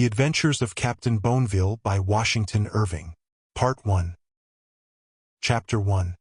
The Adventures of Captain Bonneville by Washington Irving. Part 1. Chapter 1.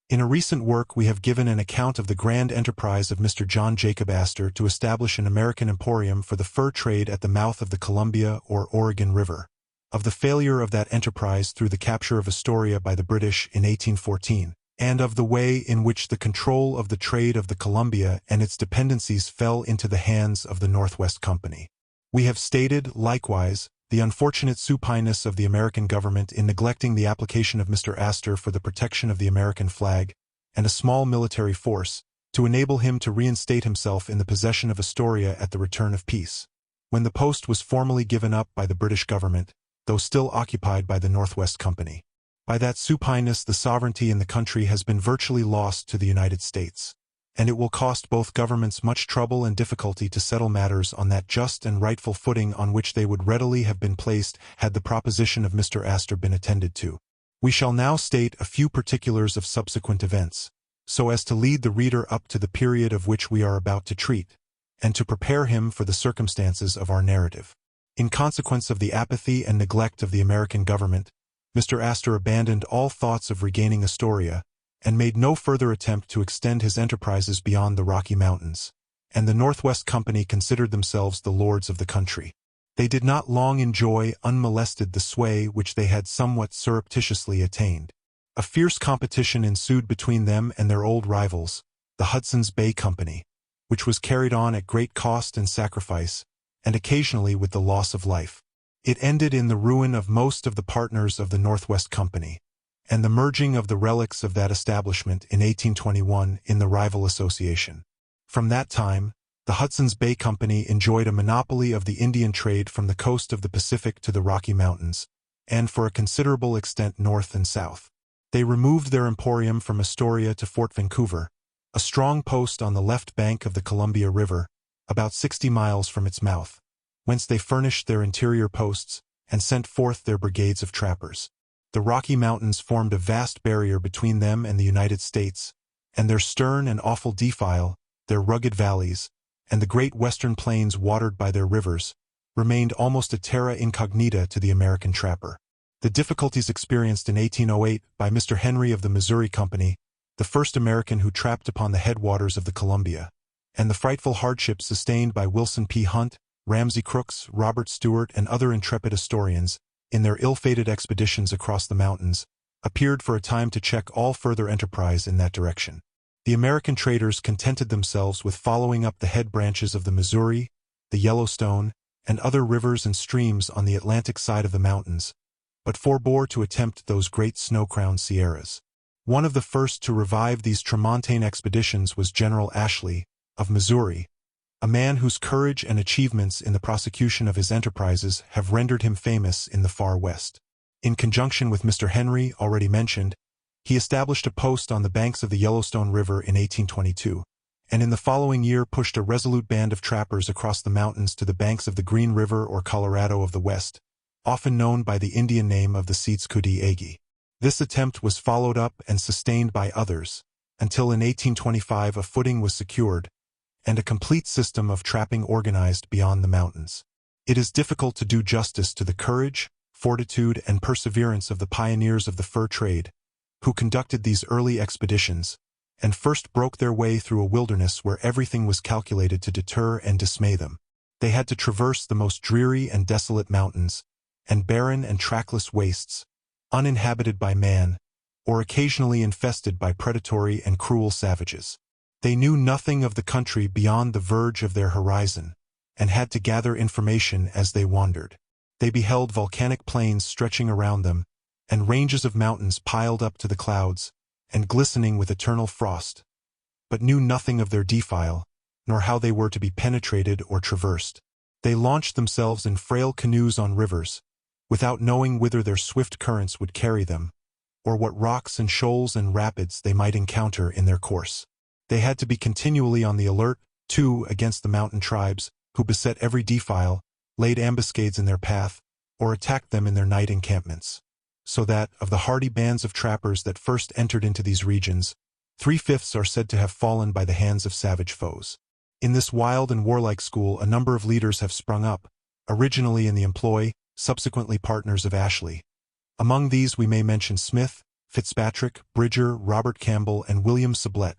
In a recent work we have given an account of the grand enterprise of Mr. John Jacob Astor to establish an American emporium for the fur trade at the mouth of the Columbia or Oregon River, of the failure of that enterprise through the capture of Astoria by the British in 1814, and of the way in which the control of the trade of the Columbia and its dependencies fell into the hands of the Northwest Company. We have stated, likewise, the unfortunate supineness of the American government in neglecting the application of Mr. Astor for the protection of the American flag and a small military force to enable him to reinstate himself in the possession of Astoria at the return of peace, when the post was formally given up by the British government, though still occupied by the Northwest Company. By that supineness the sovereignty in the country has been virtually lost to the United States, and it will cost both governments much trouble and difficulty to settle matters on that just and rightful footing on which they would readily have been placed had the proposition of Mr. Astor been attended to. We shall now state a few particulars of subsequent events, so as to lead the reader up to the period of which we are about to treat, and to prepare him for the circumstances of our narrative. In consequence of the apathy and neglect of the American government, Mr. Astor abandoned all thoughts of regaining Astoria, and made no further attempt to extend his enterprises beyond the Rocky Mountains, and the Northwest Company considered themselves the lords of the country. They did not long enjoy unmolested the sway which they had somewhat surreptitiously attained. A fierce competition ensued between them and their old rivals, the Hudson's Bay Company, which was carried on at great cost and sacrifice, and occasionally with the loss of life. It ended in the ruin of most of the partners of the Northwest Company, and the merging of the relics of that establishment in 1821 in the rival association. From that time, the Hudson's Bay Company enjoyed a monopoly of the Indian trade from the coast of the Pacific to the Rocky Mountains, and for a considerable extent north and south. They removed their emporium from Astoria to Fort Vancouver, a strong post on the left bank of the Columbia River, about 60 miles from its mouth, whence they furnished their interior posts and sent forth their brigades of trappers. The Rocky Mountains formed a vast barrier between them and the United States, and their stern and awful defile, their rugged valleys, and the great western plains watered by their rivers, remained almost a terra incognita to the American trapper. The difficulties experienced in 1808 by Mr. Henry of the Missouri Company, the first American who trapped upon the headwaters of the Columbia, and the frightful hardships sustained by Wilson P. Hunt, Ramsey Crooks, Robert Stewart, and other intrepid Astorians, in their ill-fated expeditions across the mountains, appeared for a time to check all further enterprise in that direction. The American traders contented themselves with following up the head branches of the Missouri, the Yellowstone, and other rivers and streams on the Atlantic side of the mountains, but forbore to attempt those great snow-crowned Sierras. One of the first to revive these tramontane expeditions was General Ashley, of Missouri, a man whose courage and achievements in the prosecution of his enterprises have rendered him famous in the far west. In conjunction with Mr. Henry, already mentioned, he established a post on the banks of the Yellowstone River in 1822, and in the following year pushed a resolute band of trappers across the mountains to the banks of the Green River or Colorado of the West, often known by the Indian name of the Sietz-Kootenai. This attempt was followed up and sustained by others, until in 1825 a footing was secured, and a complete system of trapping organized beyond the mountains. It is difficult to do justice to the courage, fortitude, and perseverance of the pioneers of the fur trade, who conducted these early expeditions, and first broke their way through a wilderness where everything was calculated to deter and dismay them. They had to traverse the most dreary and desolate mountains, and barren and trackless wastes, uninhabited by man, or occasionally infested by predatory and cruel savages. They knew nothing of the country beyond the verge of their horizon, and had to gather information as they wandered. They beheld volcanic plains stretching around them, and ranges of mountains piled up to the clouds, and glistening with eternal frost, but knew nothing of their defile, nor how they were to be penetrated or traversed. They launched themselves in frail canoes on rivers, without knowing whither their swift currents would carry them, or what rocks and shoals and rapids they might encounter in their course. They had to be continually on the alert, too, against the mountain tribes, who beset every defile, laid ambuscades in their path, or attacked them in their night encampments. So that, of the hardy bands of trappers that first entered into these regions, 3/5 are said to have fallen by the hands of savage foes. In this wild and warlike school a number of leaders have sprung up, originally in the employ, subsequently partners of Ashley. Among these we may mention Smith, Fitzpatrick, Bridger, Robert Campbell, and William Sublette,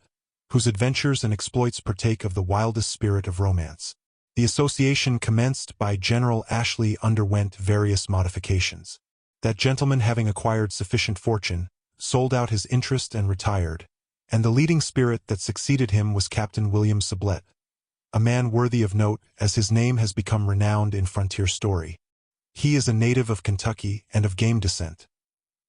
whose adventures and exploits partake of the wildest spirit of romance. The association commenced by General Ashley underwent various modifications. That gentleman, having acquired sufficient fortune, sold out his interest and retired, and the leading spirit that succeeded him was Captain William Sublette, a man worthy of note as his name has become renowned in frontier story. He is a native of Kentucky and of game descent.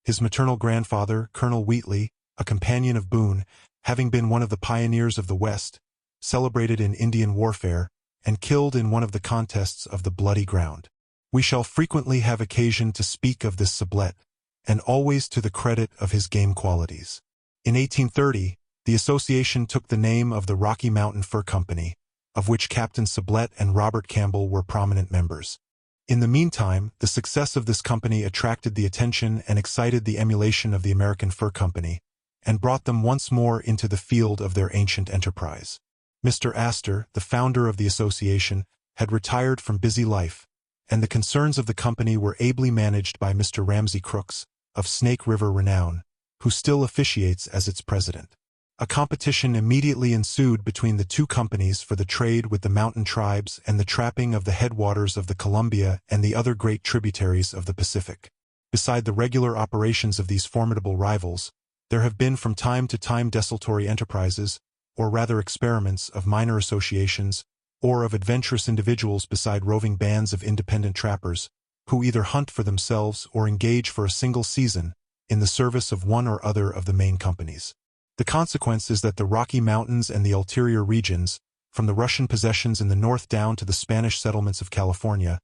His maternal grandfather, Colonel Wheatley, a companion of Boone, having been one of the pioneers of the West, celebrated in Indian warfare, and killed in one of the contests of the Bloody Ground. We shall frequently have occasion to speak of this Sublette, and always to the credit of his game qualities. In 1830, the association took the name of the Rocky Mountain Fur Company, of which Captain Sublette and Robert Campbell were prominent members. In the meantime, the success of this company attracted the attention and excited the emulation of the American Fur Company, and brought them once more into the field of their ancient enterprise. Mr. Astor, the founder of the association, had retired from busy life, and the concerns of the company were ably managed by Mr. Ramsey Crooks, of Snake River renown, who still officiates as its president. A competition immediately ensued between the two companies for the trade with the mountain tribes and the trapping of the headwaters of the Columbia and the other great tributaries of the Pacific. Beside the regular operations of these formidable rivals, there have been from time to time desultory enterprises, or rather experiments of minor associations, or of adventurous individuals beside roving bands of independent trappers, who either hunt for themselves or engage for a single season in the service of one or other of the main companies. The consequence is that the Rocky Mountains and the ulterior regions, from the Russian possessions in the north down to the Spanish settlements of California,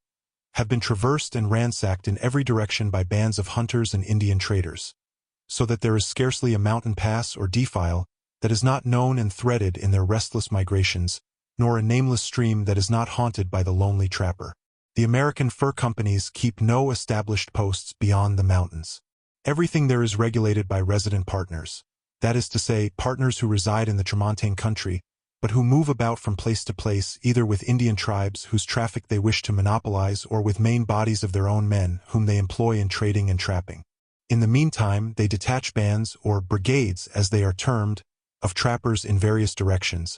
have been traversed and ransacked in every direction by bands of hunters and Indian traders, so that there is scarcely a mountain pass or defile that is not known and threaded in their restless migrations, nor a nameless stream that is not haunted by the lonely trapper. The American fur companies keep no established posts beyond the mountains. Everything there is regulated by resident partners, that is to say, partners who reside in the Tramontane country, but who move about from place to place either with Indian tribes whose traffic they wish to monopolize or with main bodies of their own men whom they employ in trading and trapping. In the meantime, they detach bands, or brigades as they are termed, of trappers in various directions,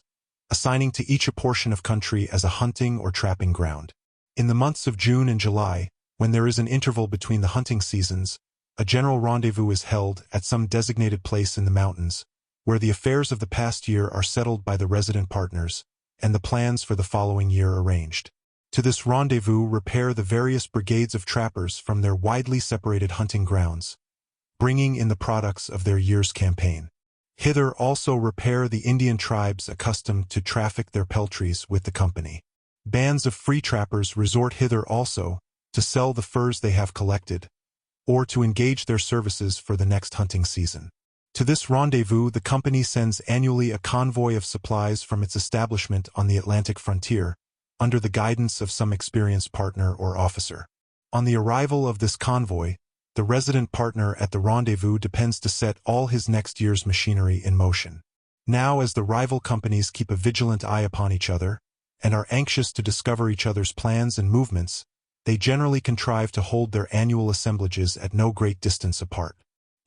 assigning to each a portion of country as a hunting or trapping ground. In the months of June and July, when there is an interval between the hunting seasons, a general rendezvous is held at some designated place in the mountains, where the affairs of the past year are settled by the resident partners, and the plans for the following year arranged. To this rendezvous repair the various brigades of trappers from their widely separated hunting grounds, bringing in the products of their year's campaign. Hither also repair the Indian tribes accustomed to traffic their peltries with the company. Bands of free trappers resort hither also, to sell the furs they have collected, or to engage their services for the next hunting season. To this rendezvous the company sends annually a convoy of supplies from its establishment on the Atlantic frontier, under the guidance of some experienced partner or officer. On the arrival of this convoy, the resident partner at the rendezvous depends to set all his next year's machinery in motion. Now, as the rival companies keep a vigilant eye upon each other, and are anxious to discover each other's plans and movements, they generally contrive to hold their annual assemblages at no great distance apart.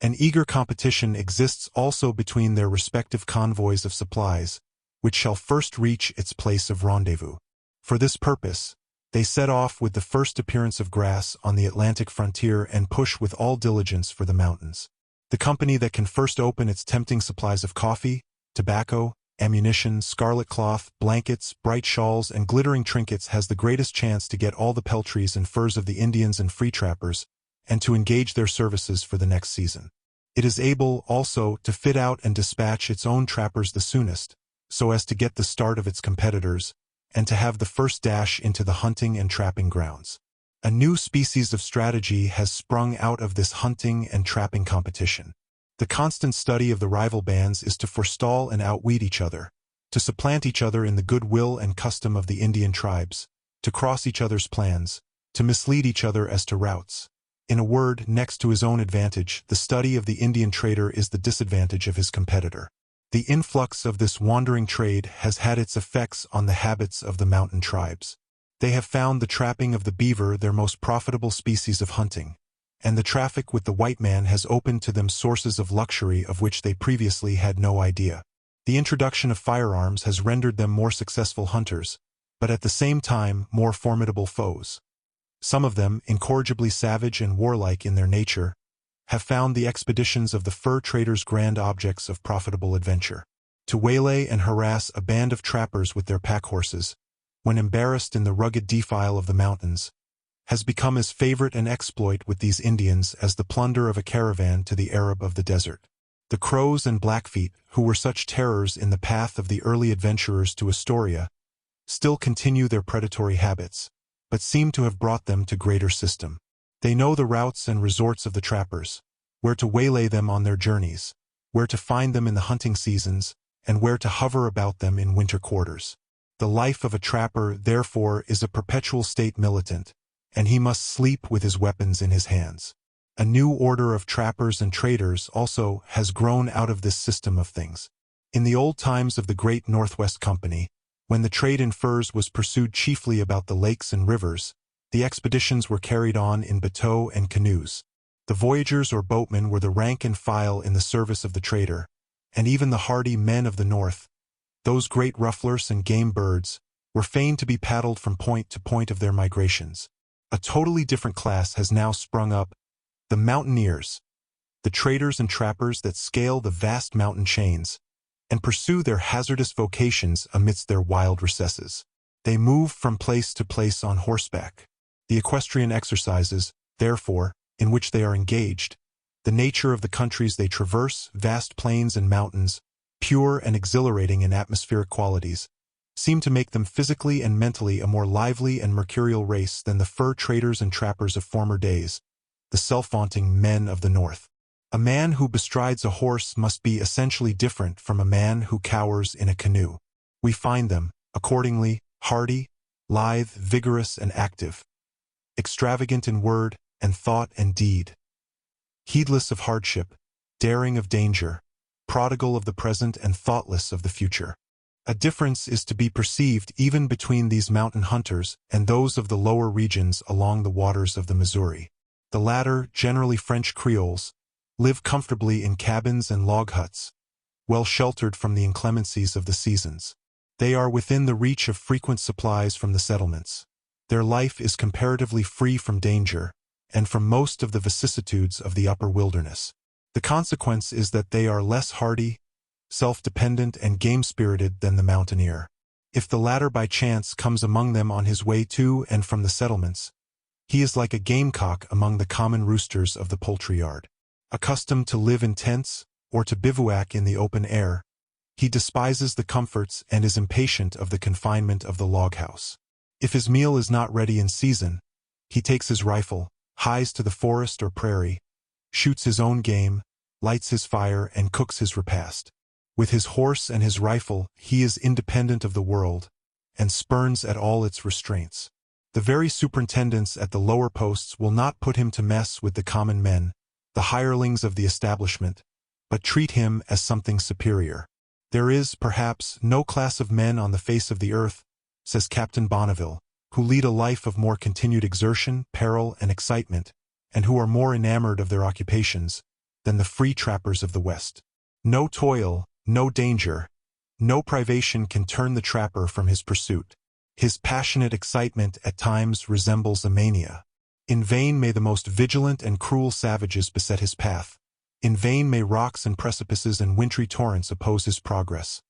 An eager competition exists also between their respective convoys of supplies, which shall first reach its place of rendezvous. For this purpose, they set off with the first appearance of grass on the Atlantic frontier and push with all diligence for the mountains. The company that can first open its tempting supplies of coffee, tobacco, ammunition, scarlet cloth, blankets, bright shawls, and glittering trinkets has the greatest chance to get all the peltries and furs of the Indians and free trappers, and to engage their services for the next season. It is able, also, to fit out and dispatch its own trappers the soonest, so as to get the start of its competitors, and to have the first dash into the hunting and trapping grounds. A new species of strategy has sprung out of this hunting and trapping competition. The constant study of the rival bands is to forestall and outwit each other, to supplant each other in the goodwill and custom of the Indian tribes, to cross each other's plans, to mislead each other as to routes. In a word, next to his own advantage, the study of the Indian trader is the disadvantage of his competitor. The influx of this wandering trade has had its effects on the habits of the mountain tribes. They have found the trapping of the beaver their most profitable species of hunting, and the traffic with the white man has opened to them sources of luxury of which they previously had no idea. The introduction of firearms has rendered them more successful hunters, but at the same time more formidable foes. Some of them, incorrigibly savage and warlike in their nature, have found the expeditions of the fur traders grand objects of profitable adventure. To waylay and harass a band of trappers with their pack horses, when embarrassed in the rugged defile of the mountains, has become as favorite an exploit with these Indians as the plunder of a caravan to the Arab of the desert. The Crows and Blackfeet, who were such terrors in the path of the early adventurers to Astoria, still continue their predatory habits, but seem to have brought them to greater system. They know the routes and resorts of the trappers, where to waylay them on their journeys, where to find them in the hunting seasons, and where to hover about them in winter quarters. The life of a trapper, therefore, is a perpetual state militant, and he must sleep with his weapons in his hands. A new order of trappers and traders also has grown out of this system of things. In the old times of the Great Northwest Company, when the trade in furs was pursued chiefly about the lakes and rivers, the expeditions were carried on in bateaux and canoes. The voyagers or boatmen were the rank and file in the service of the trader, and even the hardy men of the north, those great rufflers and game birds, were fain to be paddled from point to point of their migrations. A totally different class has now sprung up, the mountaineers, the traders and trappers that scale the vast mountain chains, and pursue their hazardous vocations amidst their wild recesses. They move from place to place on horseback. The equestrian exercises, therefore, in which they are engaged, the nature of the countries they traverse, vast plains and mountains, pure and exhilarating in atmospheric qualities, seem to make them physically and mentally a more lively and mercurial race than the fur traders and trappers of former days, the self-vaunting men of the north. A man who bestrides a horse must be essentially different from a man who cowers in a canoe. We find them, accordingly, hardy, lithe, vigorous, and active, extravagant in word and thought and deed, heedless of hardship, daring of danger, prodigal of the present and thoughtless of the future. A difference is to be perceived even between these mountain hunters and those of the lower regions along the waters of the Missouri. The latter, generally French Creoles, live comfortably in cabins and log huts, well sheltered from the inclemencies of the seasons. They are within the reach of frequent supplies from the settlements. Their life is comparatively free from danger, and from most of the vicissitudes of the upper wilderness. The consequence is that they are less hardy, self-dependent, and game-spirited than the mountaineer. If the latter by chance comes among them on his way to and from the settlements, he is like a gamecock among the common roosters of the poultry yard. Accustomed to live in tents, or to bivouac in the open air, he despises the comforts and is impatient of the confinement of the log house. If his meal is not ready in season, he takes his rifle, hies to the forest or prairie, shoots his own game, lights his fire, and cooks his repast. With his horse and his rifle, he is independent of the world, and spurns at all its restraints. The very superintendents at the lower posts will not put him to mess with the common men, the hirelings of the establishment, but treat him as something superior. There is, perhaps, no class of men on the face of the earth, says Captain Bonneville, who lead a life of more continued exertion, peril, and excitement, and who are more enamored of their occupations, than the free trappers of the West. No toil, no danger, no privation can turn the trapper from his pursuit. His passionate excitement at times resembles a mania. In vain may the most vigilant and cruel savages beset his path. In vain may rocks and precipices and wintry torrents oppose his progress.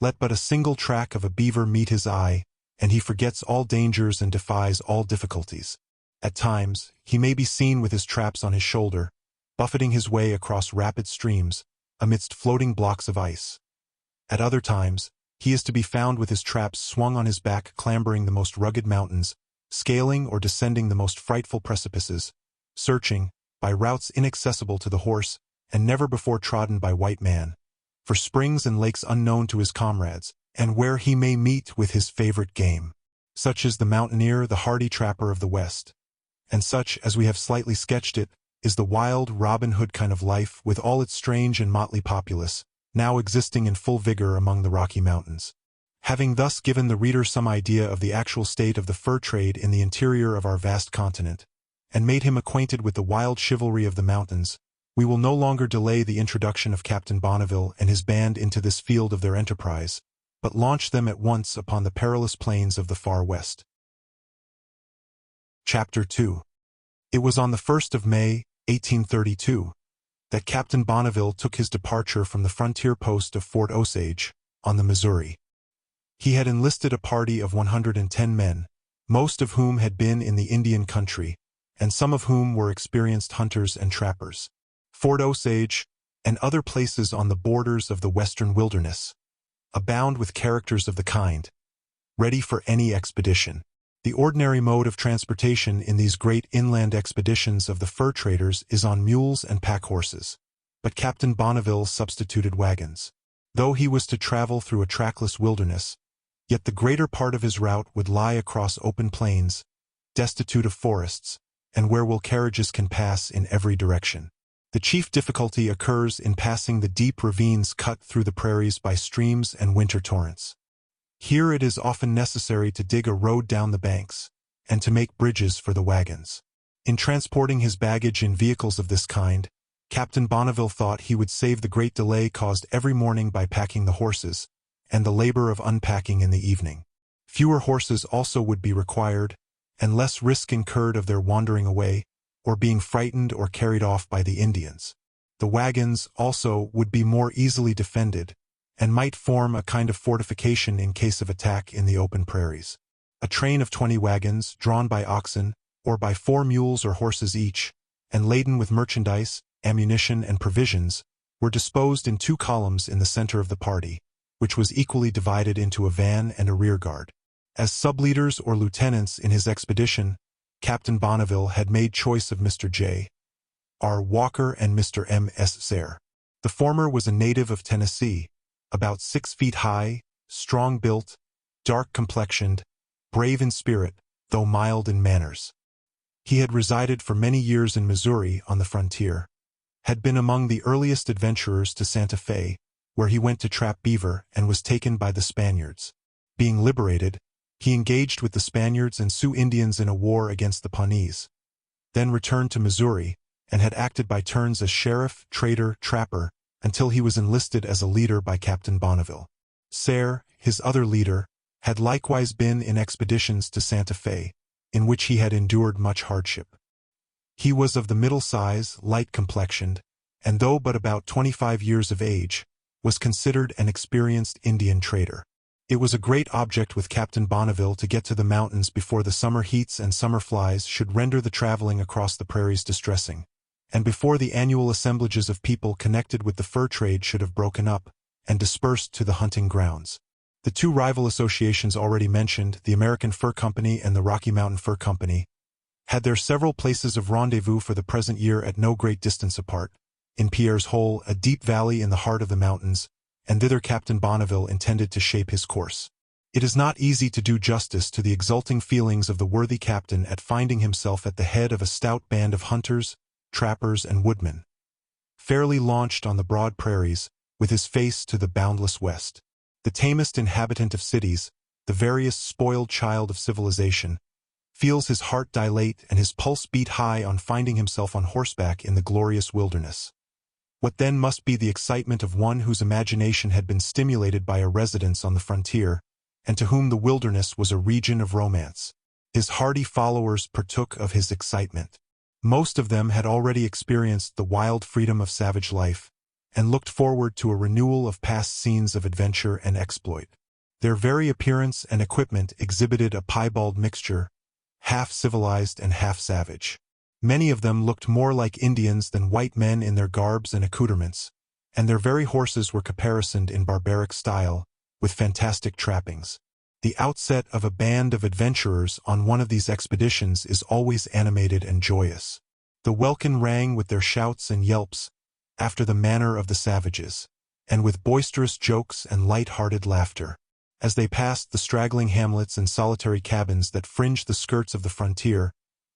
Let but a single track of a beaver meet his eye, and he forgets all dangers and defies all difficulties. At times, he may be seen with his traps on his shoulder, buffeting his way across rapid streams, amidst floating blocks of ice. At other times, he is to be found with his traps swung on his back, clambering the most rugged mountains, scaling or descending the most frightful precipices, searching, by routes inaccessible to the horse and never before trodden by white man, for springs and lakes unknown to his comrades, and where he may meet with his favorite game. Such is the mountaineer, the hardy trapper of the West. And such, as we have slightly sketched it, is the wild Robin Hood kind of life, with all its strange and motley populace, now existing in full vigor among the Rocky Mountains. Having thus given the reader some idea of the actual state of the fur trade in the interior of our vast continent, and made him acquainted with the wild chivalry of the mountains, we will no longer delay the introduction of Captain Bonneville and his band into this field of their enterprise, but launch them at once upon the perilous plains of the far west. Chapter 2. It was on the 1st of May, 1832, that Captain Bonneville took his departure from the frontier post of Fort Osage, on the Missouri. He had enlisted a party of 110 men, most of whom had been in the Indian country, and some of whom were experienced hunters and trappers. Fort Osage, and other places on the borders of the western wilderness, abound with characters of the kind, ready for any expedition. The ordinary mode of transportation in these great inland expeditions of the fur traders is on mules and pack horses, but Captain Bonneville substituted wagons. Though he was to travel through a trackless wilderness, yet the greater part of his route would lie across open plains, destitute of forests, and where carriages can pass in every direction. The chief difficulty occurs in passing the deep ravines cut through the prairies by streams and winter torrents. Here it is often necessary to dig a road down the banks, and to make bridges for the wagons. In transporting his baggage in vehicles of this kind, Captain Bonneville thought he would save the great delay caused every morning by packing the horses, and the labor of unpacking in the evening. Fewer horses also would be required, and less risk incurred of their wandering away, or being frightened or carried off by the Indians. The wagons, also, would be more easily defended, and might form a kind of fortification in case of attack in the open prairies. A train of 20 wagons, drawn by oxen, or by 4 mules or horses each, and laden with merchandise, ammunition, and provisions, were disposed in 2 columns in the center of the party, which was equally divided into a van and a rearguard. As sub-leaders or lieutenants in his expedition, Captain Bonneville had made choice of Mr. J. R. Walker and Mr. M. S. Sayre. The former was a native of Tennessee, about 6 feet high, strong-built, dark-complexioned, brave in spirit, though mild in manners. He had resided for many years in Missouri on the frontier, had been among the earliest adventurers to Santa Fe, where he went to trap beaver and was taken by the Spaniards. Being liberated, he engaged with the Spaniards and Sioux Indians in a war against the Pawnees, then returned to Missouri, and had acted by turns as sheriff, trader, trapper, until he was enlisted as a leader by Captain Bonneville. Sayre, his other leader, had likewise been in expeditions to Santa Fe, in which he had endured much hardship. He was of the middle size, light-complexioned, and though but about 25 years of age, was considered an experienced Indian trader. It was a great object with Captain Bonneville to get to the mountains before the summer heats and summer flies should render the traveling across the prairies distressing, and before the annual assemblages of people connected with the fur trade should have broken up and dispersed to the hunting grounds. The 2 rival associations already mentioned, the American Fur Company and the Rocky Mountain Fur Company, had their several places of rendezvous for the present year at no great distance apart, in Pierre's Hole, a deep valley in the heart of the mountains, and thither Captain Bonneville intended to shape his course. It is not easy to do justice to the exulting feelings of the worthy captain at finding himself at the head of a stout band of hunters, trappers, and woodmen, fairly launched on the broad prairies, with his face to the boundless west. The tamest inhabitant of cities, the veriest spoiled child of civilization, feels his heart dilate and his pulse beat high on finding himself on horseback in the glorious wilderness. What then must be the excitement of one whose imagination had been stimulated by a residence on the frontier, and to whom the wilderness was a region of romance? His hardy followers partook of his excitement. Most of them had already experienced the wild freedom of savage life, and looked forward to a renewal of past scenes of adventure and exploit. Their very appearance and equipment exhibited a piebald mixture, half civilized and half savage. Many of them looked more like Indians than white men in their garbs and accoutrements, and their very horses were caparisoned in barbaric style, with fantastic trappings. The outset of a band of adventurers on one of these expeditions is always animated and joyous. The welkin rang with their shouts and yelps, after the manner of the savages, and with boisterous jokes and light-hearted laughter. As they passed the straggling hamlets and solitary cabins that fringed the skirts of the frontier,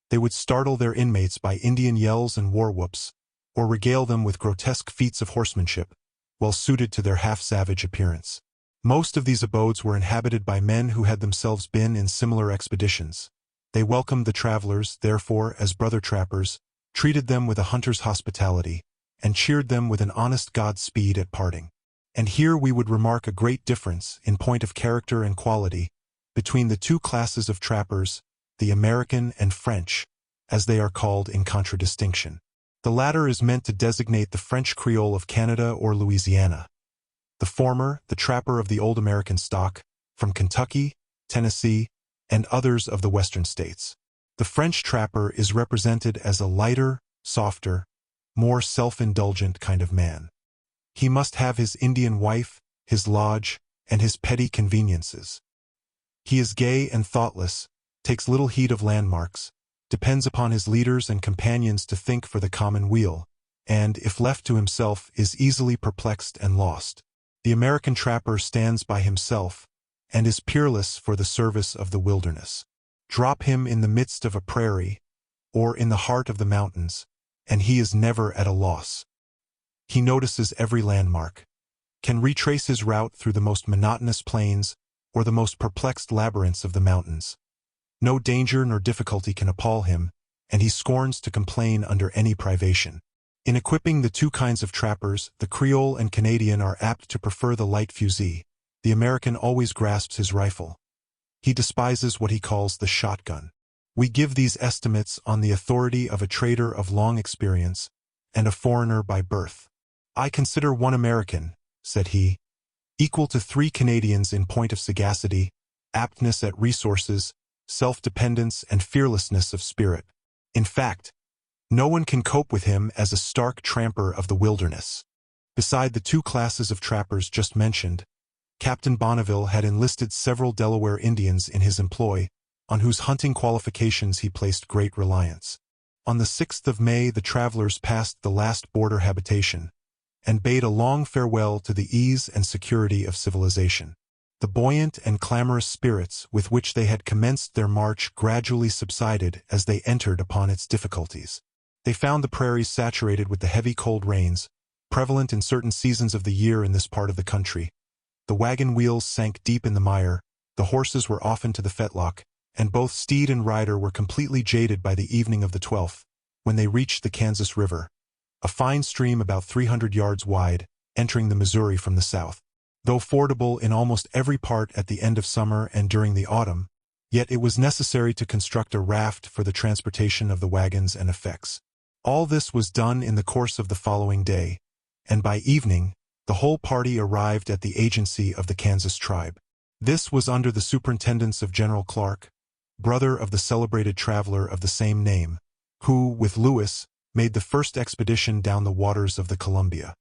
they would startle their inmates by Indian yells and war-whoops, or regale them with grotesque feats of horsemanship, well suited to their half-savage appearance. Most of these abodes were inhabited by men who had themselves been in similar expeditions. They welcomed the travelers, therefore, as brother trappers, treated them with a hunter's hospitality, and cheered them with an honest Godspeed at parting. And here we would remark a great difference, in point of character and quality, between the two classes of trappers, the American and French, as they are called in contradistinction. The latter is meant to designate the French Creole of Canada or Louisiana. The former, the trapper of the old American stock, from Kentucky, Tennessee, and others of the western states. The French trapper is represented as a lighter, softer, more self-indulgent kind of man. He must have his Indian wife, his lodge, and his petty conveniences. He is gay and thoughtless, takes little heed of landmarks, depends upon his leaders and companions to think for the common weal, and, if left to himself, is easily perplexed and lost. The American trapper stands by himself, and is peerless for the service of the wilderness. Drop him in the midst of a prairie, or in the heart of the mountains, and he is never at a loss. He notices every landmark, can retrace his route through the most monotonous plains or the most perplexed labyrinths of the mountains. No danger nor difficulty can appall him, and he scorns to complain under any privation. In equipping the two kinds of trappers, the Creole and Canadian are apt to prefer the light fusil. The American always grasps his rifle. He despises what he calls the shotgun. We give these estimates on the authority of a trader of long experience and a foreigner by birth. "I consider one American," said he, "equal to 3 Canadians in point of sagacity, aptness at resources, self-dependence, and fearlessness of spirit. In fact, no one can cope with him as a stark tramper of the wilderness." Beside the two classes of trappers just mentioned, Captain Bonneville had enlisted several Delaware Indians in his employ, on whose hunting qualifications he placed great reliance. On the 6th of May the travelers passed the last border habitation, and bade a long farewell to the ease and security of civilization. The buoyant and clamorous spirits with which they had commenced their march gradually subsided as they entered upon its difficulties. They found the prairies saturated with the heavy cold rains, prevalent in certain seasons of the year in this part of the country. The wagon wheels sank deep in the mire, the horses were often to the fetlock, and both steed and rider were completely jaded by the evening of the 12th, when they reached the Kansas River, a fine stream about 300 yards wide, entering the Missouri from the south. Though fordable in almost every part at the end of summer and during the autumn, yet it was necessary to construct a raft for the transportation of the wagons and effects. All this was done in the course of the following day, and by evening, the whole party arrived at the agency of the Kansas tribe. This was under the superintendence of General Clark, brother of the celebrated traveler of the same name, who, with Lewis, made the first expedition down the waters of the Columbia.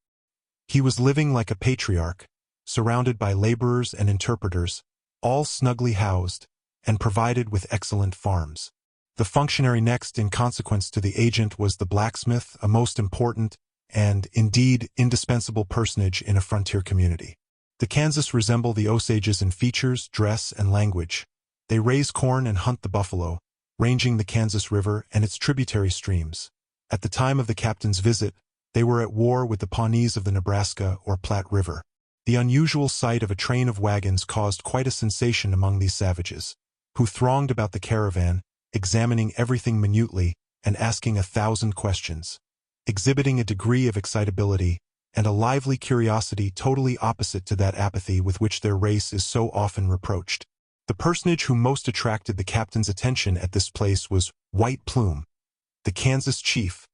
He was living like a patriarch, surrounded by laborers and interpreters, all snugly housed, and provided with excellent farms. The functionary next in consequence to the agent was the blacksmith, a most important and, indeed, indispensable personage in a frontier community. The Kansas resemble the Osages in features, dress, and language. They raise corn and hunt the buffalo, ranging the Kansas River and its tributary streams. At the time of the captain's visit, they were at war with the Pawnees of the Nebraska or Platte River. The unusual sight of a train of wagons caused quite a sensation among these savages, who thronged about the caravan, examining everything minutely and asking 1,000 questions, exhibiting a degree of excitability and a lively curiosity totally opposite to that apathy with which their race is so often reproached. The personage who most attracted the captain's attention at this place was White Plume, the Kansas chief,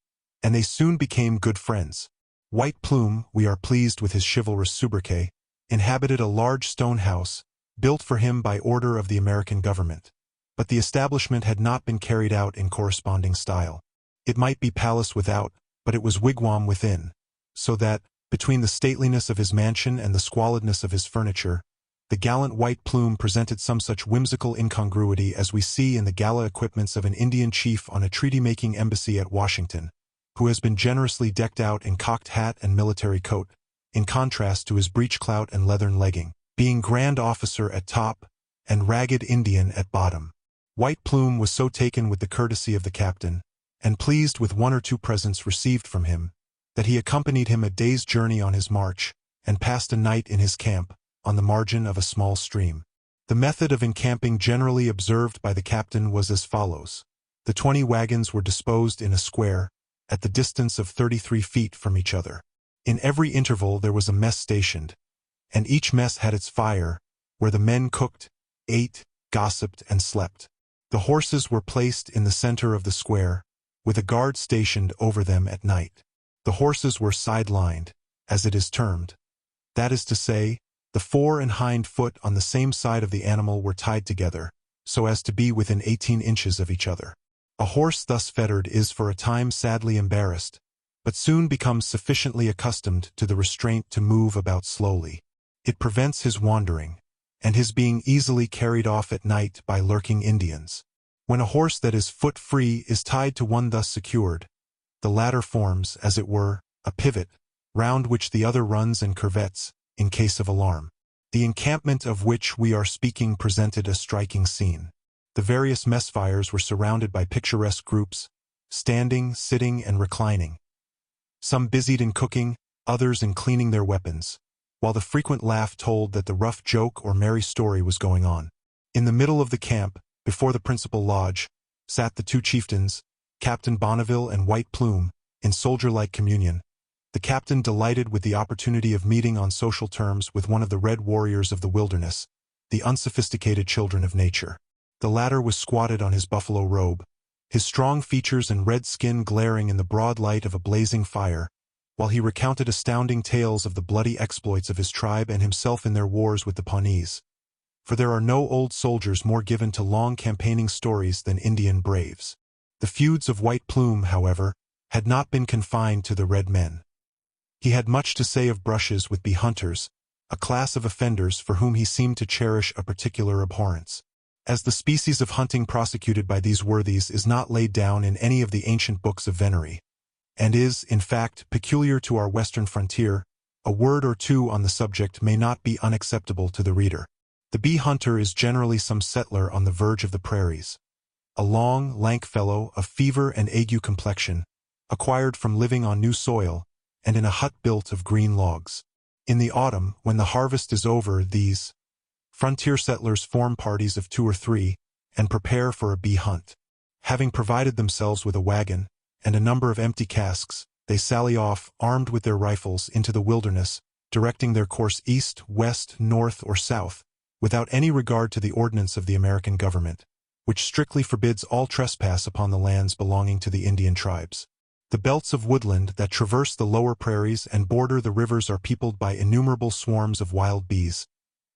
and they soon became good friends. White Plume, we are pleased with his chivalrous sobriquet, inhabited a large stone house, built for him by order of the American government. But the establishment had not been carried out in corresponding style. It might be palace without, but it was wigwam within, so that, between the stateliness of his mansion and the squalidness of his furniture, the gallant White Plume presented some such whimsical incongruity as we see in the gala equipments of an Indian chief on a treaty-making embassy at Washington, who has been generously decked out in cocked hat and military coat, in contrast to his breechclout and leathern legging, being grand officer at top and ragged Indian at bottom. White Plume was so taken with the courtesy of the captain, and pleased with 1 or 2 presents received from him, that he accompanied him a day's journey on his march, and passed a night in his camp, on the margin of a small stream. The method of encamping generally observed by the captain was as follows. The 20 wagons were disposed in a square, at the distance of 33 feet from each other. In every interval there was a mess stationed, and each mess had its fire, where the men cooked, ate, gossiped, and slept. The horses were placed in the center of the square, with a guard stationed over them at night. The horses were side-lined, as it is termed. That is to say, the fore and hind foot on the same side of the animal were tied together, so as to be within 18 inches of each other. A horse thus fettered is for a time sadly embarrassed, but soon becomes sufficiently accustomed to the restraint to move about slowly. It prevents his wandering, and his being easily carried off at night by lurking Indians. When a horse that is foot-free is tied to one thus secured, the latter forms, as it were, a pivot, round which the other runs and curvets, in case of alarm. The encampment of which we are speaking presented a striking scene. The various mess fires were surrounded by picturesque groups, standing, sitting, and reclining. Some busied in cooking, others in cleaning their weapons, while the frequent laugh told that the rough joke or merry story was going on. In the middle of the camp, before the principal lodge, sat the 2 chieftains, Captain Bonneville and White Plume, in soldier-like communion, the captain delighted with the opportunity of meeting on social terms with one of the red warriors of the wilderness, the unsophisticated children of nature. The latter was squatted on his buffalo robe, his strong features and red skin glaring in the broad light of a blazing fire, while he recounted astounding tales of the bloody exploits of his tribe and himself in their wars with the Pawnees. For there are no old soldiers more given to long campaigning stories than Indian braves. The feuds of White Plume, however, had not been confined to the red men. He had much to say of brushes with bee hunters, a class of offenders for whom he seemed to cherish a particular abhorrence. As the species of hunting prosecuted by these worthies is not laid down in any of the ancient books of venery, and is, in fact, peculiar to our western frontier, a word or two on the subject may not be unacceptable to the reader. The bee hunter is generally some settler on the verge of the prairies. A long, lank fellow of fever and ague complexion, acquired from living on new soil, and in a hut built of green logs. In the autumn, when the harvest is over, these frontier settlers form parties of 2 or 3, and prepare for a bee hunt. Having provided themselves with a wagon, and a number of empty casks, they sally off, armed with their rifles, into the wilderness, directing their course east, west, north, or south, without any regard to the ordinance of the American government, which strictly forbids all trespass upon the lands belonging to the Indian tribes. The belts of woodland that traverse the lower prairies and border the rivers are peopled by innumerable swarms of wild bees,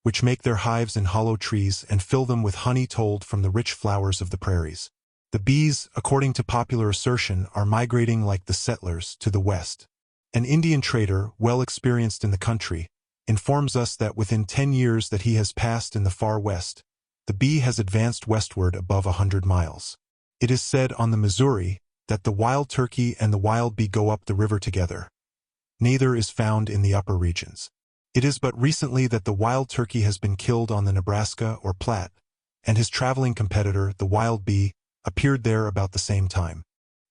which make their hives in hollow trees and fill them with honey told from the rich flowers of the prairies. The bees, according to popular assertion, are migrating like the settlers to the west. An Indian trader, well experienced in the country, informs us that within 10 years that he has passed in the far west, the bee has advanced westward above 100 miles. It is said on the Missouri that the wild turkey and the wild bee go up the river together. Neither is found in the upper regions. It is but recently that the wild turkey has been killed on the Nebraska or Platte, and his traveling competitor, the wild bee, appeared there about the same time.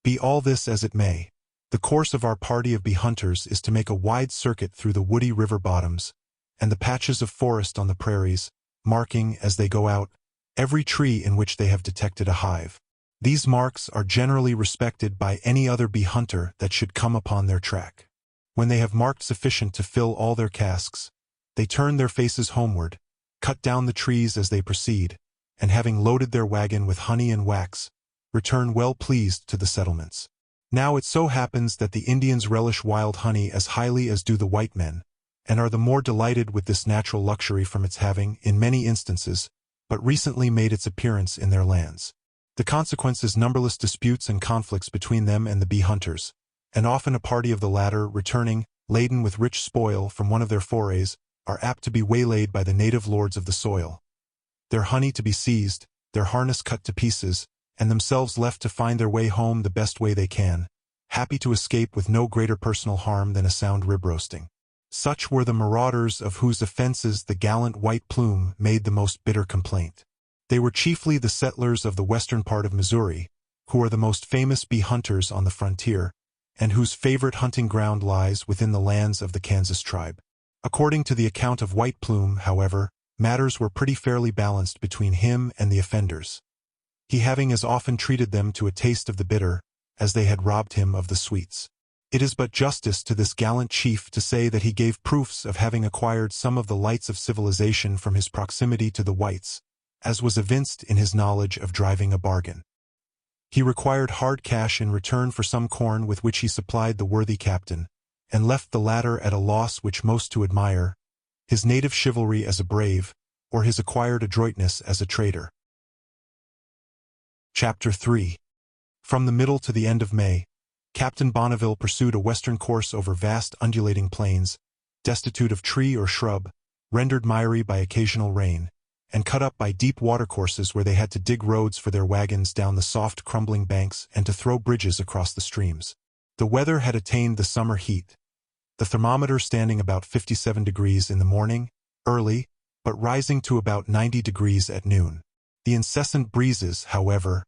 Be all this as it may, the course of our party of bee hunters is to make a wide circuit through the woody river bottoms and the patches of forest on the prairies, marking, as they go out, every tree in which they have detected a hive. These marks are generally respected by any other bee hunter that should come upon their track. When they have marked sufficient to fill all their casks, they turn their faces homeward, cut down the trees as they proceed, and having loaded their wagon with honey and wax, return well pleased to the settlements. Now it so happens that the Indians relish wild honey as highly as do the white men, and are the more delighted with this natural luxury from its having, in many instances, but recently made its appearance in their lands. The consequence is numberless disputes and conflicts between them and the bee hunters, and often a party of the latter, returning, laden with rich spoil from one of their forays, are apt to be waylaid by the native lords of the soil, their honey to be seized, their harness cut to pieces, and themselves left to find their way home the best way they can, happy to escape with no greater personal harm than a sound rib roasting. Such were the marauders of whose offenses the gallant White Plume made the most bitter complaint. They were chiefly the settlers of the western part of Missouri, who are the most famous bee hunters on the frontier, and whose favorite hunting ground lies within the lands of the Kansas tribe. According to the account of White Plume, however, matters were pretty fairly balanced between him and the offenders, he having as often treated them to a taste of the bitter as they had robbed him of the sweets. It is but justice to this gallant chief to say that he gave proofs of having acquired some of the lights of civilization from his proximity to the whites, as was evinced in his knowledge of driving a bargain. He required hard cash in return for some corn with which he supplied the worthy captain, and left the latter at a loss which most to admire, his native chivalry as a brave, or his acquired adroitness as a traitor. Chapter 3. From the middle to the end of May, Captain Bonneville pursued a western course over vast undulating plains, destitute of tree or shrub, rendered miry by occasional rain, and cut up by deep watercourses where they had to dig roads for their wagons down the soft crumbling banks and to throw bridges across the streams. The weather had attained the summer heat, the thermometer standing about 57 degrees in the morning, early, but rising to about 90 degrees at noon. The incessant breezes, however,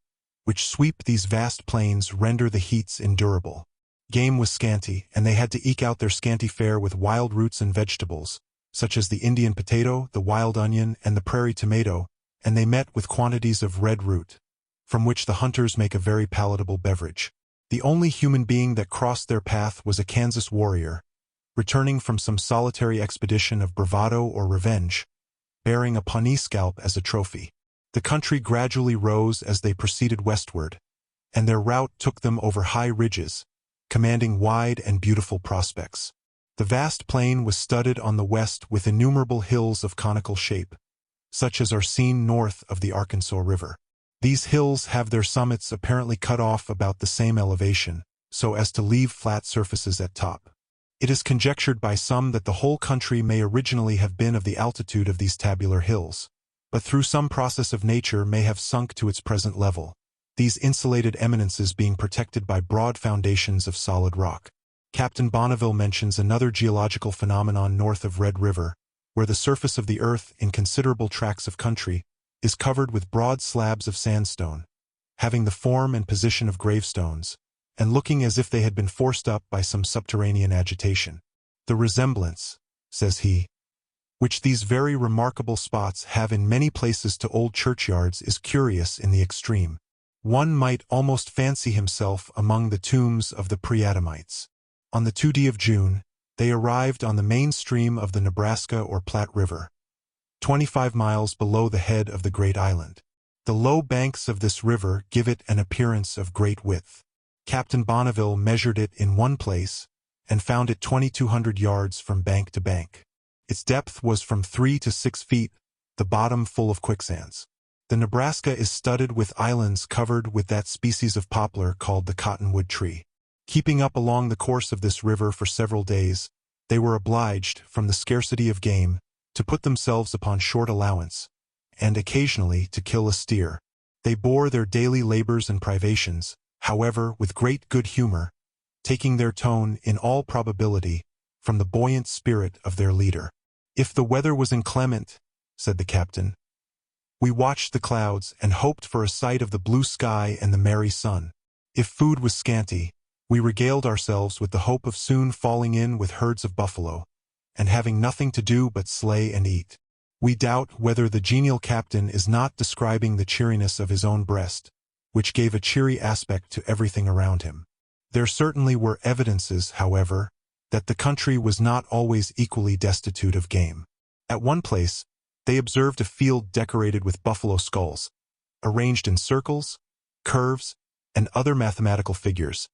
which sweep these vast plains render the heats endurable. Game was scanty, and they had to eke out their scanty fare with wild roots and vegetables, such as the Indian potato, the wild onion, and the prairie tomato, and they met with quantities of red root, from which the hunters make a very palatable beverage. The only human being that crossed their path was a Kansas warrior, returning from some solitary expedition of bravado or revenge, bearing a Pawnee scalp as a trophy. The country gradually rose as they proceeded westward, and their route took them over high ridges, commanding wide and beautiful prospects. The vast plain was studded on the west with innumerable hills of conical shape, such as are seen north of the Arkansas River. These hills have their summits apparently cut off about the same elevation, so as to leave flat surfaces at top. It is conjectured by some that the whole country may originally have been of the altitude of these tabular hills, but through some process of nature may have sunk to its present level, these insulated eminences being protected by broad foundations of solid rock. Captain Bonneville mentions another geological phenomenon north of Red River, where the surface of the earth in considerable tracts of country is covered with broad slabs of sandstone, having the form and position of gravestones, and looking as if they had been forced up by some subterranean agitation. The resemblance, says he, which these very remarkable spots have in many places to old churchyards is curious in the extreme. One might almost fancy himself among the tombs of the pre-Adamites. On the 2d of June, they arrived on the main stream of the Nebraska or Platte River, 25 miles below the head of the great island. The low banks of this river give it an appearance of great width. Captain Bonneville measured it in one place, and found it 2,200 yards from bank to bank. Its depth was from 3 to 6 feet, the bottom full of quicksands. The Nebraska is studded with islands covered with that species of poplar called the cottonwood tree. Keeping up along the course of this river for several days, they were obliged, from the scarcity of game, to put themselves upon short allowance, and occasionally to kill a steer. They bore their daily labors and privations, however, with great good humor, taking their tone, in all probability, from the buoyant spirit of their leader. If the weather was inclement, said the captain, we watched the clouds and hoped for a sight of the blue sky and the merry sun. If food was scanty, we regaled ourselves with the hope of soon falling in with herds of buffalo, and having nothing to do but slay and eat. We doubt whether the genial captain is not describing the cheeriness of his own breast, which gave a cheery aspect to everything around him. There certainly were evidences, however, that the country was not always equally destitute of game. At one place, they observed a field decorated with buffalo skulls, arranged in circles, curves, and other mathematical figures,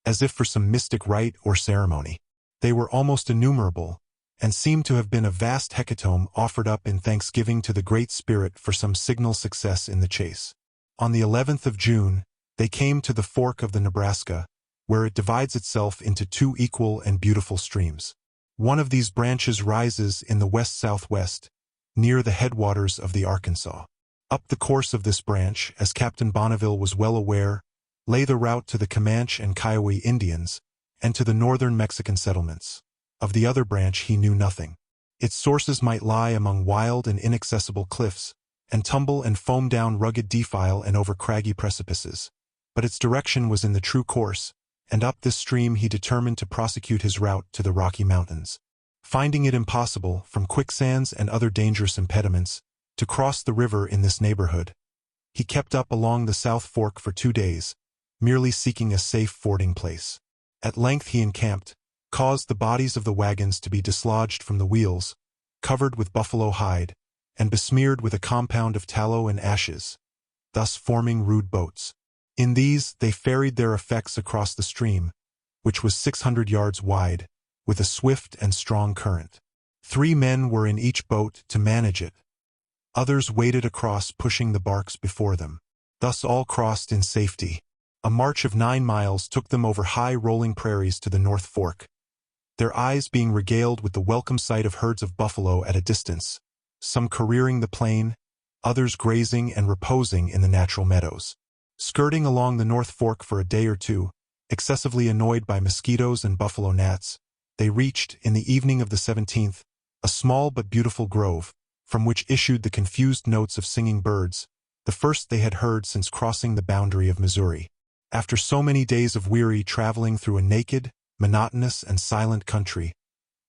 as if for some mystic rite or ceremony. They were almost innumerable, and seemed to have been a vast hecatomb offered up in thanksgiving to the Great Spirit for some signal success in the chase. On the 11th of June, they came to the fork of the Nebraska, where it divides itself into two equal and beautiful streams. One of these branches rises in the west-southwest, near the headwaters of the Arkansas. Up the course of this branch, as Captain Bonneville was well aware, lay the route to the Comanche and Kiowa Indians, and to the northern Mexican settlements. Of the other branch he knew nothing. Its sources might lie among wild and inaccessible cliffs, and tumble and foam down rugged defile and over craggy precipices. But its direction was in the true course, and up this stream he determined to prosecute his route to the Rocky Mountains. finding it impossible, from quicksands and other dangerous impediments, to cross the river in this neighborhood. He kept up along the South Fork for 2 days, merely seeking a safe fording place. At length he encamped, caused the bodies of the wagons to be dislodged from the wheels, covered with buffalo hide, and besmeared with a compound of tallow and ashes, thus forming rude boats. In these they ferried their effects across the stream, which was 600 yards wide, with a swift and strong current. 3 men were in each boat to manage it. Others waded across, pushing the barks before them. Thus all crossed in safety. A march of 9 miles took them over high rolling prairies to the North Fork, their eyes being regaled with the welcome sight of herds of buffalo at a distance, some careering the plain, others grazing and reposing in the natural meadows. Skirting along the North Fork for a day or two, excessively annoyed by mosquitoes and buffalo gnats, they reached, in the evening of the 17th, a small but beautiful grove, from which issued the confused notes of singing birds, the first they had heard since crossing the boundary of Missouri. After so many days of weary traveling through a naked, monotonous, and silent country,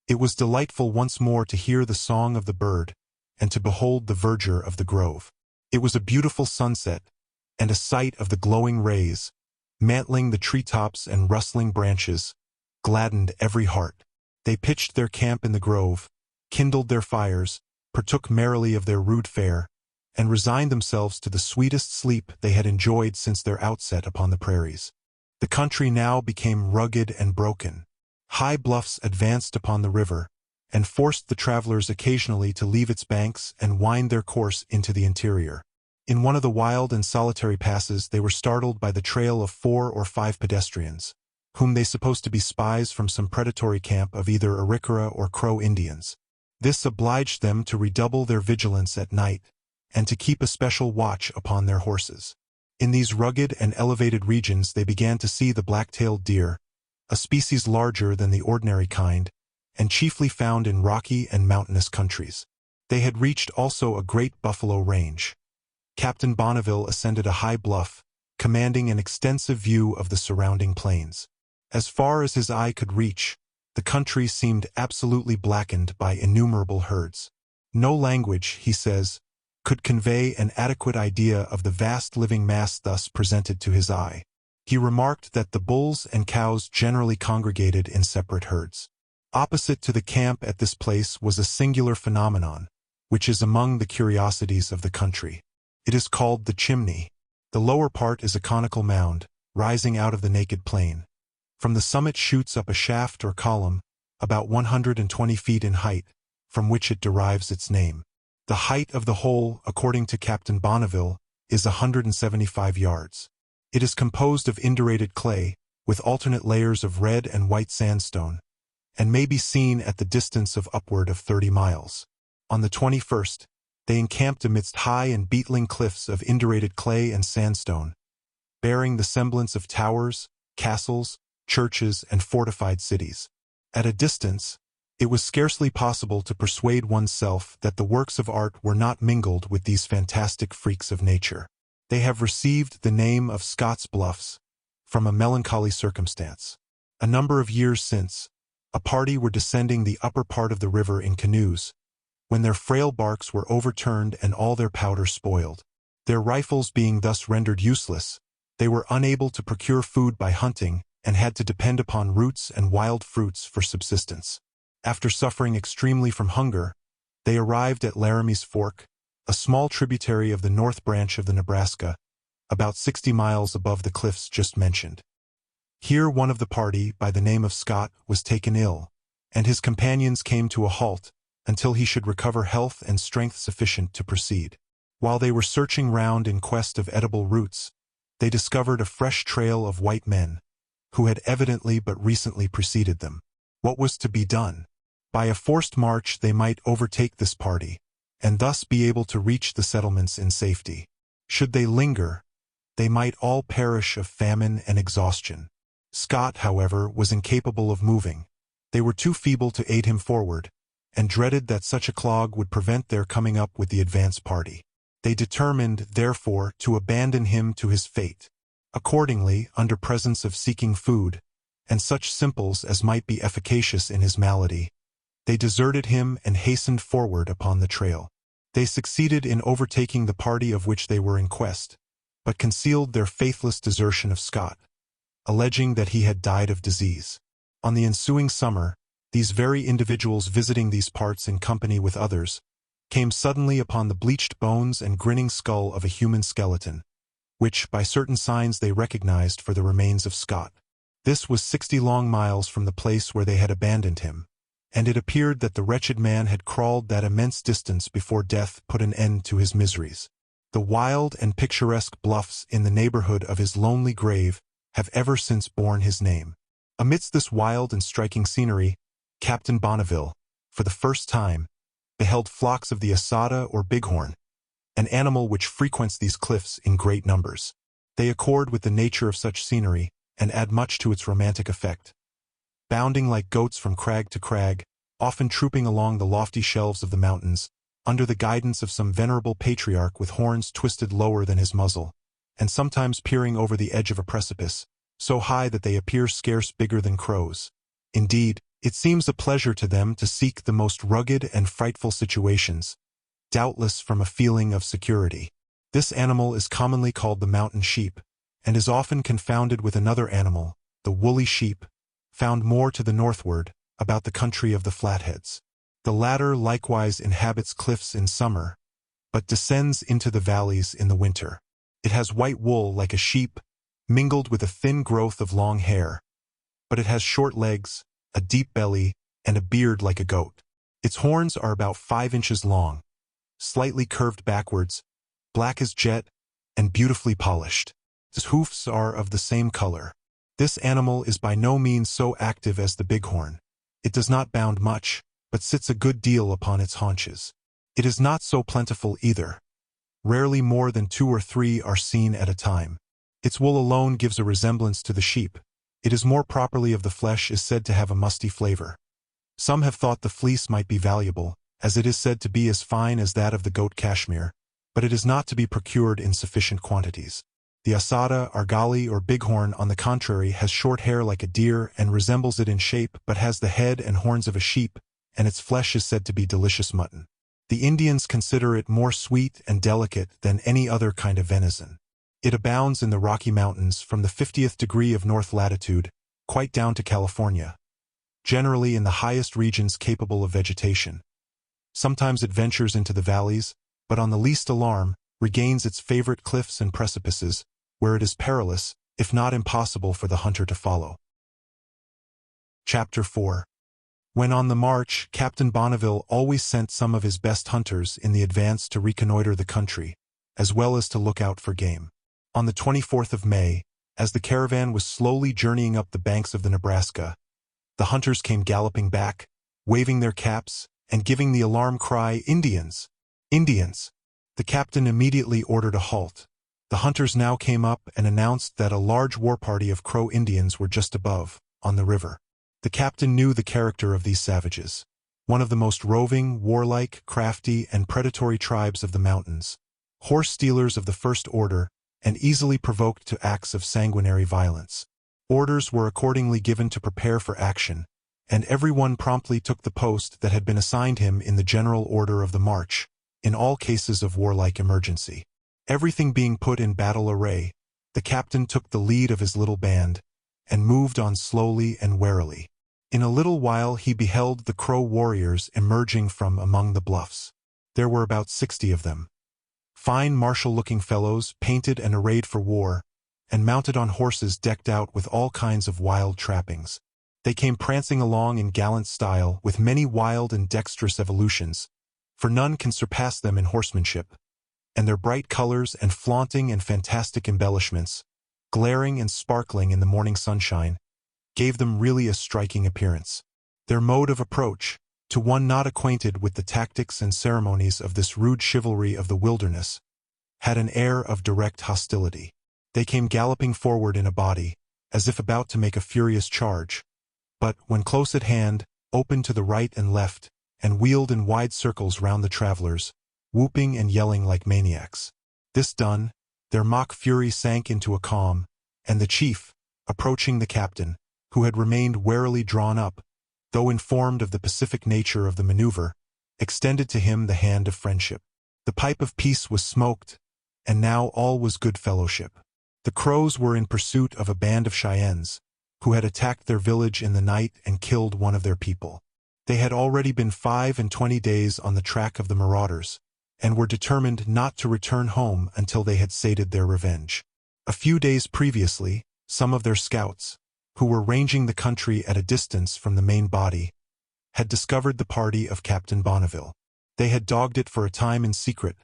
it was delightful once more to hear the song of the bird and to behold the verdure of the grove. It was a beautiful sunset, and a sight of the glowing rays, mantling the treetops and rustling branches, gladdened every heart. They pitched their camp in the grove, kindled their fires, partook merrily of their rude fare, and resigned themselves to the sweetest sleep they had enjoyed since their outset upon the prairies. The country now became rugged and broken. High bluffs advanced upon the river, and forced the travelers occasionally to leave its banks and wind their course into the interior. In one of the wild and solitary passes they were startled by the trail of 4 or 5 pedestrians, whom they supposed to be spies from some predatory camp of either Arikara or Crow Indians. This obliged them to redouble their vigilance at night, and to keep a special watch upon their horses. In these rugged and elevated regions they began to see the black-tailed deer, a species larger than the ordinary kind, and chiefly found in rocky and mountainous countries. They had reached also a great buffalo range. Captain Bonneville ascended a high bluff, commanding an extensive view of the surrounding plains. As far as his eye could reach, the country seemed absolutely blackened by innumerable herds. No language, he says, could convey an adequate idea of the vast living mass thus presented to his eye. He remarked that the bulls and cows generally congregated in separate herds. Opposite to the camp at this place was a singular phenomenon, which is among the curiosities of the country. It is called the chimney. The lower part is a conical mound, rising out of the naked plain. From the summit shoots up a shaft or column, about 120 feet in height, from which it derives its name. The height of the whole, according to Captain Bonneville, is 175 yards. It is composed of indurated clay, with alternate layers of red and white sandstone, and may be seen at the distance of upward of 30 miles. On the 21st, they encamped amidst high and beetling cliffs of indurated clay and sandstone, bearing the semblance of towers, castles, churches, and fortified cities. At a distance, it was scarcely possible to persuade oneself that the works of art were not mingled with these fantastic freaks of nature. They have received the name of Scott's Bluffs, from a melancholy circumstance. A number of years since, a party were descending the upper part of the river in canoes, when their frail barks were overturned and all their powder spoiled. Their rifles being thus rendered useless, they were unable to procure food by hunting and had to depend upon roots and wild fruits for subsistence. After suffering extremely from hunger, they arrived at Laramie's Fork, a small tributary of the north branch of the Nebraska, about 60 miles above the cliffs just mentioned. Here one of the party, by the name of Scott, was taken ill, and his companions came to a halt until he should recover health and strength sufficient to proceed. While they were searching round in quest of edible roots, they discovered a fresh trail of white men, who had evidently but recently preceded them. What was to be done? By a forced march they might overtake this party, and thus be able to reach the settlements in safety. Should they linger, they might all perish of famine and exhaustion. Scott, however, was incapable of moving. They were too feeble to aid him forward, and dreaded that such a clog would prevent their coming up with the advance party. They determined, therefore, to abandon him to his fate. Accordingly, under presence of seeking food, and such simples as might be efficacious in his malady, They deserted him and hastened forward upon the trail. They succeeded in overtaking the party of which they were in quest, but concealed their faithless desertion of Scott, alleging that he had died of disease. On the ensuing summer, these very individuals visiting these parts in company with others came suddenly upon the bleached bones and grinning skull of a human skeleton, which by certain signs they recognized for the remains of Scott. This was 60 long miles from the place where they had abandoned him, and it appeared that the wretched man had crawled that immense distance before death put an end to his miseries. The wild and picturesque bluffs in the neighborhood of his lonely grave have ever since borne his name. Amidst this wild and striking scenery, Captain Bonneville, for the first time, beheld flocks of the asada or bighorn, an animal which frequents these cliffs in great numbers. They accord with the nature of such scenery and add much to its romantic effect. Bounding like goats from crag to crag, often trooping along the lofty shelves of the mountains, under the guidance of some venerable patriarch with horns twisted lower than his muzzle, and sometimes peering over the edge of a precipice, so high that they appear scarce bigger than crows. Indeed, it seems a pleasure to them to seek the most rugged and frightful situations, doubtless from a feeling of security. This animal is commonly called the mountain sheep, and is often confounded with another animal, the woolly sheep, found more to the northward, about the country of the Flatheads. The latter likewise inhabits cliffs in summer, but descends into the valleys in the winter. It has white wool like a sheep, mingled with a thin growth of long hair, but it has short legs, a deep belly, and a beard like a goat. Its horns are about 5 inches long, slightly curved backwards, black as jet, and beautifully polished. Its hoofs are of the same color. This animal is by no means so active as the bighorn. It does not bound much, but sits a good deal upon its haunches. It is not so plentiful either. Rarely more than 2 or 3 are seen at a time. Its wool alone gives a resemblance to the sheep. It is more properly of the flesh is said to have a musty flavor. Some have thought the fleece might be valuable, as it is said to be as fine as that of the goat cashmere, but it is not to be procured in sufficient quantities. The asada, argali, or bighorn, on the contrary, has short hair like a deer and resembles it in shape, but has the head and horns of a sheep, and its flesh is said to be delicious mutton. The Indians consider it more sweet and delicate than any other kind of venison. It abounds in the Rocky Mountains from the 50th degree of north latitude, quite down to California, generally in the highest regions capable of vegetation. Sometimes it ventures into the valleys, but on the least alarm, regains its favorite cliffs and precipices, where it is perilous, if not impossible, for the hunter to follow. Chapter 4. When on the march, Captain Bonneville always sent some of his best hunters in the advance to reconnoiter the country, as well as to look out for game. On the 24th of May, as the caravan was slowly journeying up the banks of the Nebraska, the hunters came galloping back, waving their caps, and giving the alarm cry, "Indians! Indians!" The captain immediately ordered a halt. The hunters now came up and announced that a large war party of Crow Indians were just above, on the river. The captain knew the character of these savages, one of the most roving, warlike, crafty, and predatory tribes of the mountains, horse stealers of the first order, and easily provoked to acts of sanguinary violence. Orders were accordingly given to prepare for action, and everyone promptly took the post that had been assigned him in the general order of the march, in all cases of warlike emergency. Everything being put in battle array, the captain took the lead of his little band, and moved on slowly and warily. In a little while he beheld the Crow warriors emerging from among the bluffs. There were about 60 of them. Fine martial-looking fellows, painted and arrayed for war, and mounted on horses decked out with all kinds of wild trappings. They came prancing along in gallant style, with many wild and dexterous evolutions, for none can surpass them in horsemanship, and their bright colors and flaunting and fantastic embellishments, glaring and sparkling in the morning sunshine, gave them really a striking appearance. Their mode of approach, to one not acquainted with the tactics and ceremonies of this rude chivalry of the wilderness, had an air of direct hostility. They came galloping forward in a body, as if about to make a furious charge, but, when close at hand, opened to the right and left, and wheeled in wide circles round the travelers, whooping and yelling like maniacs. This done, their mock fury sank into a calm, and the chief, approaching the captain, who had remained warily drawn up, though informed of the pacific nature of the maneuver, extended to him the hand of friendship. The pipe of peace was smoked, and now all was good fellowship. The Crows were in pursuit of a band of Cheyennes, who had attacked their village in the night and killed one of their people. They had already been 25 days on the track of the marauders, and were determined not to return home until they had sated their revenge. A few days previously, some of their scouts, who were ranging the country at a distance from the main body, had discovered the party of Captain Bonneville. They had dogged it for a time in secret,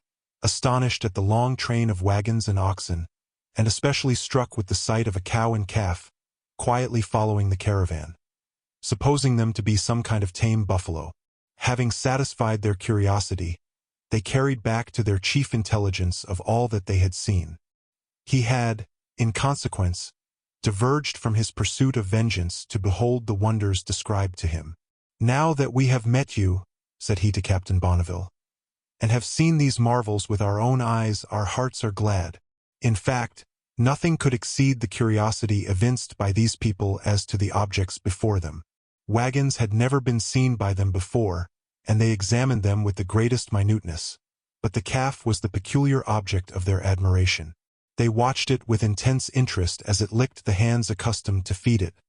astonished at the long train of wagons and oxen, and especially struck with the sight of a cow and calf, quietly following the caravan, supposing them to be some kind of tame buffalo. Having satisfied their curiosity, they carried back to their chief intelligence of all that they had seen. He had, in consequence, diverged from his pursuit of vengeance to behold the wonders described to him. "Now that we have met you," said he to Captain Bonneville, "and have seen these marvels with our own eyes, our hearts are glad." In fact, nothing could exceed the curiosity evinced by these people as to the objects before them. Wagons had never been seen by them before, and they examined them with the greatest minuteness, but the calf was the peculiar object of their admiration. They watched it with intense interest as it licked the hands accustomed to feed it,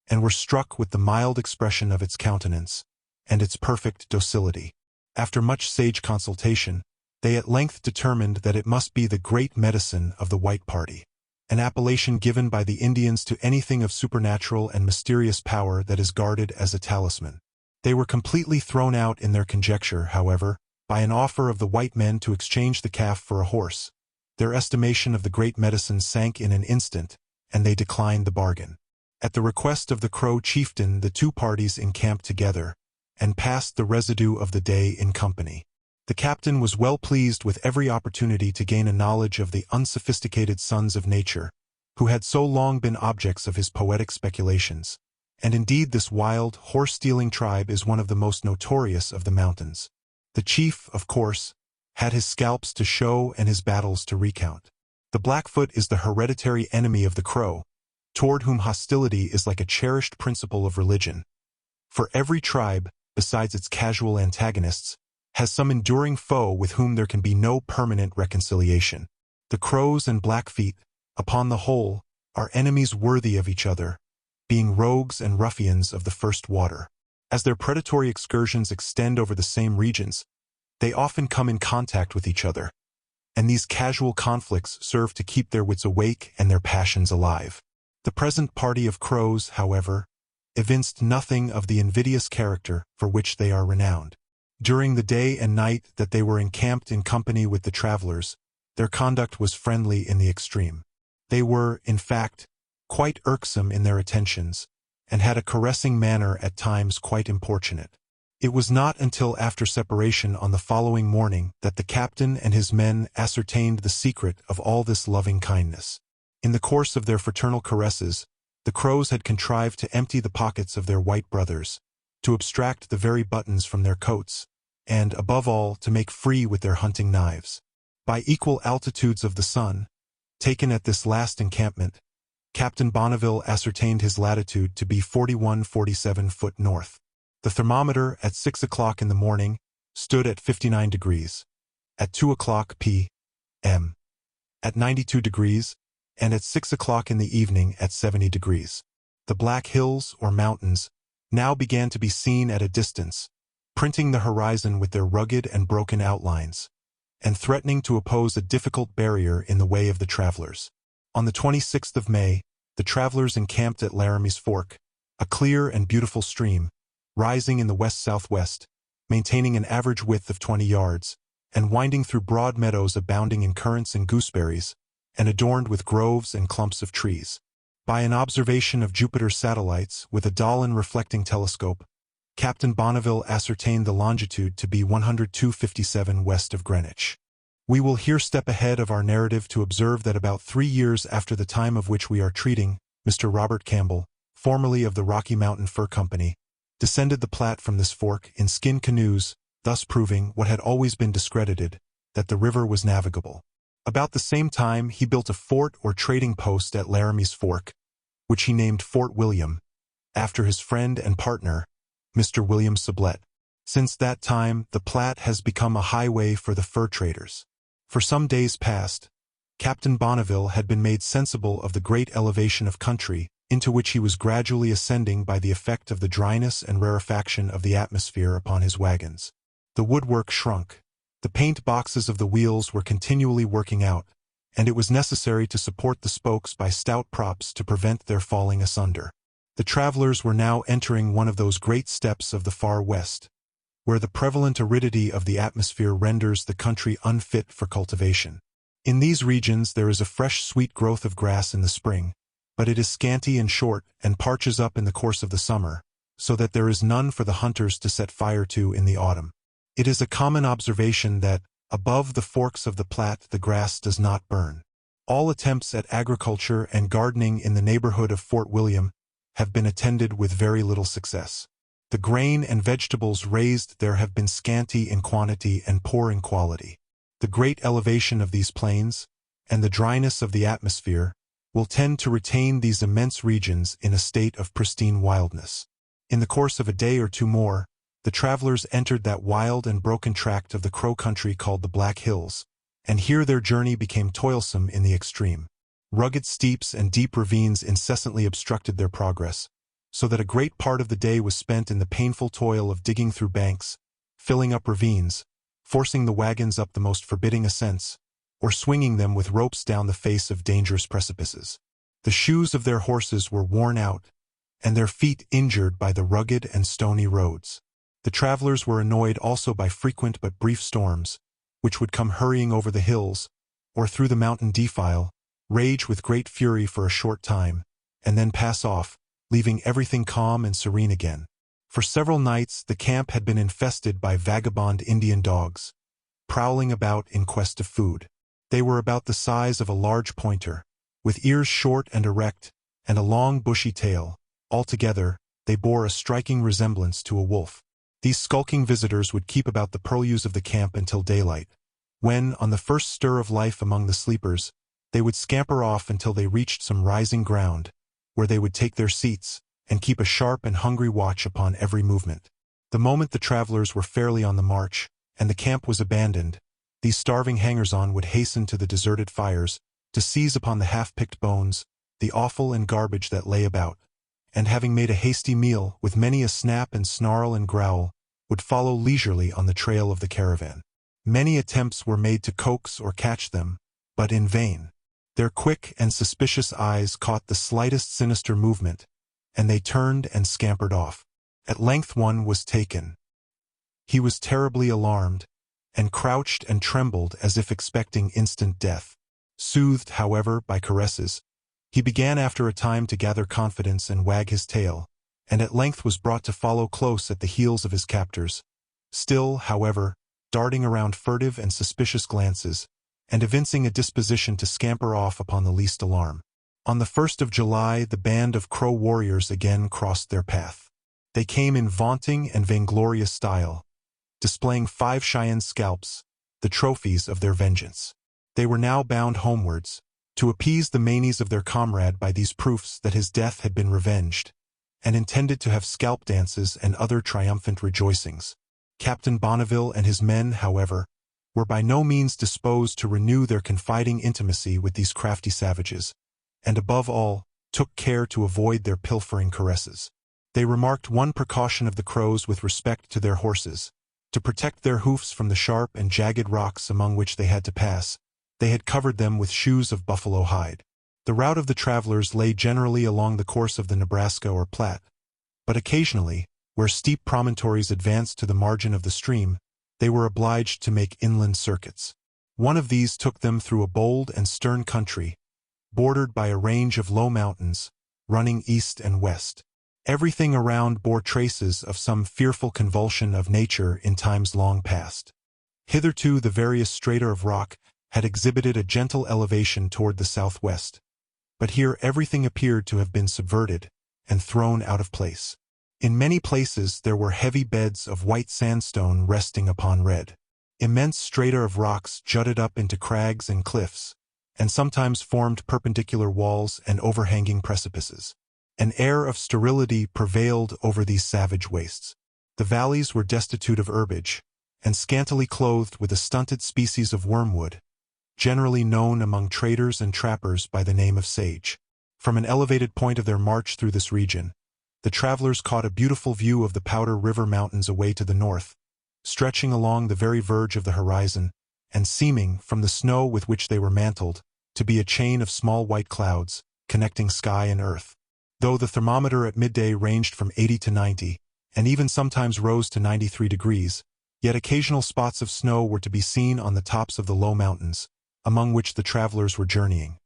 and were struck with the mild expression of its countenance, and its perfect docility. After much sage consultation, they at length determined that it must be the great medicine of the white party, an appellation given by the Indians to anything of supernatural and mysterious power that is guarded as a talisman. They were completely thrown out in their conjecture, however, by an offer of the white men to exchange the calf for a horse. Their estimation of the great medicine sank in an instant, and they declined the bargain. At the request of the Crow chieftain, the two parties encamped together, and passed the residue of the day in company. The captain was well pleased with every opportunity to gain a knowledge of the unsophisticated sons of nature, who had so long been objects of his poetic speculations. And indeed this wild, horse-stealing tribe is one of the most notorious of the mountains. The chief, of course, had his scalps to show and his battles to recount. The Blackfoot is the hereditary enemy of the Crow, toward whom hostility is like a cherished principle of religion. For every tribe, besides its casual antagonists, has some enduring foe with whom there can be no permanent reconciliation. The Crows and Blackfeet, upon the whole, are enemies worthy of each other, being rogues and ruffians of the first water. As their predatory excursions extend over the same regions, they often come in contact with each other, and these casual conflicts serve to keep their wits awake and their passions alive. The present party of Crows, however, evinced nothing of the invidious character for which they are renowned. During the day and night that they were encamped in company with the travelers, their conduct was friendly in the extreme. They were, in fact, quite irksome in their attentions, and had a caressing manner at times quite importunate. It was not until after separation on the following morning that the captain and his men ascertained the secret of all this loving kindness. In the course of their fraternal caresses, the Crows had contrived to empty the pockets of their white brothers, to abstract the very buttons from their coats, and, above all, to make free with their hunting knives. By equal altitudes of the sun, taken at this last encampment, Captain Bonneville ascertained his latitude to be 4147 foot north. The thermometer at 6 o'clock in the morning stood at 59 degrees, at 2 o'clock p.m. at 92 degrees, and at 6 o'clock in the evening at 70 degrees. The Black Hills, or mountains, now began to be seen at a distance, printing the horizon with their rugged and broken outlines, and threatening to oppose a difficult barrier in the way of the travelers. On the 26th of May, the travelers encamped at Laramie's Fork, a clear and beautiful stream, rising in the west-southwest, maintaining an average width of 20 yards, and winding through broad meadows abounding in currants and gooseberries, and adorned with groves and clumps of trees. By an observation of Jupiter's satellites with a Dollond reflecting telescope, Captain Bonneville ascertained the longitude to be 102.57 west of Greenwich. We will here step ahead of our narrative to observe that about 3 years after the time of which we are treating, Mr. Robert Campbell, formerly of the Rocky Mountain Fur Company, descended the Platte from this fork in skin canoes, thus proving what had always been discredited, that the river was navigable. About the same time he built a fort or trading post at Laramie's Fork, which he named Fort William, after his friend and partner, Mr. William Sublette. Since that time, the Platte has become a highway for the fur traders. For some days past, Captain Bonneville had been made sensible of the great elevation of country into which he was gradually ascending by the effect of the dryness and rarefaction of the atmosphere upon his wagons. The woodwork shrunk. The paint boxes of the wheels were continually working out, and it was necessary to support the spokes by stout props to prevent their falling asunder. The travelers were now entering one of those great steppes of the far west, where the prevalent aridity of the atmosphere renders the country unfit for cultivation. In these regions there is a fresh sweet growth of grass in the spring, but it is scanty and short and parches up in the course of the summer, so that there is none for the hunters to set fire to in the autumn. It is a common observation that, above the forks of the Platte, the grass does not burn. All attempts at agriculture and gardening in the neighborhood of Fort William have been attended with very little success. The grain and vegetables raised there have been scanty in quantity and poor in quality. The great elevation of these plains, and the dryness of the atmosphere, will tend to retain these immense regions in a state of pristine wildness. In the course of a day or two more, the travelers entered that wild and broken tract of the Crow country called the Black Hills, and here their journey became toilsome in the extreme. Rugged steeps and deep ravines incessantly obstructed their progress, so that a great part of the day was spent in the painful toil of digging through banks, filling up ravines, forcing the wagons up the most forbidding ascents, or swinging them with ropes down the face of dangerous precipices. The shoes of their horses were worn out, and their feet injured by the rugged and stony roads. The travelers were annoyed also by frequent but brief storms, which would come hurrying over the hills, or through the mountain defile, rage with great fury for a short time, and then pass off, leaving everything calm and serene again. For several nights the camp had been infested by vagabond Indian dogs, prowling about in quest of food. They were about the size of a large pointer, with ears short and erect, and a long bushy tail. Altogether, they bore a striking resemblance to a wolf. These skulking visitors would keep about the purlieus of the camp until daylight, when, on the first stir of life among the sleepers, they would scamper off until they reached some rising ground, where they would take their seats, and keep a sharp and hungry watch upon every movement. The moment the travelers were fairly on the march, and the camp was abandoned, these starving hangers-on would hasten to the deserted fires, to seize upon the half-picked bones, the offal and garbage that lay about, and having made a hasty meal, with many a snap and snarl and growl, would follow leisurely on the trail of the caravan. Many attempts were made to coax or catch them, but in vain. Their quick and suspicious eyes caught the slightest sinister movement, and they turned and scampered off. At length one was taken. He was terribly alarmed, and crouched and trembled as if expecting instant death. Soothed, however, by caresses, he began after a time to gather confidence and wag his tail, and at length was brought to follow close at the heels of his captors, still, however, darting around furtive and suspicious glances, and evincing a disposition to scamper off upon the least alarm. On the 1st of July the band of Crow warriors again crossed their path. They came in vaunting and vainglorious style, displaying 5 Cheyenne scalps, the trophies of their vengeance. They were now bound homewards, to appease the manes of their comrade by these proofs that his death had been revenged, and intended to have scalp dances and other triumphant rejoicings. Captain Bonneville and his men, however, were by no means disposed to renew their confiding intimacy with these crafty savages, and above all, took care to avoid their pilfering caresses. They remarked one precaution of the Crows with respect to their horses. To protect their hoofs from the sharp and jagged rocks among which they had to pass, they had covered them with shoes of buffalo hide. The route of the travelers lay generally along the course of the Nebraska or Platte, but occasionally, where steep promontories advanced to the margin of the stream, they were obliged to make inland circuits. One of these took them through a bold and stern country, bordered by a range of low mountains, running east and west. Everything around bore traces of some fearful convulsion of nature in times long past. Hitherto the various strata of rock had exhibited a gentle elevation toward the southwest, but here everything appeared to have been subverted and thrown out of place. In many places there were heavy beds of white sandstone resting upon red. Immense strata of rocks jutted up into crags and cliffs, and sometimes formed perpendicular walls and overhanging precipices. An air of sterility prevailed over these savage wastes. The valleys were destitute of herbage, and scantily clothed with a stunted species of wormwood, generally known among traders and trappers by the name of sage. From an elevated point of their march through this region, the travelers caught a beautiful view of the Powder River Mountains away to the north, stretching along the very verge of the horizon, and seeming, from the snow with which they were mantled, to be a chain of small white clouds, connecting sky and earth. Though the thermometer at midday ranged from 80 to 90, and even sometimes rose to 93 degrees, yet occasional spots of snow were to be seen on the tops of the low mountains, among which the travelers were journeying.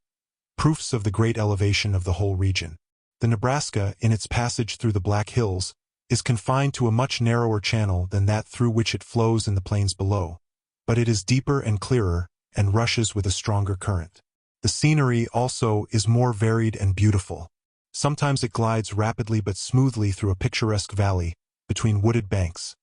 Proofs of the great elevation of the whole region. The Nebraska, in its passage through the Black Hills, is confined to a much narrower channel than that through which it flows in the plains below, but it is deeper and clearer, and rushes with a stronger current. The scenery, also, is more varied and beautiful. Sometimes it glides rapidly but smoothly through a picturesque valley, between wooded banks.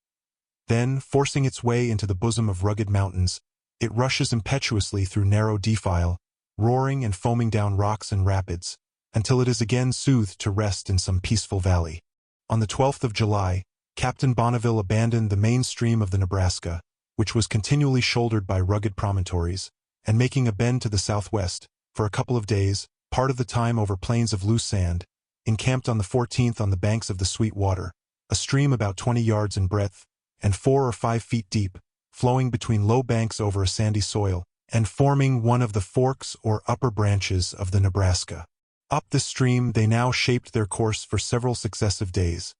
Then, forcing its way into the bosom of rugged mountains, it rushes impetuously through narrow defile, roaring and foaming down rocks and rapids, until it is again soothed to rest in some peaceful valley. On the 12th of July, Captain Bonneville abandoned the main stream of the Nebraska, which was continually shouldered by rugged promontories, and making a bend to the southwest, for a couple of days, part of the time over plains of loose sand, encamped on the 14th on the banks of the Sweet Water, a stream about 20 yards in breadth, and 4 or 5 feet deep, flowing between low banks over a sandy soil, and forming one of the forks or upper branches of the Nebraska. Up this stream they now shaped their course for several successive days,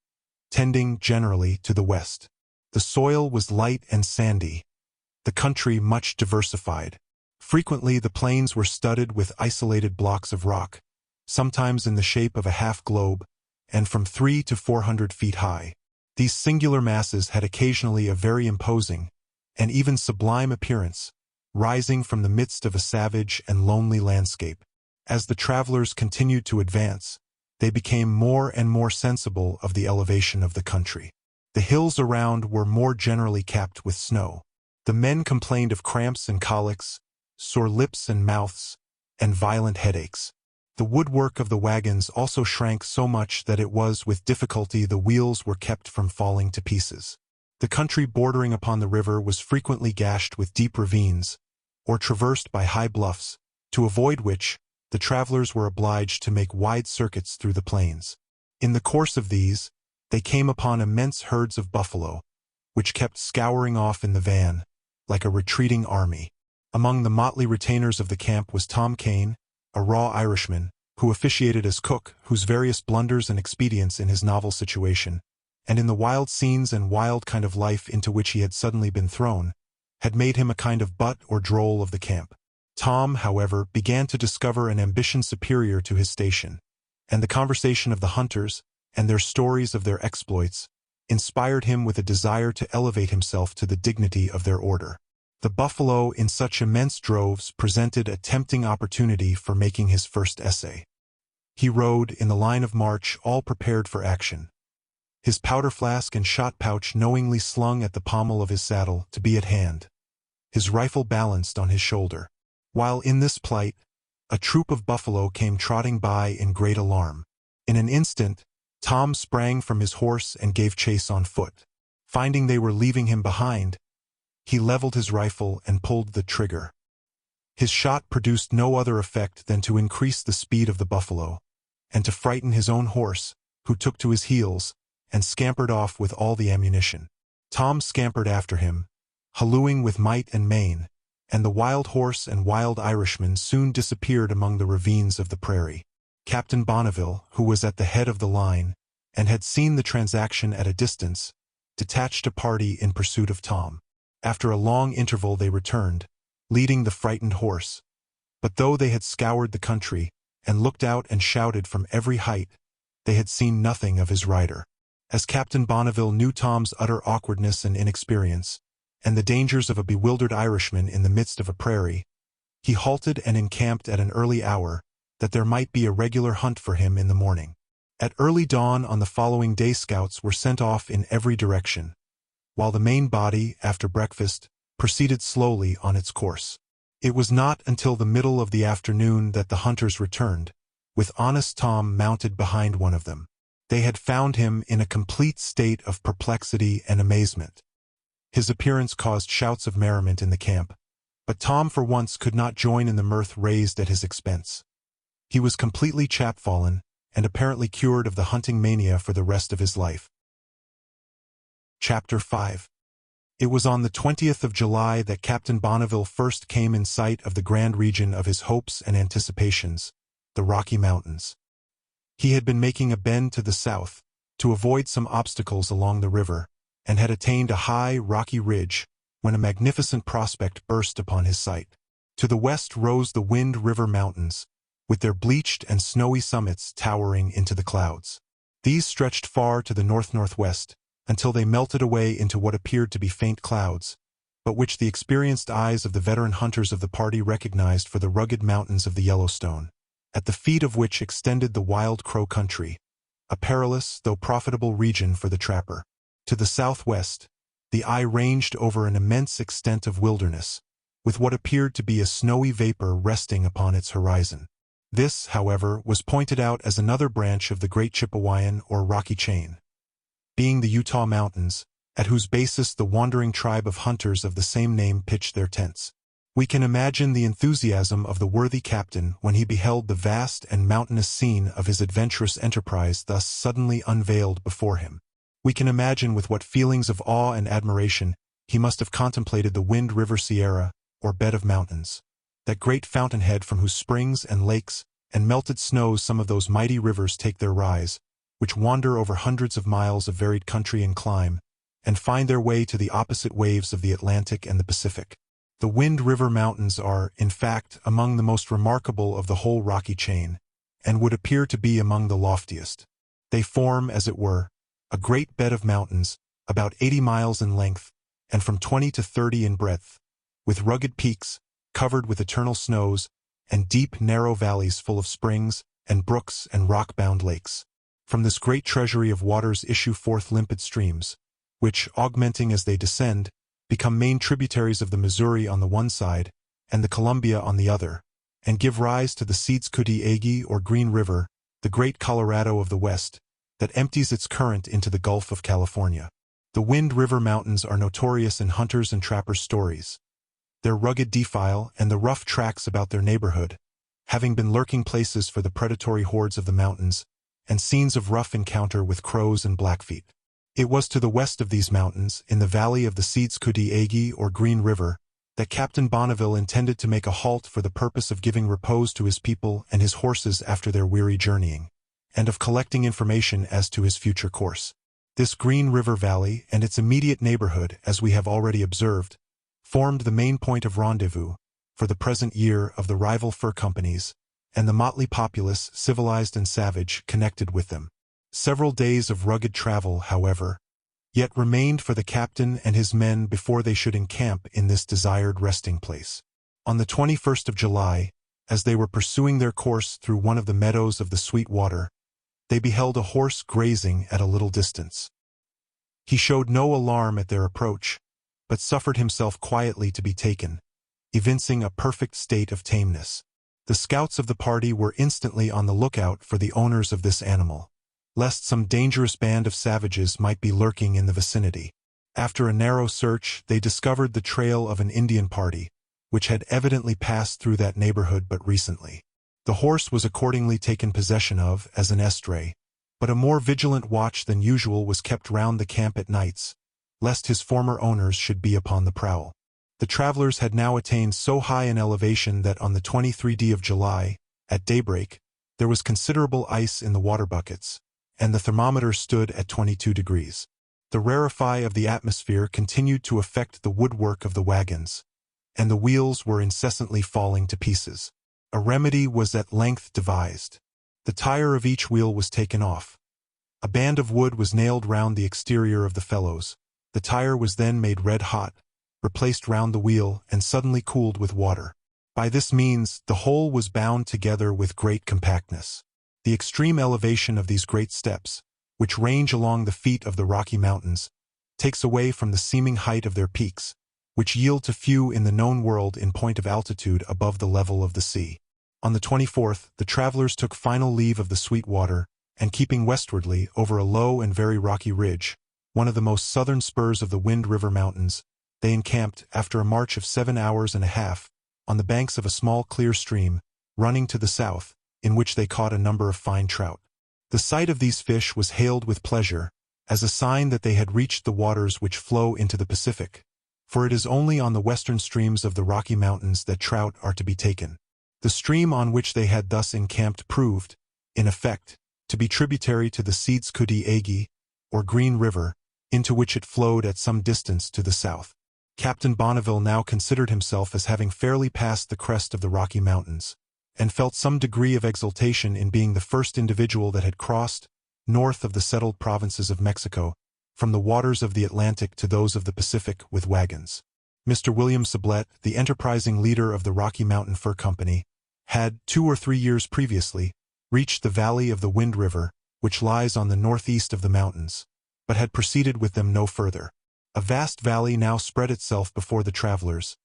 tending generally to the west. The soil was light and sandy, the country much diversified. Frequently the plains were studded with isolated blocks of rock, sometimes in the shape of a half-globe, and from 300 to 400 feet high. These singular masses had occasionally a very imposing, and even sublime appearance, rising from the midst of a savage and lonely landscape. As the travelers continued to advance, they became more and more sensible of the elevation of the country. The hills around were more generally capped with snow. The men complained of cramps and colics, sore lips and mouths, and violent headaches. The woodwork of the wagons also shrank so much that it was with difficulty the wheels were kept from falling to pieces. The country bordering upon the river was frequently gashed with deep ravines, or traversed by high bluffs, to avoid which, the travelers were obliged to make wide circuits through the plains. In the course of these, they came upon immense herds of buffalo, which kept scouring off in the van, like a retreating army. Among the motley retainers of the camp was Tom Kane, a raw Irishman, who officiated as cook, whose various blunders and expedients in his novel situation, and in the wild scenes and wild kind of life into which he had suddenly been thrown, had made him a kind of butt or droll of the camp. Tom, however, began to discover an ambition superior to his station, and the conversation of the hunters, and their stories of their exploits, inspired him with a desire to elevate himself to the dignity of their order. The buffalo in such immense droves presented a tempting opportunity for making his first essay. He rode in the line of march all prepared for action, his powder flask and shot pouch knowingly slung at the pommel of his saddle to be at hand, his rifle balanced on his shoulder. While in this plight, a troop of buffalo came trotting by in great alarm. In an instant, Tom sprang from his horse and gave chase on foot. Finding they were leaving him behind, he leveled his rifle and pulled the trigger. His shot produced no other effect than to increase the speed of the buffalo, and to frighten his own horse, who took to his heels, and scampered off with all the ammunition. Tom scampered after him, hallooing with might and main, and the wild horse and wild Irishman soon disappeared among the ravines of the prairie. Captain Bonneville, who was at the head of the line, and had seen the transaction at a distance, detached a party in pursuit of Tom. After a long interval they returned, leading the frightened horse. But though they had scoured the country, and looked out and shouted from every height, they had seen nothing of his rider. As Captain Bonneville knew Tom's utter awkwardness and inexperience, and the dangers of a bewildered Irishman in the midst of a prairie, he halted and encamped at an early hour, that there might be a regular hunt for him in the morning. At early dawn on the following day scouts were sent off in every direction, while the main body, after breakfast, proceeded slowly on its course. It was not until the middle of the afternoon that the hunters returned, with honest Tom mounted behind one of them. They had found him in a complete state of perplexity and amazement. His appearance caused shouts of merriment in the camp, but Tom for once could not join in the mirth raised at his expense. He was completely chapfallen and apparently cured of the hunting mania for the rest of his life. Chapter 5. It was on the 20th of July that Captain Bonneville first came in sight of the grand region of his hopes and anticipations, the Rocky Mountains. He had been making a bend to the south, to avoid some obstacles along the river, and had attained a high, rocky ridge, when a magnificent prospect burst upon his sight. To the west rose the Wind River Mountains, with their bleached and snowy summits towering into the clouds. These stretched far to the north-northwest, until they melted away into what appeared to be faint clouds, but which the experienced eyes of the veteran hunters of the party recognized for the rugged mountains of the Yellowstone, at the feet of which extended the Wild Crow country, a perilous though profitable region for the trapper. To the southwest, the eye ranged over an immense extent of wilderness, with what appeared to be a snowy vapor resting upon its horizon. This, however, was pointed out as another branch of the Great Chippewayan or Rocky Chain, being the Utah Mountains, at whose basis the wandering tribe of hunters of the same name pitched their tents. We can imagine the enthusiasm of the worthy captain when he beheld the vast and mountainous scene of his adventurous enterprise thus suddenly unveiled before him. We can imagine with what feelings of awe and admiration he must have contemplated the Wind River Sierra, or bed of mountains, that great fountainhead from whose springs and lakes and melted snows some of those mighty rivers take their rise, which wander over hundreds of miles of varied country and clime, and find their way to the opposite waves of the Atlantic and the Pacific. The Wind River Mountains are, in fact, among the most remarkable of the whole Rocky Chain, and would appear to be among the loftiest. They form, as it were, a great bed of mountains, about 80 miles in length, and from 20 to 30 in breadth, with rugged peaks, covered with eternal snows, and deep, narrow valleys full of springs, and brooks and rock-bound lakes. From this great treasury of waters issue forth limpid streams, which, augmenting as they descend, become main tributaries of the Missouri on the one side, and the Columbia on the other, and give rise to the Seedskuti or Green River, the great Colorado of the West, that empties its current into the Gulf of California. The Wind River Mountains are notorious in hunters' and trappers' stories. Their rugged defile and the rough tracks about their neighborhood, having been lurking places for the predatory hordes of the mountains, and scenes of rough encounter with crows and Blackfeet. It was to the west of these mountains, in the valley of the Seedskuti or Green River, that Captain Bonneville intended to make a halt for the purpose of giving repose to his people and his horses after their weary journeying, and of collecting information as to his future course. This Green River Valley and its immediate neighborhood, as we have already observed, formed the main point of rendezvous, for the present year, of the rival fur companies, and the motley populace, civilized and savage, connected with them. Several days of rugged travel, however, yet remained for the captain and his men before they should encamp in this desired resting place. On the 21st of July, as they were pursuing their course through one of the meadows of the Sweet Water, they beheld a horse grazing at a little distance. He showed no alarm at their approach, but suffered himself quietly to be taken, evincing a perfect state of tameness. The scouts of the party were instantly on the lookout for the owners of this animal, lest some dangerous band of savages might be lurking in the vicinity. After a narrow search, they discovered the trail of an Indian party, which had evidently passed through that neighborhood but recently. The horse was accordingly taken possession of as an estray, but a more vigilant watch than usual was kept round the camp at nights, lest his former owners should be upon the prowl. The travelers had now attained so high an elevation that on the 23rd of July, at daybreak, there was considerable ice in the water buckets, and the thermometer stood at 22 degrees. The rarefied of the atmosphere continued to affect the woodwork of the wagons, and the wheels were incessantly falling to pieces. A remedy was at length devised. The tire of each wheel was taken off. A band of wood was nailed round the exterior of the felloes. The tire was then made red hot, replaced round the wheel, and suddenly cooled with water. By this means, the whole was bound together with great compactness. The extreme elevation of these great steps, which range along the feet of the Rocky Mountains, takes away from the seeming height of their peaks, which yield to few in the known world in point of altitude above the level of the sea. On the 24th, the travelers took final leave of the Sweet Water, and keeping westwardly over a low and very rocky ridge, one of the most southern spurs of the Wind River Mountains, they encamped, after a march of 7 hours and a half, on the banks of a small clear stream, running to the south, in which they caught a number of fine trout. The sight of these fish was hailed with pleasure, as a sign that they had reached the waters which flow into the Pacific, for it is only on the western streams of the Rocky Mountains that trout are to be taken. The stream on which they had thus encamped proved, in effect, to be tributary to the Seeds-Kudi-Agi, or Green River, into which it flowed at some distance to the south. Captain Bonneville now considered himself as having fairly passed the crest of the Rocky Mountains, and felt some degree of exultation in being the first individual that had crossed, north of the settled provinces of Mexico, from the waters of the Atlantic to those of the Pacific with wagons. Mr. William Sublette, the enterprising leader of the Rocky Mountain Fur Company, had, 2 or 3 years previously, reached the valley of the Wind River, which lies on the northeast of the mountains, but had proceeded with them no further. A vast valley now spread itself before the travelers,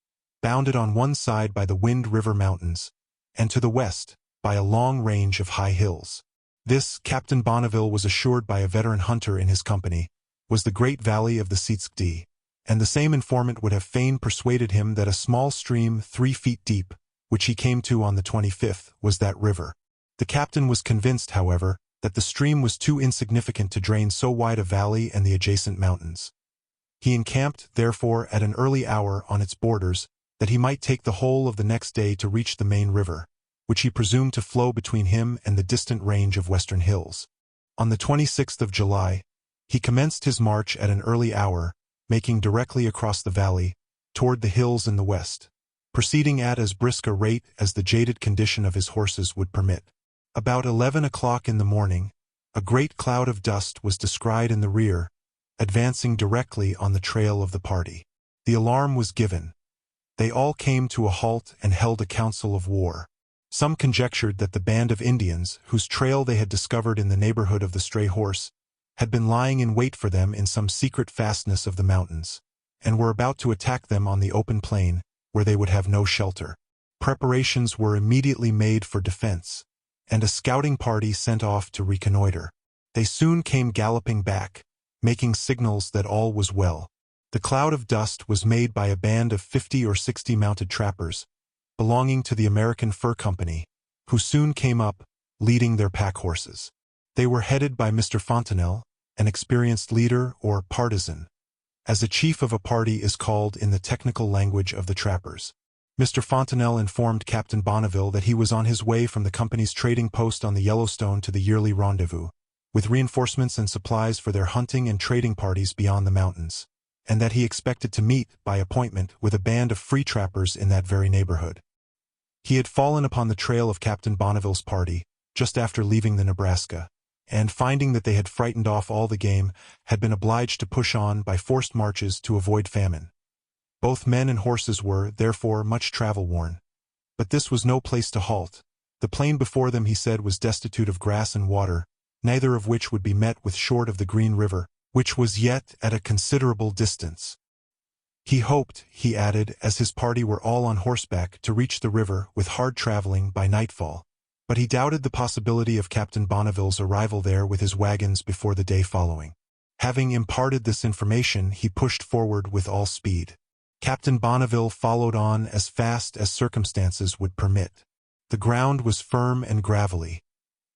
bounded on one side by the Wind River Mountains, and to the west, by a long range of high hills. This, Captain Bonneville was assured by a veteran hunter in his company, was the great valley of the Seets-Kudi, and the same informant would have fain persuaded him that a small stream 3 feet deep, which he came to on the 25th, was that river. The captain was convinced, however, that the stream was too insignificant to drain so wide a valley and the adjacent mountains. He encamped, therefore, at an early hour on its borders, that he might take the whole of the next day to reach the main river, which he presumed to flow between him and the distant range of western hills. On the 26th of July, he commenced his march at an early hour, making directly across the valley, toward the hills in the west, proceeding at as brisk a rate as the jaded condition of his horses would permit. About 11 o'clock in the morning, a great cloud of dust was descried in the rear, advancing directly on the trail of the party. The alarm was given. They all came to a halt and held a council of war. Some conjectured that the band of Indians, whose trail they had discovered in the neighborhood of the stray horse, had been lying in wait for them in some secret fastness of the mountains, and were about to attack them on the open plain, where they would have no shelter. Preparations were immediately made for defense, and a scouting party sent off to reconnoiter. They soon came galloping back, making signals that all was well. The cloud of dust was made by a band of 50 or 60 mounted trappers, belonging to the American Fur Company, who soon came up, leading their pack horses. They were headed by Mr. Fontenelle, an experienced leader or partisan, as a chief of a party is called in the technical language of the trappers. Mr. Fontenelle informed Captain Bonneville that he was on his way from the company's trading post on the Yellowstone to the yearly rendezvous, with reinforcements and supplies for their hunting and trading parties beyond the mountains, and that he expected to meet, by appointment, with a band of free trappers in that very neighborhood. He had fallen upon the trail of Captain Bonneville's party, just after leaving the Nebraska, and finding that they had frightened off all the game, had been obliged to push on by forced marches to avoid famine. Both men and horses were, therefore, much travel-worn. But this was no place to halt. The plain before them, he said, was destitute of grass and water, neither of which would be met with short of the Green River, which was yet at a considerable distance. He hoped, he added, as his party were all on horseback, to reach the river, with hard traveling, by nightfall, but he doubted the possibility of Captain Bonneville's arrival there with his wagons before the day following. Having imparted this information, he pushed forward with all speed. Captain Bonneville followed on as fast as circumstances would permit. The ground was firm and gravelly,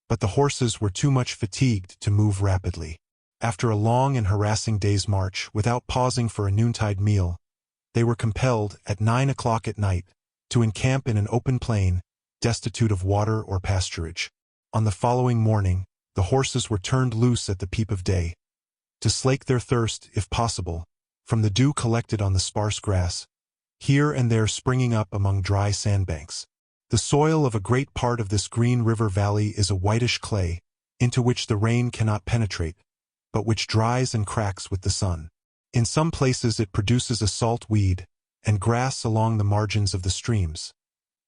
but the horses were too much fatigued to move rapidly. After a long and harassing day's march, without pausing for a noontide meal, they were compelled, at 9 o'clock at night, to encamp in an open plain, destitute of water or pasturage. On the following morning, the horses were turned loose at the peep of day, to slake their thirst, if possible, from the dew collected on the sparse grass, here and there springing up among dry sandbanks. The soil of a great part of this Green River Valley is a whitish clay, into which the rain cannot penetrate, but which dries and cracks with the sun. In some places it produces a salt weed, and grass along the margins of the streams,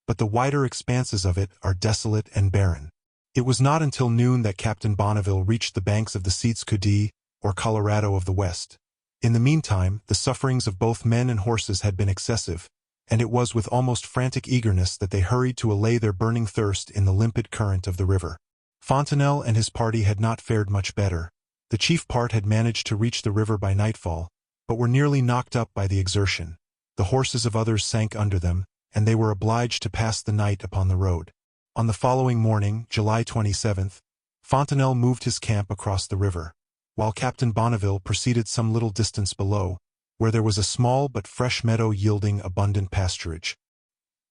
but the wider expanses of it are desolate and barren. It was not until noon that Captain Bonneville reached the banks of the Seets-Kudi, or Colorado of the West. In the meantime, the sufferings of both men and horses had been excessive, and it was with almost frantic eagerness that they hurried to allay their burning thirst in the limpid current of the river. Fontenelle and his party had not fared much better. The chief part had managed to reach the river by nightfall, but were nearly knocked up by the exertion. The horses of others sank under them, and they were obliged to pass the night upon the road. On the following morning, July 27th, Fontenelle moved his camp across the river, while Captain Bonneville proceeded some little distance below, where there was a small but fresh meadow yielding abundant pasturage.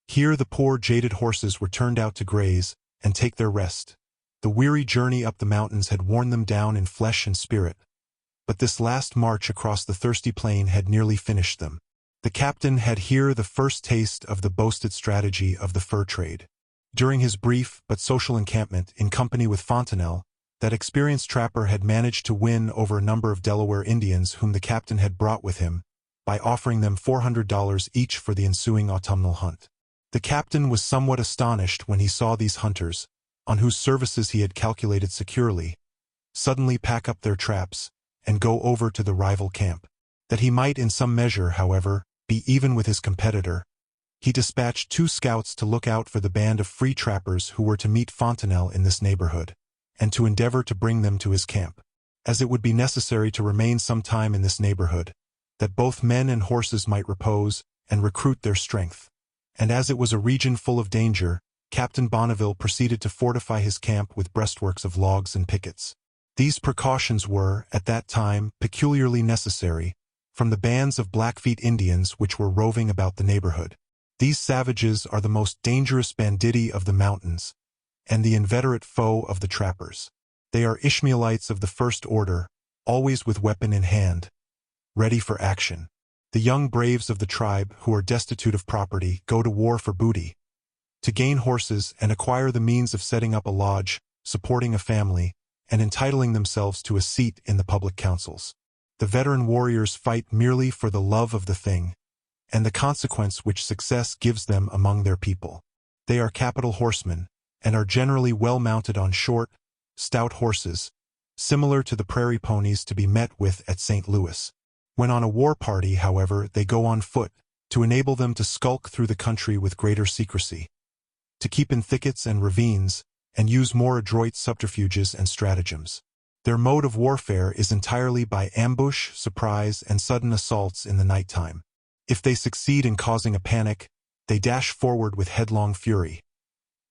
Here the poor jaded horses were turned out to graze and take their rest. The weary journey up the mountains had worn them down in flesh and spirit, but this last march across the thirsty plain had nearly finished them. The captain had here the first taste of the boasted strategy of the fur trade. During his brief but social encampment in company with Fontenelle, that experienced trapper had managed to win over a number of Delaware Indians whom the captain had brought with him, by offering them $400 each for the ensuing autumnal hunt. The captain was somewhat astonished when he saw these hunters, on whose services he had calculated securely, suddenly pack up their traps and go over to the rival camp. That he might in some measure, however, be even with his competitor, he dispatched 2 scouts to look out for the band of free trappers who were to meet Fontenelle in this neighborhood, and to endeavor to bring them to his camp. As it would be necessary to remain some time in this neighborhood, that both men and horses might repose and recruit their strength, and as it was a region full of danger, Captain Bonneville proceeded to fortify his camp with breastworks of logs and pickets. These precautions were, at that time, peculiarly necessary, from the bands of Blackfeet Indians which were roving about the neighborhood. These savages are the most dangerous banditti of the mountains, and the inveterate foe of the trappers. They are Ishmaelites of the first order, always with weapon in hand, ready for action. The young braves of the tribe, who are destitute of property, go to war for booty, to gain horses and acquire the means of setting up a lodge, supporting a family, and entitling themselves to a seat in the public councils. The veteran warriors fight merely for the love of the thing, and the consequence which success gives them among their people. They are capital horsemen, and are generally well mounted on short, stout horses, similar to the prairie ponies to be met with at St. Louis. When on a war party, however, they go on foot, to enable them to skulk through the country with greater secrecy, to keep in thickets and ravines, and use more adroit subterfuges and stratagems. Their mode of warfare is entirely by ambush, surprise, and sudden assaults in the nighttime. If they succeed in causing a panic, they dash forward with headlong fury.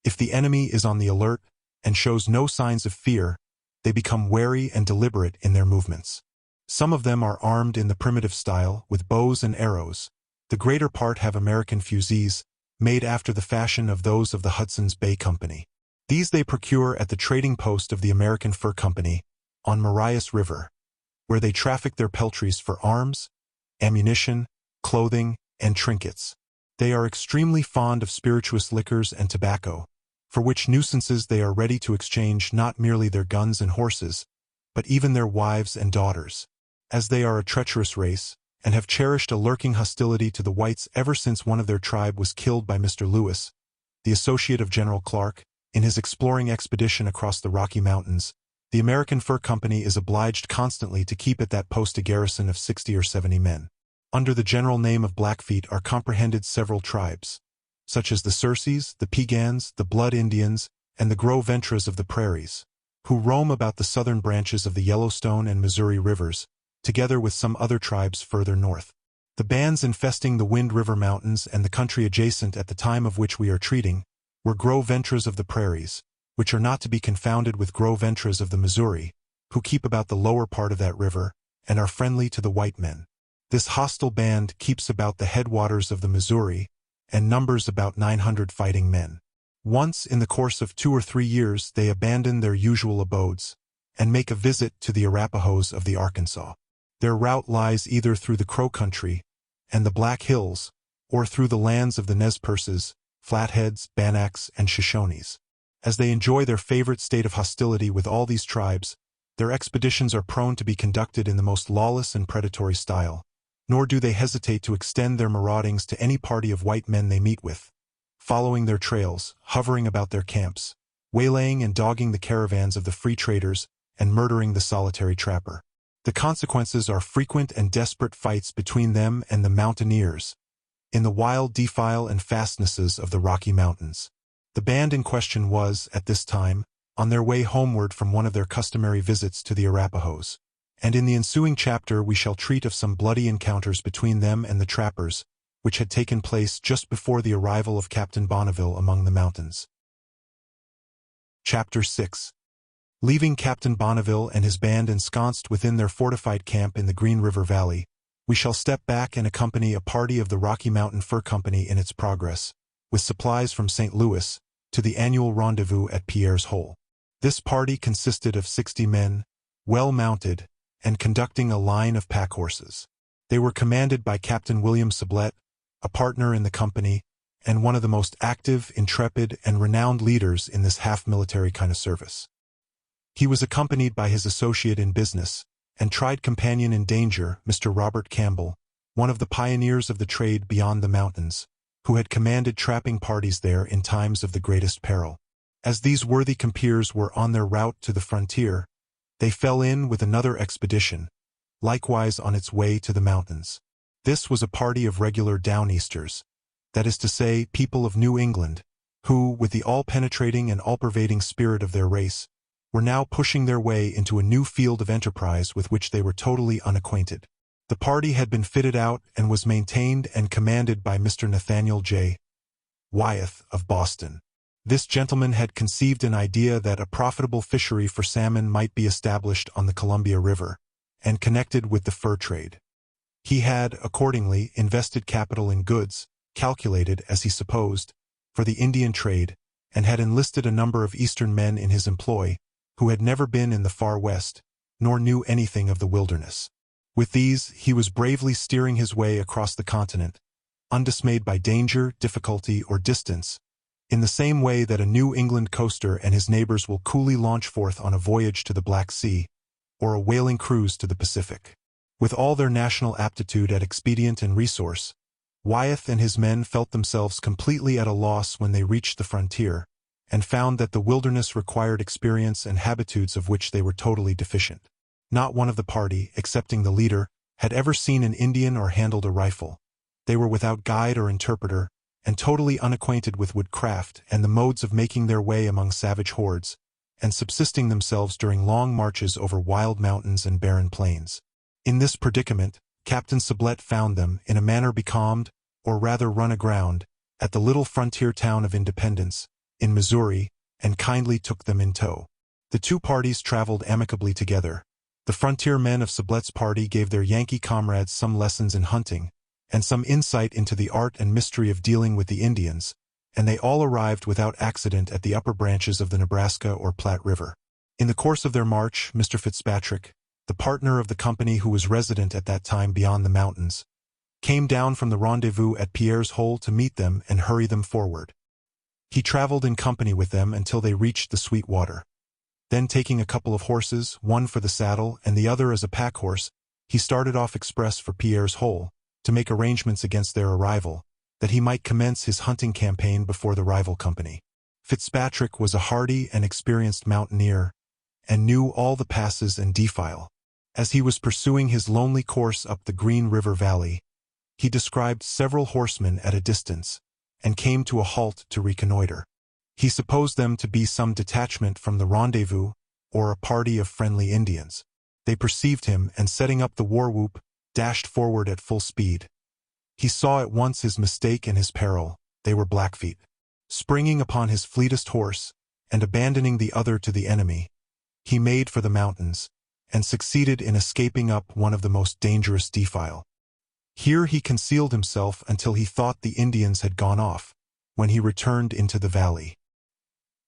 If the enemy is on the alert and shows no signs of fear, they become wary and deliberate in their movements. Some of them are armed in the primitive style, with bows and arrows. The greater part have American fusées, made after the fashion of those of the Hudson's Bay Company. These they procure at the trading post of the American Fur Company, on Marias River, where they traffic their peltries for arms, ammunition, clothing, and trinkets. They are extremely fond of spirituous liquors and tobacco, for which nuisances they are ready to exchange not merely their guns and horses, but even their wives and daughters. As they are a treacherous race, and have cherished a lurking hostility to the whites ever since one of their tribe was killed by Mr. Lewis, the associate of General Clark, in his exploring expedition across the Rocky Mountains, the American Fur Company is obliged constantly to keep at that post a garrison of 60 or 70 men. Under the general name of Blackfeet are comprehended several tribes, such as the Circes, the Piegans, the Blood Indians, and the Gros Ventres of the prairies, who roam about the southern branches of the Yellowstone and Missouri rivers, together with some other tribes further north. The bands infesting the Wind River Mountains and the country adjacent at the time of which we are treating were Gros Ventres of the prairies, which are not to be confounded with Gros Ventres of the Missouri, who keep about the lower part of that river, and are friendly to the white men. This hostile band keeps about the headwaters of the Missouri, and numbers about 900 fighting men. Once in the course of 2 or 3 years they abandon their usual abodes, and make a visit to the Arapahoes of the Arkansas. Their route lies either through the Crow Country and the Black Hills, or through the lands of the Nez Perces, Flatheads, Bannocks, and Shoshones. As they enjoy their favorite state of hostility with all these tribes, their expeditions are prone to be conducted in the most lawless and predatory style, nor do they hesitate to extend their maraudings to any party of white men they meet with, following their trails, hovering about their camps, waylaying and dogging the caravans of the free traders, and murdering the solitary trapper. The consequences are frequent and desperate fights between them and the mountaineers, in the wild defile and fastnesses of the Rocky Mountains. The band in question was, at this time, on their way homeward from one of their customary visits to the Arapahoes. And in the ensuing chapter we shall treat of some bloody encounters between them and the trappers, which had taken place just before the arrival of Captain Bonneville among the mountains. Chapter 6. Leaving Captain Bonneville and his band ensconced within their fortified camp in the Green River Valley, we shall step back and accompany a party of the Rocky Mountain Fur Company in its progress, with supplies from St. Louis, to the annual rendezvous at Pierre's Hole. This party consisted of 60 men, well mounted, and conducting a line of pack horses. They were commanded by Captain William Sublette, a partner in the company, and one of the most active, intrepid, and renowned leaders in this half-military kind of service. He was accompanied by his associate in business, and tried companion in danger, Mr. Robert Campbell, one of the pioneers of the trade beyond the mountains, who had commanded trapping parties there in times of the greatest peril. As these worthy compeers were on their route to the frontier, they fell in with another expedition, likewise on its way to the mountains. This was a party of regular Downeasters, that is to say, people of New England, who, with the all-penetrating and all-pervading spirit of their race, were now pushing their way into a new field of enterprise with which they were totally unacquainted. The party had been fitted out and was maintained and commanded by Mr. Nathaniel J. Wyeth of Boston. This gentleman had conceived an idea that a profitable fishery for salmon might be established on the Columbia River, and connected with the fur trade. He had, accordingly, invested capital in goods, calculated, as he supposed, for the Indian trade, and had enlisted a number of Eastern men in his employ, who had never been in the far West, nor knew anything of the wilderness. With these, he was bravely steering his way across the continent, undismayed by danger, difficulty, or distance, in the same way that a New England coaster and his neighbors will coolly launch forth on a voyage to the Black Sea, or a whaling cruise to the Pacific. With all their national aptitude at expedient and resource, Wyeth and his men felt themselves completely at a loss when they reached the frontier, and found that the wilderness required experience and habitudes of which they were totally deficient. Not one of the party, excepting the leader, had ever seen an Indian or handled a rifle. They were without guide or interpreter, and totally unacquainted with woodcraft and the modes of making their way among savage hordes, and subsisting themselves during long marches over wild mountains and barren plains. In this predicament, Captain Sublette found them, in a manner becalmed, or rather run aground, at the little frontier town of Independence, in Missouri, and kindly took them in tow. The two parties traveled amicably together. The frontier men of Sublette's party gave their Yankee comrades some lessons in hunting, and some insight into the art and mystery of dealing with the Indians, and they all arrived without accident at the upper branches of the Nebraska or Platte River. In the course of their march, Mr. Fitzpatrick, the partner of the company who was resident at that time beyond the mountains, came down from the rendezvous at Pierre's Hole to meet them and hurry them forward. He traveled in company with them until they reached the Sweet Water. Then taking a couple of horses, one for the saddle and the other as a pack horse, he started off express for Pierre's Hole, to make arrangements against their arrival, that he might commence his hunting campaign before the rival company. Fitzpatrick was a hardy and experienced mountaineer, and knew all the passes and defile. As he was pursuing his lonely course up the Green River Valley, he described several horsemen at a distance, and came to a halt to reconnoiter. He supposed them to be some detachment from the rendezvous, or a party of friendly Indians. They perceived him, and setting up the war-whoop, dashed forward at full speed. He saw at once his mistake and his peril. They were Blackfeet. Springing upon his fleetest horse, and abandoning the other to the enemy, he made for the mountains, and succeeded in escaping up one of the most dangerous defile. Here he concealed himself until he thought the Indians had gone off, when he returned into the valley.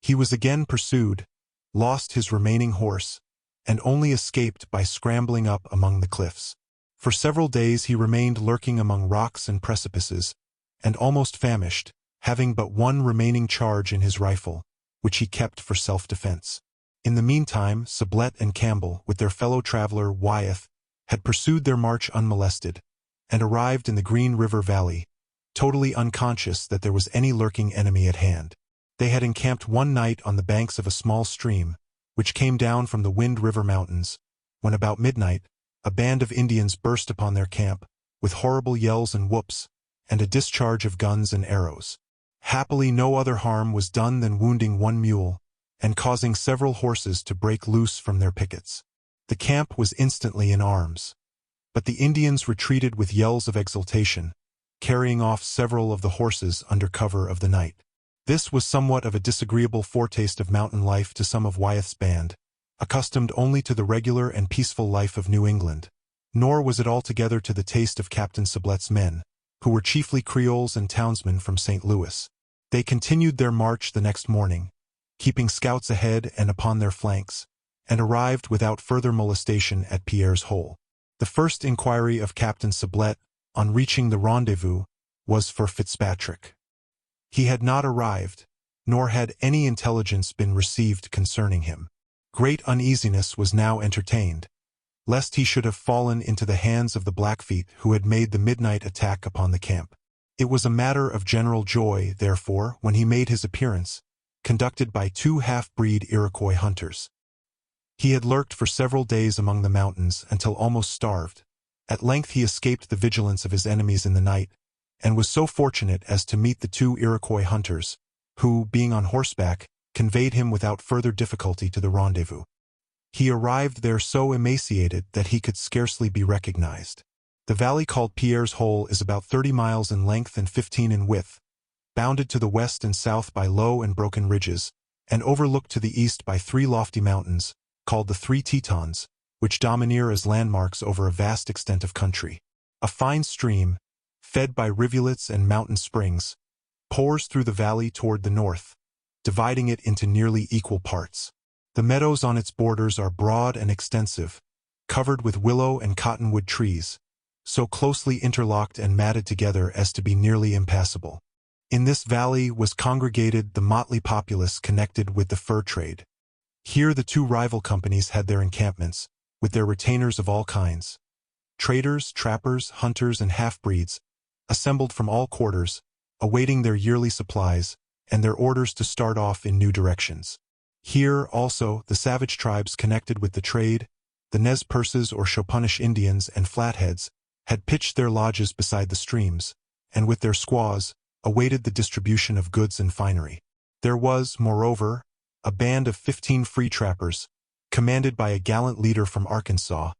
He was again pursued, lost his remaining horse, and only escaped by scrambling up among the cliffs. For several days he remained lurking among rocks and precipices, and almost famished, having but one remaining charge in his rifle, which he kept for self-defense. In the meantime, Sublette and Campbell, with their fellow traveler Wyeth, had pursued their march unmolested, and arrived in the Green River Valley, totally unconscious that there was any lurking enemy at hand. They had encamped one night on the banks of a small stream, which came down from the Wind River Mountains, when about midnight, a band of Indians burst upon their camp, with horrible yells and whoops, and a discharge of guns and arrows. Happily no other harm was done than wounding one mule, and causing several horses to break loose from their pickets. The camp was instantly in arms. But the Indians retreated with yells of exultation, carrying off several of the horses under cover of the night. This was somewhat of a disagreeable foretaste of mountain life to some of Wyeth's band, accustomed only to the regular and peaceful life of New England. Nor was it altogether to the taste of Captain Sublet's men, who were chiefly Creoles and townsmen from St. Louis. They continued their march the next morning, keeping scouts ahead and upon their flanks, and arrived without further molestation at Pierre's Hole. The first inquiry of Captain Sublet, on reaching the rendezvous, was for Fitzpatrick. He had not arrived, nor had any intelligence been received concerning him. Great uneasiness was now entertained, lest he should have fallen into the hands of the Blackfeet who had made the midnight attack upon the camp. It was a matter of general joy, therefore, when he made his appearance, conducted by 2 half-breed Iroquois hunters. He had lurked for several days among the mountains until almost starved. At length he escaped the vigilance of his enemies in the night, and was so fortunate as to meet the 2 Iroquois hunters, who, being on horseback, conveyed him without further difficulty to the rendezvous. He arrived there so emaciated that he could scarcely be recognized. The valley called Pierre's Hole is about 30 miles in length and 15 in width, bounded to the west and south by low and broken ridges, and overlooked to the east by 3 lofty mountains, called the 3 Tetons, which domineer as landmarks over a vast extent of country. A fine stream, fed by rivulets and mountain springs, pours through the valley toward the north, dividing it into nearly equal parts. The meadows on its borders are broad and extensive, covered with willow and cottonwood trees, so closely interlocked and matted together as to be nearly impassable. In this valley was congregated the motley populace connected with the fur trade. Here the 2 rival companies had their encampments, with their retainers of all kinds. Traders, trappers, hunters, and half-breeds, assembled from all quarters, awaiting their yearly supplies, and their orders to start off in new directions. Here, also, the savage tribes connected with the trade, the Nez Perces or Chopunish Indians and Flatheads, had pitched their lodges beside the streams, and with their squaws, awaited the distribution of goods and finery. There was, moreover, a band of 15 free trappers, commanded by a gallant leader from Arkansas,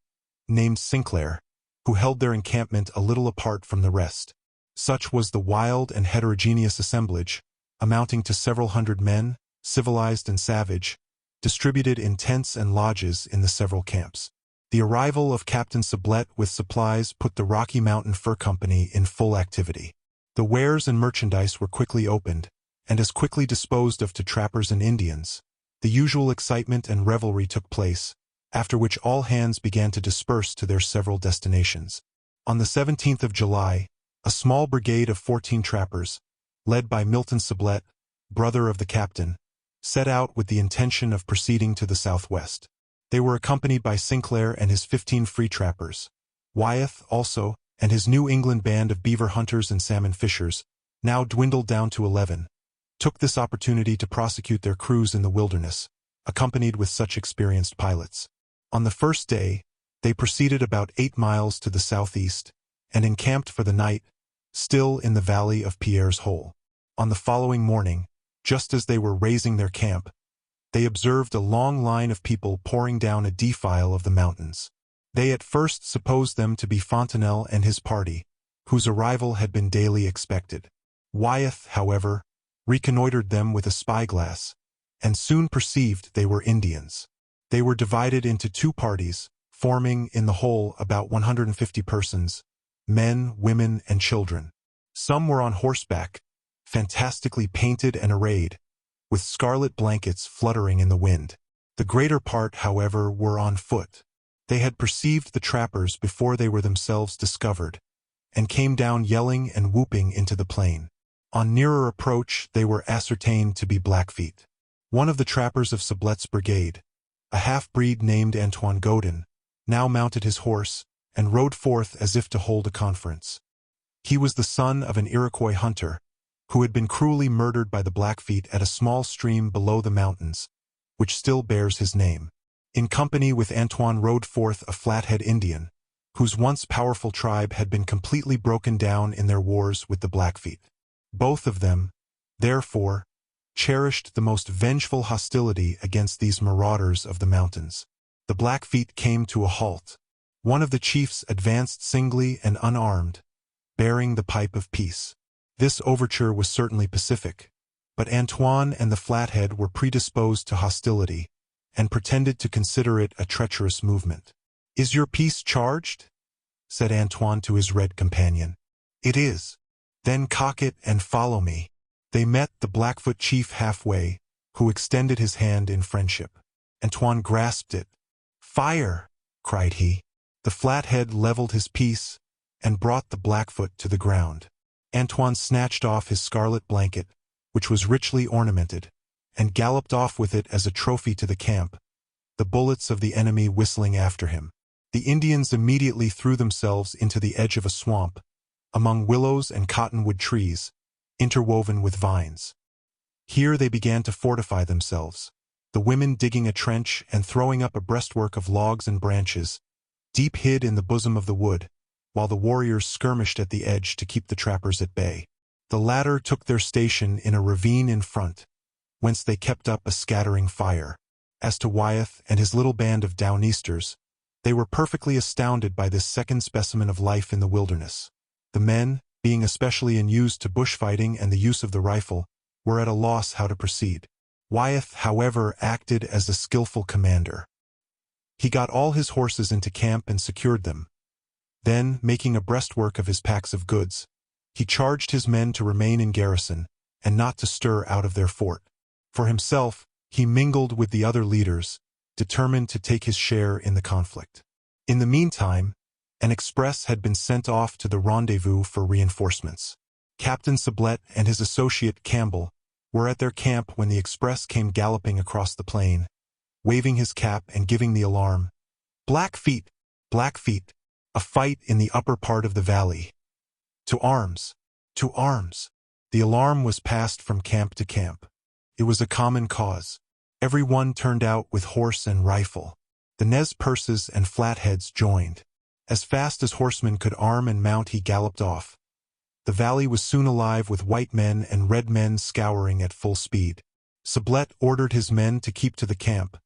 named Sinclair, who held their encampment a little apart from the rest. Such was the wild and heterogeneous assemblage, amounting to several hundred men, civilized and savage, distributed in tents and lodges in the several camps. The arrival of Captain Sublet with supplies put the Rocky Mountain Fur Company in full activity. The wares and merchandise were quickly opened, and as quickly disposed of to trappers and Indians. The usual excitement and revelry took place, after which all hands began to disperse to their several destinations. On the 17th of July, a small brigade of 14 trappers, led by Milton Sublet, brother of the captain, set out with the intention of proceeding to the southwest. They were accompanied by Sinclair and his 15 free trappers. Wyeth, also, and his New England band of beaver hunters and salmon fishers, now dwindled down to 11, took this opportunity to prosecute their cruise in the wilderness, accompanied with such experienced pilots. On the first day, they proceeded about 8 miles to the southeast, and encamped for the night, still in the valley of Pierre's Hole. On the following morning, just as they were raising their camp, they observed a long line of people pouring down a defile of the mountains. They at first supposed them to be Fontenelle and his party, whose arrival had been daily expected. Wyeth, however, reconnoitered them with a spyglass, and soon perceived they were Indians. They were divided into 2 parties, forming, in the whole, about 150 persons, men, women, and children. Some were on horseback, fantastically painted and arrayed, with scarlet blankets fluttering in the wind. The greater part, however, were on foot. They had perceived the trappers before they were themselves discovered, and came down yelling and whooping into the plain. On nearer approach they were ascertained to be Blackfeet. One of the trappers of Sublet's brigade, a half-breed named Antoine Godin, now mounted his horse, and rode forth as if to hold a conference. He was the son of an Iroquois hunter, who had been cruelly murdered by the Blackfeet at a small stream below the mountains, which still bears his name. In company with Antoine rode forth a Flathead Indian, whose once powerful tribe had been completely broken down in their wars with the Blackfeet. Both of them, therefore, cherished the most vengeful hostility against these marauders of the mountains. The Blackfeet came to a halt. One of the chiefs advanced singly and unarmed, bearing the pipe of peace. This overture was certainly pacific, but Antoine and the Flathead were predisposed to hostility and pretended to consider it a treacherous movement. "Is your piece charged?" said Antoine to his red companion. "It is." "Then cock it and follow me." They met the Blackfoot chief halfway, who extended his hand in friendship. Antoine grasped it. "Fire!" cried he. The Flathead leveled his piece and brought the Blackfoot to the ground. Antoine snatched off his scarlet blanket, which was richly ornamented, and galloped off with it as a trophy to the camp, the bullets of the enemy whistling after him. The Indians immediately threw themselves into the edge of a swamp, among willows and cottonwood trees, interwoven with vines. Here they began to fortify themselves, the women digging a trench and throwing up a breastwork of logs and branches, deep hid in the bosom of the wood, while the warriors skirmished at the edge to keep the trappers at bay. The latter took their station in a ravine in front, whence they kept up a scattering fire. As to Wyeth and his little band of Downeasters, they were perfectly astounded by this second specimen of life in the wilderness. The men, being especially unused to bushfighting and the use of the rifle, were at a loss how to proceed. Wyeth, however, acted as a skillful commander. He got all his horses into camp and secured them. Then, making a breastwork of his packs of goods, he charged his men to remain in garrison and not to stir out of their fort. For himself, he mingled with the other leaders, determined to take his share in the conflict. In the meantime, an express had been sent off to the rendezvous for reinforcements. Captain Sublette and his associate Campbell were at their camp when the express came galloping across the plain, waving his cap and giving the alarm. "Blackfeet! Blackfeet! A fight in the upper part of the valley. To arms! To arms!" The alarm was passed from camp to camp. It was a common cause. Every one turned out with horse and rifle. The Nez Perces and Flatheads joined. As fast as horsemen could arm and mount, he galloped off. The valley was soon alive with white men and red men scouring at full speed. Sublette ordered his men to keep to the camp,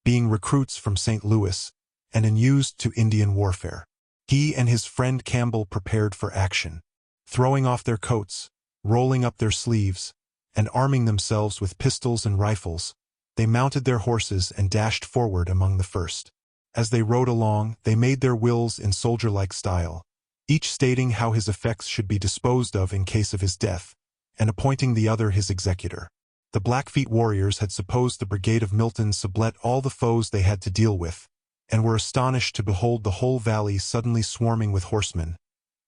being recruits from St. Louis and unused to Indian warfare. He and his friend Campbell prepared for action. Throwing off their coats, rolling up their sleeves, and arming themselves with pistols and rifles, they mounted their horses and dashed forward among the first. As they rode along, they made their wills in soldier-like style, each stating how his effects should be disposed of in case of his death, and appointing the other his executor. The Blackfeet warriors had supposed the brigade of Milton Sublette all the foes they had to deal with, and were astonished to behold the whole valley suddenly swarming with horsemen,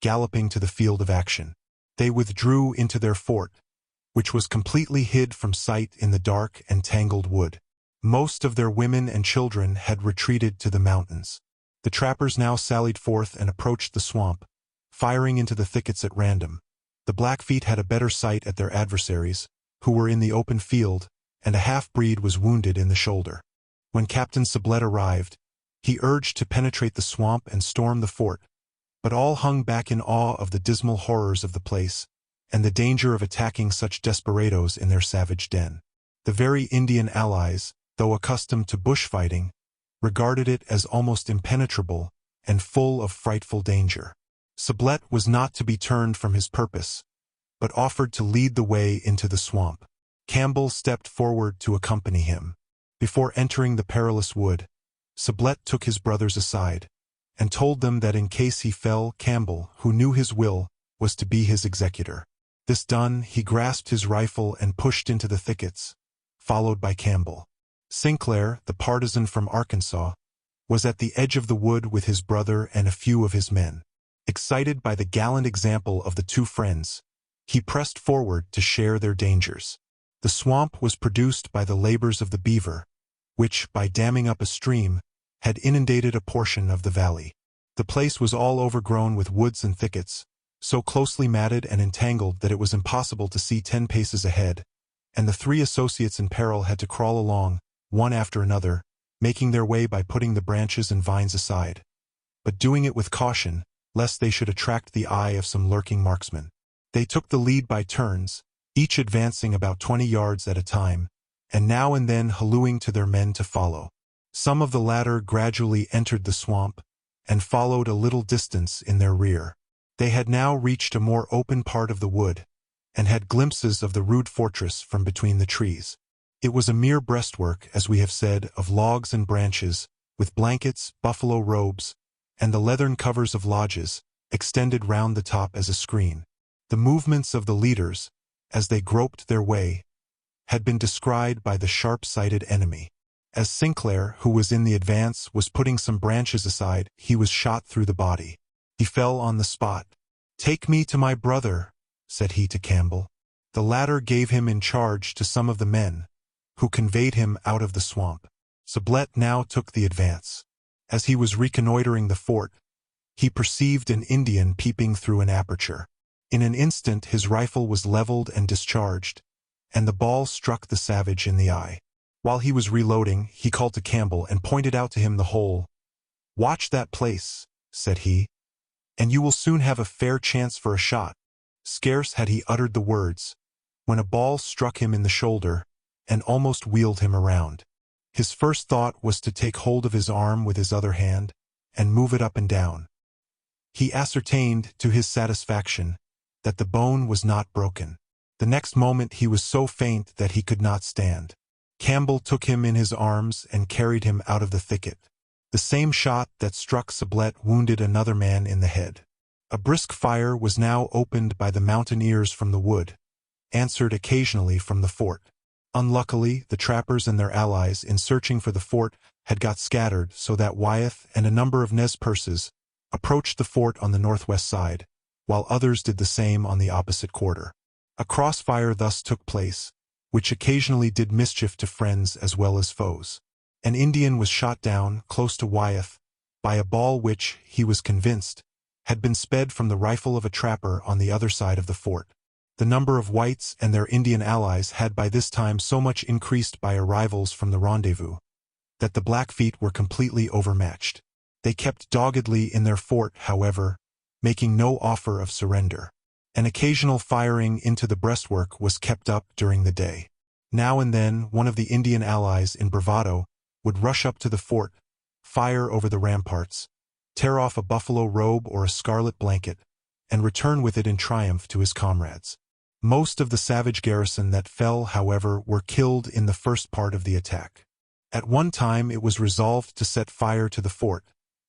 galloping to the field of action. They withdrew into their fort, which was completely hid from sight in the dark and tangled wood. Most of their women and children had retreated to the mountains. The trappers now sallied forth and approached the swamp, firing into the thickets at random. The Blackfeet had a better sight at their adversaries, who were in the open field, and a half-breed was wounded in the shoulder. When Captain Sublette arrived, he urged to penetrate the swamp and storm the fort, but all hung back in awe of the dismal horrors of the place, and the danger of attacking such desperadoes in their savage den. The very Indian allies, though accustomed to bushfighting, regarded it as almost impenetrable and full of frightful danger. Sublette was not to be turned from his purpose, but offered to lead the way into the swamp. Campbell stepped forward to accompany him. Before entering the perilous wood, Sublette took his brothers aside, and told them that in case he fell, Campbell, who knew his will, was to be his executor. This done, he grasped his rifle and pushed into the thickets, followed by Campbell. Sinclair, the partisan from Arkansas, was at the edge of the wood with his brother and a few of his men. Excited by the gallant example of the two friends, he pressed forward to share their dangers. The swamp was produced by the labors of the beaver, which, by damming up a stream, had inundated a portion of the valley. The place was all overgrown with woods and thickets, so closely matted and entangled that it was impossible to see 10 paces ahead, and the 3 associates in peril had to crawl along, one after another, making their way by putting the branches and vines aside, but doing it with caution, lest they should attract the eye of some lurking marksman. They took the lead by turns, each advancing about 20 yards at a time, and now and then hallooing to their men to follow. Some of the latter gradually entered the swamp, and followed a little distance in their rear. They had now reached a more open part of the wood, and had glimpses of the rude fortress from between the trees. It was a mere breastwork, as we have said, of logs and branches, with blankets, buffalo robes, and the leathern covers of lodges, extended round the top as a screen. The movements of the leaders, as they groped their way, had been descried by the sharp-sighted enemy. As Sinclair, who was in the advance, was putting some branches aside, he was shot through the body. He fell on the spot. "Take me to my brother," said he to Campbell. The latter gave him in charge to some of the men, who conveyed him out of the swamp. Sublette now took the advance. As he was reconnoitering the fort, he perceived an Indian peeping through an aperture. In an instant his rifle was leveled and discharged, and the ball struck the savage in the eye. While he was reloading, he called to Campbell and pointed out to him the hole. "Watch that place," said he, "and you will soon have a fair chance for a shot." Scarce had he uttered the words, when a ball struck him in the shoulder, and almost wheeled him around. His first thought was to take hold of his arm with his other hand, and move it up and down. He ascertained, to his satisfaction, that the bone was not broken. The next moment he was so faint that he could not stand. Campbell took him in his arms and carried him out of the thicket. The same shot that struck Sublette wounded another man in the head. A brisk fire was now opened by the mountaineers from the wood, answered occasionally from the fort. Unluckily, the trappers and their allies, in searching for the fort, had got scattered, so that Wyeth and a number of Nez Perces approached the fort on the northwest side, while others did the same on the opposite quarter. A crossfire thus took place, which occasionally did mischief to friends as well as foes. An Indian was shot down, close to Wyeth, by a ball which, he was convinced, had been sped from the rifle of a trapper on the other side of the fort. The number of whites and their Indian allies had by this time so much increased by arrivals from the rendezvous, that the Blackfeet were completely overmatched. They kept doggedly in their fort, however, making no offer of surrender. An occasional firing into the breastwork was kept up during the day. Now and then one of the Indian allies, in bravado, would rush up to the fort, fire over the ramparts, tear off a buffalo robe or a scarlet blanket, and return with it in triumph to his comrades. Most of the savage garrison that fell, however, were killed in the first part of the attack. At one time it was resolved to set fire to the fort,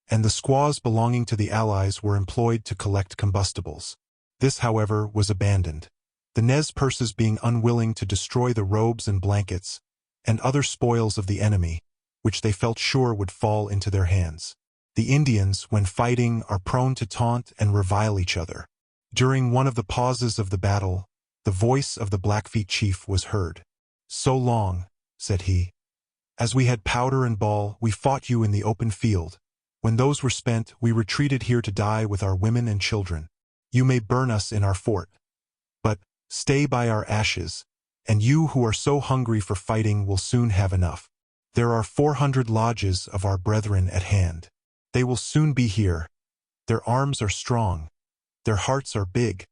and the squaws belonging to the allies were employed to collect combustibles. This, however, was abandoned, the Nez Perces being unwilling to destroy the robes and blankets, and other spoils of the enemy, which they felt sure would fall into their hands. The Indians, when fighting, are prone to taunt and revile each other. During one of the pauses of the battle, the voice of the Blackfeet chief was heard. "So long," said he. "As we had powder and ball, we fought you in the open field. When those were spent, we retreated here to die with our women and children. You may burn us in our fort, but stay by our ashes, and you who are so hungry for fighting will soon have enough. There are 400 lodges of our brethren at hand. They will soon be here. Their arms are strong. Their hearts are big.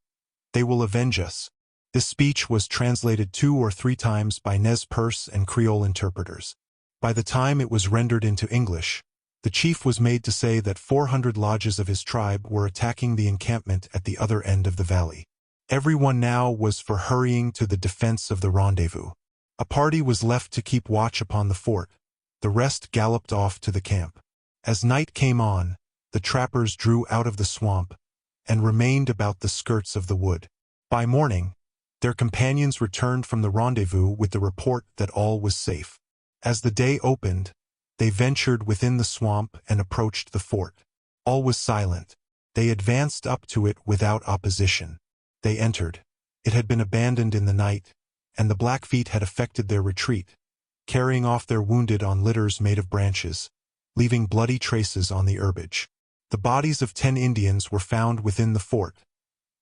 They will avenge us." This speech was translated 2 or 3 times by Nez Perce and Creole interpreters. By the time it was rendered into English, the chief was made to say that 400 lodges of his tribe were attacking the encampment at the other end of the valley. Everyone now was for hurrying to the defense of the rendezvous. A party was left to keep watch upon the fort. The rest galloped off to the camp. As night came on, the trappers drew out of the swamp and remained about the skirts of the wood. By morning, their companions returned from the rendezvous with the report that all was safe. As the day opened, they ventured within the swamp and approached the fort. All was silent. They advanced up to it without opposition. They entered. It had been abandoned in the night, and the Blackfeet had effected their retreat, carrying off their wounded on litters made of branches, leaving bloody traces on the herbage. The bodies of 10 Indians were found within the fort,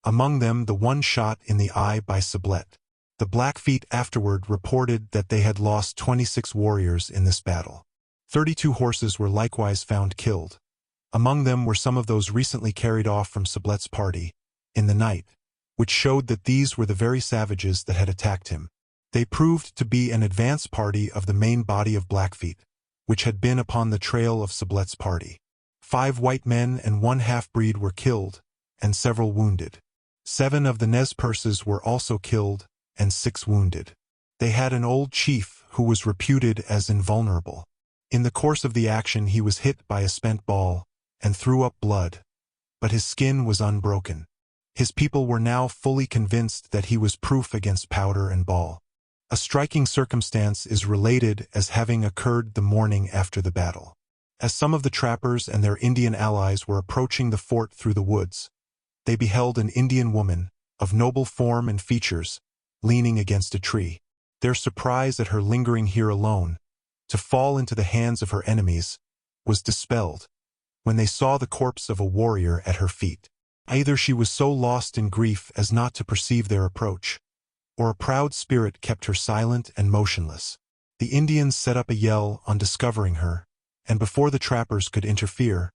among them the one shot in the eye by Sublette. The Blackfeet afterward reported that they had lost 26 warriors in this battle. 32 horses were likewise found killed. Among them were some of those recently carried off from Sublette's party, in the night, which showed that these were the very savages that had attacked him. They proved to be an advance party of the main body of Blackfeet, which had been upon the trail of Sublet's party. 5 white men and 1 half-breed were killed, and several wounded. 7 of the Nez Perces were also killed, and 6 wounded. They had an old chief who was reputed as invulnerable. In the course of the action he was hit by a spent ball, and threw up blood, but his skin was unbroken. His people were now fully convinced that he was proof against powder and ball. A striking circumstance is related as having occurred the morning after the battle. As some of the trappers and their Indian allies were approaching the fort through the woods, they beheld an Indian woman, of noble form and features, leaning against a tree. Their surprise at her lingering here alone, to fall into the hands of her enemies, was dispelled when they saw the corpse of a warrior at her feet. Either she was so lost in grief as not to perceive their approach, or a proud spirit kept her silent and motionless. The Indians set up a yell on discovering her, and before the trappers could interfere,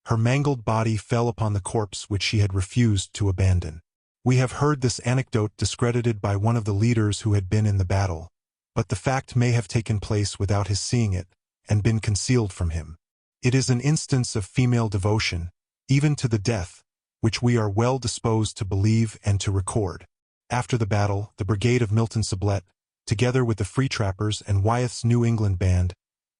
her mangled body fell upon the corpse which she had refused to abandon. We have heard this anecdote discredited by one of the leaders who had been in the battle, but the fact may have taken place without his seeing it, and been concealed from him. It is an instance of female devotion, even to the death, which we are well disposed to believe and to record. After the battle, the brigade of Milton Sublet, together with the Free Trappers and Wyeth's New England band,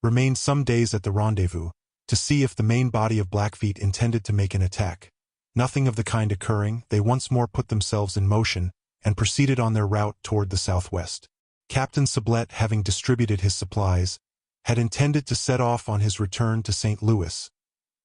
remained some days at the rendezvous, to see if the main body of Blackfeet intended to make an attack. Nothing of the kind occurring, they once more put themselves in motion, and proceeded on their route toward the southwest. Captain Sublet, having distributed his supplies, had intended to set off on his return to St. Louis,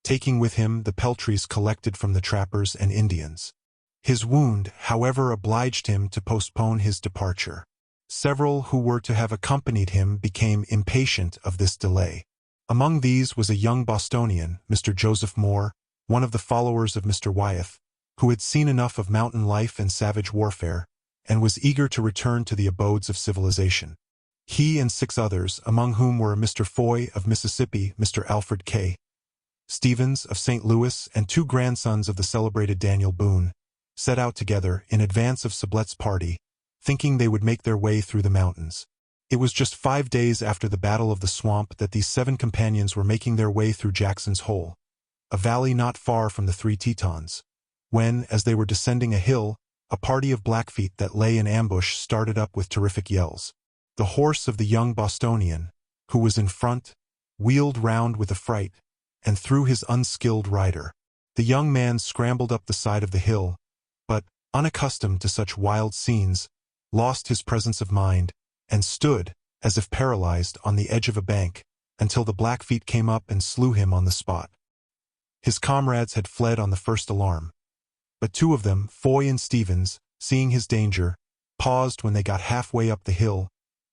taking with him the peltries collected from the trappers and Indians. His wound, however, obliged him to postpone his departure. Several who were to have accompanied him became impatient of this delay. Among these was a young Bostonian, Mr. Joseph Moore, one of the followers of Mr. Wyeth, who had seen enough of mountain life and savage warfare, and was eager to return to the abodes of civilization. He and 6 others, among whom were Mr. Foy of Mississippi, Mr. Alfred K. Stevens of St. Louis, and 2 grandsons of the celebrated Daniel Boone, set out together in advance of Sublet's party, thinking they would make their way through the mountains. It was just 5 days after the Battle of the Swamp that these 7 companions were making their way through Jackson's Hole, a valley not far from the 3 Tetons, when, as they were descending a hill, a party of Blackfeet that lay in ambush started up with terrific yells. The horse of the young Bostonian, who was in front, wheeled round with affright, and threw his unskilled rider. The young man scrambled up the side of the hill, but, unaccustomed to such wild scenes, lost his presence of mind, and stood, as if paralyzed, on the edge of a bank, until the Blackfeet came up and slew him on the spot. His comrades had fled on the first alarm, but 2 of them, Foy and Stevens, seeing his danger, paused when they got halfway up the hill,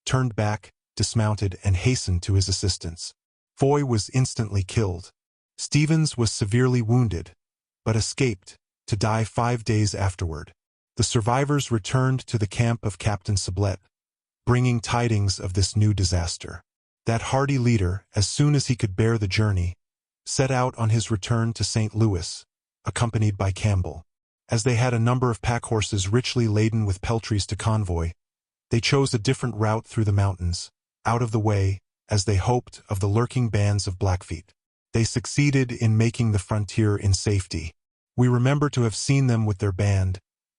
turned back, dismounted, and hastened to his assistance. Foy was instantly killed. Stevens was severely wounded, but escaped, to die 5 days afterward. The survivors returned to the camp of Captain Sublet, bringing tidings of this new disaster. That hardy leader, as soon as he could bear the journey, set out on his return to St. Louis, accompanied by Campbell. As they had a number of pack horses richly laden with peltries to convoy, they chose a different route through the mountains, out of the way, as they hoped, of the lurking bands of Blackfeet. They succeeded in making the frontier in safety. We remember to have seen them with their band,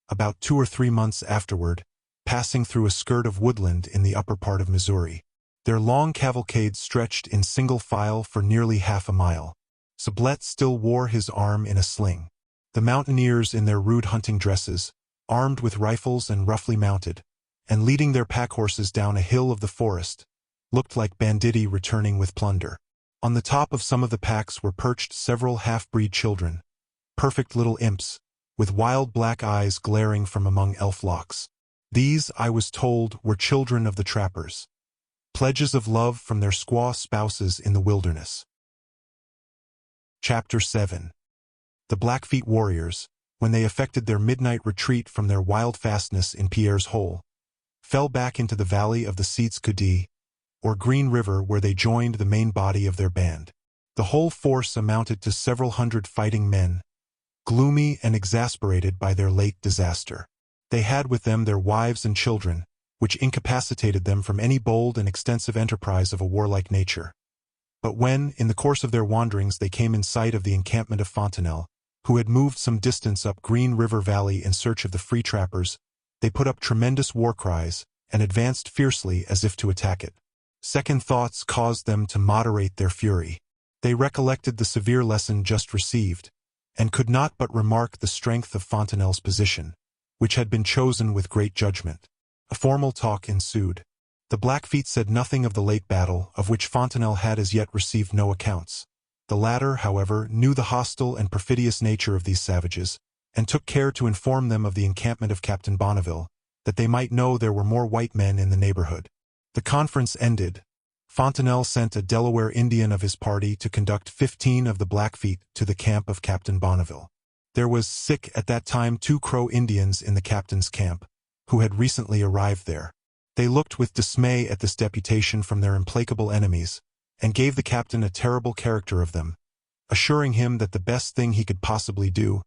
about 2 or 3 months afterward, passing through a skirt of woodland in the upper part of Missouri. Their long cavalcade stretched in single file for nearly half a mile. Sublet still wore his arm in a sling. The mountaineers in their rude hunting dresses, armed with rifles and roughly mounted, and leading their pack horses down a hill of the forest, looked like banditti returning with plunder. On the top of some of the packs were perched several half-breed children, perfect little imps, with wild black eyes glaring from among elf locks. These, I was told, were children of the trappers, pledges of love from their squaw spouses in the wilderness. Chapter 7. The Blackfeet warriors, when they effected their midnight retreat from their wild fastness in Pierre's Hole, fell back into the valley of the Seats Coudee, or Green River, where they joined the main body of their band. The whole force amounted to several hundred fighting men, gloomy and exasperated by their late disaster. They had with them their wives and children, which incapacitated them from any bold and extensive enterprise of a warlike nature. But when, in the course of their wanderings, they came in sight of the encampment of Fontenelle, who had moved some distance up Green River Valley in search of the free trappers, they put up tremendous war cries and advanced fiercely as if to attack it. Second thoughts caused them to moderate their fury. They recollected the severe lesson just received, and could not but remark the strength of Fontenelle's position, which had been chosen with great judgment. A formal talk ensued. The Blackfeet said nothing of the late battle, of which Fontenelle had as yet received no accounts. The latter, however, knew the hostile and perfidious nature of these savages, and took care to inform them of the encampment of Captain Bonneville, that they might know there were more white men in the neighborhood. The conference ended. Fontenelle sent a Delaware Indian of his party to conduct 15 of the Blackfeet to the camp of Captain Bonneville. There was sick at that time 2 Crow Indians in the captain's camp, who had recently arrived there. They looked with dismay at this deputation from their implacable enemies, and gave the captain a terrible character of them, assuring him that the best thing he could possibly do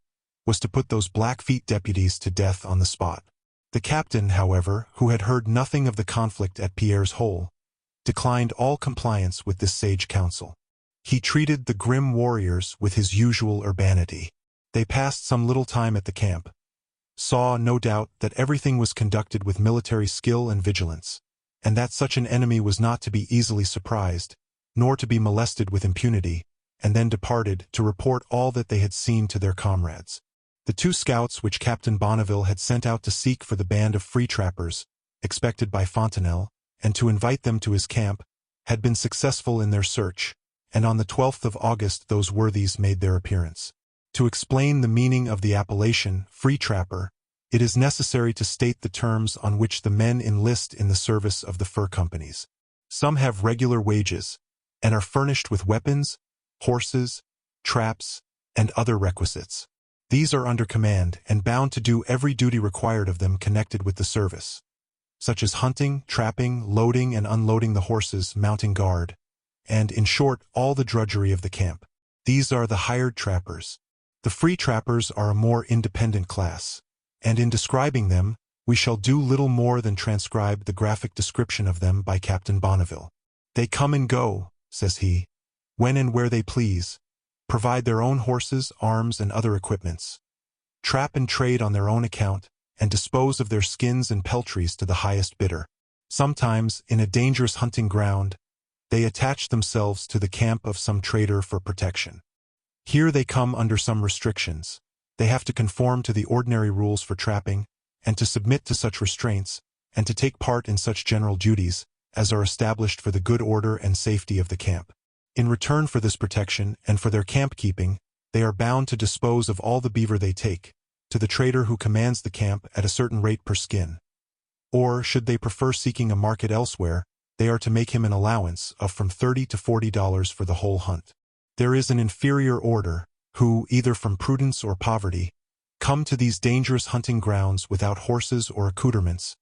was to put those Blackfeet deputies to death on the spot. The captain, however, who had heard nothing of the conflict at Pierre's Hole, declined all compliance with this sage counsel. He treated the grim warriors with his usual urbanity. They passed some little time at the camp, saw, no doubt, that everything was conducted with military skill and vigilance, and that such an enemy was not to be easily surprised, nor to be molested with impunity, and then departed to report all that they had seen to their comrades. The 2 scouts which Captain Bonneville had sent out to seek for the band of free trappers, expected by Fontenelle, and to invite them to his camp, had been successful in their search, and on the 12th of August those worthies made their appearance. To explain the meaning of the appellation, free trapper, it is necessary to state the terms on which the men enlist in the service of the fur companies. Some have regular wages, and are furnished with weapons, horses, traps, and other requisites. These are under command and bound to do every duty required of them connected with the service, such as hunting, trapping, loading and unloading the horses, mounting guard, and, in short, all the drudgery of the camp. These are the hired trappers. The free trappers are a more independent class, and in describing them, we shall do little more than transcribe the graphic description of them by Captain Bonneville. They come and go, says he, when and where they please, provide their own horses, arms, and other equipments, trap and trade on their own account, and dispose of their skins and peltries to the highest bidder. Sometimes, in a dangerous hunting ground, they attach themselves to the camp of some trader for protection. Here they come under some restrictions. They have to conform to the ordinary rules for trapping, and to submit to such restraints, and to take part in such general duties as are established for the good order and safety of the camp. In return for this protection and for their camp keeping, they are bound to dispose of all the beaver they take, to the trader who commands the camp at a certain rate per skin. Or, should they prefer seeking a market elsewhere, they are to make him an allowance of from $30 to $40 for the whole hunt. There is an inferior order, who, either from prudence or poverty, come to these dangerous hunting grounds without horses or accoutrements,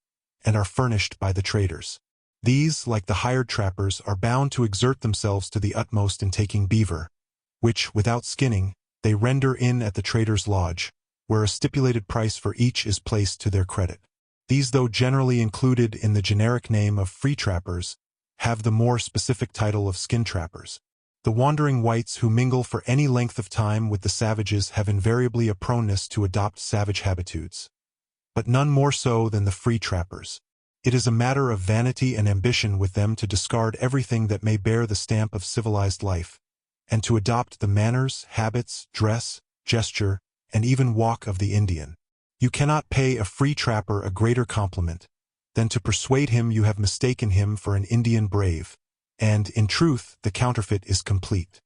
and are furnished by the traders. These, like the hired trappers, are bound to exert themselves to the utmost in taking beaver, which, without skinning, they render in at the trader's lodge, where a stipulated price for each is placed to their credit. These, though generally included in the generic name of free trappers, have the more specific title of skin trappers. The wandering whites who mingle for any length of time with the savages have invariably a proneness to adopt savage habitudes, but none more so than the free trappers. It is a matter of vanity and ambition with them to discard everything that may bear the stamp of civilized life, and to adopt the manners, habits, dress, gesture, and even walk of the Indian. You cannot pay a free trapper a greater compliment than to persuade him you have mistaken him for an Indian brave, and, in truth, the counterfeit is complete.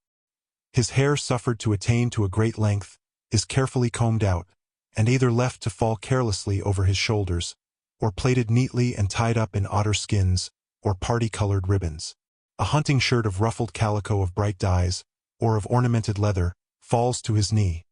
His hair suffered to attain to a great length, is carefully combed out, and either left to fall carelessly over his shoulders, or plaited neatly and tied up in otter skins, or party-colored ribbons. A hunting shirt of ruffled calico of bright dyes, or of ornamented leather, falls to his knee,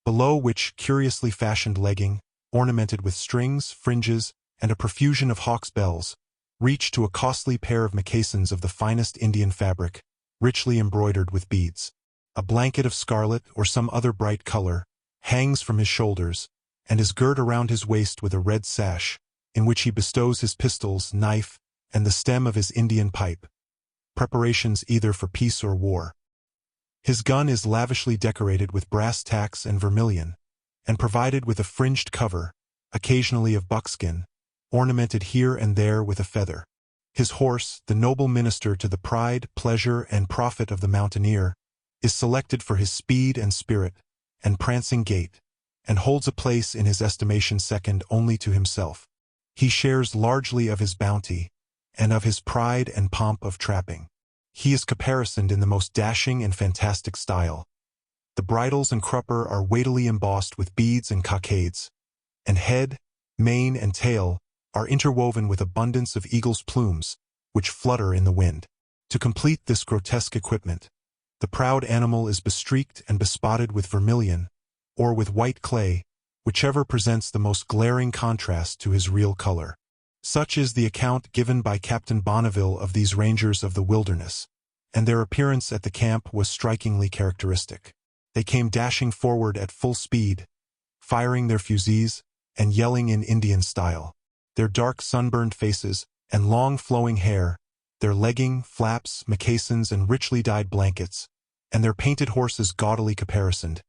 below which curiously fashioned legging, ornamented with strings, fringes, and a profusion of hawk's bells, reach to a costly pair of moccasins of the finest Indian fabric, richly embroidered with beads. A blanket of scarlet or some other bright color hangs from his shoulders, and is girt around his waist with a red sash, in which he bestows his pistols, knife, and the stem of his Indian pipe, preparations either for peace or war. His gun is lavishly decorated with brass tacks and vermilion, and provided with a fringed cover, occasionally of buckskin, ornamented here and there with a feather. His horse, the noble minister to the pride, pleasure, and profit of the mountaineer, is selected for his speed and spirit, and prancing gait, and holds a place in his estimation second only to himself. He shares largely of his bounty, and of his pride and pomp of trapping. He is caparisoned in the most dashing and fantastic style. The bridles and crupper are weightily embossed with beads and cockades, and head, mane, and tail are interwoven with abundance of eagle's plumes, which flutter in the wind. To complete this grotesque equipment, the proud animal is bestreaked and bespotted with vermilion, or with white clay, whichever presents the most glaring contrast to his real color. Such is the account given by Captain Bonneville of these rangers of the wilderness, and their appearance at the camp was strikingly characteristic. They came dashing forward at full speed, firing their fusées, and yelling in Indian style. Their dark sunburned faces, and long flowing hair, their legging, flaps, moccasins, and richly dyed blankets, and their painted horses gaudily caparisoned,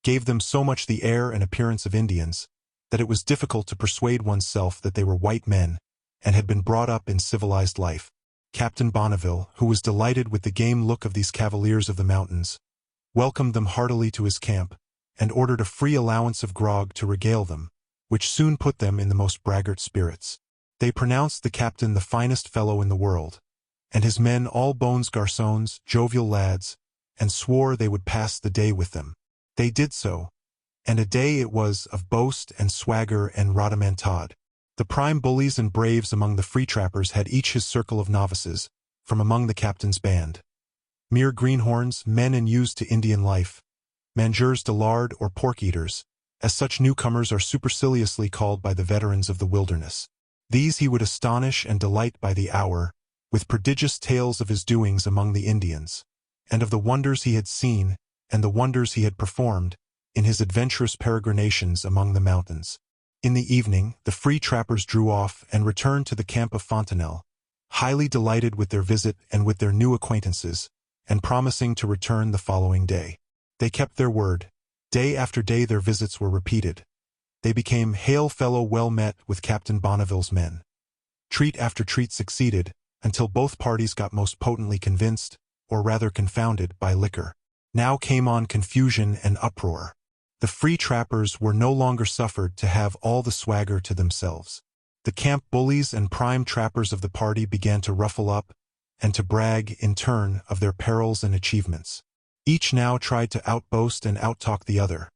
gave them so much the air and appearance of Indians, that it was difficult to persuade oneself that they were white men, and had been brought up in civilized life. Captain Bonneville, who was delighted with the game look of these cavaliers of the mountains, welcomed them heartily to his camp, and ordered a free allowance of grog to regale them, which soon put them in the most braggart spirits. They pronounced the captain the finest fellow in the world, and his men all bones garçons, jovial lads, and swore they would pass the day with them. They did so, and a day it was of boast and swagger and rhodomantade. The prime bullies and braves among the free trappers had each his circle of novices, from among the captain's band. Mere greenhorns, men unused to Indian life, mangeurs de lard or pork-eaters, as such newcomers are superciliously called by the veterans of the wilderness. These he would astonish and delight by the hour, with prodigious tales of his doings among the Indians, and of the wonders he had seen, and the wonders he had performed, in his adventurous peregrinations among the mountains. In the evening, the free trappers drew off and returned to the camp of Fontenelle, highly delighted with their visit and with their new acquaintances, and promising to return the following day. They kept their word. Day after day their visits were repeated. They became hail fellow well met with Captain Bonneville's men. Treat after treat succeeded, until both parties got most potently convinced, or rather confounded, by liquor. Now came on confusion and uproar. The free trappers were no longer suffered to have all the swagger to themselves. The camp bullies and prime trappers of the party began to ruffle up, and to brag, in turn, of their perils and achievements. Each now tried to outboast and outtalk the other.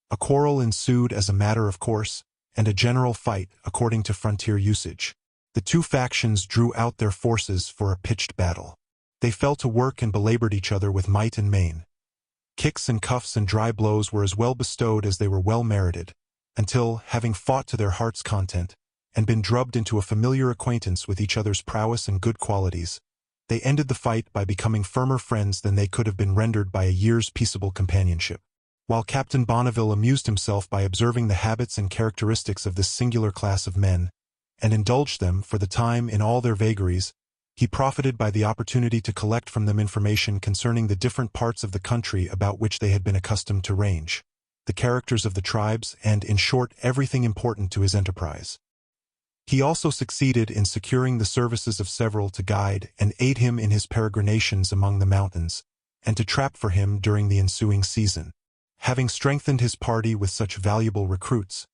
A quarrel ensued as a matter of course, and a general fight according to frontier usage. The two factions drew out their forces for a pitched battle. They fell to work and belabored each other with might and main. Kicks and cuffs and dry blows were as well bestowed as they were well merited, until, having fought to their heart's content, and been drubbed into a familiar acquaintance with each other's prowess and good qualities, they ended the fight by becoming firmer friends than they could have been rendered by a year's peaceable companionship. While Captain Bonneville amused himself by observing the habits and characteristics of this singular class of men, and indulged them for the time in all their vagaries, he profited by the opportunity to collect from them information concerning the different parts of the country about which they had been accustomed to range, the characters of the tribes, and, in short, everything important to his enterprise. He also succeeded in securing the services of several to guide and aid him in his peregrinations among the mountains, and to trap for him during the ensuing season. Having strengthened his party with such valuable recruits,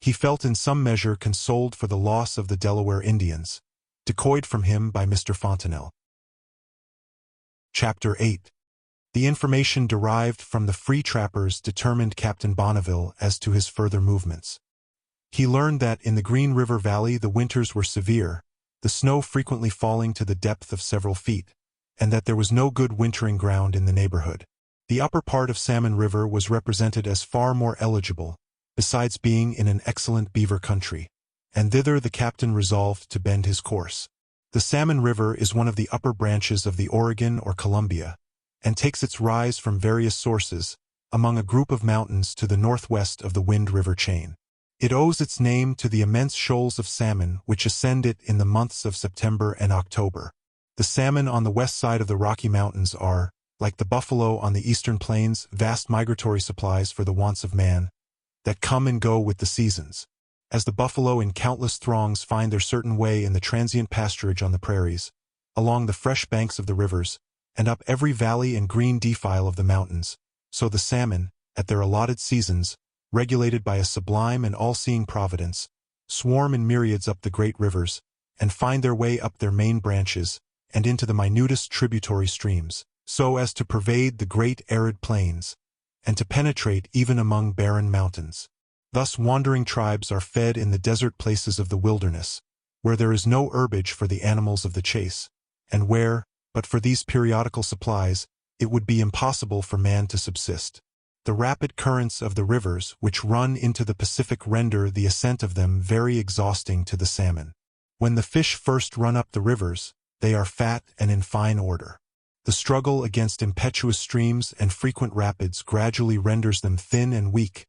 he felt in some measure consoled for the loss of the Delaware Indians, decoyed from him by Mr. Fontenelle. Chapter 8. The information derived from the free trappers determined Captain Bonneville as to his further movements. He learned that in the Green River Valley the winters were severe, the snow frequently falling to the depth of several feet, and that there was no good wintering ground in the neighborhood. The upper part of Salmon River was represented as far more eligible, besides being in an excellent beaver country, and thither the captain resolved to bend his course. The Salmon River is one of the upper branches of the Oregon or Columbia, and takes its rise from various sources, among a group of mountains to the northwest of the Wind River chain. It owes its name to the immense shoals of salmon which ascend it in the months of September and October. The salmon on the west side of the Rocky Mountains are, like the buffalo on the eastern plains, vast migratory supplies for the wants of man, that come and go with the seasons. As the buffalo in countless throngs find their certain way in the transient pasturage on the prairies, along the fresh banks of the rivers, and up every valley and green defile of the mountains, so the salmon, at their allotted seasons, regulated by a sublime and all-seeing providence, swarm in myriads up the great rivers, and find their way up their main branches, and into the minutest tributary streams, so as to pervade the great arid plains, and to penetrate even among barren mountains. Thus wandering tribes are fed in the desert places of the wilderness, where there is no herbage for the animals of the chase, and where, but for these periodical supplies, it would be impossible for man to subsist. The rapid currents of the rivers which run into the Pacific render the ascent of them very exhausting to the salmon. When the fish first run up the rivers, they are fat and in fine order. The struggle against impetuous streams and frequent rapids gradually renders them thin and weak,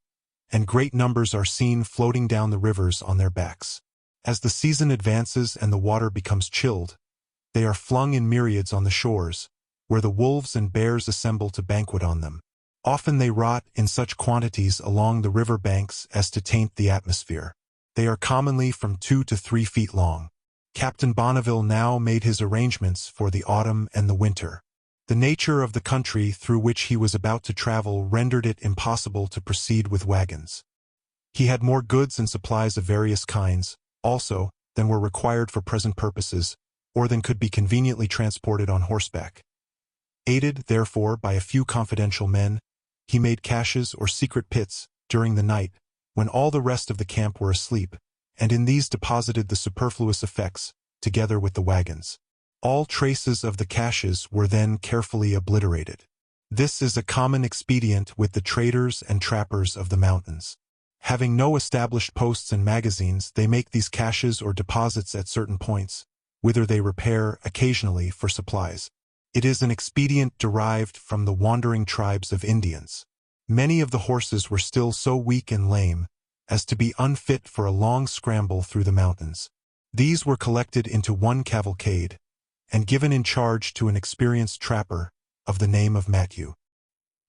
and great numbers are seen floating down the rivers on their backs. As the season advances and the water becomes chilled, they are flung in myriads on the shores, where the wolves and bears assemble to banquet on them. Often they rot in such quantities along the river banks as to taint the atmosphere. They are commonly from 2 to 3 feet long. Captain Bonneville now made his arrangements for the autumn and the winter. The nature of the country through which he was about to travel rendered it impossible to proceed with wagons. He had more goods and supplies of various kinds, also, than were required for present purposes, or than could be conveniently transported on horseback. Aided, therefore, by a few confidential men, he made caches or secret pits during the night, when all the rest of the camp were asleep, and in these deposited the superfluous effects, together with the wagons. All traces of the caches were then carefully obliterated. This is a common expedient with the traders and trappers of the mountains. Having no established posts and magazines, they make these caches or deposits at certain points, whither they repair occasionally for supplies. It is an expedient derived from the wandering tribes of Indians. Many of the horses were still so weak and lame as to be unfit for a long scramble through the mountains. These were collected into one cavalcade, and given in charge to an experienced trapper of the name of Matthew.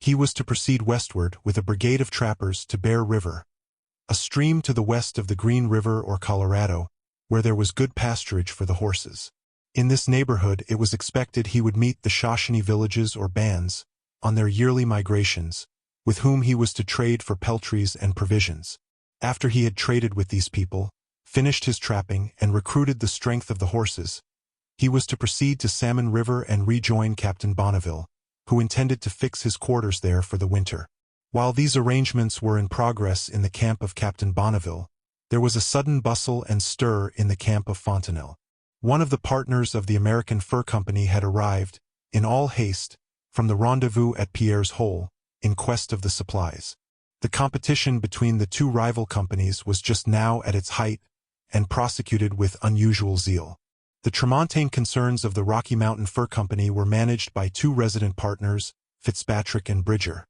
He was to proceed westward with a brigade of trappers to Bear River, a stream to the west of the Green River or Colorado, where there was good pasturage for the horses. In this neighborhood it was expected he would meet the Shoshone villages or bands, on their yearly migrations, with whom he was to trade for peltries and provisions. After he had traded with these people, finished his trapping, and recruited the strength of the horses, he was to proceed to Salmon River and rejoin Captain Bonneville, who intended to fix his quarters there for the winter. While these arrangements were in progress in the camp of Captain Bonneville, there was a sudden bustle and stir in the camp of Fontenelle. One of the partners of the American Fur Company had arrived, in all haste, from the rendezvous at Pierre's Hole, in quest of the supplies. The competition between the two rival companies was just now at its height, and prosecuted with unusual zeal. The Tremontaine concerns of the Rocky Mountain Fur Company were managed by two resident partners, Fitzpatrick and Bridger.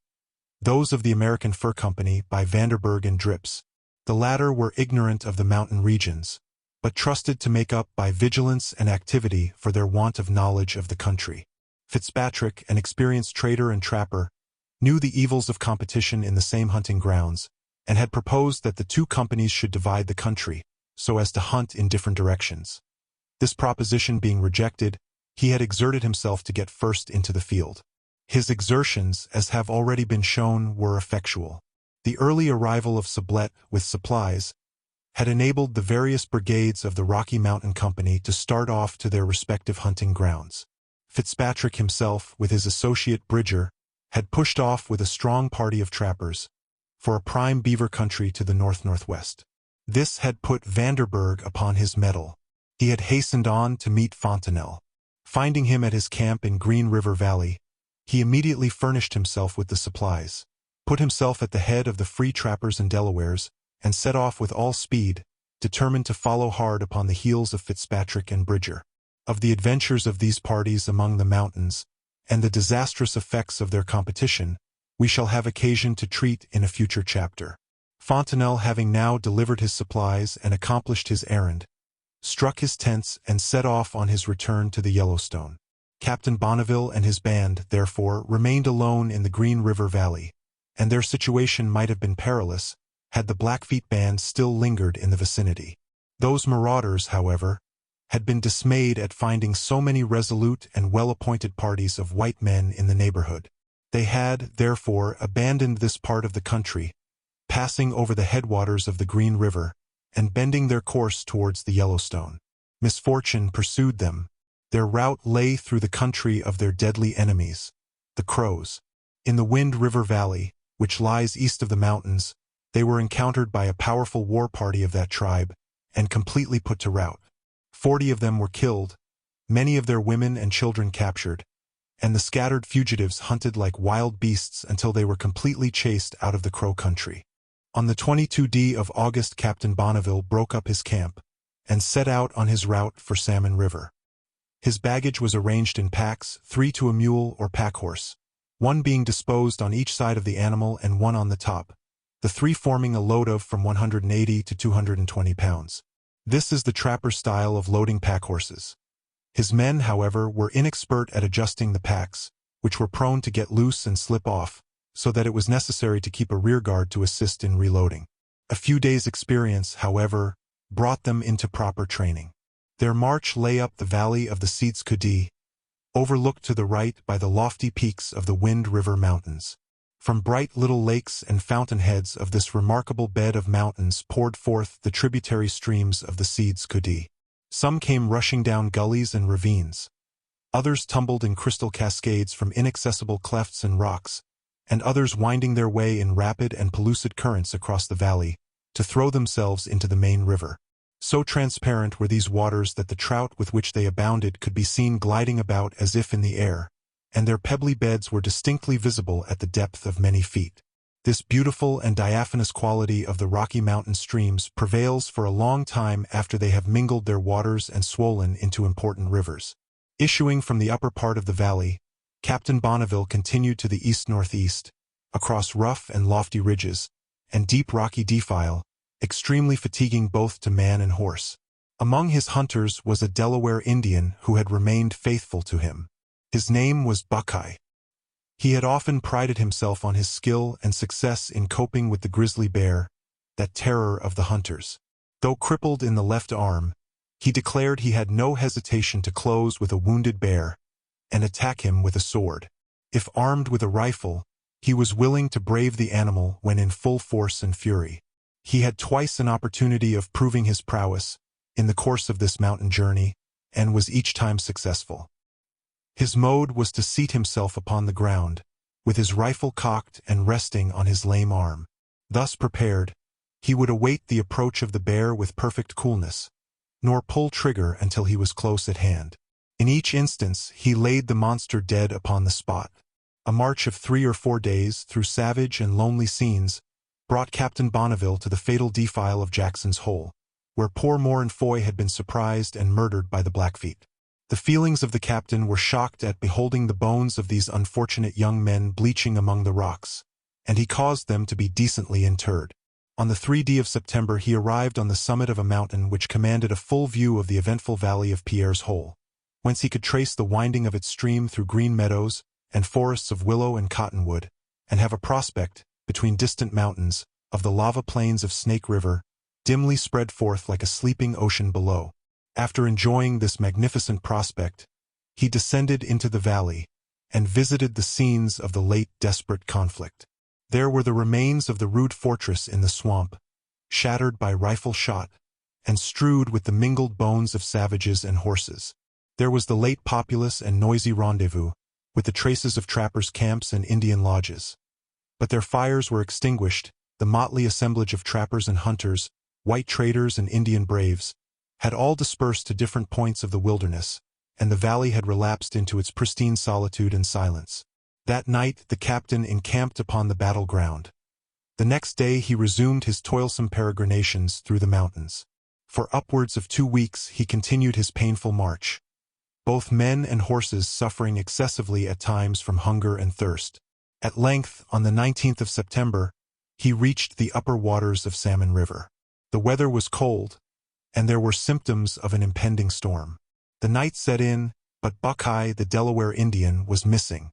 Those of the American Fur Company by Vanderburg and Drips. The latter were ignorant of the mountain regions, but trusted to make up by vigilance and activity for their want of knowledge of the country. Fitzpatrick, an experienced trader and trapper, knew the evils of competition in the same hunting grounds, and had proposed that the two companies should divide the country, so as to hunt in different directions. This proposition being rejected, he had exerted himself to get first into the field. His exertions, as have already been shown, were effectual. The early arrival of Sublette with supplies had enabled the various brigades of the Rocky Mountain Company to start off to their respective hunting grounds. Fitzpatrick himself, with his associate Bridger, had pushed off with a strong party of trappers for a prime beaver country to the north-northwest. This had put Vanderburg upon his mettle. He had hastened on to meet Fontenelle. Finding him at his camp in Green River Valley, he immediately furnished himself with the supplies, put himself at the head of the free trappers and Delawares, and set off with all speed, determined to follow hard upon the heels of Fitzpatrick and Bridger. Of the adventures of these parties among the mountains, and the disastrous effects of their competition, we shall have occasion to treat in a future chapter. Fontenelle, having now delivered his supplies and accomplished his errand, struck his tents and set off on his return to the Yellowstone. Captain Bonneville and his band, therefore, remained alone in the Green River Valley, and their situation might have been perilous had the Blackfeet band still lingered in the vicinity. Those marauders, however, had been dismayed at finding so many resolute and well-appointed parties of white men in the neighborhood. They had, therefore, abandoned this part of the country, passing over the headwaters of the Green River, and bending their course towards the Yellowstone. Misfortune pursued them. Their route lay through the country of their deadly enemies, the Crows. In the Wind River Valley, which lies east of the mountains, they were encountered by a powerful war party of that tribe, and completely put to rout. 40 of them were killed, many of their women and children captured, and the scattered fugitives hunted like wild beasts until they were completely chased out of the Crow country. On the 22nd of August, Captain Bonneville broke up his camp and set out on his route for Salmon River. His baggage was arranged in packs, 3 to a mule or pack horse, 1 being disposed on each side of the animal and 1 on the top, the 3 forming a load of from 180 to 220 pounds. This is the trapper style of loading pack horses. His men, however, were inexpert at adjusting the packs, which were prone to get loose and slip off, so that it was necessary to keep a rearguard to assist in reloading. A few days' experience, however, brought them into proper training. Their march lay up the valley of the Seeds Coudee, overlooked to the right by the lofty peaks of the Wind River Mountains. From bright little lakes and fountainheads of this remarkable bed of mountains poured forth the tributary streams of the Seeds Coudee. Some came rushing down gullies and ravines. Others tumbled in crystal cascades from inaccessible clefts and rocks, and others winding their way in rapid and pellucid currents across the valley, to throw themselves into the main river. So transparent were these waters that the trout with which they abounded could be seen gliding about as if in the air, and their pebbly beds were distinctly visible at the depth of many feet. This beautiful and diaphanous quality of the Rocky Mountain streams prevails for a long time after they have mingled their waters and swollen into important rivers. Issuing from the upper part of the valley, Captain Bonneville continued to the east-northeast, across rough and lofty ridges, and deep rocky defile, extremely fatiguing both to man and horse. Among his hunters was a Delaware Indian who had remained faithful to him. His name was Buckeye. He had often prided himself on his skill and success in coping with the grizzly bear, that terror of the hunters. Though crippled in the left arm, he declared he had no hesitation to close with a wounded bear and attack him with a sword. If armed with a rifle, he was willing to brave the animal when in full force and fury. He had twice an opportunity of proving his prowess in the course of this mountain journey, and was each time successful. His mode was to seat himself upon the ground, with his rifle cocked and resting on his lame arm. Thus prepared, he would await the approach of the bear with perfect coolness, nor pull trigger until he was close at hand. In each instance, he laid the monster dead upon the spot. A march of 3 or 4 days through savage and lonely scenes brought Captain Bonneville to the fatal defile of Jackson's Hole, where poor Morin Foy had been surprised and murdered by the Blackfeet. The feelings of the captain were shocked at beholding the bones of these unfortunate young men bleaching among the rocks, and he caused them to be decently interred. On the 3rd of September he arrived on the summit of a mountain which commanded a full view of the eventful valley of Pierre's Hole, whence he could trace the winding of its stream through green meadows and forests of willow and cottonwood, and have a prospect, between distant mountains, of the lava plains of Snake River, dimly spread forth like a sleeping ocean below. After enjoying this magnificent prospect, he descended into the valley and visited the scenes of the late desperate conflict. There were the remains of the rude fortress in the swamp, shattered by rifle shot, and strewed with the mingled bones of savages and horses. There was the late populous and noisy rendezvous, with the traces of trappers' camps and Indian lodges. But their fires were extinguished, the motley assemblage of trappers and hunters, white traders and Indian braves, had all dispersed to different points of the wilderness, and the valley had relapsed into its pristine solitude and silence. That night the captain encamped upon the battleground. The next day he resumed his toilsome peregrinations through the mountains. For upwards of 2 weeks he continued his painful march, both men and horses suffering excessively at times from hunger and thirst. At length, on the 19th of September, he reached the upper waters of Salmon River. The weather was cold, and there were symptoms of an impending storm. The night set in, but Buckeye, the Delaware Indian, was missing.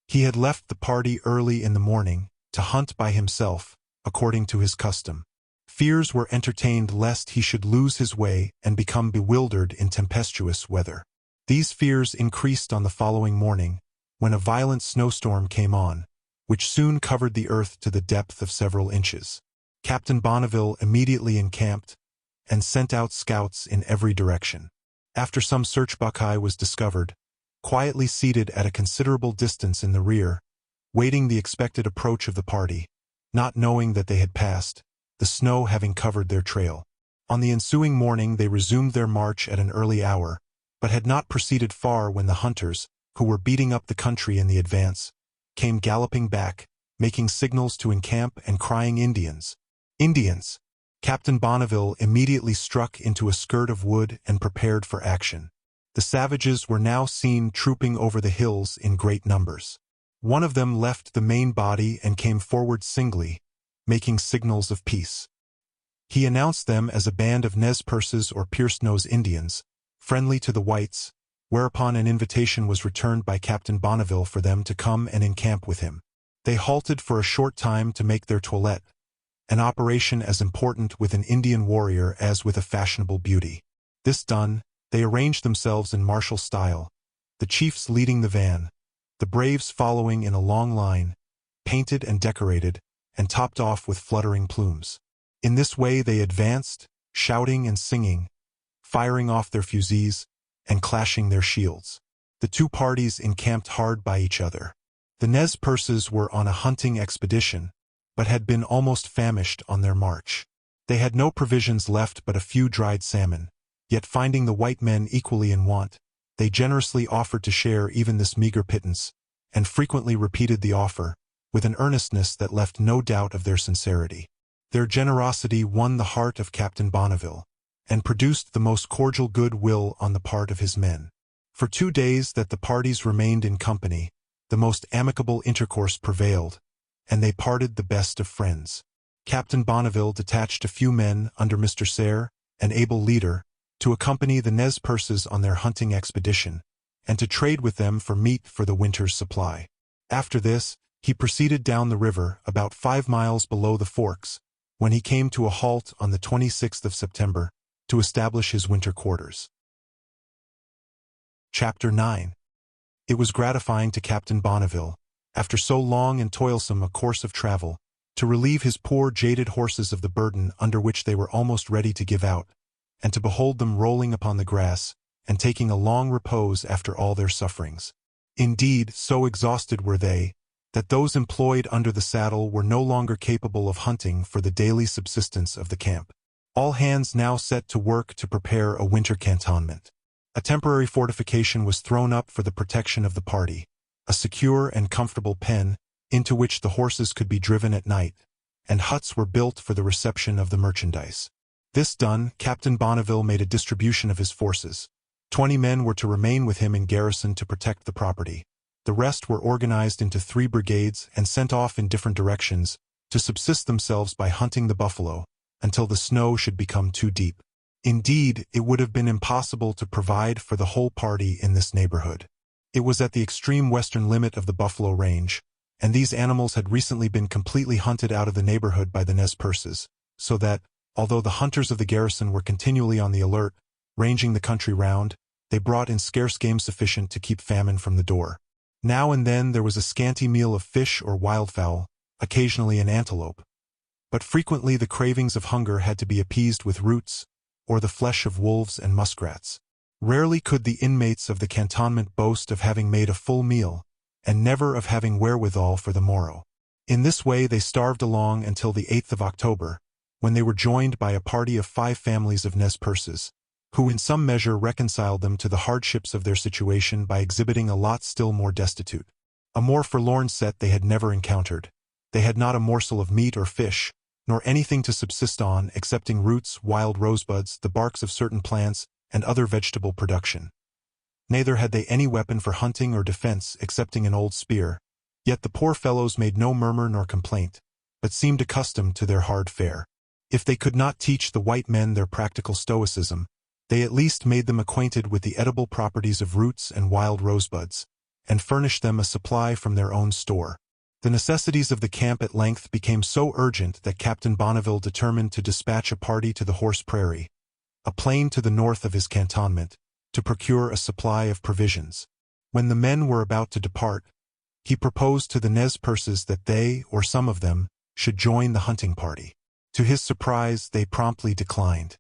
He had left the party early in the morning to hunt by himself, according to his custom. Fears were entertained lest he should lose his way and become bewildered in tempestuous weather. These fears increased on the following morning, when a violent snowstorm came on, which soon covered the earth to the depth of several inches. Captain Bonneville immediately encamped and sent out scouts in every direction. After some search, Buckeye was discovered, quietly seated at a considerable distance in the rear, waiting the expected approach of the party, not knowing that they had passed, the snow having covered their trail. On the ensuing morning they resumed their march at an early hour, but had not proceeded far when the hunters, who were beating up the country in the advance, came galloping back, making signals to encamp and crying, "Indians! Indians!" Captain Bonneville immediately struck into a skirt of wood and prepared for action. The savages were now seen trooping over the hills in great numbers. One of them left the main body and came forward singly, making signals of peace. He announced them as a band of Nez Perces or Pierce-Nose Indians, friendly to the whites, whereupon an invitation was returned by Captain Bonneville for them to come and encamp with him. They halted for a short time to make their toilette, an operation as important with an Indian warrior as with a fashionable beauty. This done, they arranged themselves in martial style, the chiefs leading the van, the braves following in a long line, painted and decorated, and topped off with fluttering plumes. In this way they advanced, shouting and singing, firing off their fusées, and clashing their shields. The two parties encamped hard by each other. The Nez Perces were on a hunting expedition, but had been almost famished on their march. They had no provisions left but a few dried salmon, yet finding the white men equally in want, they generously offered to share even this meager pittance, and frequently repeated the offer, with an earnestness that left no doubt of their sincerity. Their generosity won the heart of Captain Bonneville, and produced the most cordial good will on the part of his men. For 2 days that the parties remained in company, the most amicable intercourse prevailed, and they parted the best of friends. Captain Bonneville detached a few men under Mr. Sayre, an able leader, to accompany the Nez Perces on their hunting expedition, and to trade with them for meat for the winter's supply. After this, he proceeded down the river about 5 miles below the forks, when he came to a halt on the 26th of September, to establish his winter quarters. Chapter 9. It was gratifying to Captain Bonneville, after so long and toilsome a course of travel, to relieve his poor jaded horses of the burden under which they were almost ready to give out, and to behold them rolling upon the grass, and taking a long repose after all their sufferings. Indeed, so exhausted were they, that those employed under the saddle were no longer capable of hunting for the daily subsistence of the camp. All hands now set to work to prepare a winter cantonment. A temporary fortification was thrown up for the protection of the party, a secure and comfortable pen, into which the horses could be driven at night, and huts were built for the reception of the merchandise. This done, Captain Bonneville made a distribution of his forces. 20 men were to remain with him in garrison to protect the property. The rest were organized into 3 brigades and sent off in different directions, to subsist themselves by hunting the buffalo, until the snow should become too deep. Indeed, it would have been impossible to provide for the whole party in this neighborhood. It was at the extreme western limit of the buffalo range, and these animals had recently been completely hunted out of the neighborhood by the Nez Perces, so that, although the hunters of the garrison were continually on the alert, ranging the country round, they brought in scarce game sufficient to keep famine from the door. Now and then there was a scanty meal of fish or wildfowl, occasionally an antelope. But frequently the cravings of hunger had to be appeased with roots, or the flesh of wolves and muskrats. Rarely could the inmates of the cantonment boast of having made a full meal, and never of having wherewithal for the morrow. In this way they starved along until the 8th of October, when they were joined by a party of 5 families of Nez Perces, who in some measure reconciled them to the hardships of their situation by exhibiting a lot still more destitute. A more forlorn set they had never encountered. They had not a morsel of meat or fish, nor anything to subsist on excepting roots, wild rosebuds, the barks of certain plants, and other vegetable production. Neither had they any weapon for hunting or defense excepting an old spear, yet the poor fellows made no murmur nor complaint, but seemed accustomed to their hard fare. If they could not teach the white men their practical stoicism, they at least made them acquainted with the edible properties of roots and wild rosebuds, and furnished them a supply from their own store. The necessities of the camp at length became so urgent that Captain Bonneville determined to dispatch a party to the Horse Prairie, a plain to the north of his cantonment, to procure a supply of provisions. When the men were about to depart, he proposed to the Nez Perces that they, or some of them, should join the hunting party. To his surprise, they promptly declined.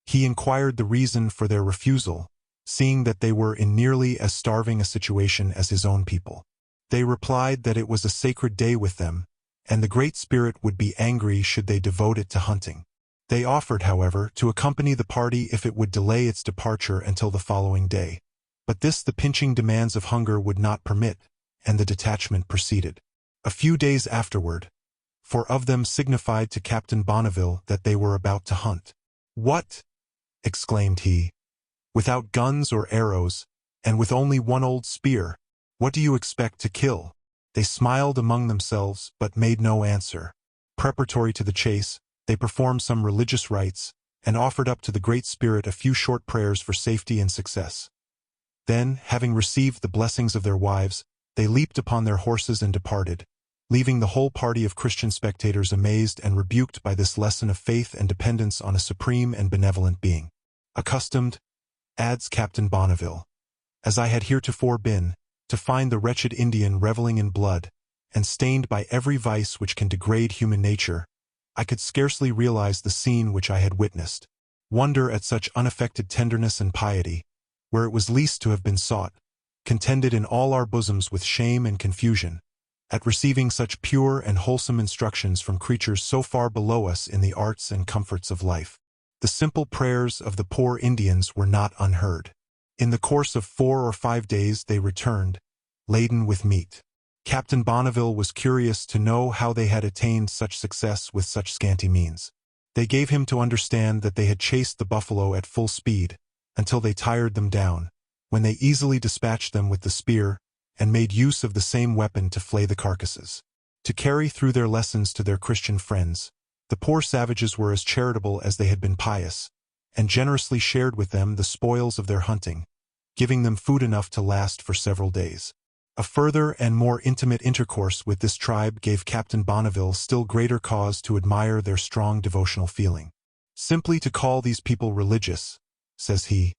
He inquired the reason for their refusal, seeing that they were in nearly as starving a situation as his own people. They replied that it was a sacred day with them, and the Great Spirit would be angry should they devote it to hunting. They offered, however, to accompany the party if it would delay its departure until the following day. But this the pinching demands of hunger would not permit, and the detachment proceeded. A few days afterward, 4 of them signified to Captain Bonneville that they were about to hunt. "What?" exclaimed he. "Without guns or arrows, and with only one old spear, what do you expect to kill?" They smiled among themselves, but made no answer. Preparatory to the chase, they performed some religious rites, and offered up to the Great Spirit a few short prayers for safety and success. Then, having received the blessings of their wives, they leaped upon their horses and departed, leaving the whole party of Christian spectators amazed and rebuked by this lesson of faith and dependence on a supreme and benevolent being. "Accustomed," adds Captain Bonneville, "as I had heretofore been, to find the wretched Indian reveling in blood, and stained by every vice which can degrade human nature, I could scarcely realize the scene which I had witnessed. Wonder at such unaffected tenderness and piety, where it was least to have been sought, contended in all our bosoms with shame and confusion, at receiving such pure and wholesome instructions from creatures so far below us in the arts and comforts of life. The simple prayers of the poor Indians were not unheard. In the course of 4 or 5 days they returned, laden with meat. Captain Bonneville was curious to know how they had attained such success with such scanty means. They gave him to understand that they had chased the buffalo at full speed, until they tired them down, when they easily dispatched them with the spear, and made use of the same weapon to flay the carcasses. To carry through their lessons to their Christian friends, the poor savages were as charitable as they had been pious, and generously shared with them the spoils of their hunting, giving them food enough to last for several days. A further and more intimate intercourse with this tribe gave Captain Bonneville still greater cause to admire their strong devotional feeling. "Simply to call these people religious," says he,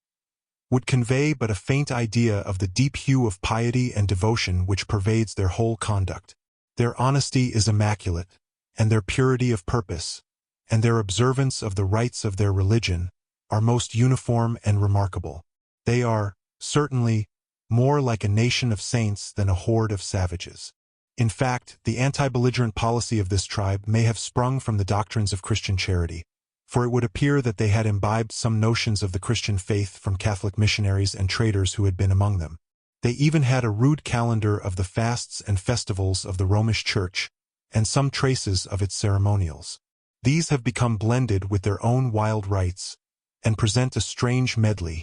"would convey but a faint idea of the deep hue of piety and devotion which pervades their whole conduct. Their honesty is immaculate, and their purity of purpose, and their observance of the rites of their religion, are most uniform and remarkable. They are, certainly, more like a nation of saints than a horde of savages." In fact, the anti-belligerent policy of this tribe may have sprung from the doctrines of Christian charity, for it would appear that they had imbibed some notions of the Christian faith from Catholic missionaries and traders who had been among them. They even had a rude calendar of the fasts and festivals of the Romish Church, and some traces of its ceremonials. These have become blended with their own wild rites, and present a strange medley,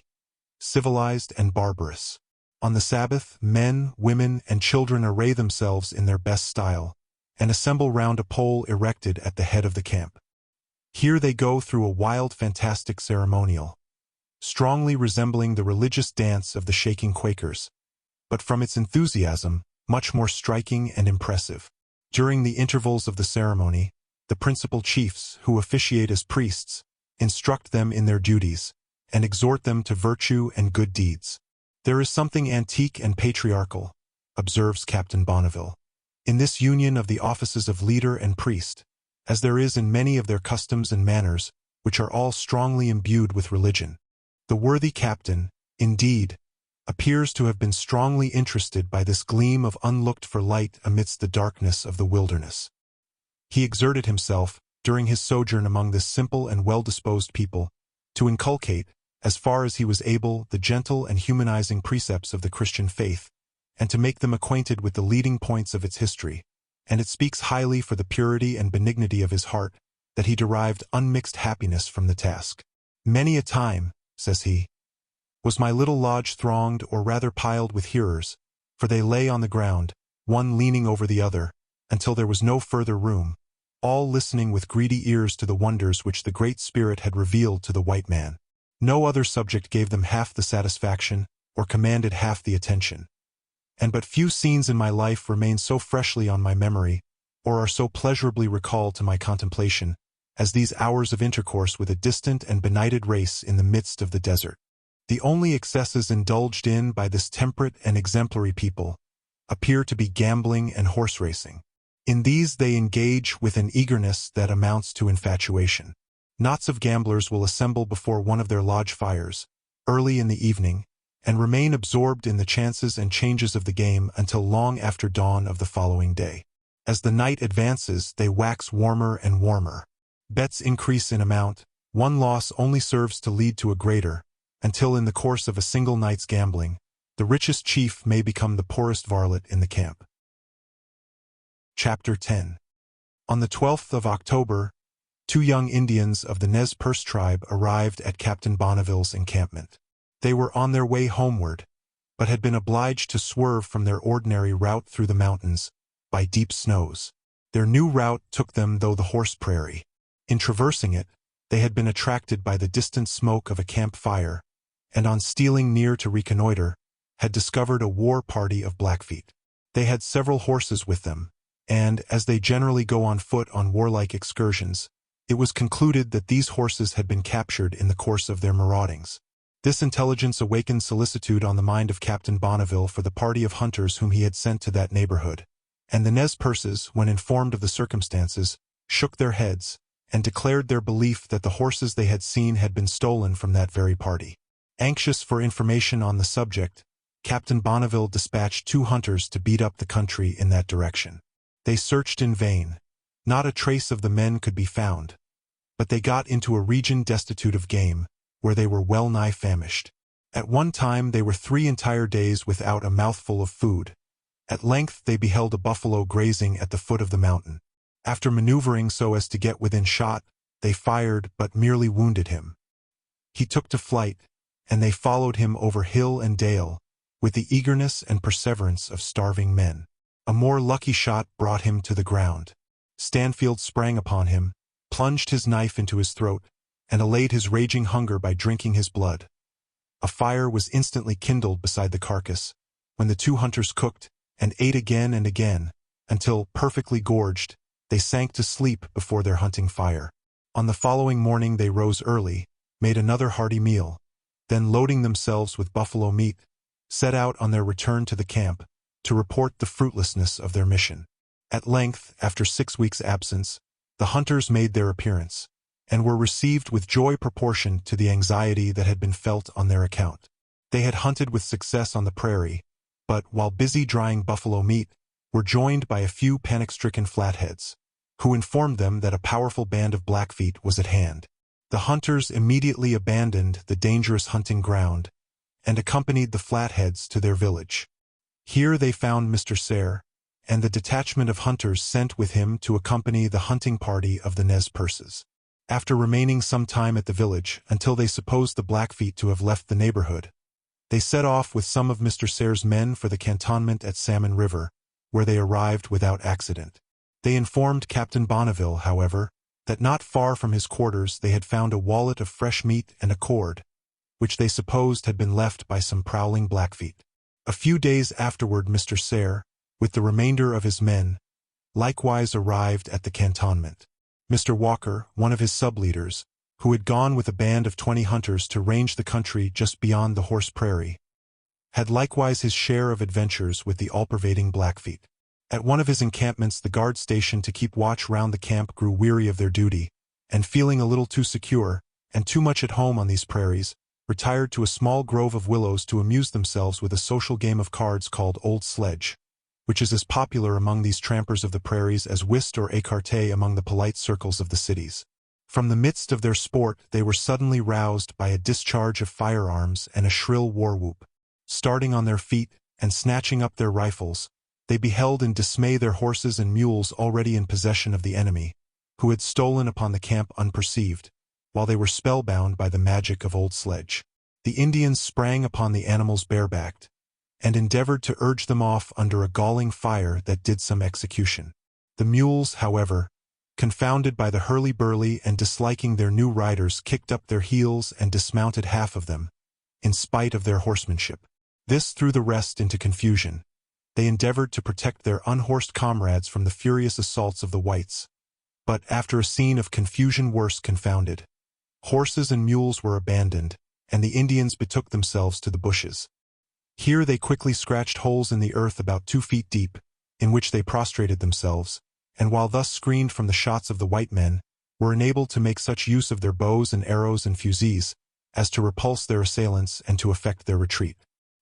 civilized and barbarous. On the Sabbath, men, women, and children array themselves in their best style, and assemble round a pole erected at the head of the camp. Here they go through a wild, fantastic ceremonial, strongly resembling the religious dance of the shaking Quakers, but from its enthusiasm, much more striking and impressive. During the intervals of the ceremony, the principal chiefs, who officiate as priests, instruct them in their duties, and exhort them to virtue and good deeds. "There is something antique and patriarchal," observes Captain Bonneville, "in this union of the offices of leader and priest, as there is in many of their customs and manners, which are all strongly imbued with religion. The worthy captain, indeed, appears to have been strongly interested by this gleam of unlooked-for light amidst the darkness of the wilderness. He exerted himself, during his sojourn among this simple and well-disposed people, to inculcate, as far as he was able, the gentle and humanizing precepts of the Christian faith, and to make them acquainted with the leading points of its history, and it speaks highly for the purity and benignity of his heart, that he derived unmixed happiness from the task. "Many a time," says he, "was my little lodge thronged or rather piled with hearers, for they lay on the ground, one leaning over the other, until there was no further room, all listening with greedy ears to the wonders which the Great Spirit had revealed to the white man. No other subject gave them half the satisfaction or commanded half the attention. And but few scenes in my life remain so freshly on my memory, or are so pleasurably recalled to my contemplation, as these hours of intercourse with a distant and benighted race in the midst of the desert. The only excesses indulged in by this temperate and exemplary people appear to be gambling and horse racing. In these they engage with an eagerness that amounts to infatuation. Knots of gamblers will assemble before one of their lodge fires, early in the evening, and remain absorbed in the chances and changes of the game until long after dawn of the following day. As the night advances, they wax warmer and warmer. Bets increase in amount, one loss only serves to lead to a greater, until in the course of a single night's gambling, the richest chief may become the poorest varlet in the camp. Chapter 10. On the 12th of October, 2 young Indians of the Nez Perce tribe arrived at Captain Bonneville's encampment. They were on their way homeward, but had been obliged to swerve from their ordinary route through the mountains by deep snows. Their new route took them through the horse prairie. In traversing it, they had been attracted by the distant smoke of a campfire, and on stealing near to reconnoiter, had discovered a war party of Blackfeet. They had several horses with them, and, as they generally go on foot on warlike excursions, it was concluded that these horses had been captured in the course of their maraudings. This intelligence awakened solicitude on the mind of Captain Bonneville for the party of hunters whom he had sent to that neighborhood, and the Nez Perces, when informed of the circumstances, shook their heads, and declared their belief that the horses they had seen had been stolen from that very party. Anxious for information on the subject, Captain Bonneville dispatched 2 hunters to beat up the country in that direction. They searched in vain. Not a trace of the men could be found, but they got into a region destitute of game, where they were well-nigh famished. At one time they were 3 entire days without a mouthful of food. At length they beheld a buffalo grazing at the foot of the mountain. After maneuvering so as to get within shot, they fired but merely wounded him. He took to flight, and they followed him over hill and dale, with the eagerness and perseverance of starving men. A more lucky shot brought him to the ground. Stanfield sprang upon him, plunged his knife into his throat, and allayed his raging hunger by drinking his blood. A fire was instantly kindled beside the carcass, when the 2 hunters cooked and ate again and again, until, perfectly gorged, they sank to sleep before their hunting fire. On the following morning they rose early, made another hearty meal, then loading themselves with buffalo meat, set out on their return to the camp, to report the fruitlessness of their mission. At length, after 6 weeks' absence, the hunters made their appearance, and were received with joy proportioned to the anxiety that had been felt on their account. They had hunted with success on the prairie, but, while busy drying buffalo meat, were joined by a few panic-stricken flatheads, who informed them that a powerful band of Blackfeet was at hand. The hunters immediately abandoned the dangerous hunting ground, and accompanied the flatheads to their village. Here they found Mr. Sayre, and the detachment of hunters sent with him to accompany the hunting party of the Nez Perces. After remaining some time at the village, until they supposed the Blackfeet to have left the neighborhood, they set off with some of Mr. Sayre's men for the cantonment at Salmon River, where they arrived without accident. They informed Captain Bonneville, however, that not far from his quarters they had found a wallet of fresh meat and a cord, which they supposed had been left by some prowling Blackfeet. A few days afterward Mr. Sayre, with the remainder of his men, likewise arrived at the cantonment. Mr. Walker, one of his sub-leaders, who had gone with a band of 20 hunters to range the country just beyond the horse prairie, had likewise his share of adventures with the all-pervading Blackfeet. At one of his encampments the guard stationed to keep watch round the camp grew weary of their duty, and feeling a little too secure, and too much at home on these prairies, retired to a small grove of willows to amuse themselves with a social game of cards called Old Sledge, which is as popular among these trampers of the prairies as whist or écarté among the polite circles of the cities. From the midst of their sport they were suddenly roused by a discharge of firearms and a shrill war-whoop. Starting on their feet, and snatching up their rifles, they beheld in dismay their horses and mules already in possession of the enemy, who had stolen upon the camp unperceived, while they were spellbound by the magic of Old Sledge. The Indians sprang upon the animals barebacked, and endeavored to urge them off under a galling fire that did some execution. The mules, however, confounded by the hurly-burly and disliking their new riders, kicked up their heels and dismounted half of them, in spite of their horsemanship. This threw the rest into confusion. They endeavored to protect their unhorsed comrades from the furious assaults of the whites. But after a scene of confusion worse confounded, horses and mules were abandoned, and the Indians betook themselves to the bushes. Here they quickly scratched holes in the earth about 2 feet deep, in which they prostrated themselves, and while thus screened from the shots of the white men, were enabled to make such use of their bows and arrows and fusées as to repulse their assailants and to effect their retreat.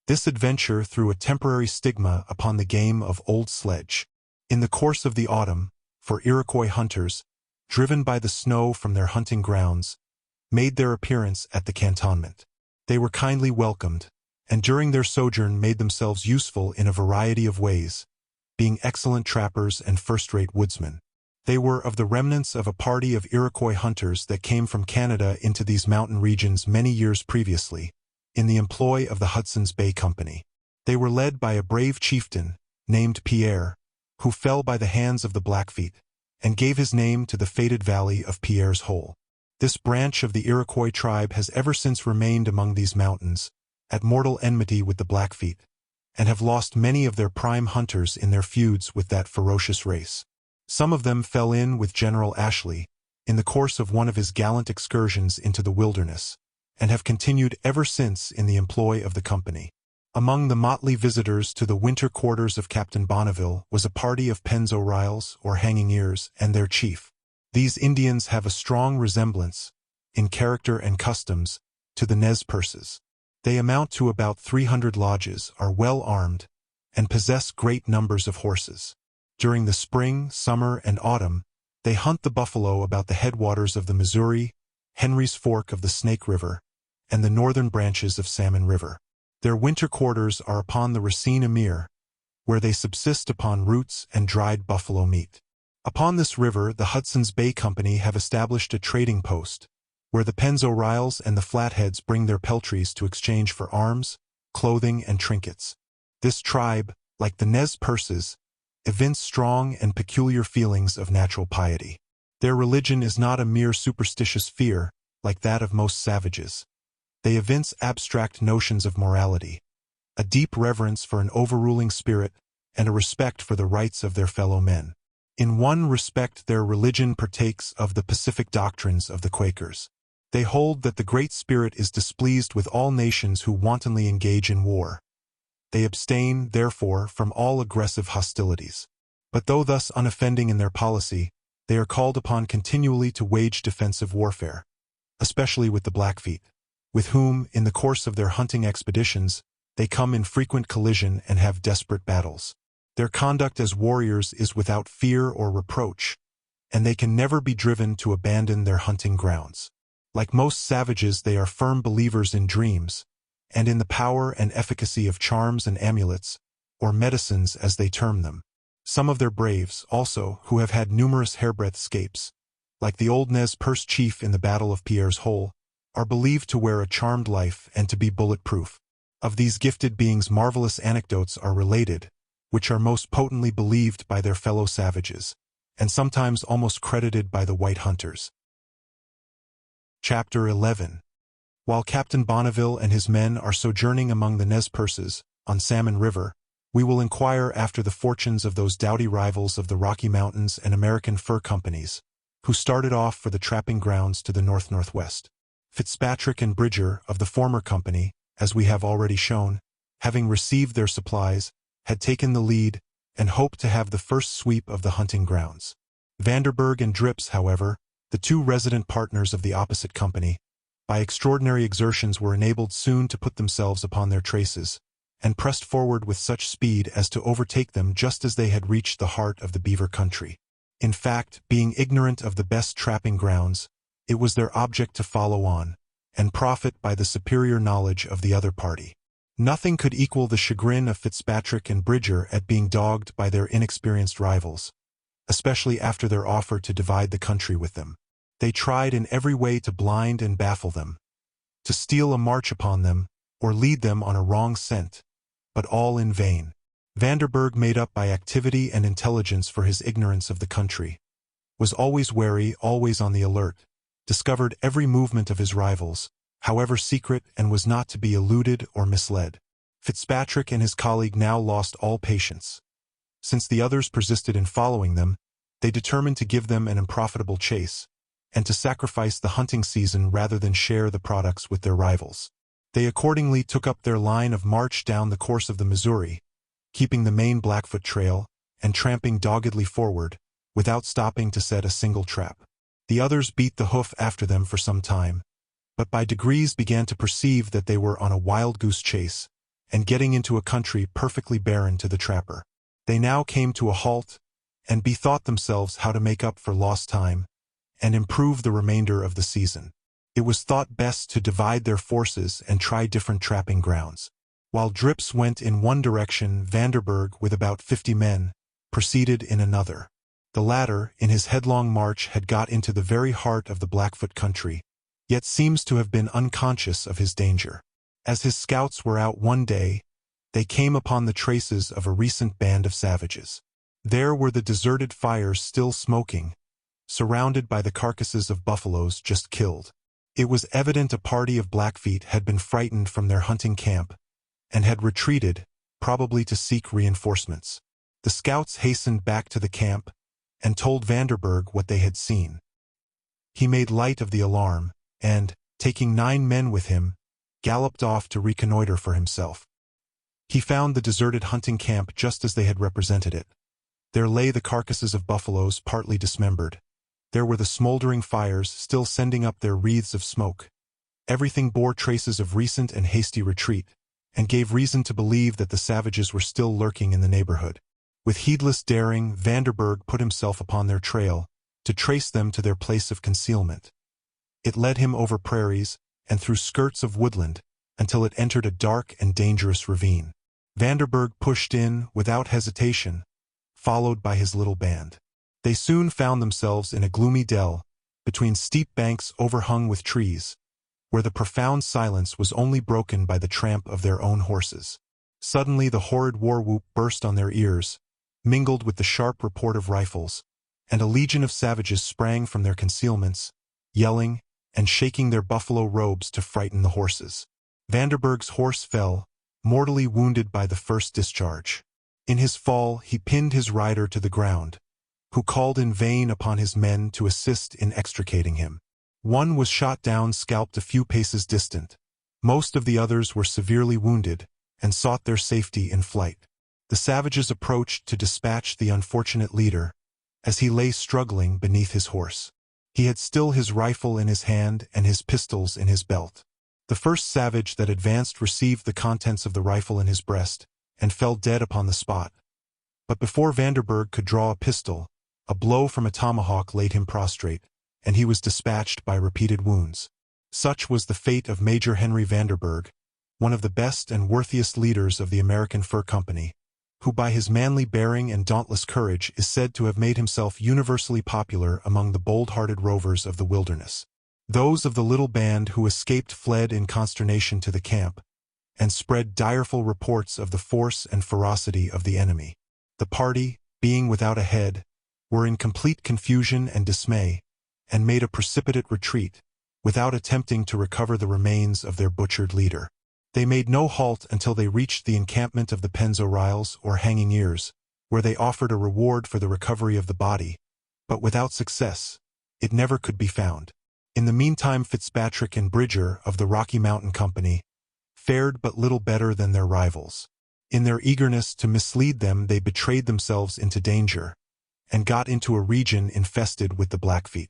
This adventure threw a temporary stigma upon the game of old sledge. In the course of the autumn, for Iroquois hunters, driven by the snow from their hunting grounds, made their appearance at the cantonment. They were kindly welcomed, and during their sojourn made themselves useful in a variety of ways, being excellent trappers and first-rate woodsmen. They were of the remnants of a party of Iroquois hunters that came from Canada into these mountain regions many years previously, in the employ of the Hudson's Bay Company. They were led by a brave chieftain, named Pierre, who fell by the hands of the Blackfeet, and gave his name to the fated valley of Pierre's Hole. This branch of the Iroquois tribe has ever since remained among these mountains, at mortal enmity with the Blackfeet, and have lost many of their prime hunters in their feuds with that ferocious race. Some of them fell in with General Ashley, in the course of one of his gallant excursions into the wilderness, and have continued ever since in the employ of the company. Among the motley visitors to the winter quarters of Captain Bonneville was a party of Pennzo'Riles, or Hanging Ears, and their chief. These Indians have a strong resemblance, in character and customs, to the Nez Perces. They amount to about 300 lodges, are well armed, and possess great numbers of horses. During the spring, summer, and autumn, they hunt the buffalo about the headwaters of the Missouri, Henry's Fork of the Snake River, and the northern branches of Salmon River. Their winter quarters are upon the Racine Amir, where they subsist upon roots and dried buffalo meat. Upon this river the Hudson's Bay Company have established a trading post, where the Pennzo'Riles and the Flatheads bring their peltries to exchange for arms, clothing, and trinkets. This tribe, like the Nez Perces, evince strong and peculiar feelings of natural piety. Their religion is not a mere superstitious fear, like that of most savages. They evince abstract notions of morality, a deep reverence for an overruling spirit, and a respect for the rights of their fellow men. In one respect their religion partakes of the pacific doctrines of the Quakers. They hold that the Great Spirit is displeased with all nations who wantonly engage in war. They abstain, therefore, from all aggressive hostilities. But though thus unoffending in their policy, they are called upon continually to wage defensive warfare, especially with the Blackfeet, with whom, in the course of their hunting expeditions, they come in frequent collision and have desperate battles. Their conduct as warriors is without fear or reproach, and they can never be driven to abandon their hunting grounds. Like most savages, they are firm believers in dreams, and in the power and efficacy of charms and amulets, or medicines as they term them. Some of their braves, also, who have had numerous hairbreadth escapes, like the old Nez Perce chief in the Battle of Pierre's Hole, are believed to wear a charmed life and to be bulletproof. Of these gifted beings marvelous anecdotes are related, which are most potently believed by their fellow savages, and sometimes almost credited by the white hunters. Chapter 11. While Captain Bonneville and his men are sojourning among the Nez Perces, on Salmon River, we will inquire after the fortunes of those doughty rivals of the Rocky Mountains and American Fur Companies, who started off for the trapping grounds to the north-northwest. Fitzpatrick and Bridger, of the former company, as we have already shown, having received their supplies, had taken the lead, and hoped to have the first sweep of the hunting grounds. Vanderburg and Drips, however, the two resident partners of the opposite company, by extraordinary exertions were enabled soon to put themselves upon their traces, and pressed forward with such speed as to overtake them just as they had reached the heart of the beaver country. In fact, being ignorant of the best trapping grounds, it was their object to follow on, and profit by the superior knowledge of the other party. Nothing could equal the chagrin of Fitzpatrick and Bridger at being dogged by their inexperienced rivals, especially after their offer to divide the country with them. They tried in every way to blind and baffle them, to steal a march upon them, or lead them on a wrong scent, but all in vain. Vanderburg made up by activity and intelligence for his ignorance of the country, was always wary, always on the alert, discovered every movement of his rivals, however secret, and was not to be eluded or misled. Fitzpatrick and his colleague now lost all patience. Since the others persisted in following them, they determined to give them an unprofitable chase, and to sacrifice the hunting season rather than share the products with their rivals. They accordingly took up their line of march down the course of the Missouri, keeping the main Blackfoot Trail, and tramping doggedly forward, without stopping to set a single trap. The others beat the hoof after them for some time, but by degrees began to perceive that they were on a wild goose chase, and getting into a country perfectly barren to the trapper. They now came to a halt, and bethought themselves how to make up for lost time, and improve the remainder of the season. It was thought best to divide their forces and try different trapping grounds. While Drips went in one direction, Vanderburg, with about 50 men, proceeded in another. The latter, in his headlong march, had got into the very heart of the Blackfoot country, yet seems to have been unconscious of his danger. As his scouts were out one day, they came upon the traces of a recent band of savages. There were the deserted fires still smoking, surrounded by the carcasses of buffaloes just killed. It was evident a party of Blackfeet had been frightened from their hunting camp, and had retreated, probably to seek reinforcements. The scouts hastened back to the camp, and told Vanderburg what they had seen. He made light of the alarm, and, taking 9 men with him, galloped off to reconnoiter for himself. He found the deserted hunting camp just as they had represented it. There lay the carcasses of buffaloes partly dismembered. There were the smoldering fires still sending up their wreaths of smoke. Everything bore traces of recent and hasty retreat, and gave reason to believe that the savages were still lurking in the neighborhood. With heedless daring, Vanderburg put himself upon their trail, to trace them to their place of concealment. It led him over prairies, and through skirts of woodland, until it entered a dark and dangerous ravine. Vanderburg pushed in, without hesitation, followed by his little band. They soon found themselves in a gloomy dell, between steep banks overhung with trees, where the profound silence was only broken by the tramp of their own horses. Suddenly the horrid war-whoop burst on their ears, mingled with the sharp report of rifles, and a legion of savages sprang from their concealments, yelling, and shaking their buffalo robes to frighten the horses. Vanderburg's horse fell, mortally wounded by the first discharge. In his fall he pinned his rider to the ground, who called in vain upon his men to assist in extricating him. One was shot down, scalped a few paces distant. Most of the others were severely wounded, and sought their safety in flight. The savages approached to dispatch the unfortunate leader, as he lay struggling beneath his horse. He had still his rifle in his hand and his pistols in his belt. The first savage that advanced received the contents of the rifle in his breast, and fell dead upon the spot. But before Vanderburg could draw a pistol, a blow from a tomahawk laid him prostrate, and he was dispatched by repeated wounds. Such was the fate of Major Henry Vanderburg, one of the best and worthiest leaders of the American Fur Company, who by his manly bearing and dauntless courage is said to have made himself universally popular among the bold-hearted rovers of the wilderness. Those of the little band who escaped fled in consternation to the camp, and spread direful reports of the force and ferocity of the enemy. The party, being without a head, were in complete confusion and dismay, and made a precipitate retreat, without attempting to recover the remains of their butchered leader. They made no halt until they reached the encampment of the Penzo-Riles, or Hanging Ears, where they offered a reward for the recovery of the body, but without success. It never could be found. In the meantime Fitzpatrick and Bridger of the Rocky Mountain Company fared but little better than their rivals. In their eagerness to mislead them they betrayed themselves into danger, and got into a region infested with the Blackfeet.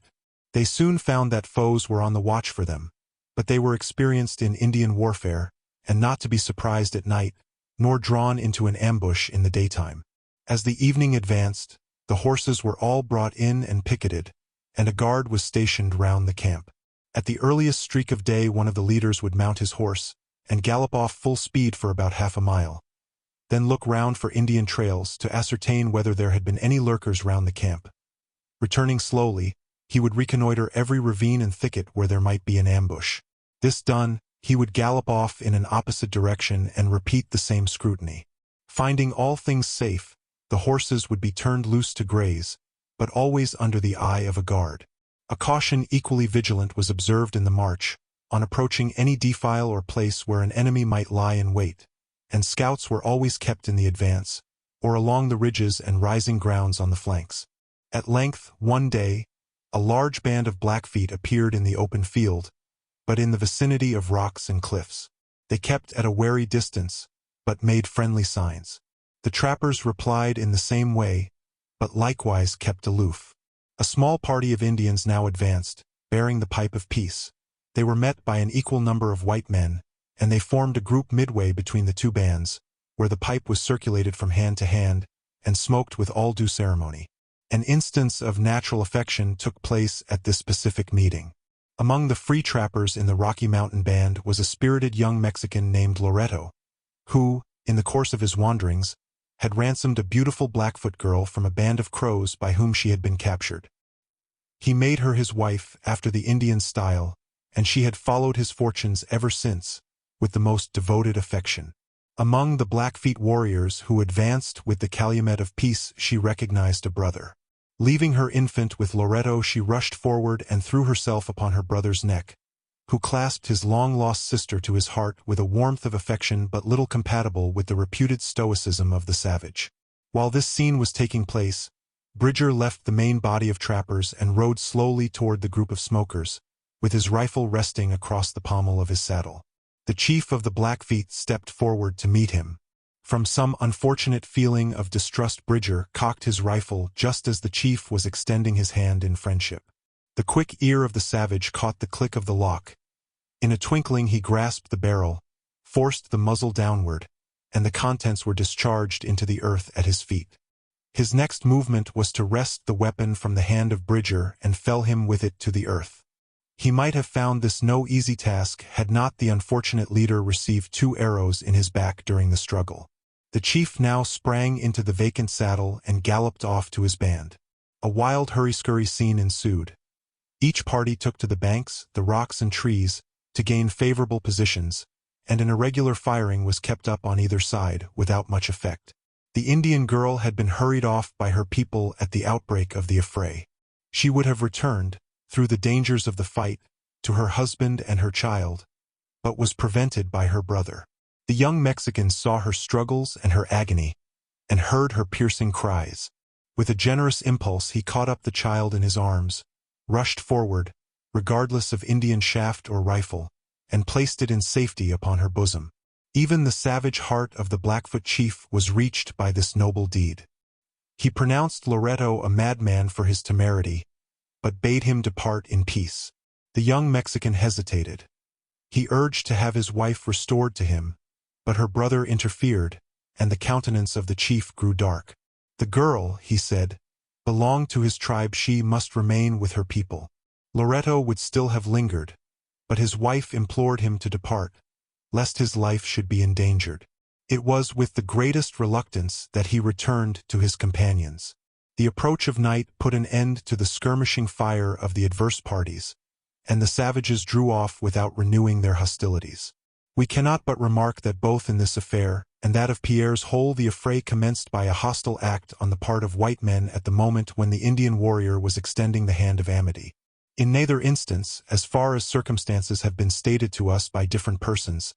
They soon found that foes were on the watch for them, but they were experienced in Indian warfare, and not to be surprised at night, nor drawn into an ambush in the daytime. As the evening advanced, the horses were all brought in and picketed, and a guard was stationed round the camp. At the earliest streak of day one of the leaders would mount his horse, and gallop off full speed for about half a mile, then look round for Indian trails to ascertain whether there had been any lurkers round the camp. Returning slowly, he would reconnoiter every ravine and thicket where there might be an ambush. This done, he would gallop off in an opposite direction and repeat the same scrutiny. Finding all things safe, the horses would be turned loose to graze, but always under the eye of a guard. A caution equally vigilant was observed in the march, on approaching any defile or place where an enemy might lie in wait, and scouts were always kept in the advance, or along the ridges and rising grounds on the flanks. At length, one day, a large band of Blackfeet appeared in the open field, but in the vicinity of rocks and cliffs. They kept at a wary distance, but made friendly signs. The trappers replied in the same way, but likewise kept aloof. A small party of Indians now advanced, bearing the pipe of peace. They were met by an equal number of white men, and they formed a group midway between the two bands, where the pipe was circulated from hand to hand, and smoked with all due ceremony. An instance of natural affection took place at this pacific meeting. Among the free trappers in the Rocky Mountain Band was a spirited young Mexican named Loreto, who, in the course of his wanderings, had ransomed a beautiful Blackfoot girl from a band of Crows by whom she had been captured. He made her his wife after the Indian style, and she had followed his fortunes ever since, with the most devoted affection. Among the Blackfeet warriors who advanced with the calumet of peace she recognized a brother. Leaving her infant with Loreto, she rushed forward and threw herself upon her brother's neck, who clasped his long-lost sister to his heart with a warmth of affection but little compatible with the reputed stoicism of the savage. While this scene was taking place, Bridger left the main body of trappers and rode slowly toward the group of smokers, with his rifle resting across the pommel of his saddle. The chief of the Blackfeet stepped forward to meet him. From some unfortunate feeling of distrust, Bridger cocked his rifle just as the chief was extending his hand in friendship. The quick ear of the savage caught the click of the lock. In a twinkling he grasped the barrel, forced the muzzle downward, and the contents were discharged into the earth at his feet. His next movement was to wrest the weapon from the hand of Bridger and fell him with it to the earth. He might have found this no easy task had not the unfortunate leader received 2 arrows in his back during the struggle. The chief now sprang into the vacant saddle and galloped off to his band. A wild hurry-scurry scene ensued. Each party took to the banks, the rocks and trees, to gain favorable positions, and an irregular firing was kept up on either side without much effect. The Indian girl had been hurried off by her people at the outbreak of the affray. She would have returned, through the dangers of the fight, to her husband and her child, but was prevented by her brother. The young Mexican saw her struggles and her agony, and heard her piercing cries. With a generous impulse he caught up the child in his arms, rushed forward, regardless of Indian shaft or rifle, and placed it in safety upon her bosom. Even the savage heart of the Blackfoot chief was reached by this noble deed. He pronounced Loreto a madman for his temerity, but bade him depart in peace. The young Mexican hesitated. He urged to have his wife restored to him, but her brother interfered, and the countenance of the chief grew dark. The girl, he said, belonged to his tribe. She must remain with her people. Loreto would still have lingered, but his wife implored him to depart, lest his life should be endangered. It was with the greatest reluctance that he returned to his companions. The approach of night put an end to the skirmishing fire of the adverse parties, and the savages drew off without renewing their hostilities. We cannot but remark that both in this affair and that of Pierre's Hole the affray commenced by a hostile act on the part of white men at the moment when the Indian warrior was extending the hand of amity. In neither instance, as far as circumstances have been stated to us by different persons,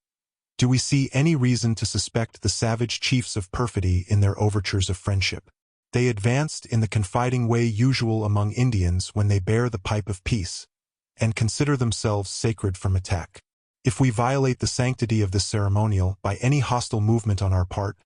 do we see any reason to suspect the savage chiefs of perfidy in their overtures of friendship. They advanced in the confiding way usual among Indians when they bear the pipe of peace, and consider themselves sacred from attack. If we violate the sanctity of this ceremonial by any hostile movement on our part,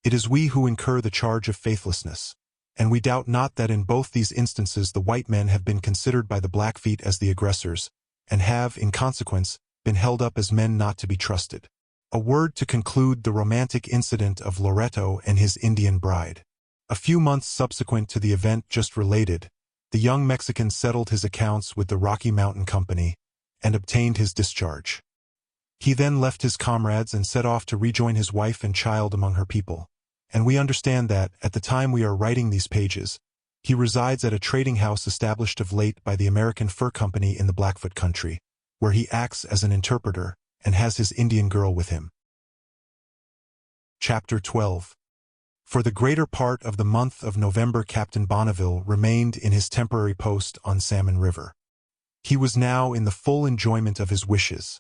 it is we who incur the charge of faithlessness, and we doubt not that in both these instances the white men have been considered by the Blackfeet as the aggressors, and have, in consequence, been held up as men not to be trusted. A word to conclude the romantic incident of Loreto and his Indian bride. A few months subsequent to the event just related, the young Mexican settled his accounts with the Rocky Mountain Company and obtained his discharge. He then left his comrades and set off to rejoin his wife and child among her people, and we understand that, at the time we are writing these pages, he resides at a trading house established of late by the American Fur Company in the Blackfoot country, where he acts as an interpreter and has his Indian girl with him. Chapter 12. For the greater part of the month of November, Captain Bonneville remained in his temporary post on Salmon River. He was now in the full enjoyment of his wishes,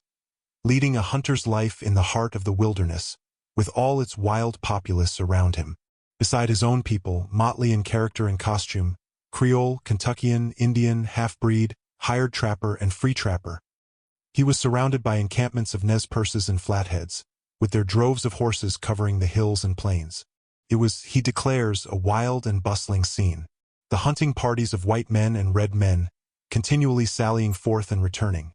leading a hunter's life in the heart of the wilderness, with all its wild populace around him. Beside his own people, motley in character and costume, Creole, Kentuckian, Indian, half-breed, hired trapper, and free trapper, he was surrounded by encampments of Nez Perces and Flatheads, with their droves of horses covering the hills and plains. It was, he declares, a wild and bustling scene. The hunting parties of white men and red men, continually sallying forth and returning.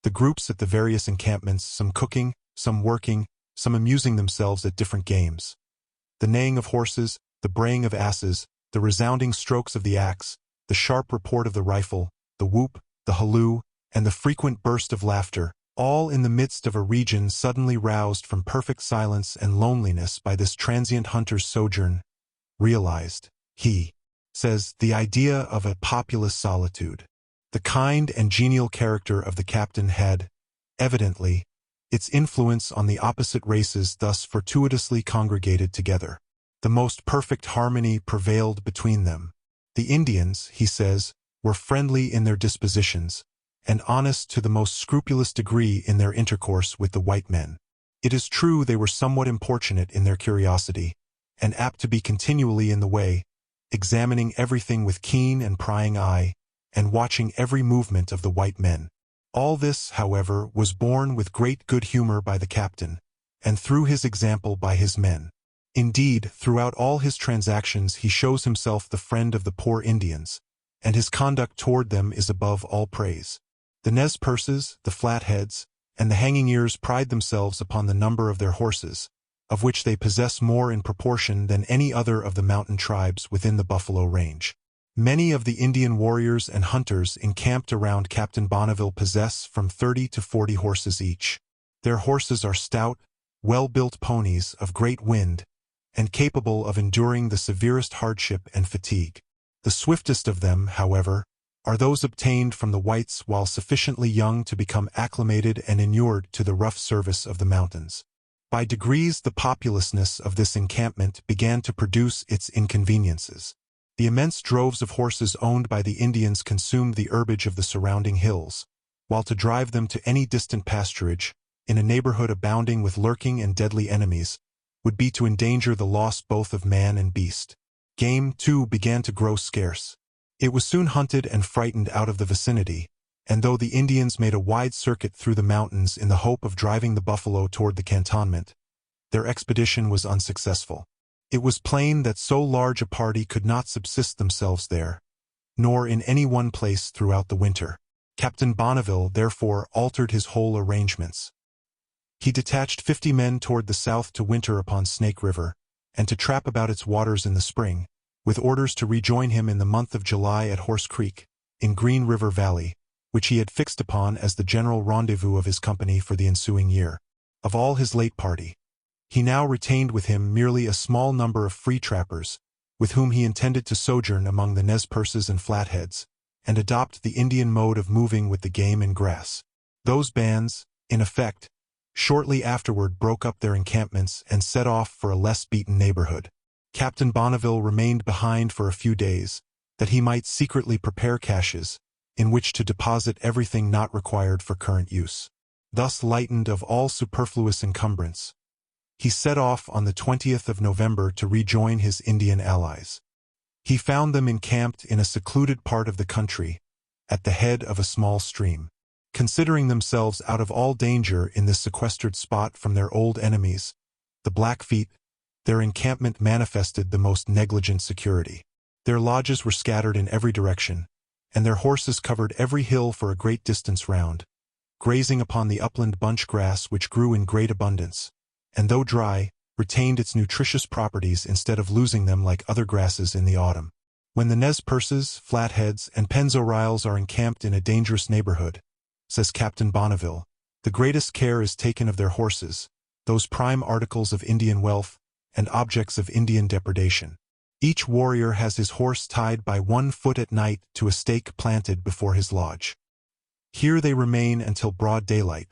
The groups at the various encampments, some cooking, some working, some amusing themselves at different games. The neighing of horses, the braying of asses, the resounding strokes of the axe, the sharp report of the rifle, the whoop, the halloo, and the frequent burst of laughter, all in the midst of a region suddenly roused from perfect silence and loneliness by this transient hunter's sojourn, realized, he says, the idea of a populous solitude. The kind and genial character of the captain had, evidently, its influence on the opposite races thus fortuitously congregated together. The most perfect harmony prevailed between them. The Indians, he says, were friendly in their dispositions, and honest to the most scrupulous degree in their intercourse with the white men. It is true they were somewhat importunate in their curiosity, and apt to be continually in the way, examining everything with keen and prying eye, and watching every movement of the white men. All this, however, was borne with great good humor by the captain, and through his example by his men. Indeed, throughout all his transactions he shows himself the friend of the poor Indians, and his conduct toward them is above all praise. The Nez Perces, the Flatheads, and the Hanging Ears pride themselves upon the number of their horses, of which they possess more in proportion than any other of the mountain tribes within the Buffalo Range. Many of the Indian warriors and hunters encamped around Captain Bonneville possess from 30 to 40 horses each. Their horses are stout, well-built ponies of great wind, and capable of enduring the severest hardship and fatigue. The swiftest of them, however, are those obtained from the whites while sufficiently young to become acclimated and inured to the rough service of the mountains. By degrees the populousness of this encampment began to produce its inconveniences. The immense droves of horses owned by the Indians consumed the herbage of the surrounding hills, while to drive them to any distant pasturage, in a neighborhood abounding with lurking and deadly enemies, would be to endanger the loss both of man and beast. Game, too, began to grow scarce. It was soon hunted and frightened out of the vicinity, and though the Indians made a wide circuit through the mountains in the hope of driving the buffalo toward the cantonment, their expedition was unsuccessful. It was plain that so large a party could not subsist themselves there, nor in any one place throughout the winter. Captain Bonneville therefore altered his whole arrangements. He detached 50 men toward the south to winter upon Snake River, and to trap about its waters in the spring, with orders to rejoin him in the month of July at Horse Creek, in Green River Valley, which he had fixed upon as the general rendezvous of his company for the ensuing year. Of all his late party, he now retained with him merely a small number of free trappers, with whom he intended to sojourn among the Nez Perces and Flatheads, and adopt the Indian mode of moving with the game and grass. Those bands, in effect, shortly afterward broke up their encampments and set off for a less beaten neighborhood. Captain Bonneville remained behind for a few days, that he might secretly prepare caches, in which to deposit everything not required for current use. Thus lightened of all superfluous encumbrance, he set off on the 20th of November to rejoin his Indian allies. He found them encamped in a secluded part of the country, at the head of a small stream. Considering themselves out of all danger in this sequestered spot from their old enemies, the Blackfeet, their encampment manifested the most negligent security. Their lodges were scattered in every direction, and their horses covered every hill for a great distance round, grazing upon the upland bunch grass which grew in great abundance, and though dry, retained its nutritious properties instead of losing them like other grasses in the autumn. When the Nez Perces, Flatheads, and Penzoriles are encamped in a dangerous neighborhood, says Captain Bonneville, the greatest care is taken of their horses, those prime articles of Indian wealth and objects of Indian depredation. Each warrior has his horse tied by one foot at night to a stake planted before his lodge. Here they remain until broad daylight.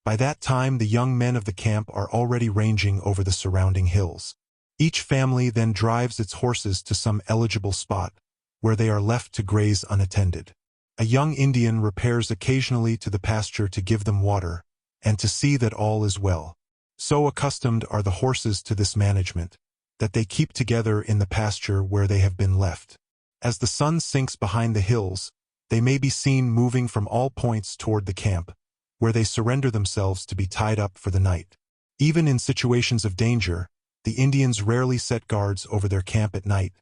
By that time the young men of the camp are already ranging over the surrounding hills. Each family then drives its horses to some eligible spot, where they are left to graze unattended. A young Indian repairs occasionally to the pasture to give them water, and to see that all is well. So accustomed are the horses to this management, that they keep together in the pasture where they have been left. As the sun sinks behind the hills, they may be seen moving from all points toward the camp, where they surrender themselves to be tied up for the night. Even in situations of danger, the Indians rarely set guards over their camp at night,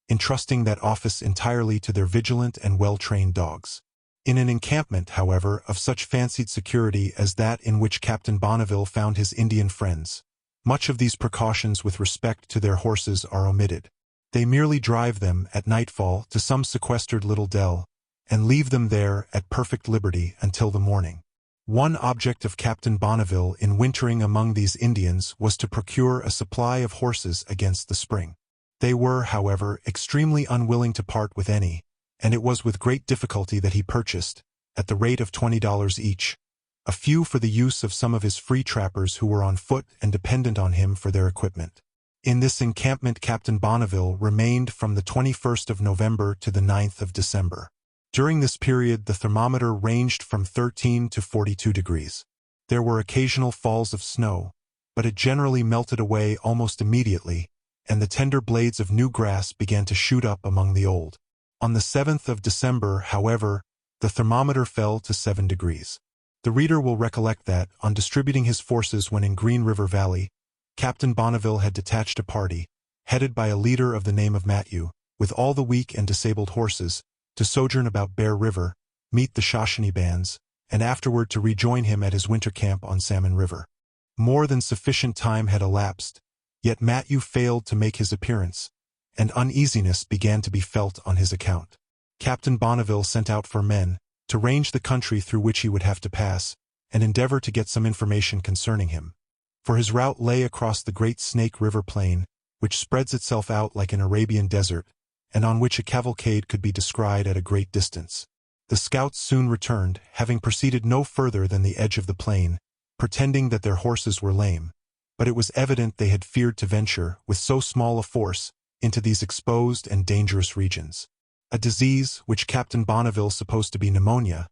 entrusting that office entirely to their vigilant and well-trained dogs. In an encampment, however, of such fancied security as that in which Captain Bonneville found his Indian friends, much of these precautions with respect to their horses are omitted. They merely drive them at nightfall to some sequestered little dell, and leave them there at perfect liberty until the morning. One object of Captain Bonneville in wintering among these Indians was to procure a supply of horses against the spring. They were, however, extremely unwilling to part with any, and it was with great difficulty that he purchased, at the rate of $20 each, a few for the use of some of his free trappers who were on foot and dependent on him for their equipment. In this encampment Captain Bonneville remained from the 21st of November to the 9th of December. During this period the thermometer ranged from 13 to 42 degrees. There were occasional falls of snow, but it generally melted away almost immediately, and the tender blades of new grass began to shoot up among the old. On the 7th of December, however, the thermometer fell to 7 degrees. The reader will recollect that, on distributing his forces when in Green River Valley, Captain Bonneville had detached a party, headed by a leader of the name of Matthew, with all the weak and disabled horses, to sojourn about Bear River, meet the Shoshone bands, and afterward to rejoin him at his winter camp on Salmon River. More than sufficient time had elapsed, yet Matthew failed to make his appearance, and uneasiness began to be felt on his account. Captain Bonneville sent out for men, to range the country through which he would have to pass, and endeavor to get some information concerning him. For his route lay across the great Snake River plain, which spreads itself out like an Arabian desert, and on which a cavalcade could be descried at a great distance. The scouts soon returned, having proceeded no further than the edge of the plain, pretending that their horses were lame, but it was evident they had feared to venture, with so small a force, into these exposed and dangerous regions. A disease, which Captain Bonneville supposed to be pneumonia,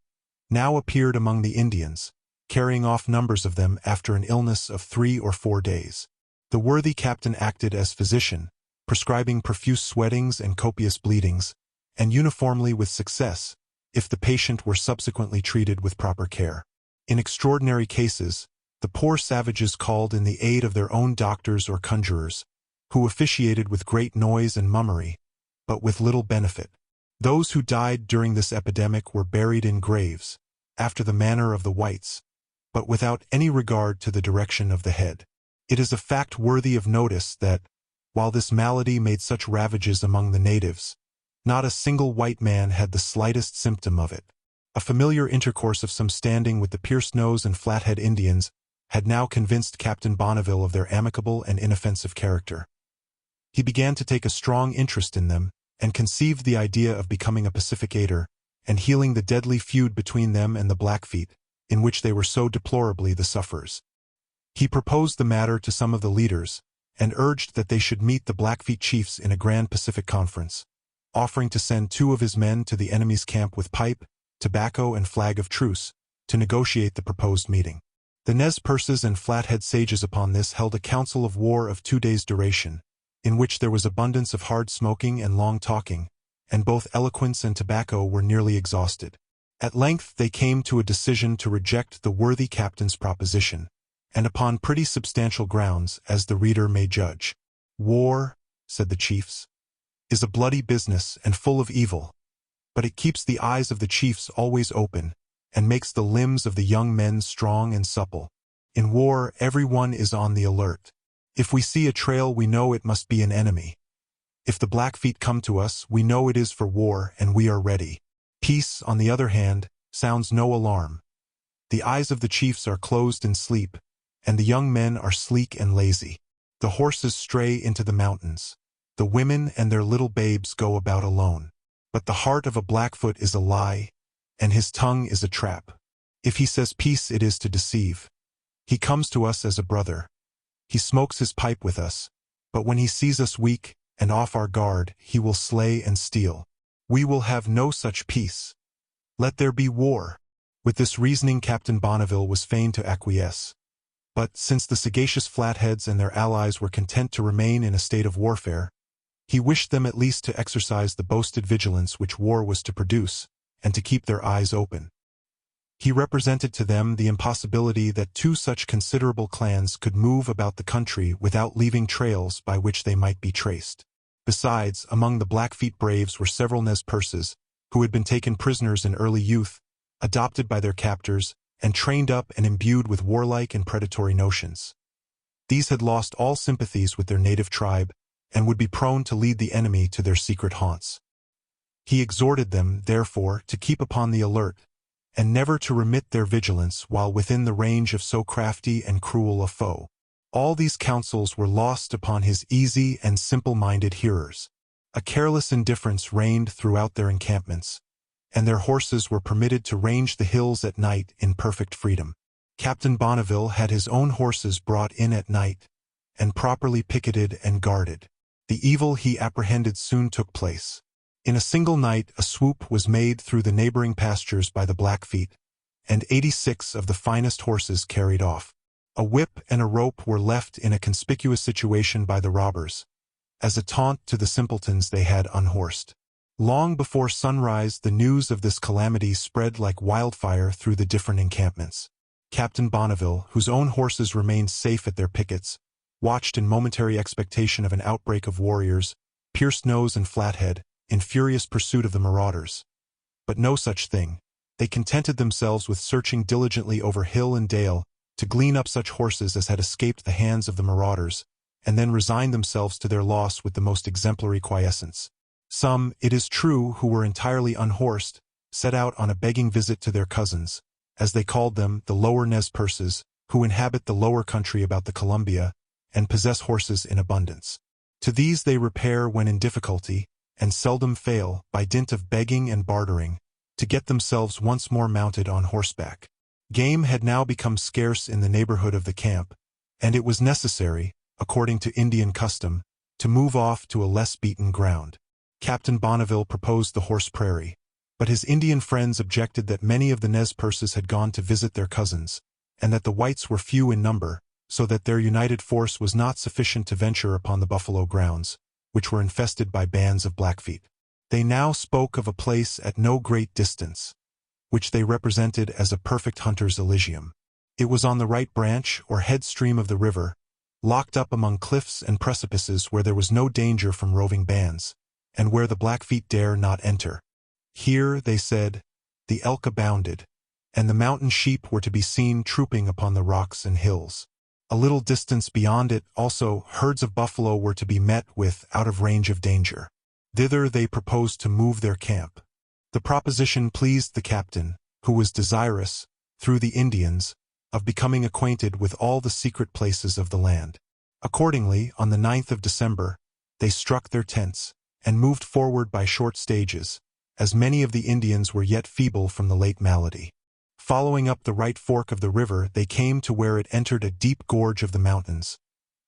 now appeared among the Indians, carrying off numbers of them after an illness of 3 or 4 days. The worthy captain acted as physician, prescribing profuse sweatings and copious bleedings, and uniformly with success, if the patient were subsequently treated with proper care. In extraordinary cases, the poor savages called in the aid of their own doctors or conjurers, who officiated with great noise and mummery, but with little benefit. Those who died during this epidemic were buried in graves, after the manner of the whites, but without any regard to the direction of the head. It is a fact worthy of notice that, while this malady made such ravages among the natives, not a single white man had the slightest symptom of it. A familiar intercourse of some standing with the pierced-nose and flathead Indians had now convinced Captain Bonneville of their amicable and inoffensive character. He began to take a strong interest in them, and conceived the idea of becoming a pacificator, and healing the deadly feud between them and the Blackfeet, in which they were so deplorably the sufferers. He proposed the matter to some of the leaders, and urged that they should meet the Blackfeet chiefs in a grand Pacific conference, offering to send 2 of his men to the enemy's camp with pipe, tobacco, and flag of truce, to negotiate the proposed meeting. The Nez Perces and Flathead sages upon this held a council of war of 2 days' duration, in which there was abundance of hard smoking and long talking, and both eloquence and tobacco were nearly exhausted. At length they came to a decision to reject the worthy captain's proposition, and upon pretty substantial grounds, as the reader may judge. War, said the chiefs, is a bloody business and full of evil, but it keeps the eyes of the chiefs always open, and makes the limbs of the young men strong and supple. In war every one is on the alert. If we see a trail we know it must be an enemy. If the Blackfeet come to us we know it is for war and we are ready. Peace, on the other hand, sounds no alarm. The eyes of the chiefs are closed in sleep, and the young men are sleek and lazy. The horses stray into the mountains. The women and their little babes go about alone. But the heart of a Blackfoot is a lie, and his tongue is a trap. If he says peace it is to deceive. He comes to us as a brother. He smokes his pipe with us, But when he sees us weak and off our guard, he will slay and steal. We will have no such peace. Let there be war." With this reasoning, Captain Bonneville was fain to acquiesce. But since the sagacious Flatheads and their allies were content to remain in a state of warfare, he wished them at least to exercise the boasted vigilance which war was to produce, and to keep their eyes open. He represented to them the impossibility that two such considerable clans could move about the country without leaving trails by which they might be traced. Besides, among the Blackfeet braves were several Nez Perces, who had been taken prisoners in early youth, adopted by their captors, and trained up and imbued with warlike and predatory notions. These had lost all sympathies with their native tribe, and would be prone to lead the enemy to their secret haunts. He exhorted them, therefore, to keep upon the alert, and never to remit their vigilance while within the range of so crafty and cruel a foe. All these counsels were lost upon his easy and simple-minded hearers. A careless indifference reigned throughout their encampments, and their horses were permitted to range the hills at night in perfect freedom. Captain Bonneville had his own horses brought in at night, and properly picketed and guarded. The evil he apprehended soon took place. In a single night a swoop was made through the neighboring pastures by the Blackfeet, and 86 of the finest horses carried off. A whip and a rope were left in a conspicuous situation by the robbers, as a taunt to the simpletons they had unhorsed. Long before sunrise the news of this calamity spread like wildfire through the different encampments. Captain Bonneville, whose own horses remained safe at their pickets, watched in momentary expectation of an outbreak of warriors, Pierced Nose and Flathead, in furious pursuit of the marauders. But no such thing. They contented themselves with searching diligently over hill and dale to glean up such horses as had escaped the hands of the marauders, and then resigned themselves to their loss with the most exemplary quiescence. Some, it is true, who were entirely unhorsed, set out on a begging visit to their cousins, as they called them, the lower Nez Perces, who inhabit the lower country about the Columbia, and possess horses in abundance. To these they repair when in difficulty, and seldom fail, by dint of begging and bartering, to get themselves once more mounted on horseback. Game had now become scarce in the neighborhood of the camp, and it was necessary, according to Indian custom, to move off to a less beaten ground. Captain Bonneville proposed the horse prairie, but his Indian friends objected that many of the Nez Perces had gone to visit their cousins, and that the whites were few in number, so that their united force was not sufficient to venture upon the buffalo grounds, which were infested by bands of Blackfeet. They now spoke of a place at no great distance, which they represented as a perfect hunter's elysium. It was on the right branch or head stream of the river, locked up among cliffs and precipices where there was no danger from roving bands, and where the Blackfeet dare not enter. Here, they said, the elk abounded, and the mountain sheep were to be seen trooping upon the rocks and hills. A little distance beyond it, also, herds of buffalo were to be met with out of range of danger. Thither they proposed to move their camp. The proposition pleased the captain, who was desirous, through the Indians, of becoming acquainted with all the secret places of the land. Accordingly, on the 9th of December, they struck their tents, and moved forward by short stages, as many of the Indians were yet feeble from the late malady. Following up the right fork of the river, they came to where it entered a deep gorge of the mountains,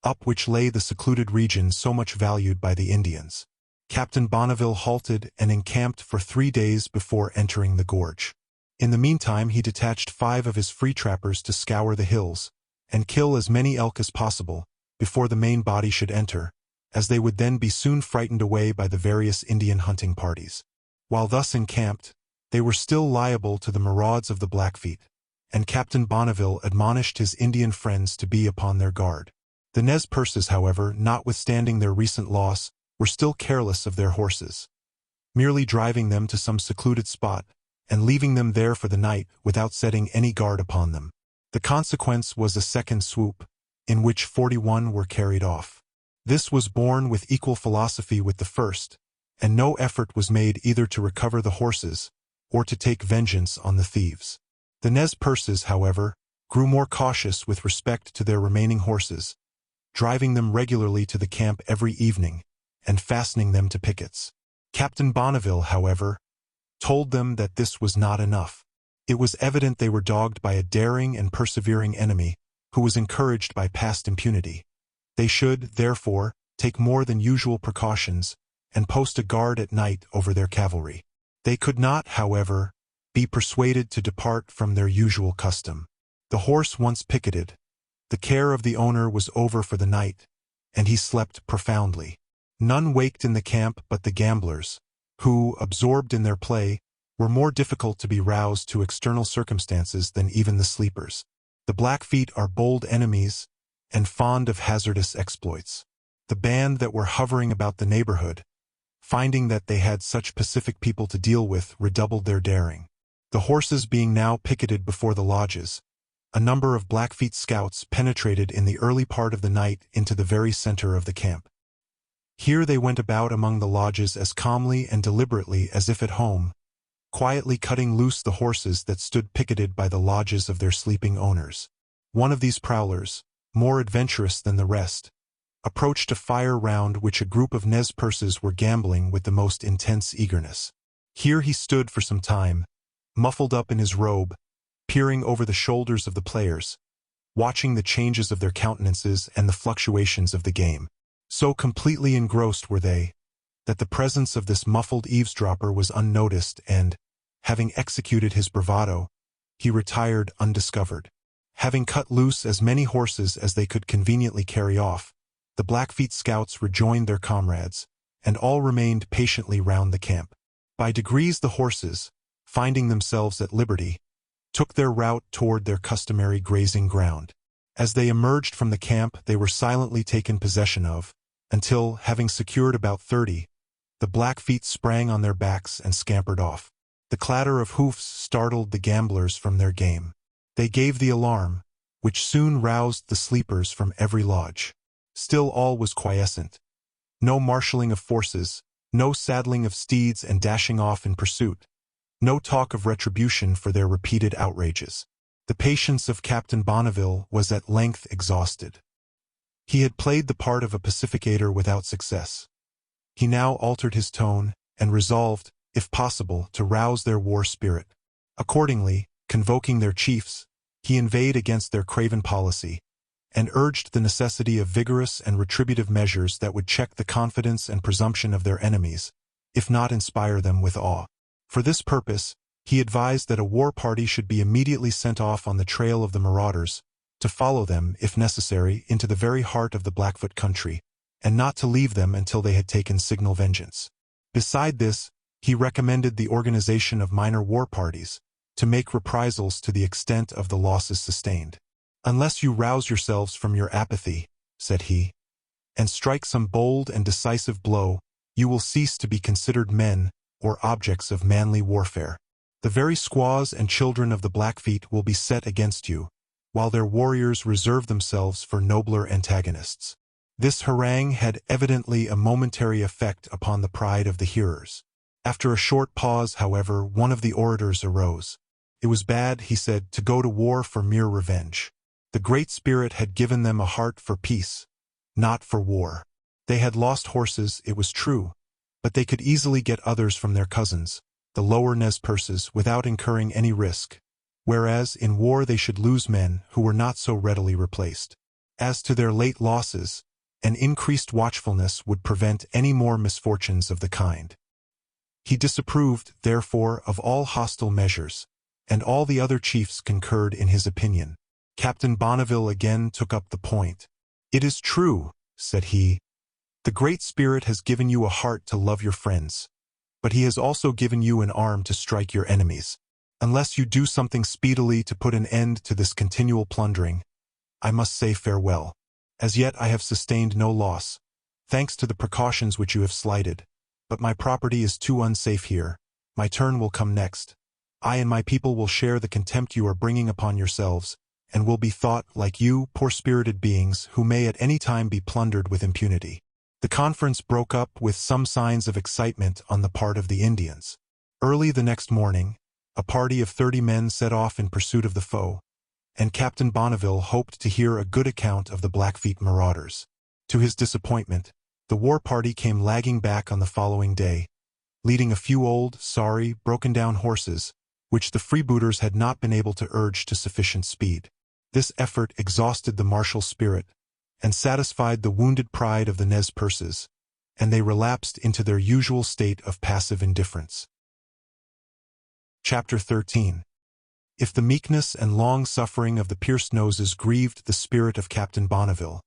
up which lay the secluded region so much valued by the Indians. Captain Bonneville halted and encamped for 3 days before entering the gorge. In the meantime he detached 5 of his free trappers to scour the hills, and kill as many elk as possible, before the main body should enter, as they would then be soon frightened away by the various Indian hunting parties. While thus encamped, they were still liable to the marauds of the Blackfeet, and Captain Bonneville admonished his Indian friends to be upon their guard. The Nez Perces, however, notwithstanding their recent loss, were still careless of their horses, merely driving them to some secluded spot, and leaving them there for the night without setting any guard upon them. The consequence was a second swoop, in which 41 were carried off. This was borne with equal philosophy with the first, and no effort was made either to recover the horses, or to take vengeance on the thieves. The Nez Perces, however, grew more cautious with respect to their remaining horses, driving them regularly to the camp every evening, and fastening them to pickets. Captain Bonneville, however, told them that this was not enough. It was evident they were dogged by a daring and persevering enemy, who was encouraged by past impunity. They should, therefore, take more than usual precautions, and post a guard at night over their cavalry. They could not, however, be persuaded to depart from their usual custom. The horse once picketed, the care of the owner was over for the night, and he slept profoundly. None waked in the camp but the gamblers, who, absorbed in their play, were more difficult to be roused to external circumstances than even the sleepers. The Blackfeet are bold enemies and fond of hazardous exploits. The band that were hovering about the neighborhood, finding that they had such pacific people to deal with, redoubled their daring. The horses being now picketed before the lodges, a number of Blackfeet scouts penetrated in the early part of the night into the very center of the camp. Here they went about among the lodges as calmly and deliberately as if at home, quietly cutting loose the horses that stood picketed by the lodges of their sleeping owners. One of these prowlers, more adventurous than the rest, approached a fire round which a group of Nez Perces were gambling with the most intense eagerness. Here he stood for some time, muffled up in his robe, peering over the shoulders of the players, watching the changes of their countenances and the fluctuations of the game. So completely engrossed were they, that the presence of this muffled eavesdropper was unnoticed and, having executed his bravado, he retired undiscovered. Having cut loose as many horses as they could conveniently carry off, the Blackfeet scouts rejoined their comrades, and all remained patiently round the camp. By degrees the horses, finding themselves at liberty, took their route toward their customary grazing ground. As they emerged from the camp, they were silently taken possession of, until, having secured about 30, the Blackfeet sprang on their backs and scampered off. The clatter of hoofs startled the gamblers from their game. They gave the alarm, which soon roused the sleepers from every lodge. Still all was quiescent. No marshalling of forces, no saddling of steeds and dashing off in pursuit, no talk of retribution for their repeated outrages. The patience of Captain Bonneville was at length exhausted. He had played the part of a pacificator without success. He now altered his tone, and resolved, if possible, to rouse their war spirit. Accordingly, convoking their chiefs, he inveighed against their craven policy, and urged the necessity of vigorous and retributive measures that would check the confidence and presumption of their enemies, if not inspire them with awe. For this purpose, he advised that a war party should be immediately sent off on the trail of the marauders, to follow them, if necessary, into the very heart of the Blackfoot country, and not to leave them until they had taken signal vengeance. Beside this, he recommended the organization of minor war parties, to make reprisals to the extent of the losses sustained. "Unless you rouse yourselves from your apathy," said he, "and strike some bold and decisive blow, you will cease to be considered men or objects of manly warfare. The very squaws and children of the Blackfeet will be set against you, while their warriors reserve themselves for nobler antagonists." This harangue had evidently a momentary effect upon the pride of the hearers. After a short pause, however, one of the orators arose. It was bad, he said, to go to war for mere revenge. The Great Spirit had given them a heart for peace, not for war. They had lost horses, it was true, but they could easily get others from their cousins, the lower Nez Perces, without incurring any risk, whereas in war they should lose men who were not so readily replaced. As to their late losses, an increased watchfulness would prevent any more misfortunes of the kind. He disapproved, therefore, of all hostile measures, and all the other chiefs concurred in his opinion. Captain Bonneville again took up the point. "It is true," said he, "the Great Spirit has given you a heart to love your friends, but he has also given you an arm to strike your enemies. Unless you do something speedily to put an end to this continual plundering, I must say farewell. As yet I have sustained no loss, thanks to the precautions which you have slighted, but my property is too unsafe here. My turn will come next. I and my people will share the contempt you are bringing upon yourselves, and will be thought, like you, poor-spirited beings who may at any time be plundered with impunity." The conference broke up with some signs of excitement on the part of the Indians. Early the next morning, a party of 30 men set off in pursuit of the foe, and Captain Bonneville hoped to hear a good account of the Blackfeet marauders. To his disappointment, the war party came lagging back on the following day, leading a few old, sorry, broken-down horses, which the freebooters had not been able to urge to sufficient speed. This effort exhausted the martial spirit, and satisfied the wounded pride of the Nez Perces, and they relapsed into their usual state of passive indifference. Chapter 13. If the meekness and long-suffering of the pierced noses grieved the spirit of Captain Bonneville,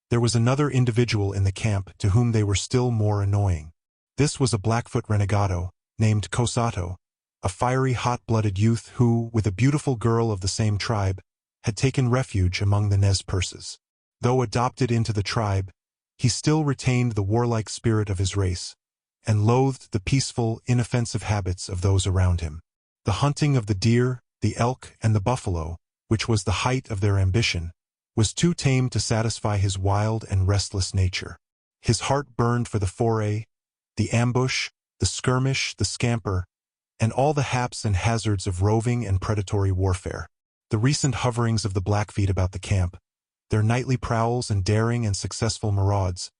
there was another individual in the camp to whom they were still more annoying. This was a Blackfoot renegado, named Cosato, a fiery, hot-blooded youth who, with a beautiful girl of the same tribe, had taken refuge among the Nez Perces. Though adopted into the tribe, he still retained the warlike spirit of his race, and loathed the peaceful, inoffensive habits of those around him. The hunting of the deer, the elk, and the buffalo, which was the height of their ambition, was too tame to satisfy his wild and restless nature. His heart burned for the foray, the ambush, the skirmish, the scamper, and all the haps and hazards of roving and predatory warfare. The recent hoverings of the Blackfeet about the camp, their nightly prowls and daring and successful marauds,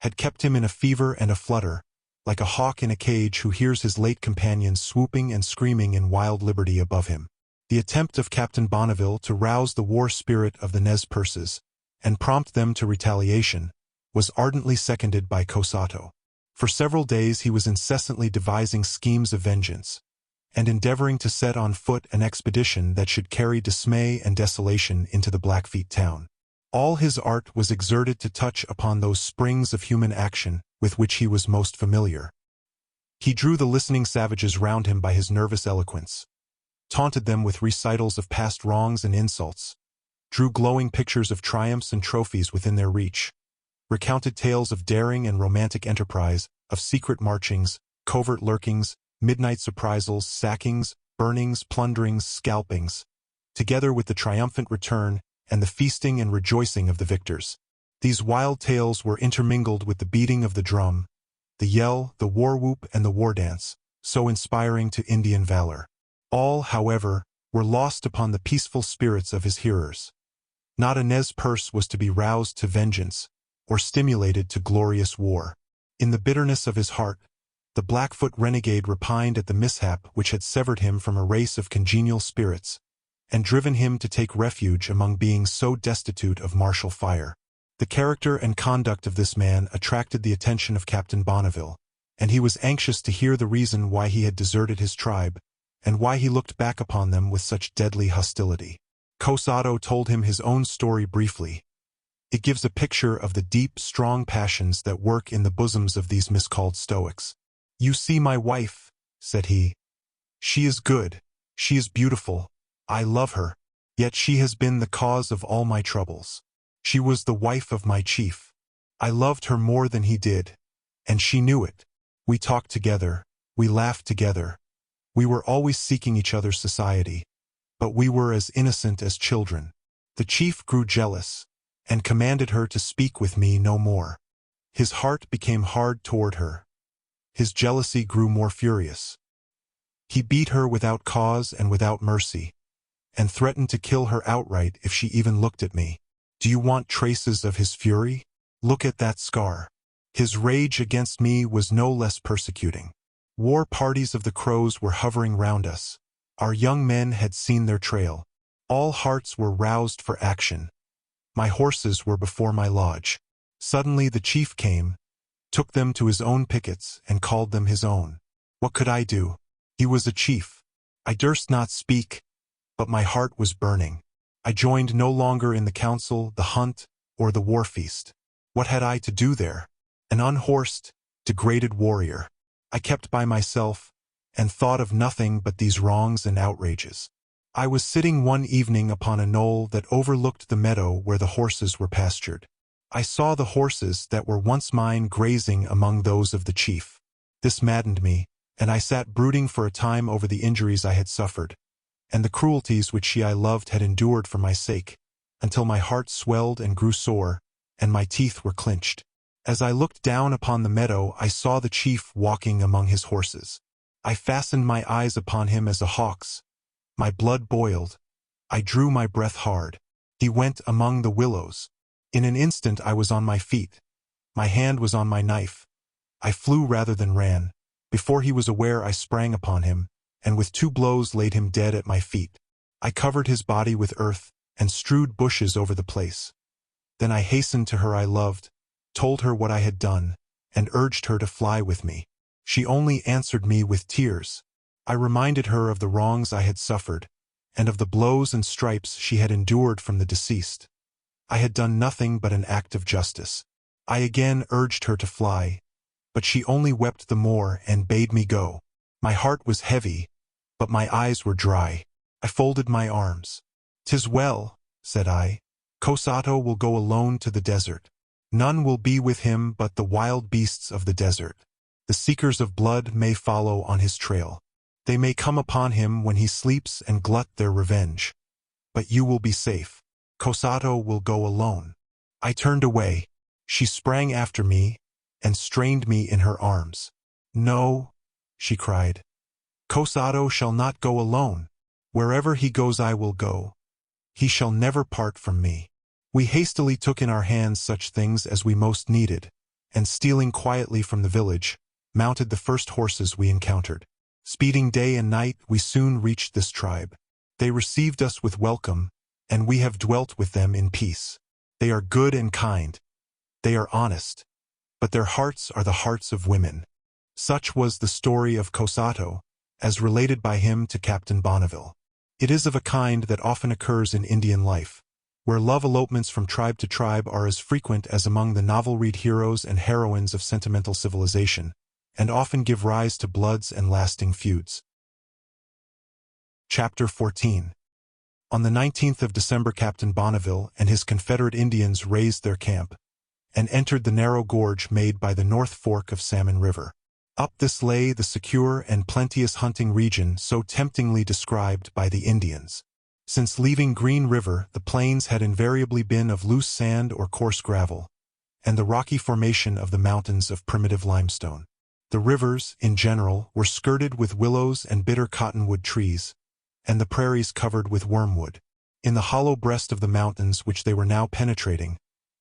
had kept him in a fever and a flutter, like a hawk in a cage who hears his late companions swooping and screaming in wild liberty above him. The attempt of Captain Bonneville to rouse the war spirit of the Nez Perces and prompt them to retaliation was ardently seconded by Cosato. For several days he was incessantly devising schemes of vengeance, and endeavoring to set on foot an expedition that should carry dismay and desolation into the Blackfeet town. All his art was exerted to touch upon those springs of human action with which he was most familiar. He drew the listening savages round him by his nervous eloquence, taunted them with recitals of past wrongs and insults, drew glowing pictures of triumphs and trophies within their reach, recounted tales of daring and romantic enterprise, of secret marchings, covert lurkings, midnight surprisals, sackings, burnings, plunderings, scalpings, together with the triumphant return and the feasting and rejoicing of the victors. These wild tales were intermingled with the beating of the drum, the yell, the war whoop, and the war dance, so inspiring to Indian valor. All, however, were lost upon the peaceful spirits of his hearers. Not a Nez Perce was to be roused to vengeance or stimulated to glorious war. In the bitterness of his heart, the Blackfoot renegade repined at the mishap which had severed him from a race of congenial spirits and driven him to take refuge among beings so destitute of martial fire. The character and conduct of this man attracted the attention of Captain Bonneville, and he was anxious to hear the reason why he had deserted his tribe, and why he looked back upon them with such deadly hostility. Cosato told him his own story briefly. It gives a picture of the deep, strong passions that work in the bosoms of these miscalled Stoics. "You see my wife," said he. "She is good, she is beautiful, I love her, yet she has been the cause of all my troubles. She was the wife of my chief. I loved her more than he did, and she knew it. We talked together, we laughed together. We were always seeking each other's society, but we were as innocent as children. The chief grew jealous, and commanded her to speak with me no more. His heart became hard toward her. His jealousy grew more furious. He beat her without cause and without mercy, and threatened to kill her outright if she even looked at me. Do you want traces of his fury? Look at that scar. His rage against me was no less persecuting. War parties of the Crows were hovering round us. Our young men had seen their trail. All hearts were roused for action. My horses were before my lodge. Suddenly the chief came, took them to his own pickets, and called them his own. What could I do? He was a chief. I durst not speak, but my heart was burning. I joined no longer in the council, the hunt, or the war feast. What had I to do there? An unhorsed, degraded warrior. I kept by myself, and thought of nothing but these wrongs and outrages. I was sitting one evening upon a knoll that overlooked the meadow where the horses were pastured. I saw the horses that were once mine grazing among those of the chief. This maddened me, and I sat brooding for a time over the injuries I had suffered, and the cruelties which she I loved had endured for my sake, until my heart swelled and grew sore, and my teeth were clenched. As I looked down upon the meadow, I saw the chief walking among his horses. I fastened my eyes upon him as a hawk's. My blood boiled. I drew my breath hard. He went among the willows. In an instant I was on my feet. My hand was on my knife. I flew rather than ran. Before he was aware, I sprang upon him, and with 2 blows laid him dead at my feet. I covered his body with earth, and strewed bushes over the place. Then I hastened to her I loved, told her what I had done, and urged her to fly with me. She only answered me with tears. I reminded her of the wrongs I had suffered, and of the blows and stripes she had endured from the deceased. I had done nothing but an act of justice. I again urged her to fly, but she only wept the more and bade me go. My heart was heavy, but my eyes were dry. I folded my arms. "'Tis well," said I. "Kosato will go alone to the desert. None will be with him but the wild beasts of the desert. The seekers of blood may follow on his trail. They may come upon him when he sleeps and glut their revenge. But you will be safe. Kosato will go alone." I turned away. She sprang after me and strained me in her arms. "No," she cried. "Kosato shall not go alone. Wherever he goes I will go. He shall never part from me." We hastily took in our hands such things as we most needed, and stealing quietly from the village, mounted the first horses we encountered. Speeding day and night, we soon reached this tribe. They received us with welcome, and we have dwelt with them in peace. They are good and kind. They are honest, but their hearts are the hearts of women. Such was the story of Kosato, as related by him to Captain Bonneville. It is of a kind that often occurs in Indian life, where love elopements from tribe to tribe are as frequent as among the novel-read heroes and heroines of sentimental civilization, and often give rise to bloods and lasting feuds. Chapter 14. On the 19th of December, Captain Bonneville and his Confederate Indians raised their camp, and entered the narrow gorge made by the North Fork of Salmon River. Up this lay the secure and plenteous hunting region so temptingly described by the Indians. Since leaving Green River, the plains had invariably been of loose sand or coarse gravel, and the rocky formation of the mountains of primitive limestone. The rivers, in general, were skirted with willows and bitter cottonwood trees, and the prairies covered with wormwood. In the hollow breast of the mountains which they were now penetrating,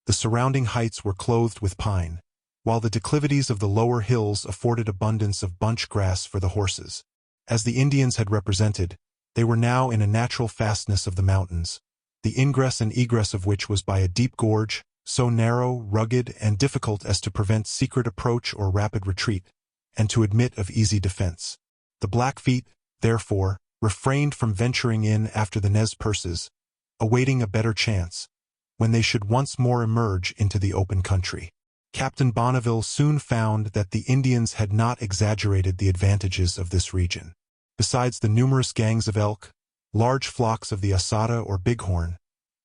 the surrounding heights were clothed with pine, while the declivities of the lower hills afforded abundance of bunch grass for the horses. As the Indians had represented, they were now in a natural fastness of the mountains, the ingress and egress of which was by a deep gorge, so narrow, rugged, and difficult as to prevent secret approach or rapid retreat, and to admit of easy defense. The Blackfeet, therefore, refrained from venturing in after the Nez Perces, awaiting a better chance, when they should once more emerge into the open country. Captain Bonneville soon found that the Indians had not exaggerated the advantages of this region. Besides the numerous gangs of elk, large flocks of the asada or bighorn,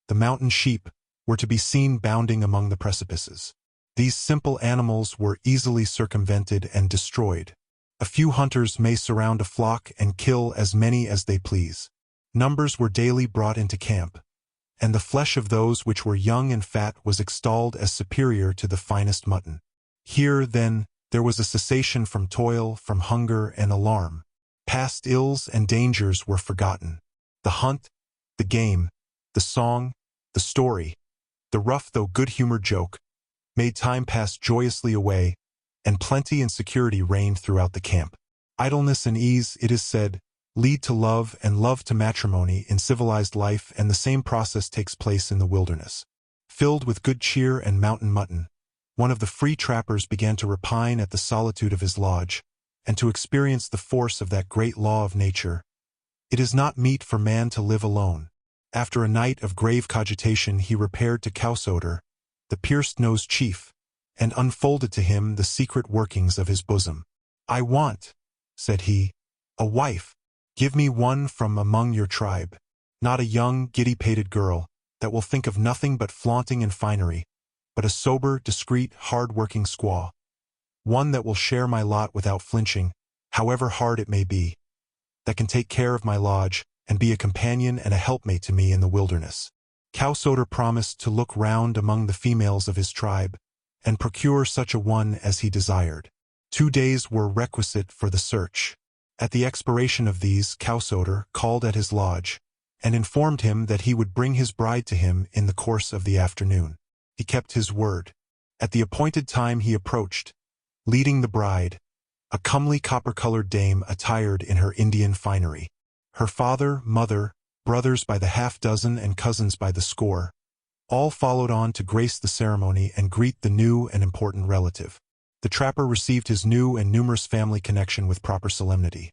the mountain sheep, were to be seen bounding among the precipices. These simple animals were easily circumvented and destroyed. A few hunters may surround a flock and kill as many as they please. Numbers were daily brought into camp, and the flesh of those which were young and fat was extolled as superior to the finest mutton. Here, then, there was a cessation from toil, from hunger and alarm. Past ills and dangers were forgotten. The hunt, the game, the song, the story, the rough though good-humored joke, made time pass joyously away, and plenty and security reigned throughout the camp. Idleness and ease, it is said, lead to love and love to matrimony in civilized life, and the same process takes place in the wilderness. Filled with good cheer and mountain mutton, one of the free trappers began to repine at the solitude of his lodge, and to experience the force of that great law of nature. It is not meet for man to live alone. After a night of grave cogitation, he repaired to Cowsoder, the pierced-nosed chief, and unfolded to him the secret workings of his bosom. "I want," said he, "a wife. Give me one from among your tribe, not a young, giddy-pated girl, that will think of nothing but flaunting and finery, but a sober, discreet, hard-working squaw. One that will share my lot without flinching, however hard it may be, that can take care of my lodge, and be a companion and a helpmate to me in the wilderness." Cowsoder promised to look round among the females of his tribe, and procure such a one as he desired. 2 days were requisite for the search. At the expiration of these, Cowsoder called at his lodge, and informed him that he would bring his bride to him in the course of the afternoon. He kept his word. At the appointed time he approached, leading the bride, a comely copper-colored dame attired in her Indian finery. Her father, mother, brothers by the half-dozen and cousins by the score, All followed on to grace the ceremony and greet the new and important relative. The trapper received his new and numerous family connection with proper solemnity.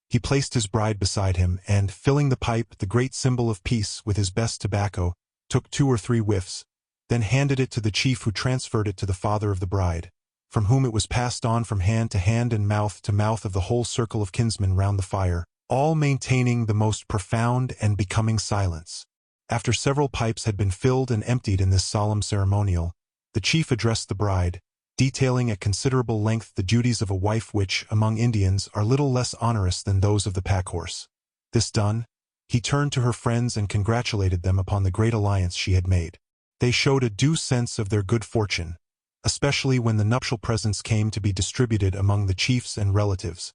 He placed his bride beside him and, filling the pipe, the great symbol of peace, with his best tobacco, took 2 or 3 whiffs, then handed it to the chief, who transferred it to the father of the bride, from whom it was passed on from hand to hand and mouth to mouth of the whole circle of kinsmen round the fire, all maintaining the most profound and becoming silence. After several pipes had been filled and emptied in this solemn ceremonial, the chief addressed the bride, detailing at considerable length the duties of a wife which, among Indians, are little less onerous than those of the pack-horse. This done, he turned to her friends and congratulated them upon the great alliance she had made. They showed a due sense of their good fortune, especially when the nuptial presents came to be distributed among the chiefs and relatives,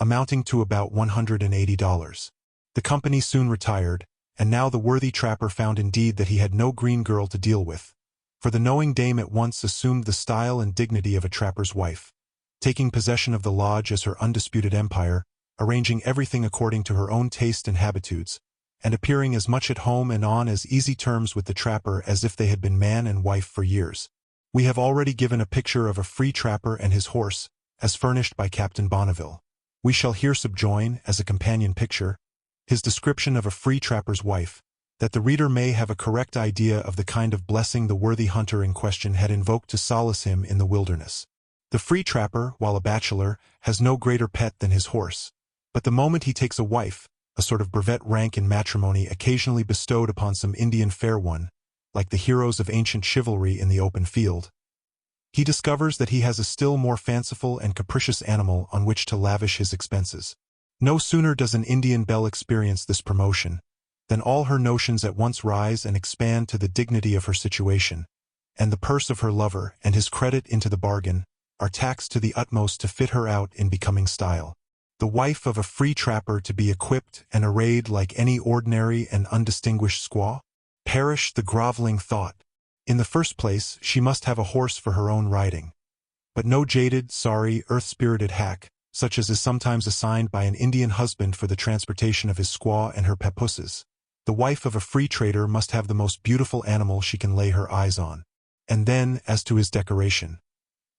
amounting to about $180. The company soon retired, and now the worthy trapper found indeed that he had no green girl to deal with, for the knowing dame at once assumed the style and dignity of a trapper's wife, taking possession of the lodge as her undisputed empire, arranging everything according to her own taste and habitudes, and appearing as much at home and on as easy terms with the trapper as if they had been man and wife for years. We have already given a picture of a free trapper and his horse, as furnished by Captain Bonneville. We shall here subjoin, as a companion picture, his description of a free trapper's wife, that the reader may have a correct idea of the kind of blessing the worthy hunter in question had invoked to solace him in the wilderness. The free trapper, while a bachelor, has no greater pet than his horse, but the moment he takes a wife, a sort of brevet rank in matrimony occasionally bestowed upon some Indian fair one, like the heroes of ancient chivalry in the open field, he discovers that he has a still more fanciful and capricious animal on which to lavish his expenses. No sooner does an Indian belle experience this promotion, than all her notions at once rise and expand to the dignity of her situation, and the purse of her lover, and his credit into the bargain, are taxed to the utmost to fit her out in becoming style. The wife of a free trapper to be equipped and arrayed like any ordinary and undistinguished squaw? Perish the groveling thought. In the first place, she must have a horse for her own riding, but no jaded, sorry, earth-spirited hack, such as is sometimes assigned by an Indian husband for the transportation of his squaw and her papooses. The wife of a free trader must have the most beautiful animal she can lay her eyes on. And then, as to his decoration,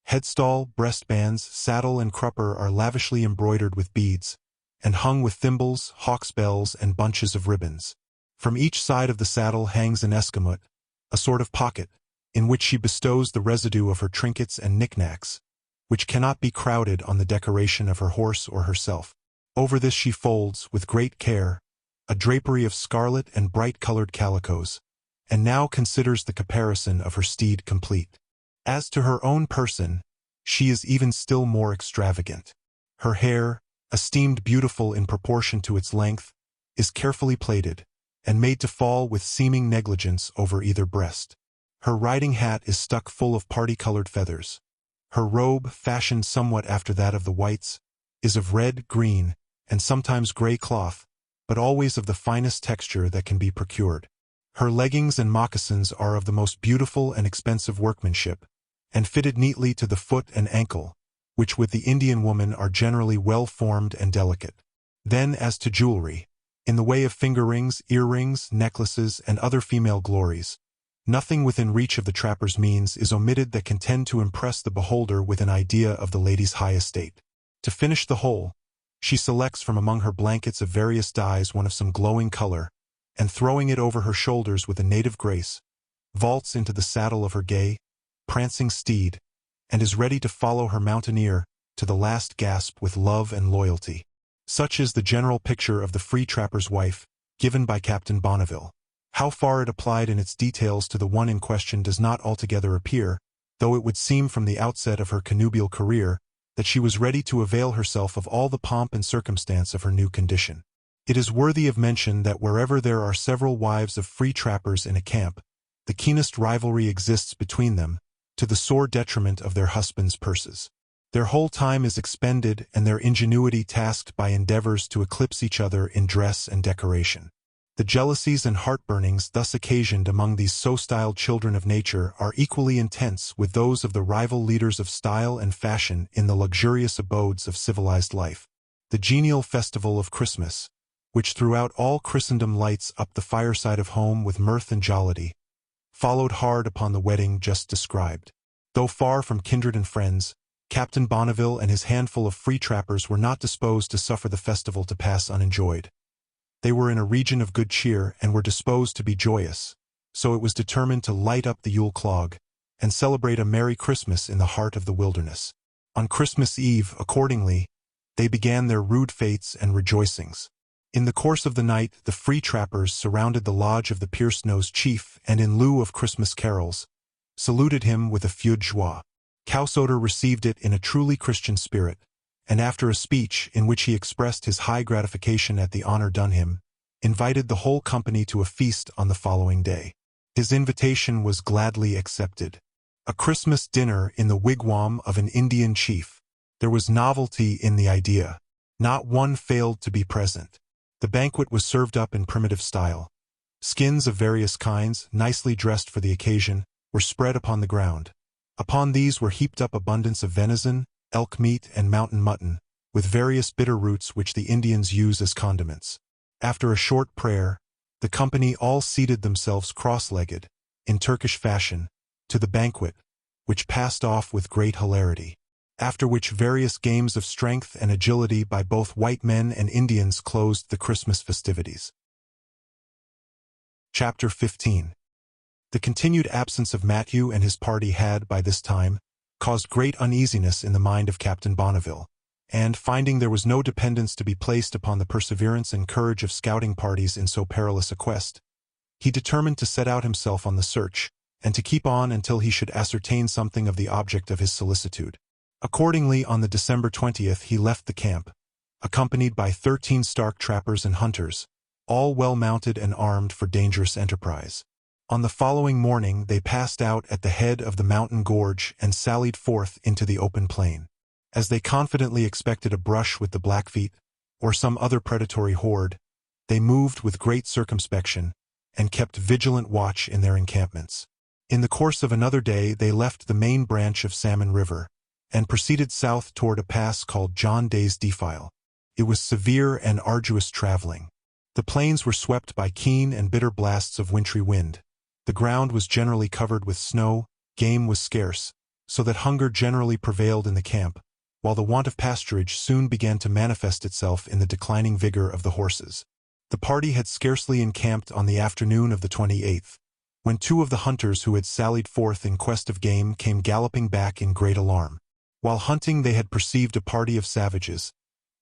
headstall, breastbands, saddle, and crupper are lavishly embroidered with beads, and hung with thimbles, hawk's bells, and bunches of ribbons. From each side of the saddle hangs an escamote, a sort of pocket, in which she bestows the residue of her trinkets and knickknacks, which cannot be crowded on the decoration of her horse or herself. Over this she folds, with great care, a drapery of scarlet and bright-colored calicoes, and now considers the caparison of her steed complete. As to her own person, she is even still more extravagant. Her hair, esteemed beautiful in proportion to its length, is carefully plaited, and made to fall with seeming negligence over either breast. Her riding hat is stuck full of party-colored feathers. Her robe, fashioned somewhat after that of the whites, is of red, green, and sometimes gray cloth, but always of the finest texture that can be procured. Her leggings and moccasins are of the most beautiful and expensive workmanship, and fitted neatly to the foot and ankle, which with the Indian woman are generally well-formed and delicate. Then as to jewelry, in the way of finger rings, earrings, necklaces, and other female glories, nothing within reach of the trapper's means is omitted that can tend to impress the beholder with an idea of the lady's high estate. To finish the whole, she selects from among her blankets of various dyes one of some glowing color, and throwing it over her shoulders with a native grace, vaults into the saddle of her gay, prancing steed, and is ready to follow her mountaineer to the last gasp with love and loyalty. Such is the general picture of the free trapper's wife, given by Captain Bonneville. How far it applied in its details to the one in question does not altogether appear, though it would seem from the outset of her connubial career that she was ready to avail herself of all the pomp and circumstance of her new condition. It is worthy of mention that wherever there are several wives of free trappers in a camp, the keenest rivalry exists between them, to the sore detriment of their husbands' purses. Their whole time is expended and their ingenuity tasked by endeavors to eclipse each other in dress and decoration. The jealousies and heartburnings thus occasioned among these so-styled children of nature are equally intense with those of the rival leaders of style and fashion in the luxurious abodes of civilized life. The genial festival of Christmas, which throughout all Christendom lights up the fireside of home with mirth and jollity, followed hard upon the wedding just described. Though far from kindred and friends, Captain Bonneville and his handful of free trappers were not disposed to suffer the festival to pass unenjoyed. They were in a region of good cheer and were disposed to be joyous, so it was determined to light up the Yule clog and celebrate a Merry Christmas in the heart of the wilderness. On Christmas Eve, accordingly, they began their rude fetes and rejoicings. In the course of the night, the free trappers surrounded the lodge of the pierced-nosed chief and, in lieu of Christmas carols, saluted him with a feu de joie. Cowsoder received it in a truly Christian spirit, and after a speech in which he expressed his high gratification at the honor done him, invited the whole company to a feast on the following day. His invitation was gladly accepted. A Christmas dinner in the wigwam of an Indian chief. There was novelty in the idea. Not one failed to be present. The banquet was served up in primitive style. Skins of various kinds, nicely dressed for the occasion, were spread upon the ground. Upon these were heaped up abundance of venison, elk meat, and mountain mutton, with various bitter roots which the Indians use as condiments. After a short prayer, the company all seated themselves cross-legged, in Turkish fashion, to the banquet, which passed off with great hilarity. After which various games of strength and agility by both white men and Indians closed the Christmas festivities. Chapter 15. The continued absence of Matthew and his party had, by this time, caused great uneasiness in the mind of Captain Bonneville, and, finding there was no dependence to be placed upon the perseverance and courage of scouting parties in so perilous a quest, he determined to set out himself on the search, and to keep on until he should ascertain something of the object of his solicitude. Accordingly, on the December 20th he left the camp, accompanied by 13 stark trappers and hunters, all well mounted and armed for dangerous enterprise. On the following morning they passed out at the head of the mountain gorge and sallied forth into the open plain. As they confidently expected a brush with the Blackfeet, or some other predatory horde, they moved with great circumspection, and kept vigilant watch in their encampments. In the course of another day they left the main branch of Salmon River, and proceeded south toward a pass called John Day's Defile. It was severe and arduous traveling. The plains were swept by keen and bitter blasts of wintry wind. The ground was generally covered with snow, game was scarce, so that hunger generally prevailed in the camp, while the want of pasturage soon began to manifest itself in the declining vigor of the horses. The party had scarcely encamped on the afternoon of the 28th, when 2 of the hunters who had sallied forth in quest of game came galloping back in great alarm. While hunting they had perceived a party of savages,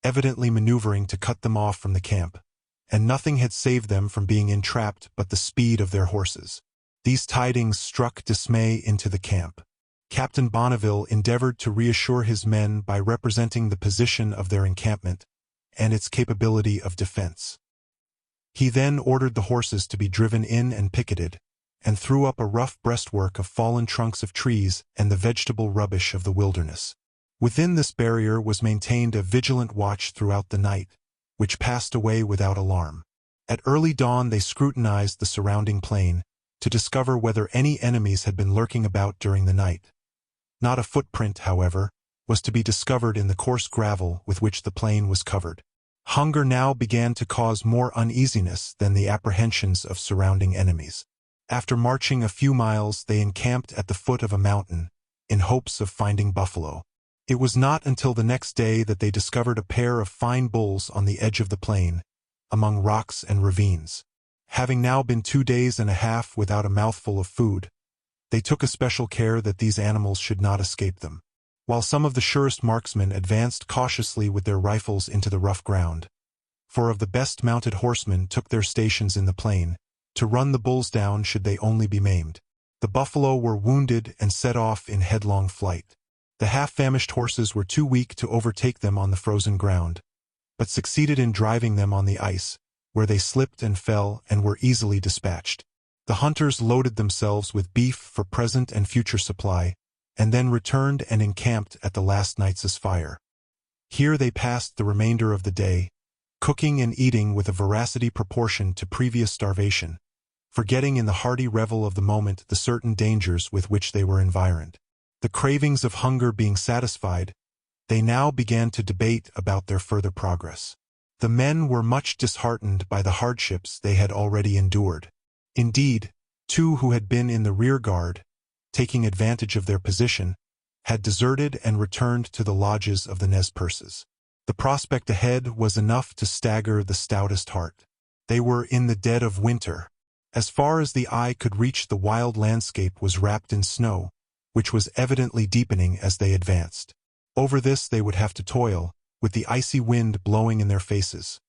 evidently maneuvering to cut them off from the camp, and nothing had saved them from being entrapped but the speed of their horses. These tidings struck dismay into the camp. Captain Bonneville endeavored to reassure his men by representing the position of their encampment and its capability of defense. He then ordered the horses to be driven in and picketed, and threw up a rough breastwork of fallen trunks of trees and the vegetable rubbish of the wilderness. Within this barrier was maintained a vigilant watch throughout the night, which passed away without alarm. At early dawn they scrutinized the surrounding plain, to discover whether any enemies had been lurking about during the night. Not a footprint, however, was to be discovered in the coarse gravel with which the plain was covered. Hunger now began to cause more uneasiness than the apprehensions of surrounding enemies. After marching a few miles they encamped at the foot of a mountain, in hopes of finding buffalo. It was not until the next day that they discovered a pair of fine bulls on the edge of the plain, among rocks and ravines. Having now been 2 days and a half without a mouthful of food, they took especial care that these animals should not escape them. While some of the surest marksmen advanced cautiously with their rifles into the rough ground, 4 of the best mounted horsemen took their stations in the plain, to run the bulls down should they only be maimed. The buffalo were wounded and set off in headlong flight. The half-famished horses were too weak to overtake them on the frozen ground, but succeeded in driving them on the ice, where they slipped and fell and were easily dispatched. The hunters loaded themselves with beef for present and future supply, and then returned and encamped at the last night's fire. Here they passed the remainder of the day, cooking and eating with a voracity proportioned to previous starvation, forgetting in the hearty revel of the moment the certain dangers with which they were environed. The cravings of hunger being satisfied, they now began to debate about their further progress. The men were much disheartened by the hardships they had already endured. Indeed, Two who had been in the rear guard, taking advantage of their position, had deserted and returned to the lodges of the Nez Perces. The prospect ahead was enough to stagger the stoutest heart. They were in the dead of winter. As far as the eye could reach, the wild landscape was wrapped in snow, which was evidently deepening as they advanced. Over this they would have to toil, with the icy wind blowing in their faces.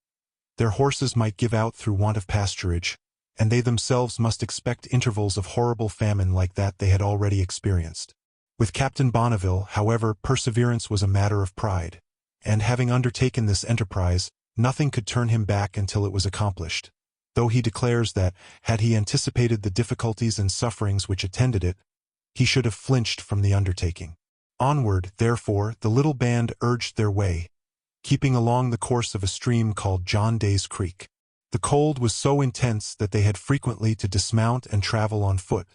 Their horses might give out through want of pasturage, and they themselves must expect intervals of horrible famine like that they had already experienced. With Captain Bonneville, however, perseverance was a matter of pride, and having undertaken this enterprise, nothing could turn him back until it was accomplished, though he declares that, had he anticipated the difficulties and sufferings which attended it, he should have flinched from the undertaking. Onward, therefore, the little band urged their way, keeping along the course of a stream called John Day's Creek. The cold was so intense that they had frequently to dismount and travel on foot,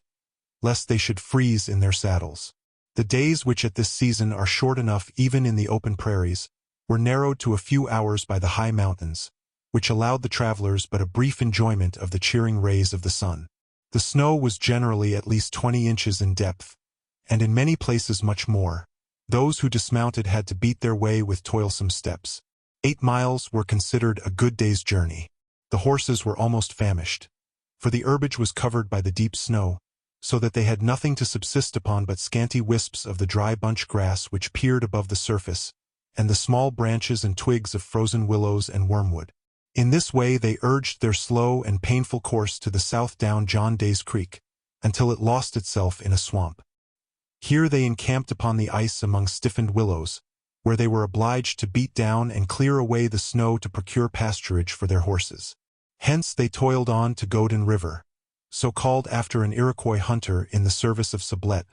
lest they should freeze in their saddles. The days, which at this season are short enough even in the open prairies, were narrowed to a few hours by the high mountains, which allowed the travelers but a brief enjoyment of the cheering rays of the sun. The snow was generally at least 20 inches in depth, and in many places much more. Those who dismounted had to beat their way with toilsome steps. 8 miles were considered a good day's journey. The horses were almost famished, for the herbage was covered by the deep snow, so that they had nothing to subsist upon but scanty wisps of the dry bunch grass which peered above the surface, and the small branches and twigs of frozen willows and wormwood. In this way they urged their slow and painful course to the south down John Day's Creek, until it lost itself in a swamp. Here they encamped upon the ice among stiffened willows, where they were obliged to beat down and clear away the snow to procure pasturage for their horses. Hence they toiled on to Godin River, so called after an Iroquois hunter in the service of Sublette,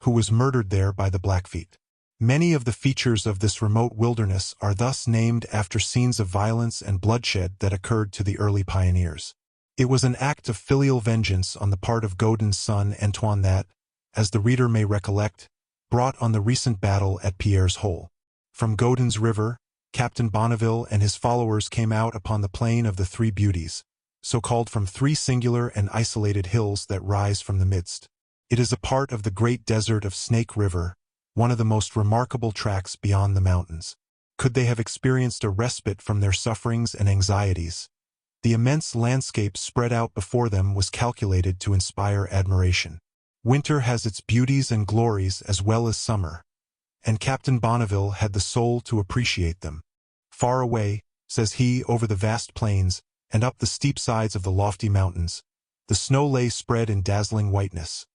who was murdered there by the Blackfeet. Many of the features of this remote wilderness are thus named after scenes of violence and bloodshed that occurred to the early pioneers. It was an act of filial vengeance on the part of Godin's son Antoine that, as the reader may recollect, brought on the recent battle at Pierre's Hole. From Godin's River, Captain Bonneville and his followers came out upon the plain of the Three Beauties, so called from 3 singular and isolated hills that rise from the midst. It is a part of the great desert of Snake River, one of the most remarkable tracts beyond the mountains. Could they have experienced a respite from their sufferings and anxieties, the immense landscape spread out before them was calculated to inspire admiration. Winter has its beauties and glories as well as summer, and Captain Bonneville had the soul to appreciate them. Far away, says he, over the vast plains, and up the steep sides of the lofty mountains, the snow lay spread in dazzling whiteness,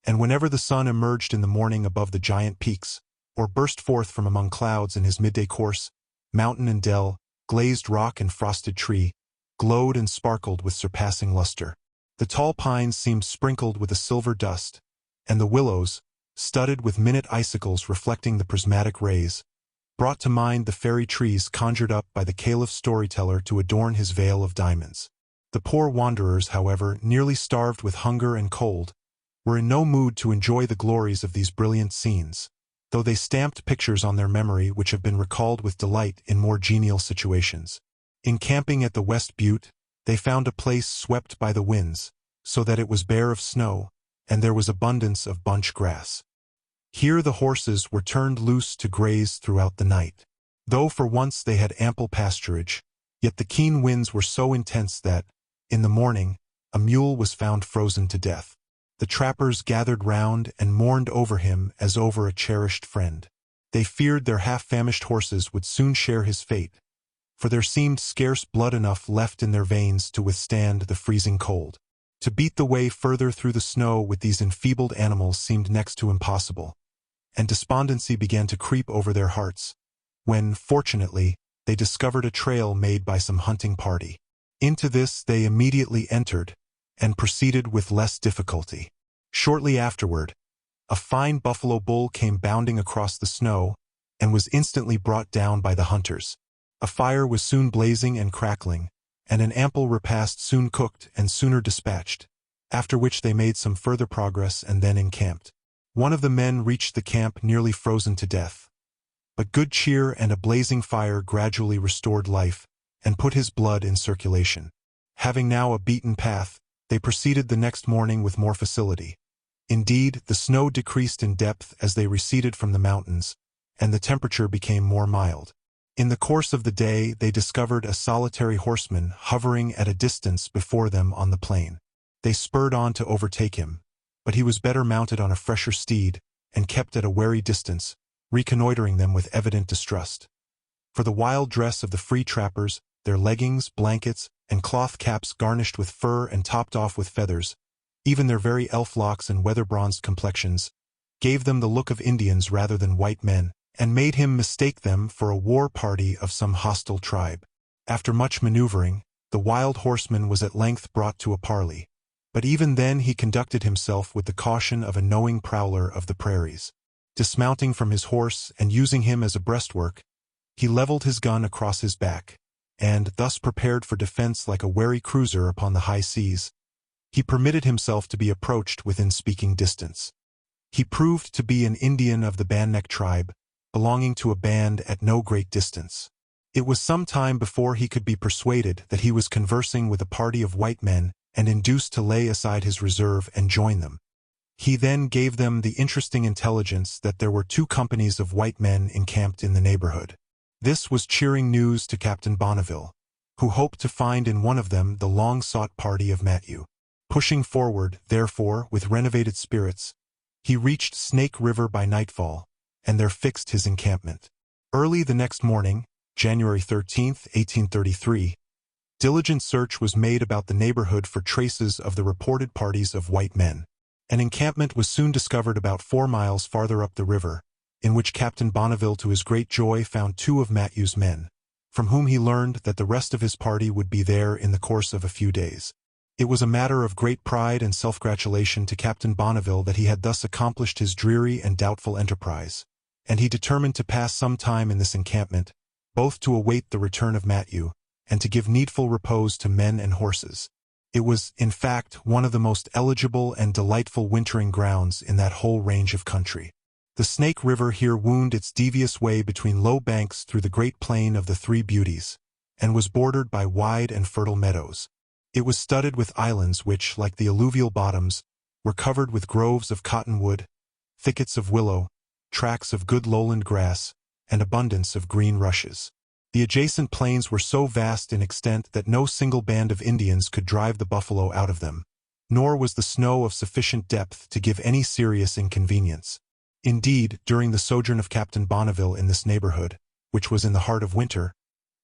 and whenever the sun emerged in the morning above the giant peaks, or burst forth from among clouds in his midday course, mountain and dell, glazed rock and frosted tree, glowed and sparkled with surpassing luster. The tall pines seemed sprinkled with a silver dust, and the willows, studded with minute icicles reflecting the prismatic rays, brought to mind the fairy trees conjured up by the Caliph storyteller to adorn his veil of diamonds. The poor wanderers, however, nearly starved with hunger and cold, were in no mood to enjoy the glories of these brilliant scenes, though they stamped pictures on their memory which have been recalled with delight in more genial situations. Encamping at the West Butte, they found a place swept by the winds, so that it was bare of snow, and there was abundance of bunch grass. Here the horses were turned loose to graze throughout the night. Though for once they had ample pasturage, yet the keen winds were so intense that, in the morning, a mule was found frozen to death. The trappers gathered round and mourned over him as over a cherished friend. They feared their half-famished horses would soon share his fate, for there seemed scarce blood enough left in their veins to withstand the freezing cold. To beat the way further through the snow with these enfeebled animals seemed next to impossible, and despondency began to creep over their hearts, when, fortunately, they discovered a trail made by some hunting party. Into this they immediately entered, and proceeded with less difficulty. Shortly afterward, a fine buffalo bull came bounding across the snow, and was instantly brought down by the hunters. A fire was soon blazing and crackling, and an ample repast soon cooked and sooner dispatched, after which they made some further progress and then encamped. One of the men reached the camp nearly frozen to death, but good cheer and a blazing fire gradually restored life, and put his blood in circulation. Having now a beaten path, They proceeded the next morning with more facility. Indeed, the snow decreased in depth as they receded from the mountains, and the temperature became more mild. In the course of the day, they discovered a solitary horseman hovering at a distance before them on the plain. They spurred on to overtake him, but he was better mounted on a fresher steed, and kept at a wary distance, reconnoitering them with evident distrust. For the wild dress of the free trappers, their leggings, blankets, and cloth caps garnished with fur and topped off with feathers, even their very elf locks and weather-bronzed complexions, gave them the look of Indians rather than white men, and made him mistake them for a war party of some hostile tribe. After much maneuvering, the wild horseman was at length brought to a parley, but even then he conducted himself with the caution of a knowing prowler of the prairies. Dismounting from his horse and using him as a breastwork, he leveled his gun across his back, and, thus prepared for defense like a wary cruiser upon the high seas, he permitted himself to be approached within speaking distance. He proved to be an Indian of the Bannock tribe, belonging to a band at no great distance. It was some time before he could be persuaded that he was conversing with a party of white men and induced to lay aside his reserve and join them. He then gave them the interesting intelligence that there were 2 companies of white men encamped in the neighborhood. This was cheering news to Captain Bonneville, who hoped to find in one of them the long-sought party of Matthew. Pushing forward, therefore, with renovated spirits, he reached Snake River by nightfall, and there fixed his encampment. Early the next morning, January 13, 1833, diligent search was made about the neighborhood for traces of the reported parties of white men. An encampment was soon discovered about 4 miles farther up the river, in which Captain Bonneville to his great joy found 2 of Matthew's men, from whom he learned that the rest of his party would be there in the course of a few days. It was a matter of great pride and self-gratulation to Captain Bonneville that he had thus accomplished his dreary and doubtful enterprise, and he determined to pass some time in this encampment, both to await the return of Matthew, and to give needful repose to men and horses. It was, in fact, one of the most eligible and delightful wintering grounds in that whole range of country. The Snake River here wound its devious way between low banks through the great plain of the 3 Beauties, and was bordered by wide and fertile meadows. It was studded with islands which, like the alluvial bottoms, were covered with groves of cottonwood, thickets of willow, tracts of good lowland grass, and abundance of green rushes. The adjacent plains were so vast in extent that no single band of Indians could drive the buffalo out of them, nor was the snow of sufficient depth to give any serious inconvenience. Indeed, during the sojourn of Captain Bonneville in this neighborhood, which was in the heart of winter,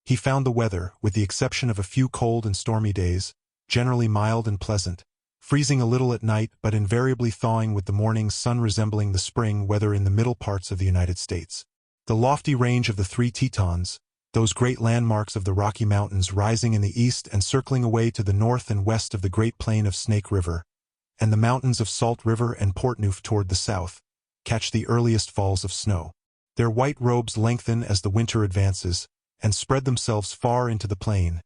he found the weather, with the exception of a few cold and stormy days, generally mild and pleasant, freezing a little at night but invariably thawing with the morning sun, resembling the spring weather in the middle parts of the United States. The lofty range of the 3 Tetons, those great landmarks of the Rocky Mountains rising in the east and circling away to the north and west of the great plain of Snake River, and the mountains of Salt River and Portneuf toward the south, catch the earliest falls of snow. Their white robes lengthen as the winter advances, and spread themselves far into the plain,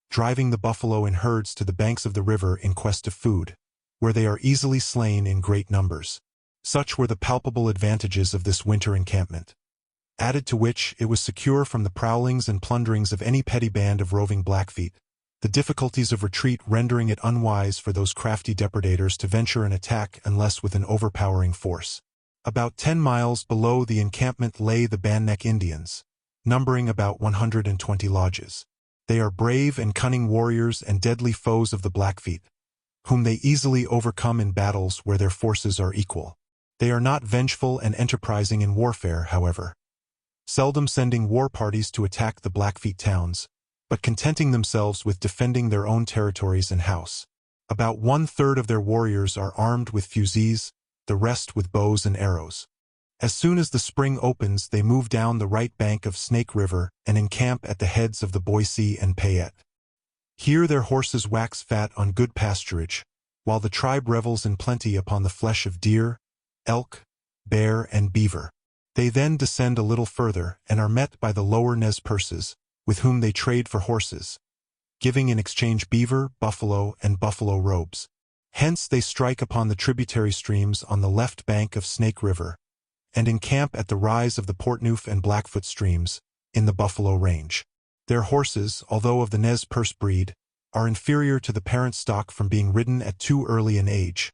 driving the buffalo in herds to the banks of the river in quest of food, where they are easily slain in great numbers. Such were the palpable advantages of this winter encampment, added to which it was secure from the prowlings and plunderings of any petty band of roving Blackfeet, the difficulties of retreat rendering it unwise for those crafty depredators to venture an attack unless with an overpowering force. About 10 miles below the encampment lay the Bannock Indians, numbering about 120 lodges. They are brave and cunning warriors and deadly foes of the Blackfeet, whom they easily overcome in battles where their forces are equal. They are not vengeful and enterprising in warfare, however, seldom sending war parties to attack the Blackfeet towns, but contenting themselves with defending their own territories and house. About 1/3 of their warriors are armed with fusées, the rest with bows and arrows. As soon as the spring opens, they move down the right bank of Snake River and encamp at the heads of the Boise and Payette. Here their horses wax fat on good pasturage, while the tribe revels in plenty upon the flesh of deer, elk, bear, and beaver. They then descend a little further and are met by the lower Nez Perces, with whom they trade for horses, giving in exchange beaver, buffalo, and buffalo robes. Hence they strike upon the tributary streams on the left bank of Snake River, and encamp at the rise of the Portneuf and Blackfoot streams, in the Buffalo Range. Their horses, although of the Nez Perce breed, are inferior to the parent stock from being ridden at too early an age,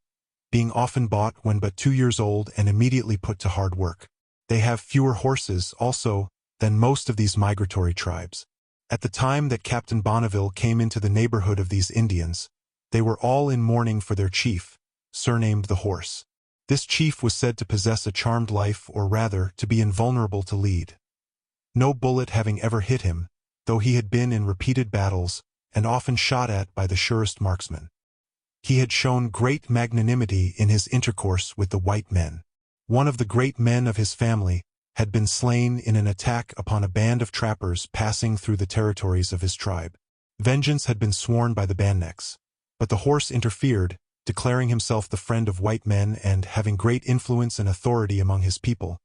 being often bought when but 2 years old and immediately put to hard work. They have fewer horses, also, than most of these migratory tribes. At the time that Captain Bonneville came into the neighborhood of these Indians, they were all in mourning for their chief, surnamed the Horse. This chief was said to possess a charmed life, or rather, to be invulnerable to lead. No bullet having ever hit him, though he had been in repeated battles, and often shot at by the surest marksman. He had shown great magnanimity in his intercourse with the white men. One of the great men of his family had been slain in an attack upon a band of trappers passing through the territories of his tribe. Vengeance had been sworn by the bandnecks, but the Horse interfered, declaring himself the friend of white men and, having great influence and authority among his people,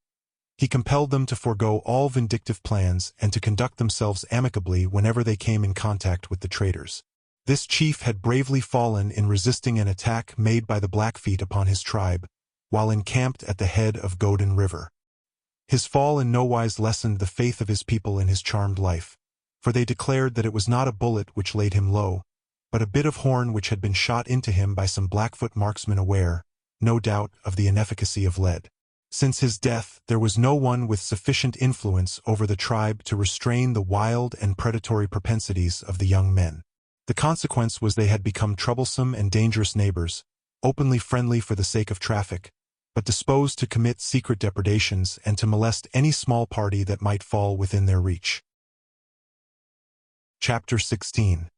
he compelled them to forego all vindictive plans and to conduct themselves amicably whenever they came in contact with the traders. This chief had bravely fallen in resisting an attack made by the Blackfeet upon his tribe, while encamped at the head of Godin River. His fall in no wise lessened the faith of his people in his charmed life, for they declared that it was not a bullet which laid him low, but a bit of horn which had been shot into him by some Blackfoot marksman aware, no doubt, of the inefficacy of lead. Since his death, there was no one with sufficient influence over the tribe to restrain the wild and predatory propensities of the young men. The consequence was they had become troublesome and dangerous neighbors, openly friendly for the sake of traffic, but disposed to commit secret depredations and to molest any small party that might fall within their reach. Chapter 16.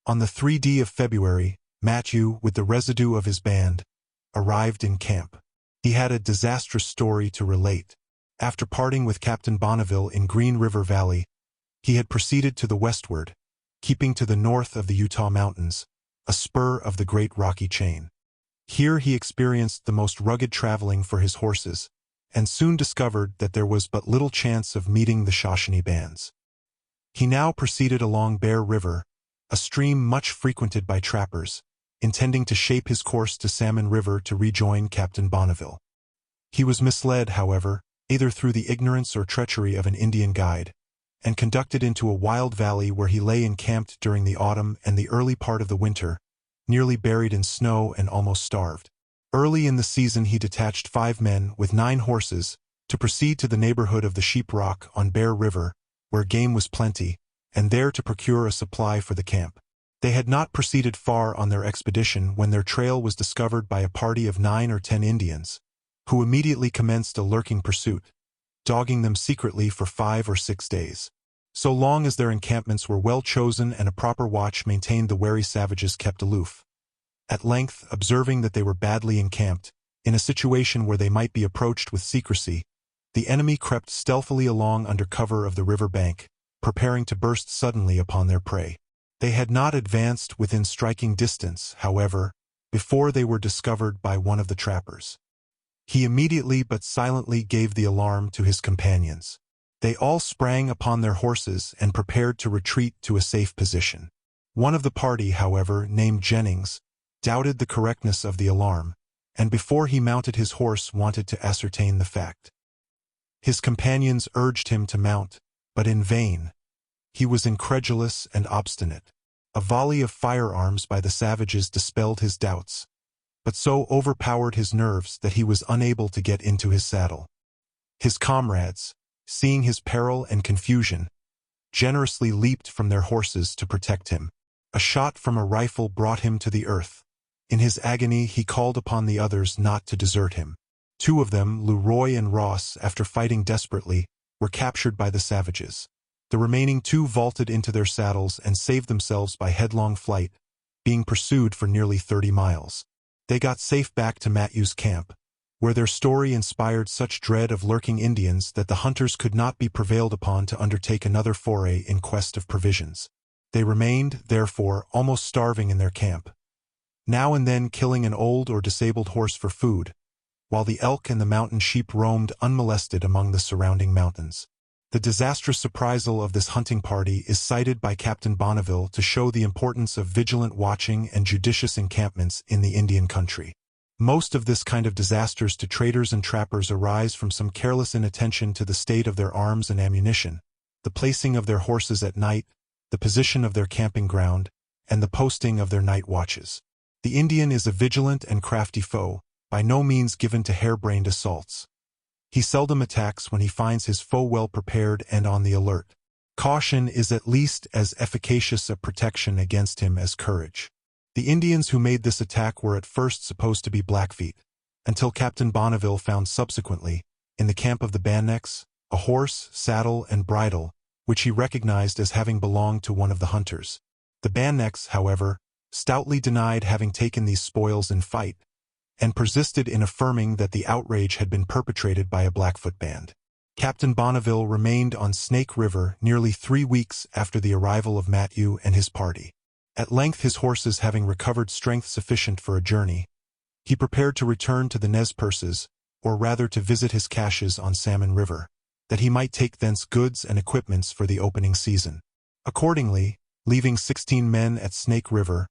On the 3d of February, Matthew, with the residue of his band, arrived in camp. He had a disastrous story to relate. After parting with Captain Bonneville in Green River Valley, he had proceeded to the westward, keeping to the north of the Utah Mountains, a spur of the great Rocky chain. Here he experienced the most rugged traveling for his horses, and soon discovered that there was but little chance of meeting the Shoshone bands. He now proceeded along Bear River, a stream much frequented by trappers, intending to shape his course to Salmon River to rejoin Captain Bonneville. He was misled, however, either through the ignorance or treachery of an Indian guide, and conducted into a wild valley where he lay encamped during the autumn and the early part of the winter, nearly buried in snow and almost starved. Early in the season he detached 5 men with 9 horses to proceed to the neighborhood of the Sheep Rock on Bear River, where game was plenty, and there to procure a supply for the camp. They had not proceeded far on their expedition when their trail was discovered by a party of 9 or 10 Indians, who immediately commenced a lurking pursuit, dogging them secretly for 5 or 6 days. So long as their encampments were well chosen and a proper watch maintained, the wary savages kept aloof. At length, observing that they were badly encamped, in a situation where they might be approached with secrecy, the enemy crept stealthily along under cover of the river bank, preparing to burst suddenly upon their prey. They had not advanced within striking distance, however, before they were discovered by one of the trappers. He immediately but silently gave the alarm to his companions. They all sprang upon their horses and prepared to retreat to a safe position. One of the party, however, named Jennings, doubted the correctness of the alarm, and before he mounted his horse wanted to ascertain the fact. His companions urged him to mount, but in vain. He was incredulous and obstinate. A volley of firearms by the savages dispelled his doubts, but so overpowered his nerves that he was unable to get into his saddle. His comrades, seeing his peril and confusion, generously leaped from their horses to protect him. A shot from a rifle brought him to the earth. In his agony he called upon the others not to desert him. 2 of them, Leroy and Ross, after fighting desperately, were captured by the savages. The remaining 2 vaulted into their saddles and saved themselves by headlong flight, being pursued for nearly 30 miles. They got safe back to Matthew's camp, where their story inspired such dread of lurking Indians that the hunters could not be prevailed upon to undertake another foray in quest of provisions. They remained, therefore, almost starving in their camp, now and then killing an old or disabled horse for food, while the elk and the mountain sheep roamed unmolested among the surrounding mountains. The disastrous surprisal of this hunting party is cited by Captain Bonneville to show the importance of vigilant watching and judicious encampments in the Indian country. Most of this kind of disasters to traders and trappers arise from some careless inattention to the state of their arms and ammunition, the placing of their horses at night, the position of their camping ground, and the posting of their night watches. The Indian is a vigilant and crafty foe, by no means given to harebrained assaults. He seldom attacks when he finds his foe well prepared and on the alert. Caution is at least as efficacious a protection against him as courage. The Indians who made this attack were at first supposed to be Blackfeet, until Captain Bonneville found subsequently, in the camp of the Bandnecks, a horse, saddle, and bridle, which he recognized as having belonged to one of the hunters. The Bandnecks, however, stoutly denied having taken these spoils in fight, and persisted in affirming that the outrage had been perpetrated by a Blackfoot band. Captain Bonneville remained on Snake River nearly 3 weeks after the arrival of Matthew and his party. At length, his horses having recovered strength sufficient for a journey, he prepared to return to the Nez Perces, or rather to visit his caches on Salmon River, that he might take thence goods and equipments for the opening season. Accordingly, leaving 16 men at Snake River,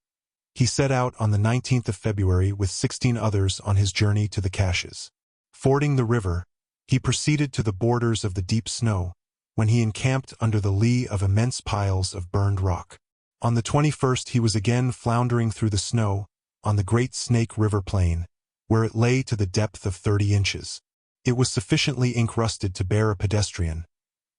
he set out on the 19th of February with 16 others on his journey to the caches. Fording the river, he proceeded to the borders of the deep snow, when he encamped under the lee of immense piles of burned rock. On the 21st he was again floundering through the snow, on the Great Snake River plain, where it lay to the depth of 30 inches. It was sufficiently ink-rusted to bear a pedestrian,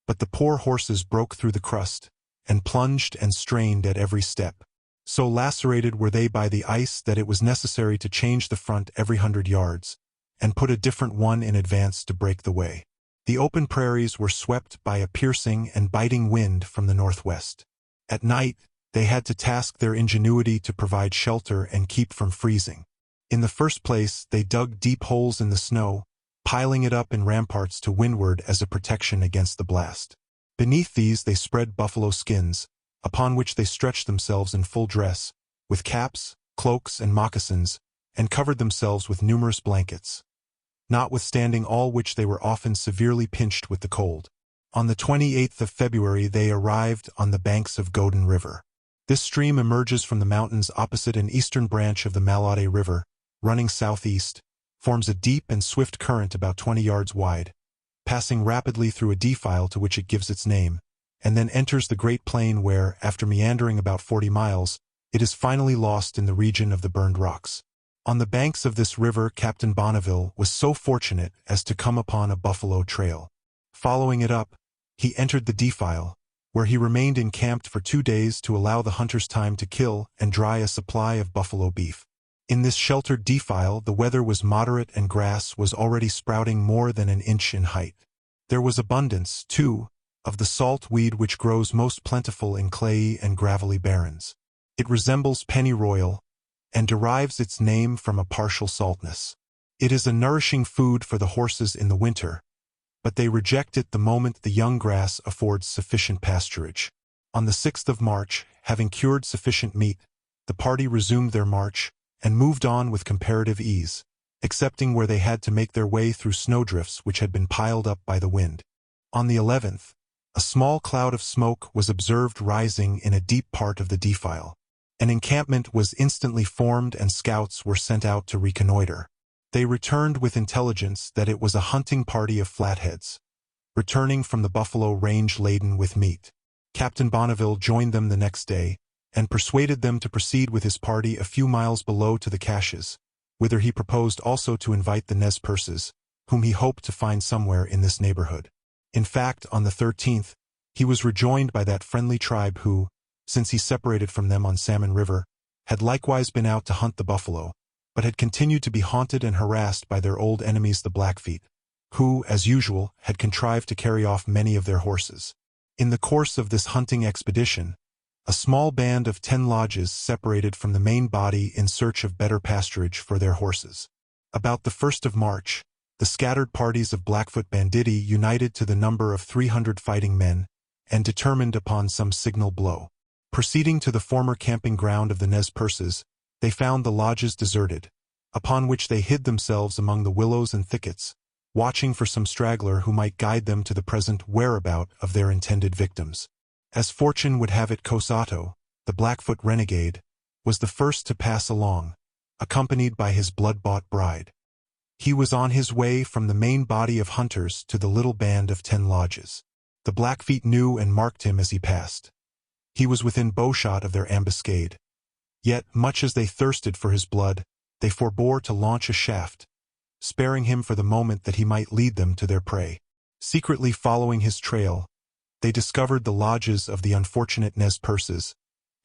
but the poor horses broke through the crust, and plunged and strained at every step. So lacerated were they by the ice that it was necessary to change the front every 100 yards, and put a different one in advance to break the way. The open prairies were swept by a piercing and biting wind from the northwest. At night, they had to task their ingenuity to provide shelter and keep from freezing. In the first place, they dug deep holes in the snow, piling it up in ramparts to windward as a protection against the blast. Beneath these they spread buffalo skins, upon which they stretched themselves in full dress, with caps, cloaks, and moccasins, and covered themselves with numerous blankets. Notwithstanding all which they were often severely pinched with the cold. On the 28th of February they arrived on the banks of Godin River. This stream emerges from the mountains opposite an eastern branch of the Malade River, running southeast, forms a deep and swift current about 20 yards wide, passing rapidly through a defile to which it gives its name, and then enters the Great Plain where, after meandering about 40 miles, it is finally lost in the region of the burned rocks. On the banks of this river Captain Bonneville was so fortunate as to come upon a buffalo trail. Following it up, he entered the defile, where he remained encamped for 2 days to allow the hunters time to kill and dry a supply of buffalo beef. In this sheltered defile the weather was moderate and grass was already sprouting more than an inch in height. There was abundance, too, of the salt weed which grows most plentiful in clayey and gravelly barrens. It resembles pennyroyal, and derives its name from a partial saltness. It is a nourishing food for the horses in the winter, but they reject it the moment the young grass affords sufficient pasturage. On the 6th of March, having cured sufficient meat, the party resumed their march, and moved on with comparative ease, excepting where they had to make their way through snowdrifts which had been piled up by the wind. On the 11th, a small cloud of smoke was observed rising in a deep part of the defile. An encampment was instantly formed and scouts were sent out to reconnoiter. They returned with intelligence that it was a hunting party of Flatheads, returning from the buffalo range laden with meat. Captain Bonneville joined them the next day, and persuaded them to proceed with his party a few miles below to the caches, whither he proposed also to invite the Nez Perces, whom he hoped to find somewhere in this neighborhood. In fact, on the 13th, he was rejoined by that friendly tribe who, since he separated from them on Salmon River, had likewise been out to hunt the buffalo, but had continued to be haunted and harassed by their old enemies the Blackfeet, who, as usual, had contrived to carry off many of their horses. In the course of this hunting expedition, a small band of 10 lodges separated from the main body in search of better pasturage for their horses. About the 1st of March, the scattered parties of Blackfoot banditti united to the number of 300 fighting men, and determined upon some signal blow. Proceeding to the former camping ground of the Nez Perces, they found the lodges deserted, upon which they hid themselves among the willows and thickets, watching for some straggler who might guide them to the present whereabout of their intended victims. As fortune would have it, Cosato, the Blackfoot renegade, was the first to pass along, accompanied by his blood-bought bride. He was on his way from the main body of hunters to the little band of 10 lodges. The Blackfeet knew and marked him as he passed. He was within bowshot of their ambuscade, Yet, much as they thirsted for his blood, they forbore to launch a shaft, sparing him for the moment that he might lead them to their prey. Secretly following his trail, they discovered the lodges of the unfortunate Nez Perces,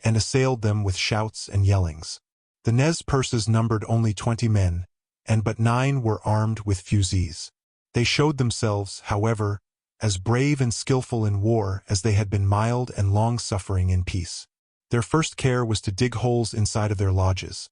and assailed them with shouts and yellings. The Nez Perces numbered only 20 men, and but 9 were armed with fusées. They showed themselves, however, as brave and skillful in war as they had been mild and long-suffering in peace. Their first care was to dig holes inside of their lodges.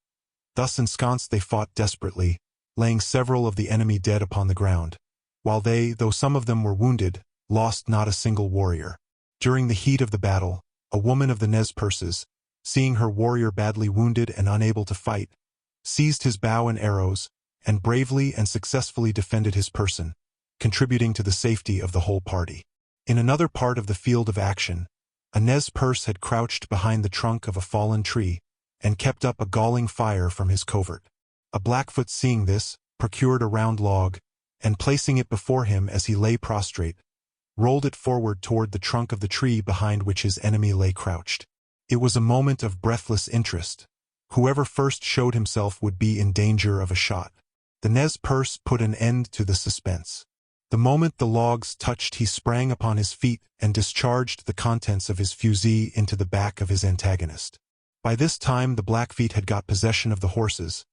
Thus ensconced they fought desperately, laying several of the enemy dead upon the ground, while they, though some of them were wounded, lost not a single warrior. During the heat of the battle, a woman of the Nez Perces, seeing her warrior badly wounded and unable to fight, seized his bow and arrows, and bravely and successfully defended his person, contributing to the safety of the whole party. In another part of the field of action, a Nez Perce had crouched behind the trunk of a fallen tree, and kept up a galling fire from his covert. A Blackfoot, seeing this, procured a round log, and placing it before him as he lay prostrate, rolled it forward toward the trunk of the tree behind which his enemy lay crouched. It was a moment of breathless interest. Whoever first showed himself would be in danger of a shot. The Nez Perce put an end to the suspense. The moment the logs touched, he sprang upon his feet and discharged the contents of his fusee into the back of his antagonist. By this time the Blackfeet had got possession of the horses.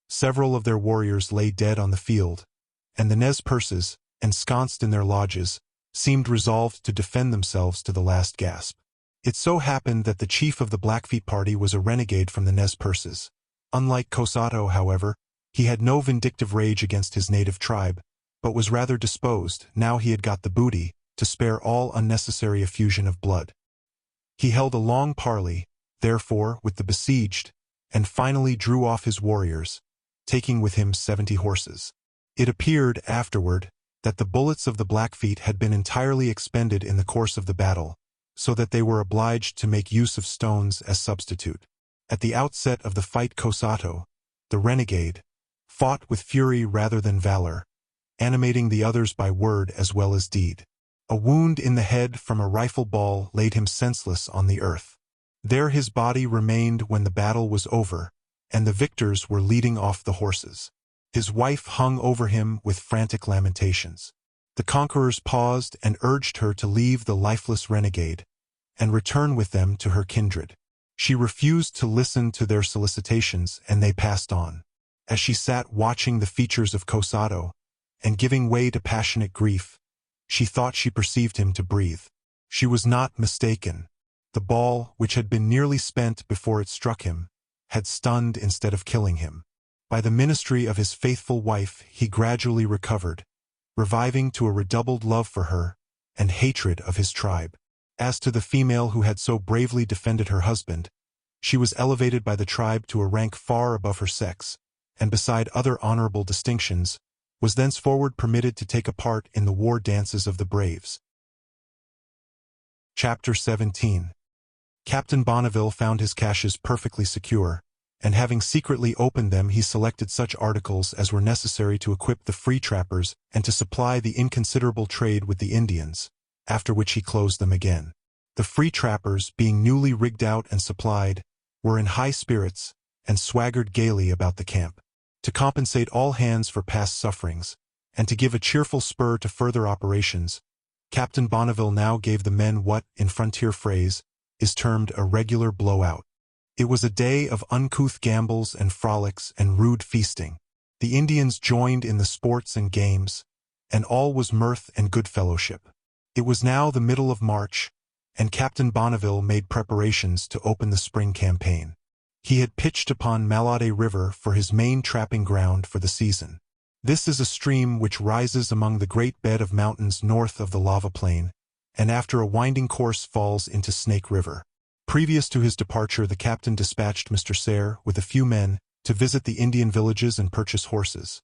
Several of their warriors lay dead on the field, and the Nez Perces, ensconced in their lodges, seemed resolved to defend themselves to the last gasp. It so happened that the chief of the Blackfeet party was a renegade from the Nez Perces. Unlike Cosato, however, he had no vindictive rage against his native tribe, but was rather disposed, now he had got the booty, to spare all unnecessary effusion of blood. He held a long parley, therefore, with the besieged, and finally drew off his warriors, taking with him 70 horses. It appeared, afterward, that the bullets of the Blackfeet had been entirely expended in the course of the battle, so that they were obliged to make use of stones as substitute. At the outset of the fight, Cosato, the renegade, fought with fury rather than valor, animating the others by word as well as deed. A wound in the head from a rifle ball laid him senseless on the earth. There his body remained when the battle was over, and the victors were leading off the horses. His wife hung over him with frantic lamentations. The conquerors paused and urged her to leave the lifeless renegade, and return with them to her kindred. She refused to listen to their solicitations, and they passed on. As she sat watching the features of Cosato, and giving way to passionate grief, she thought she perceived him to breathe. She was not mistaken. The ball, which had been nearly spent before it struck him, had stunned instead of killing him. By the ministry of his faithful wife he gradually recovered, reviving to a redoubled love for her, and hatred of his tribe. As to the female who had so bravely defended her husband, she was elevated by the tribe to a rank far above her sex, and beside other honorable distinctions, was thenceforward permitted to take a part in the war dances of the braves. Chapter 17. Captain Bonneville found his caches perfectly secure, and having secretly opened them he selected such articles as were necessary to equip the free trappers and to supply the inconsiderable trade with the Indians, after which he closed them again. The free trappers, being newly rigged out and supplied, were in high spirits, and swaggered gaily about the camp. To compensate all hands for past sufferings, and to give a cheerful spur to further operations, Captain Bonneville now gave the men what, in frontier phrase, is termed a regular blowout. It was a day of uncouth gambols and frolics and rude feasting. The Indians joined in the sports and games, and all was mirth and good fellowship. It was now the middle of March, and Captain Bonneville made preparations to open the spring campaign. He had pitched upon Malade River for his main trapping ground for the season. This is a stream which rises among the great bed of mountains north of the lava plain, and after a winding course falls into Snake River. Previous to his departure the captain dispatched Mr. Sayre, with a few men, to visit the Indian villages and purchase horses.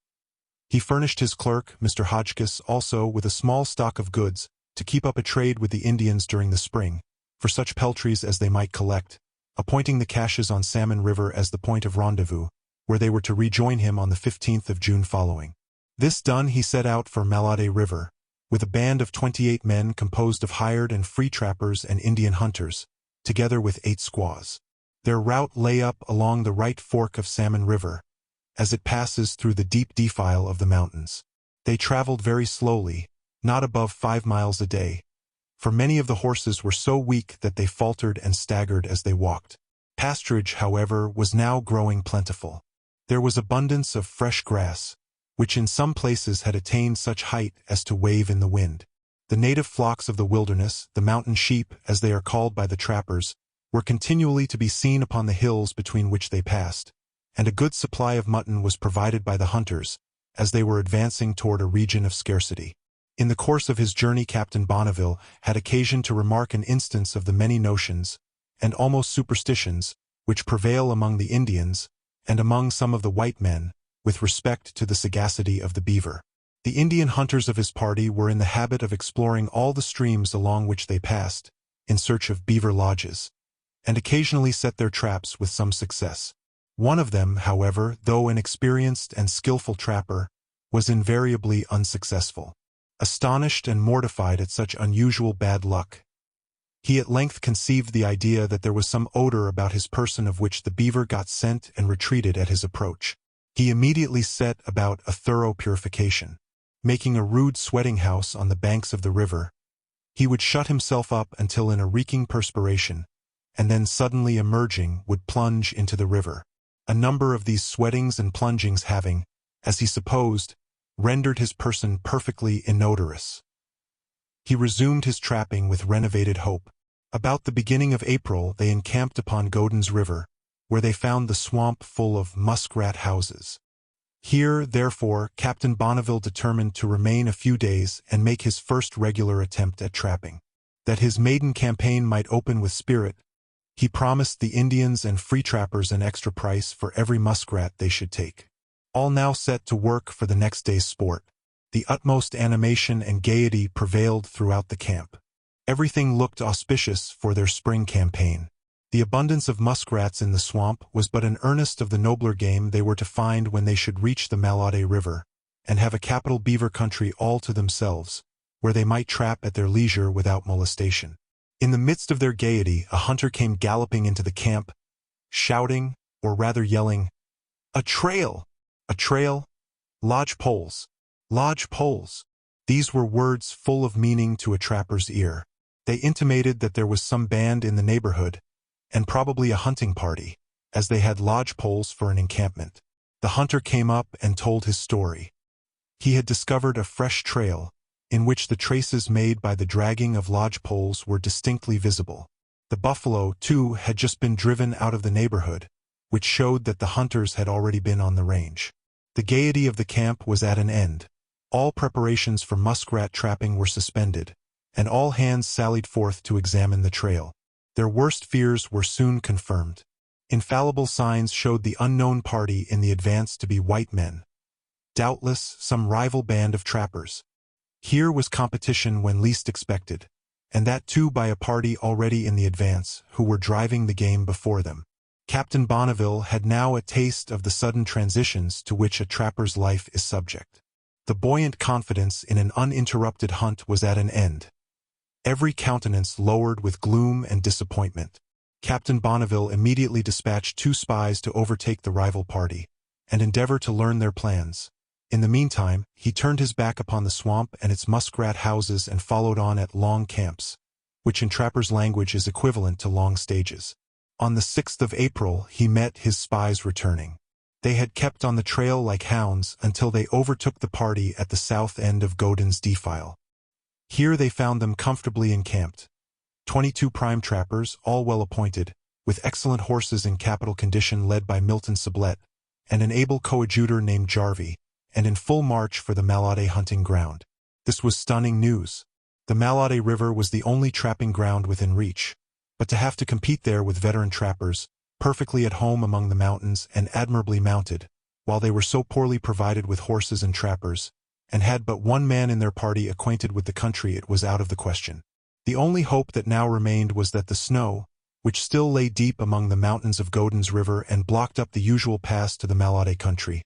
He furnished his clerk, Mr. Hotchkiss, also with a small stock of goods, to keep up a trade with the Indians during the spring, for such peltries as they might collect, appointing the caches on Salmon River as the point of rendezvous, where they were to rejoin him on the 15th of June following. This done he set out for Malade River, with a band of 28 men composed of hired and free trappers and Indian hunters, together with 8 squaws. Their route lay up along the right fork of Salmon River, as it passes through the deep defile of the mountains. They traveled very slowly, not above 5 miles a day, for many of the horses were so weak that they faltered and staggered as they walked. Pasturage, however, was now growing plentiful. There was abundance of fresh grass, which in some places had attained such height as to wave in the wind. The native flocks of the wilderness, the mountain sheep, as they are called by the trappers, were continually to be seen upon the hills between which they passed, and a good supply of mutton was provided by the hunters, as they were advancing toward a region of scarcity. In the course of his journey Captain Bonneville had occasion to remark an instance of the many notions, and almost superstitions, which prevail among the Indians, and among some of the white men, with respect to the sagacity of the beaver. The Indian hunters of his party were in the habit of exploring all the streams along which they passed, in search of beaver lodges, and occasionally set their traps with some success. One of them, however, though an experienced and skillful trapper, was invariably unsuccessful. Astonished and mortified at such unusual bad luck, he at length conceived the idea that there was some odor about his person of which the beaver got scent and retreated at his approach. He immediately set about a thorough purification. Making a rude sweating house on the banks of the river, he would shut himself up until in a reeking perspiration, and then suddenly emerging would plunge into the river. A number of these sweatings and plungings having, as he supposed, rendered his person perfectly inodorous, he resumed his trapping with renovated hope. About the beginning of April they encamped upon Godin's River, where they found the swamp full of muskrat houses. Here, therefore, Captain Bonneville determined to remain a few days and make his first regular attempt at trapping. That his maiden campaign might open with spirit, he promised the Indians and free trappers an extra price for every muskrat they should take. All now set to work for the next day's sport. The utmost animation and gaiety prevailed throughout the camp. Everything looked auspicious for their spring campaign. The abundance of muskrats in the swamp was but an earnest of the nobler game they were to find when they should reach the Malade River, and have a capital beaver country all to themselves, where they might trap at their leisure without molestation. In the midst of their gaiety, a hunter came galloping into the camp, shouting, or rather yelling, "A trail! A trail! Lodge poles! Lodge poles!" These were words full of meaning to a trapper's ear. They intimated that there was some band in the neighborhood, and probably a hunting party, as they had lodge poles for an encampment. The hunter came up and told his story. He had discovered a fresh trail, in which the traces made by the dragging of lodge poles were distinctly visible. The buffalo, too, had just been driven out of the neighborhood, which showed that the hunters had already been on the range. The gaiety of the camp was at an end. All preparations for muskrat trapping were suspended, and all hands sallied forth to examine the trail. Their worst fears were soon confirmed. Infallible signs showed the unknown party in the advance to be white men. Doubtless some rival band of trappers. Here was competition when least expected, and that too by a party already in the advance, who were driving the game before them. Captain Bonneville had now a taste of the sudden transitions to which a trapper's life is subject. The buoyant confidence in an uninterrupted hunt was at an end. Every countenance lowered with gloom and disappointment. Captain Bonneville immediately dispatched 2 spies to overtake the rival party, and endeavor to learn their plans. In the meantime, he turned his back upon the swamp and its muskrat houses and followed on at long camps, which in trappers' language is equivalent to long stages. On the 6th of April he met his spies returning. They had kept on the trail like hounds until they overtook the party at the south end of Godin's defile. Here they found them comfortably encamped. 22 prime trappers, all well appointed, with excellent horses in capital condition led by Milton Sublette, and an able coadjutor named Jarvie, and in full march for the Malade hunting ground. This was stunning news. The Malade River was the only trapping ground within reach, but to have to compete there with veteran trappers, perfectly at home among the mountains and admirably mounted, while they were so poorly provided with horses and trappers, and had but one man in their party acquainted with the country, it was out of the question. The only hope that now remained was that the snow, which still lay deep among the mountains of Godin's River and blocked up the usual pass to the Malade country,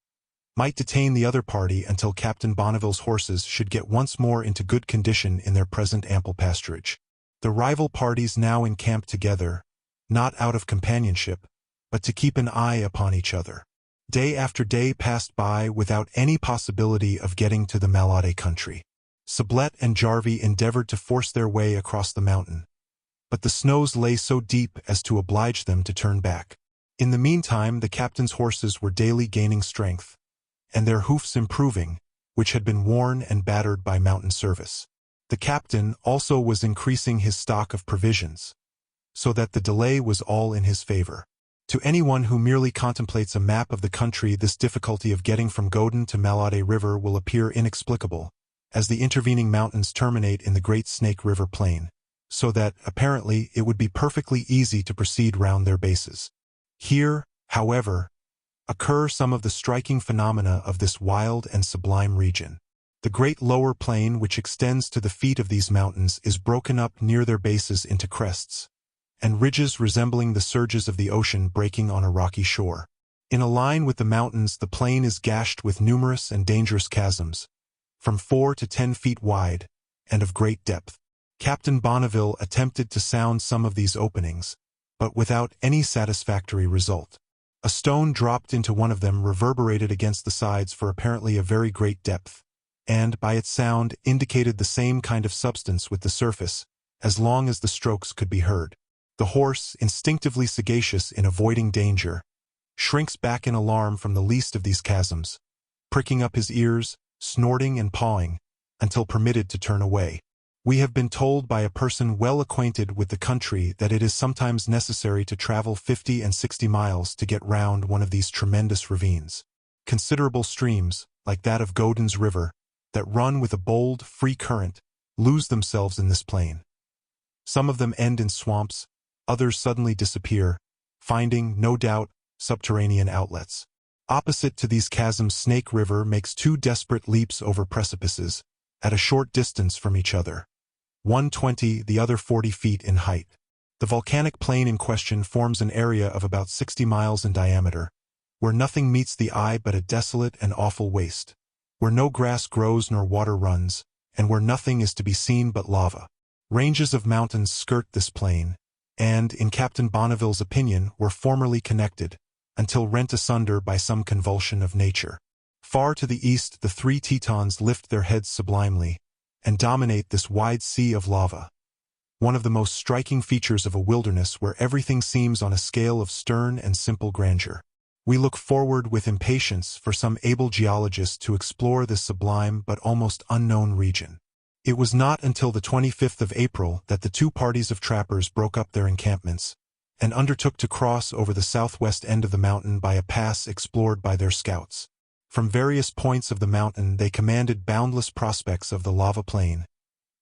might detain the other party until Captain Bonneville's horses should get once more into good condition in their present ample pasturage. The rival parties now encamped together, not out of companionship, but to keep an eye upon each other. Day after day passed by without any possibility of getting to the Malade country. Sublette and Jarvie endeavored to force their way across the mountain, but the snows lay so deep as to oblige them to turn back. In the meantime, the captain's horses were daily gaining strength, and their hoofs improving, which had been worn and battered by mountain service. The captain also was increasing his stock of provisions, so that the delay was all in his favor. To anyone who merely contemplates a map of the country, this difficulty of getting from Godin to Malade River will appear inexplicable, as the intervening mountains terminate in the Great Snake River Plain, so that, apparently, it would be perfectly easy to proceed round their bases. Here, however, occur some of the striking phenomena of this wild and sublime region. The great lower plain which extends to the feet of these mountains is broken up near their bases into crests, and ridges resembling the surges of the ocean breaking on a rocky shore. In a line with the mountains, the plain is gashed with numerous and dangerous chasms, from 4 to 10 feet wide, and of great depth. Captain Bonneville attempted to sound some of these openings, but without any satisfactory result. A stone dropped into one of them reverberated against the sides for apparently a very great depth, and, by its sound, indicated the same kind of substance with the surface, as long as the strokes could be heard. The horse, instinctively sagacious in avoiding danger, shrinks back in alarm from the least of these chasms, pricking up his ears, snorting and pawing, until permitted to turn away. We have been told by a person well acquainted with the country that it is sometimes necessary to travel 50 and 60 miles to get round one of these tremendous ravines. Considerable streams, like that of Godin's River, that run with a bold, free current, lose themselves in this plain. Some of them end in swamps, others suddenly disappear, finding, no doubt, subterranean outlets. Opposite to these chasms, Snake River makes 2 desperate leaps over precipices, at a short distance from each other, one 20, the other 40 feet in height. The volcanic plain in question forms an area of about 60 miles in diameter, where nothing meets the eye but a desolate and awful waste, where no grass grows nor water runs, and where nothing is to be seen but lava. Ranges of mountains skirt this plain, and, in Captain Bonneville's opinion, were formerly connected, until rent asunder by some convulsion of nature. Far to the east the 3 Tetons lift their heads sublimely, and dominate this wide sea of lava, one of the most striking features of a wilderness where everything seems on a scale of stern and simple grandeur. We look forward with impatience for some able geologist to explore this sublime but almost unknown region. It was not until the 25th of April that the 2 parties of trappers broke up their encampments, and undertook to cross over the southwest end of the mountain by a pass explored by their scouts. From various points of the mountain they commanded boundless prospects of the lava plain,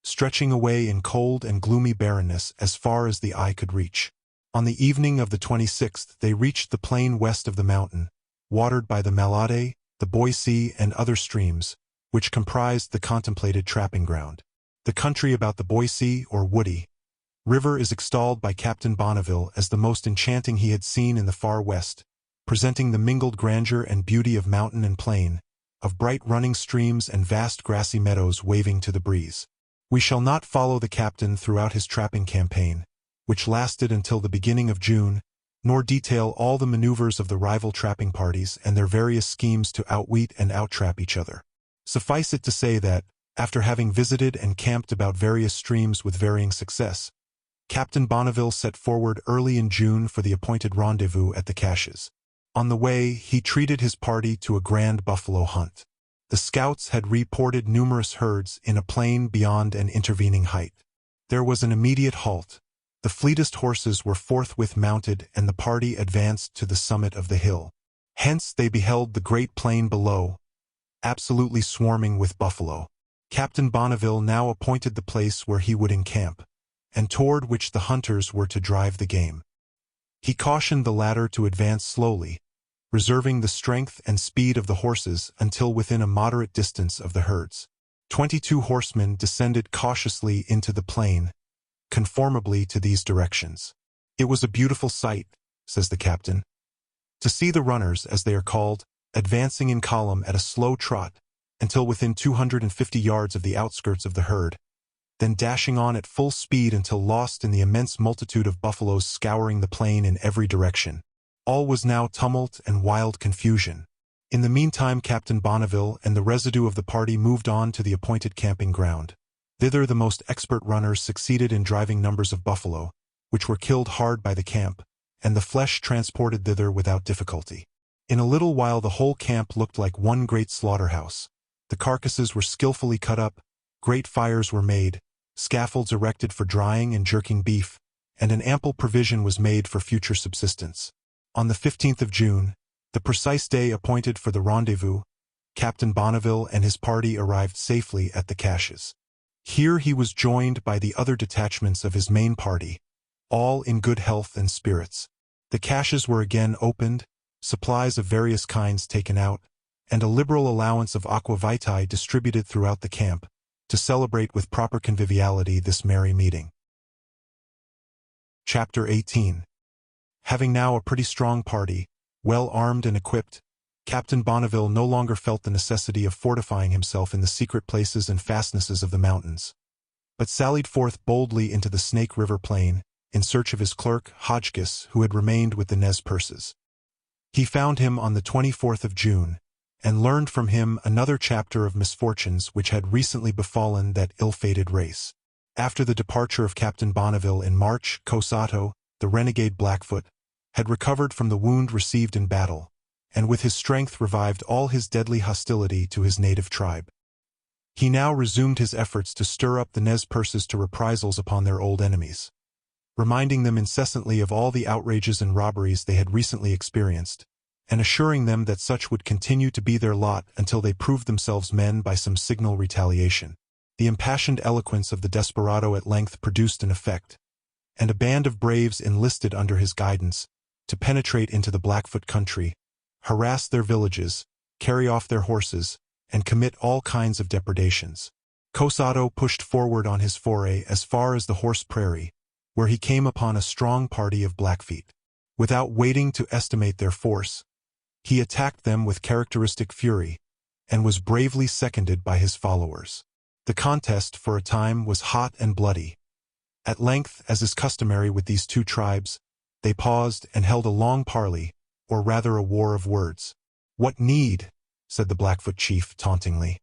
stretching away in cold and gloomy barrenness as far as the eye could reach. On the evening of the 26th they reached the plain west of the mountain, watered by the Malade, the Boise, and other streams, which comprised the contemplated trapping ground. The country about the Boise, or Woody, River is extolled by Captain Bonneville as the most enchanting he had seen in the far west, presenting the mingled grandeur and beauty of mountain and plain, of bright running streams and vast grassy meadows waving to the breeze. We shall not follow the captain throughout his trapping campaign, which lasted until the beginning of June, nor detail all the maneuvers of the rival trapping parties and their various schemes to outwit and outtrap each other. Suffice it to say that, after having visited and camped about various streams with varying success, Captain Bonneville set forward early in June for the appointed rendezvous at the caches. On the way, he treated his party to a grand buffalo hunt. The scouts had reported numerous herds in a plain beyond an intervening height. There was an immediate halt. The fleetest horses were forthwith mounted, and the party advanced to the summit of the hill. Hence they beheld the great plain below, absolutely swarming with buffalo. Captain Bonneville now appointed the place where he would encamp, and toward which the hunters were to drive the game. He cautioned the latter to advance slowly, reserving the strength and speed of the horses until within a moderate distance of the herds. 22 horsemen descended cautiously into the plain, conformably to these directions. It was a beautiful sight, says the captain, to see the runners, as they are called, advancing in column at a slow trot until within 250 yards of the outskirts of the herd, then dashing on at full speed until lost in the immense multitude of buffaloes scouring the plain in every direction. All was now tumult and wild confusion. In the meantime Captain Bonneville and the residue of the party moved on to the appointed camping ground. Thither the most expert runners succeeded in driving numbers of buffalo, which were killed hard by the camp, and the flesh transported thither without difficulty. In a little while the whole camp looked like one great slaughterhouse. The carcasses were skillfully cut up, great fires were made, scaffolds erected for drying and jerking beef, and an ample provision was made for future subsistence. On the 15th of June, the precise day appointed for the rendezvous, Captain Bonneville and his party arrived safely at the caches. Here he was joined by the other detachments of his main party, all in good health and spirits. The caches were again opened, supplies of various kinds taken out, and a liberal allowance of aqua vitae distributed throughout the camp, to celebrate with proper conviviality this merry meeting. Chapter 18. Having now a pretty strong party, well armed and equipped, Captain Bonneville no longer felt the necessity of fortifying himself in the secret places and fastnesses of the mountains, but sallied forth boldly into the Snake River plain, in search of his clerk, Hotchkiss, who had remained with the Nez Perces. He found him on the 24th of June, and learned from him another chapter of misfortunes which had recently befallen that ill-fated race. After the departure of Captain Bonneville in March, Cosato, the renegade Blackfoot, had recovered from the wound received in battle, and with his strength revived all his deadly hostility to his native tribe. He now resumed his efforts to stir up the Nez Perces to reprisals upon their old enemies, reminding them incessantly of all the outrages and robberies they had recently experienced, and assuring them that such would continue to be their lot until they proved themselves men by some signal retaliation. The impassioned eloquence of the desperado at length produced an effect, and a band of braves enlisted under his guidance to penetrate into the Blackfoot country, harass their villages, carry off their horses, and commit all kinds of depredations. Cosato pushed forward on his foray as far as the Horse Prairie, where he came upon a strong party of Blackfeet. Without waiting to estimate their force, he attacked them with characteristic fury, and was bravely seconded by his followers. The contest, for a time, was hot and bloody. At length, as is customary with these two tribes, they paused and held a long parley, or rather a war of words. "What need," said the Blackfoot chief tauntingly,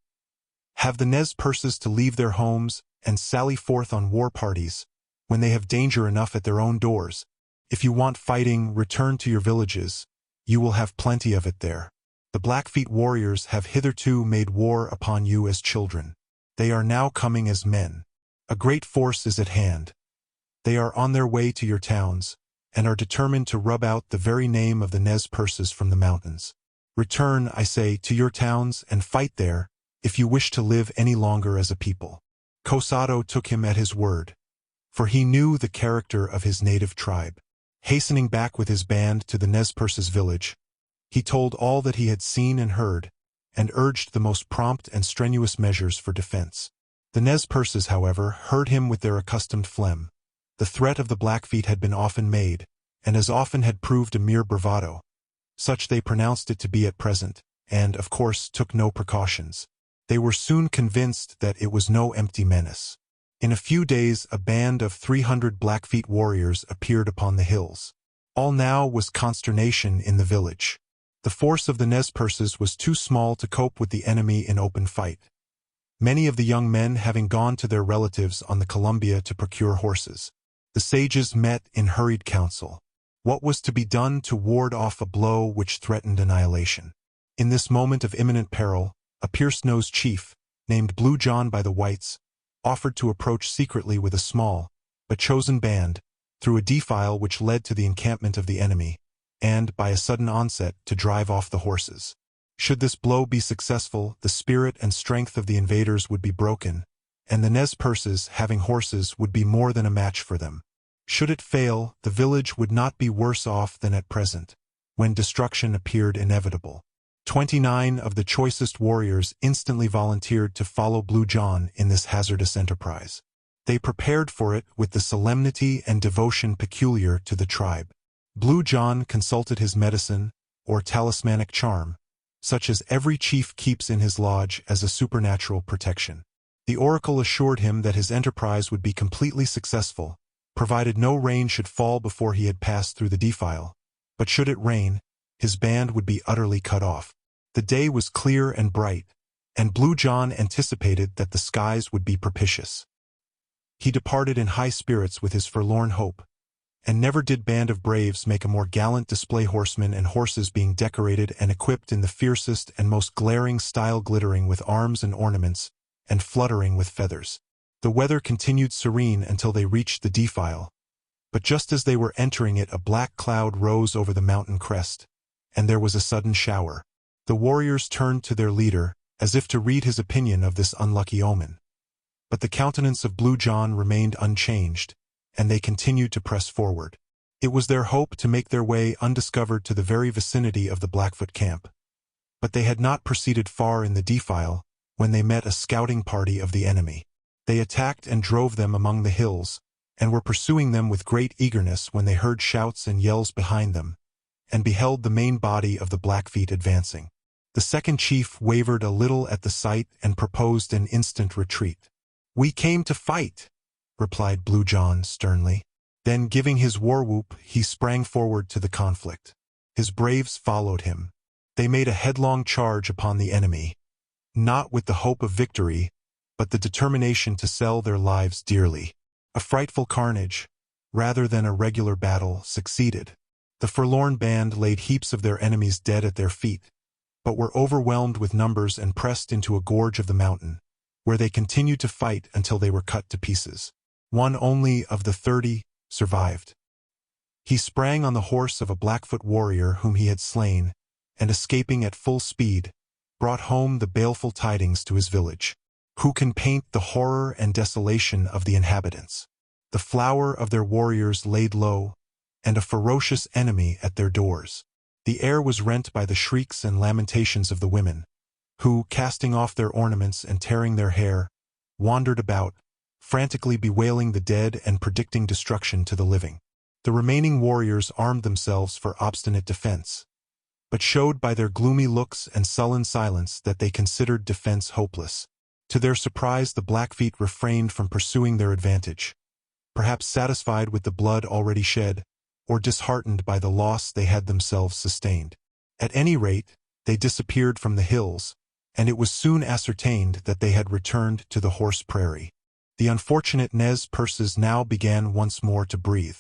"have the Nez Perces to leave their homes and sally forth on war parties, when they have danger enough at their own doors? If you want fighting, return to your villages. You will have plenty of it there. The Blackfeet warriors have hitherto made war upon you as children. They are now coming as men. A great force is at hand. They are on their way to your towns, and are determined to rub out the very name of the Nez Perces from the mountains. Return, I say, to your towns and fight there, if you wish to live any longer as a people." Cosato took him at his word, for he knew the character of his native tribe. Hastening back with his band to the Nez Perces village, he told all that he had seen and heard, and urged the most prompt and strenuous measures for defense. The Nez Perces, however, heard him with their accustomed phlegm. The threat of the Blackfeet had been often made, and as often had proved a mere bravado. Such they pronounced it to be at present, and, of course, took no precautions. They were soon convinced that it was no empty menace. In a few days a band of 300 Blackfeet warriors appeared upon the hills. All now was consternation in the village. The force of the Nez Perces was too small to cope with the enemy in open fight, many of the young men having gone to their relatives on the Columbia to procure horses. The sages met in hurried council. What was to be done to ward off a blow which threatened annihilation? In this moment of imminent peril, a pierce-nosed chief, named Blue John by the whites, offered to approach secretly with a small, but chosen band, through a defile which led to the encampment of the enemy, and, by a sudden onset, to drive off the horses. Should this blow be successful, the spirit and strength of the invaders would be broken, and the Nez Perces, having horses, would be more than a match for them. Should it fail, the village would not be worse off than at present, when destruction appeared inevitable. 29 of the choicest warriors instantly volunteered to follow Blue John in this hazardous enterprise. They prepared for it with the solemnity and devotion peculiar to the tribe. Blue John consulted his medicine, or talismanic charm, such as every chief keeps in his lodge as a supernatural protection. The oracle assured him that his enterprise would be completely successful, provided no rain should fall before he had passed through the defile, but should it rain, his band would be utterly cut off. The day was clear and bright, and Blue John anticipated that the skies would be propitious. He departed in high spirits with his forlorn hope, and never did band of braves make a more gallant display, horsemen and horses being decorated and equipped in the fiercest and most glaring style, glittering with arms and ornaments, and fluttering with feathers. The weather continued serene until they reached the defile, but just as they were entering it a black cloud rose over the mountain crest, and there was a sudden shower. The warriors turned to their leader, as if to read his opinion of this unlucky omen. But the countenance of Blue John remained unchanged, and they continued to press forward. It was their hope to make their way undiscovered to the very vicinity of the Blackfoot camp. But they had not proceeded far in the defile when they met a scouting party of the enemy. They attacked and drove them among the hills, and were pursuing them with great eagerness when they heard shouts and yells behind them, and beheld the main body of the Blackfeet advancing. The second chief wavered a little at the sight and proposed an instant retreat. "We came to fight," replied Blue John sternly. Then, giving his war-whoop, he sprang forward to the conflict. His braves followed him. They made a headlong charge upon the enemy, not with the hope of victory, but the determination to sell their lives dearly. A frightful carnage, rather than a regular battle, succeeded. The forlorn band laid heaps of their enemies dead at their feet, but were overwhelmed with numbers and pressed into a gorge of the mountain, where they continued to fight until they were cut to pieces. One only of the 30 survived. He sprang on the horse of a Blackfoot warrior whom he had slain, and escaping at full speed, brought home the baleful tidings to his village. Who can paint the horror and desolation of the inhabitants? The flower of their warriors laid low, and a ferocious enemy at their doors. The air was rent by the shrieks and lamentations of the women, who, casting off their ornaments and tearing their hair, wandered about, frantically bewailing the dead and predicting destruction to the living. The remaining warriors armed themselves for obstinate defense, but showed by their gloomy looks and sullen silence that they considered defense hopeless. To their surprise, the Blackfeet refrained from pursuing their advantage, perhaps satisfied with the blood already shed, or disheartened by the loss they had themselves sustained. At any rate, they disappeared from the hills, and it was soon ascertained that they had returned to the horse prairie. The unfortunate Nez Perces now began once more to breathe.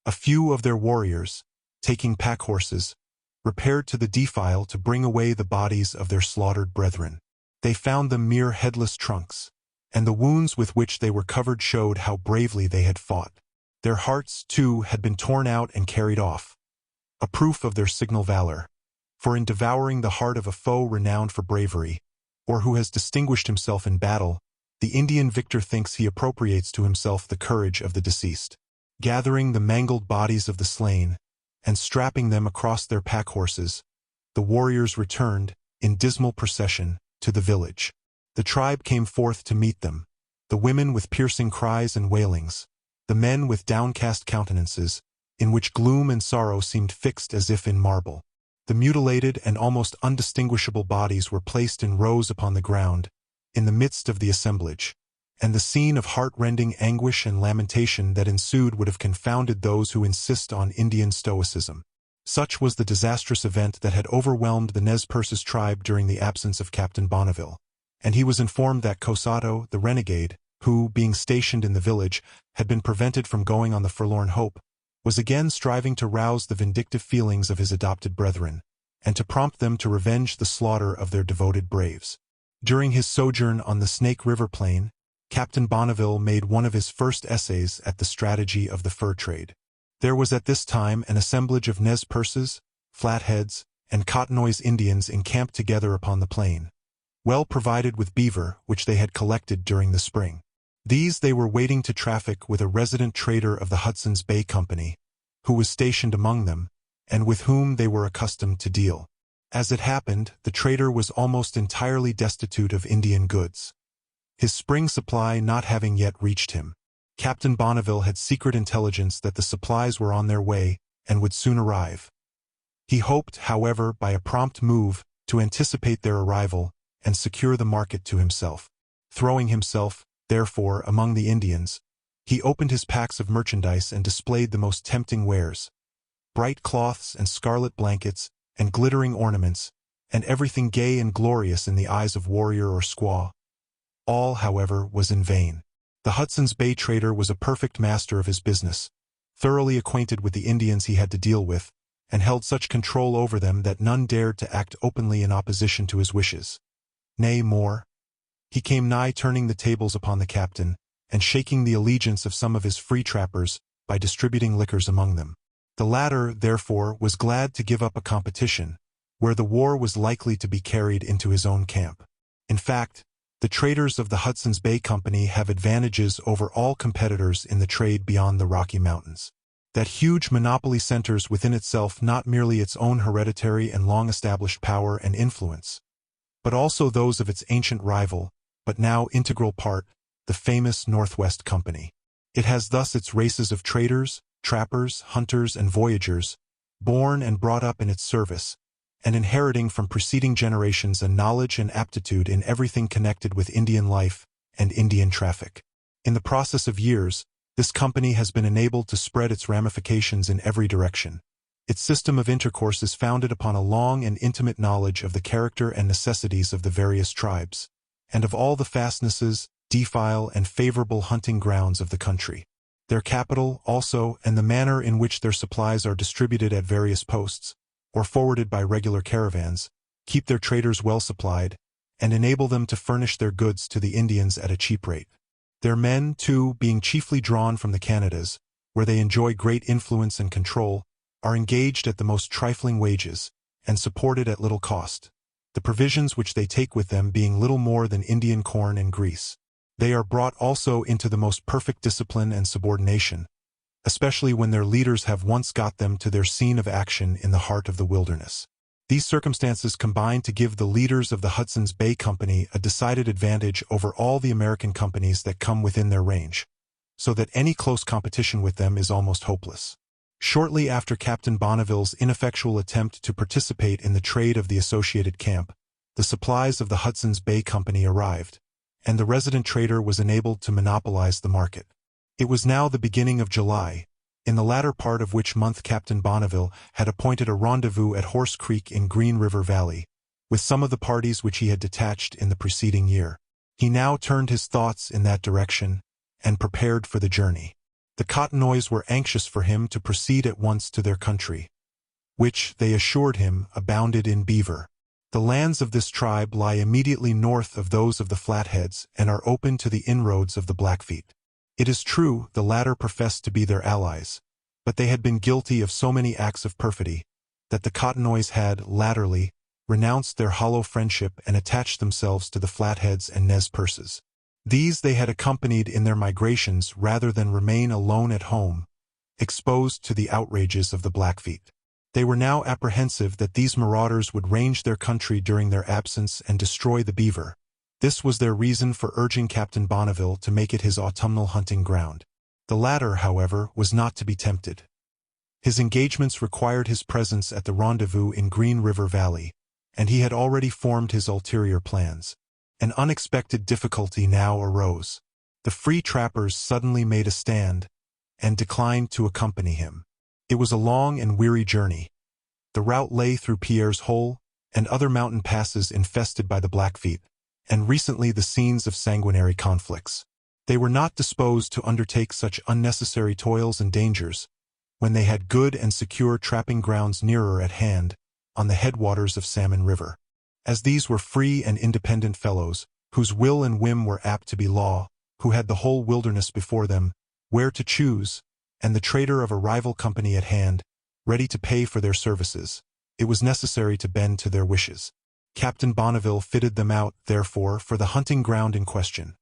A few of their warriors, taking pack-horses, repaired to the defile to bring away the bodies of their slaughtered brethren. They found them mere headless trunks, and the wounds with which they were covered showed how bravely they had fought. Their hearts, too, had been torn out and carried off, a proof of their signal valor, for in devouring the heart of a foe renowned for bravery, or who has distinguished himself in battle, the Indian victor thinks he appropriates to himself the courage of the deceased. Gathering the mangled bodies of the slain, and strapping them across their pack-horses, the warriors returned, in dismal procession, to the village. The tribe came forth to meet them, the women with piercing cries and wailings, the men with downcast countenances, in which gloom and sorrow seemed fixed as if in marble. The mutilated and almost undistinguishable bodies were placed in rows upon the ground, in the midst of the assemblage, and the scene of heart-rending anguish and lamentation that ensued would have confounded those who insist on Indian stoicism. Such was the disastrous event that had overwhelmed the Nez Perces tribe during the absence of Captain Bonneville, and he was informed that Cosado, the renegade, who, being stationed in the village, had been prevented from going on the Forlorn Hope, was again striving to rouse the vindictive feelings of his adopted brethren, and to prompt them to revenge the slaughter of their devoted braves. During his sojourn on the Snake River plain, Captain Bonneville made one of his first essays at the strategy of the fur trade. There was at this time an assemblage of Nez Perces, Flatheads, and Cottonnois Indians encamped together upon the plain, well provided with beaver which they had collected during the spring. These they were waiting to traffic with a resident trader of the Hudson's Bay Company, who was stationed among them, and with whom they were accustomed to deal. As it happened, the trader was almost entirely destitute of Indian goods, his spring supply not having yet reached him. Captain Bonneville had secret intelligence that the supplies were on their way and would soon arrive. He hoped, however, by a prompt move, to anticipate their arrival and secure the market to himself. Throwing himself, therefore, among the Indians, he opened his packs of merchandise and displayed the most tempting wares. Bright cloths and scarlet blankets and glittering ornaments, and everything gay and glorious in the eyes of warrior or squaw. All, however, was in vain. The Hudson's Bay trader was a perfect master of his business, thoroughly acquainted with the Indians he had to deal with, and held such control over them that none dared to act openly in opposition to his wishes. Nay, more. He came nigh turning the tables upon the captain, and shaking the allegiance of some of his free trappers by distributing liquors among them. The latter, therefore, was glad to give up a competition, where the war was likely to be carried into his own camp. In fact, the traders of the Hudson's Bay Company have advantages over all competitors in the trade beyond the Rocky Mountains. That huge monopoly centers within itself not merely its own hereditary and long-established power and influence, but also those of its ancient rival, but now integral part, the famous Northwest Company. It has thus its races of traders, trappers, hunters, and voyagers, born and brought up in its service, and inheriting from preceding generations a knowledge and aptitude in everything connected with Indian life and Indian traffic. In the process of years, this company has been enabled to spread its ramifications in every direction. Its system of intercourse is founded upon a long and intimate knowledge of the character and necessities of the various tribes, and of all the fastnesses, defile, and favorable hunting grounds of the country. Their capital, also, and the manner in which their supplies are distributed at various posts, or forwarded by regular caravans, keep their traders well supplied, and enable them to furnish their goods to the Indians at a cheap rate. Their men, too, being chiefly drawn from the Canadas, where they enjoy great influence and control, are engaged at the most trifling wages, and supported at little cost, the provisions which they take with them being little more than Indian corn and grease. They are brought also into the most perfect discipline and subordination, especially when their leaders have once got them to their scene of action in the heart of the wilderness. These circumstances combine to give the leaders of the Hudson's Bay Company a decided advantage over all the American companies that come within their range, so that any close competition with them is almost hopeless. Shortly after Captain Bonneville's ineffectual attempt to participate in the trade of the associated camp, the supplies of the Hudson's Bay Company arrived, and the resident trader was enabled to monopolize the market. It was now the beginning of July, in the latter part of which month Captain Bonneville had appointed a rendezvous at Horse Creek in Green River Valley, with some of the parties which he had detached in the preceding year. He now turned his thoughts in that direction, and prepared for the journey. The Cottonois were anxious for him to proceed at once to their country, which, they assured him, abounded in beaver. The lands of this tribe lie immediately north of those of the Flatheads and are open to the inroads of the Blackfeet. It is true, the latter professed to be their allies, but they had been guilty of so many acts of perfidy that the Cottonois had, latterly, renounced their hollow friendship and attached themselves to the Flatheads and Nez Perces. These they had accompanied in their migrations rather than remain alone at home, exposed to the outrages of the Blackfeet. They were now apprehensive that these marauders would range their country during their absence and destroy the beaver. This was their reason for urging Captain Bonneville to make it his autumnal hunting ground. The latter, however, was not to be tempted. His engagements required his presence at the rendezvous in Green River Valley, and he had already formed his ulterior plans. An unexpected difficulty now arose. The free trappers suddenly made a stand, and declined to accompany him. It was a long and weary journey. The route lay through Pierre's Hole and other mountain passes infested by the Blackfeet, and recently the scenes of sanguinary conflicts. They were not disposed to undertake such unnecessary toils and dangers, when they had good and secure trapping grounds nearer at hand, on the headwaters of Salmon River. As these were free and independent fellows, whose will and whim were apt to be law, who had the whole wilderness before them, where to choose, and the trader of a rival company at hand, ready to pay for their services, it was necessary to bend to their wishes. Captain Bonneville fitted them out, therefore, for the hunting ground in question,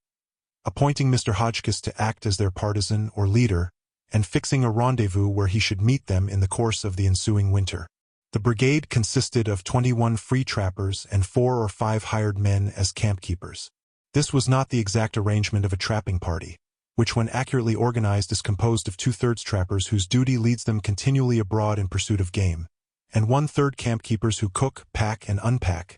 appointing Mr. Hotchkiss to act as their partisan or leader, and fixing a rendezvous where he should meet them in the course of the ensuing winter. The brigade consisted of 21 free trappers and 4 or 5 hired men as campkeepers. This was not the exact arrangement of a trapping party, which when accurately organized is composed of 2/3 trappers whose duty leads them continually abroad in pursuit of game, and 1/3 campkeepers who cook, pack, and unpack,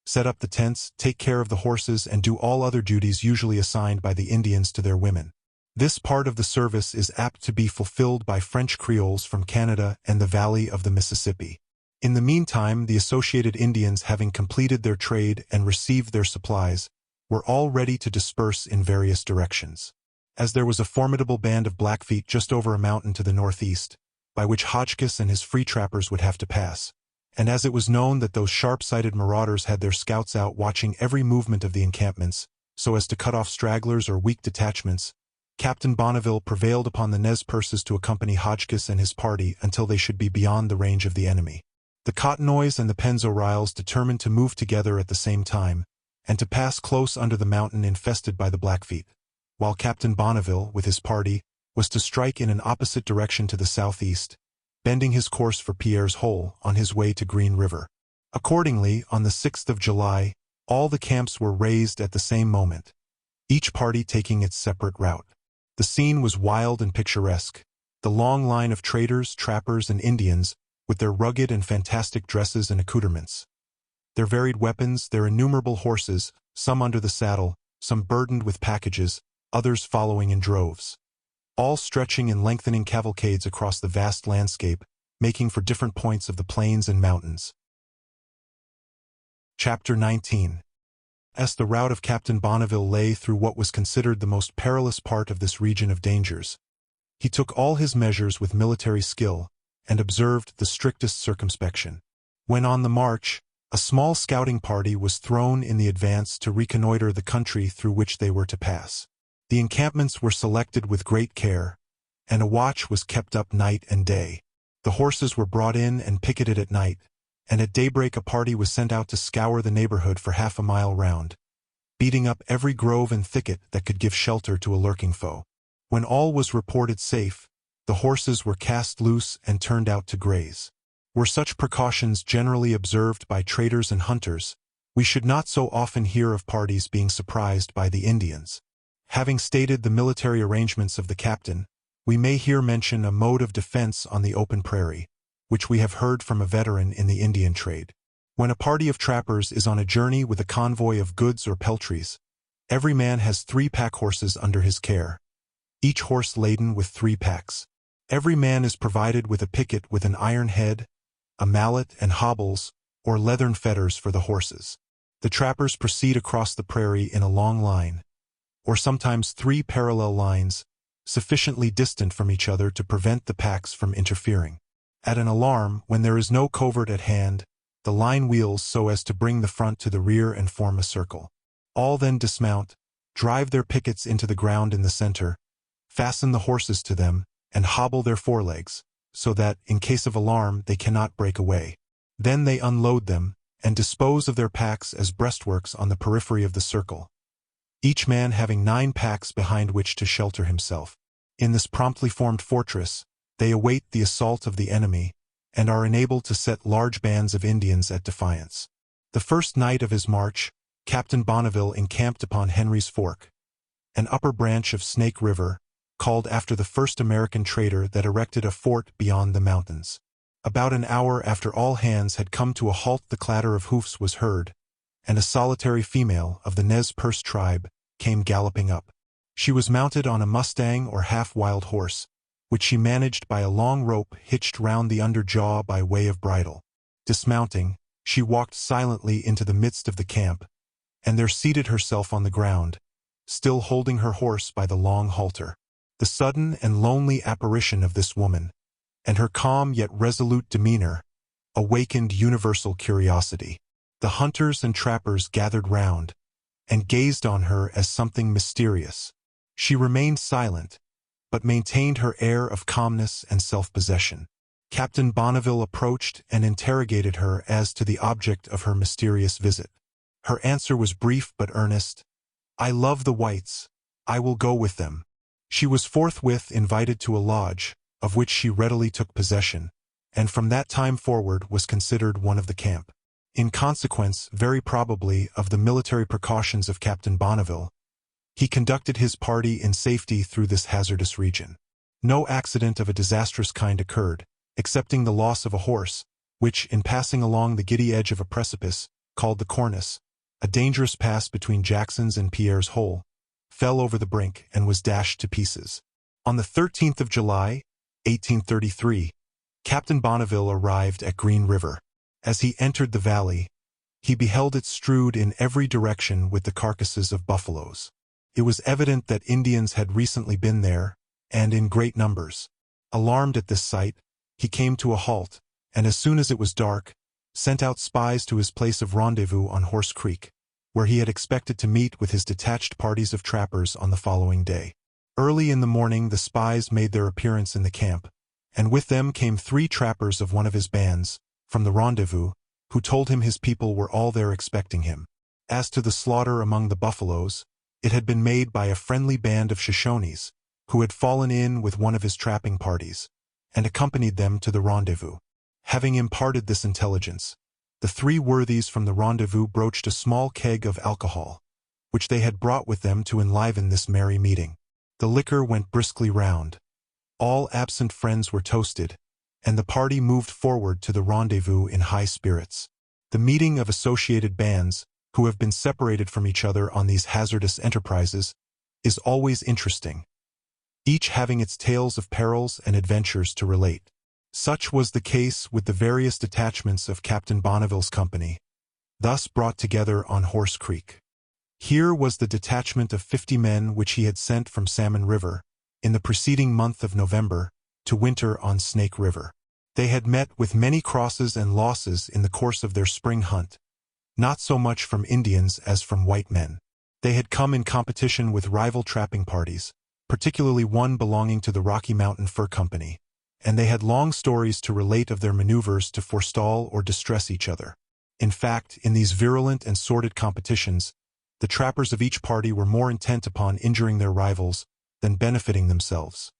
set up the tents, take care of the horses, and do all other duties usually assigned by the Indians to their women. This part of the service is apt to be fulfilled by French Creoles from Canada and the Valley of the Mississippi. In the meantime, the associated Indians, having completed their trade and received their supplies, were all ready to disperse in various directions. As there was a formidable band of Blackfeet just over a mountain to the northeast, by which Hotchkiss and his free trappers would have to pass, and as it was known that those sharp-sighted marauders had their scouts out watching every movement of the encampments, so as to cut off stragglers or weak detachments, Captain Bonneville prevailed upon the Nez Perces to accompany Hotchkiss and his party until they should be beyond the range of the enemy. The Cottonois and the Pennzoil determined to move together at the same time, and to pass close under the mountain infested by the Blackfeet, while Captain Bonneville, with his party, was to strike in an opposite direction to the southeast, bending his course for Pierre's Hole on his way to Green River. Accordingly, on the 6th of July, all the camps were raised at the same moment, each party taking its separate route. The scene was wild and picturesque. The long line of traders, trappers, and Indians, with their rugged and fantastic dresses and accoutrements, their varied weapons, their innumerable horses, some under the saddle, some burdened with packages, others following in droves, all stretching in lengthening cavalcades across the vast landscape, making for different points of the plains and mountains. Chapter 19. As the route of Captain Bonneville lay through what was considered the most perilous part of this region of dangers, he took all his measures with military skill, and observed the strictest circumspection. When on the march, a small scouting party was thrown in the advance to reconnoiter the country through which they were to pass. The encampments were selected with great care, and a watch was kept up night and day. The horses were brought in and picketed at night, and at daybreak a party was sent out to scour the neighborhood for half a mile round, beating up every grove and thicket that could give shelter to a lurking foe. When all was reported safe, the horses were cast loose and turned out to graze. Were such precautions generally observed by traders and hunters, we should not so often hear of parties being surprised by the Indians. Having stated the military arrangements of the captain, we may here mention a mode of defense on the open prairie, which we have heard from a veteran in the Indian trade. When a party of trappers is on a journey with a convoy of goods or peltries, every man has 3 pack horses under his care, each horse laden with 3 packs. Every man is provided with a picket with an iron head, a mallet and hobbles, or leathern fetters for the horses. The trappers proceed across the prairie in a long line, or sometimes 3 parallel lines, sufficiently distant from each other to prevent the packs from interfering. At an alarm, when there is no covert at hand, the line wheels so as to bring the front to the rear and form a circle. All then dismount, drive their pickets into the ground in the center, fasten the horses to them, and hobble their forelegs, so that, in case of alarm, they cannot break away. Then they unload them, and dispose of their packs as breastworks on the periphery of the circle, each man having 9 packs behind which to shelter himself. In this promptly formed fortress, they await the assault of the enemy, and are enabled to set large bands of Indians at defiance. The first night of his march, Captain Bonneville encamped upon Henry's Fork, an upper branch of Snake River, called after the first American trader that erected a fort beyond the mountains. About an hour after all hands had come to a halt, the clatter of hoofs was heard, and a solitary female of the Nez Perce tribe came galloping up. She was mounted on a mustang or half-wild horse, which she managed by a long rope hitched round the under jaw by way of bridle. Dismounting, she walked silently into the midst of the camp, and there seated herself on the ground, still holding her horse by the long halter. The sudden and lonely apparition of this woman, and her calm yet resolute demeanor, awakened universal curiosity. The hunters and trappers gathered round, and gazed on her as something mysterious. She remained silent, but maintained her air of calmness and self-possession. Captain Bonneville approached and interrogated her as to the object of her mysterious visit. Her answer was brief but earnest. "I love the whites. I will go with them." She was forthwith invited to a lodge, of which she readily took possession, and from that time forward was considered one of the camp. In consequence, very probably, of the military precautions of Captain Bonneville, he conducted his party in safety through this hazardous region. No accident of a disastrous kind occurred, excepting the loss of a horse, which, in passing along the giddy edge of a precipice, called the Cornice, a dangerous pass between Jackson's and Pierre's Hole, fell over the brink and was dashed to pieces. On the 13th of July, 1833, Captain Bonneville arrived at Green River. As he entered the valley, he beheld it strewed in every direction with the carcasses of buffaloes. It was evident that Indians had recently been there, and in great numbers. Alarmed at this sight, he came to a halt, and as soon as it was dark, sent out spies to his place of rendezvous on Horse Creek, where he had expected to meet with his detached parties of trappers on the following day. Early in the morning the spies made their appearance in the camp, and with them came 3 trappers of one of his bands, from the rendezvous, who told him his people were all there expecting him. As to the slaughter among the buffaloes, it had been made by a friendly band of Shoshones, who had fallen in with one of his trapping parties, and accompanied them to the rendezvous. Having imparted this intelligence, the 3 worthies from the rendezvous broached a small keg of alcohol, which they had brought with them to enliven this merry meeting. The liquor went briskly round. All absent friends were toasted, and the party moved forward to the rendezvous in high spirits. The meeting of associated bands, who have been separated from each other on these hazardous enterprises, is always interesting, each having its tales of perils and adventures to relate. Such was the case with the various detachments of Captain Bonneville's company, thus brought together on Horse Creek. Here was the detachment of 50 men which he had sent from Salmon River, in the preceding month of November, to winter on Snake River. They had met with many crosses and losses in the course of their spring hunt, not so much from Indians as from white men. They had come in competition with rival trapping parties, particularly one belonging to the Rocky Mountain Fur Company, and they had long stories to relate of their maneuvers to forestall or distress each other. In fact, in these virulent and sordid competitions, the trappers of each party were more intent upon injuring their rivals than benefiting themselves,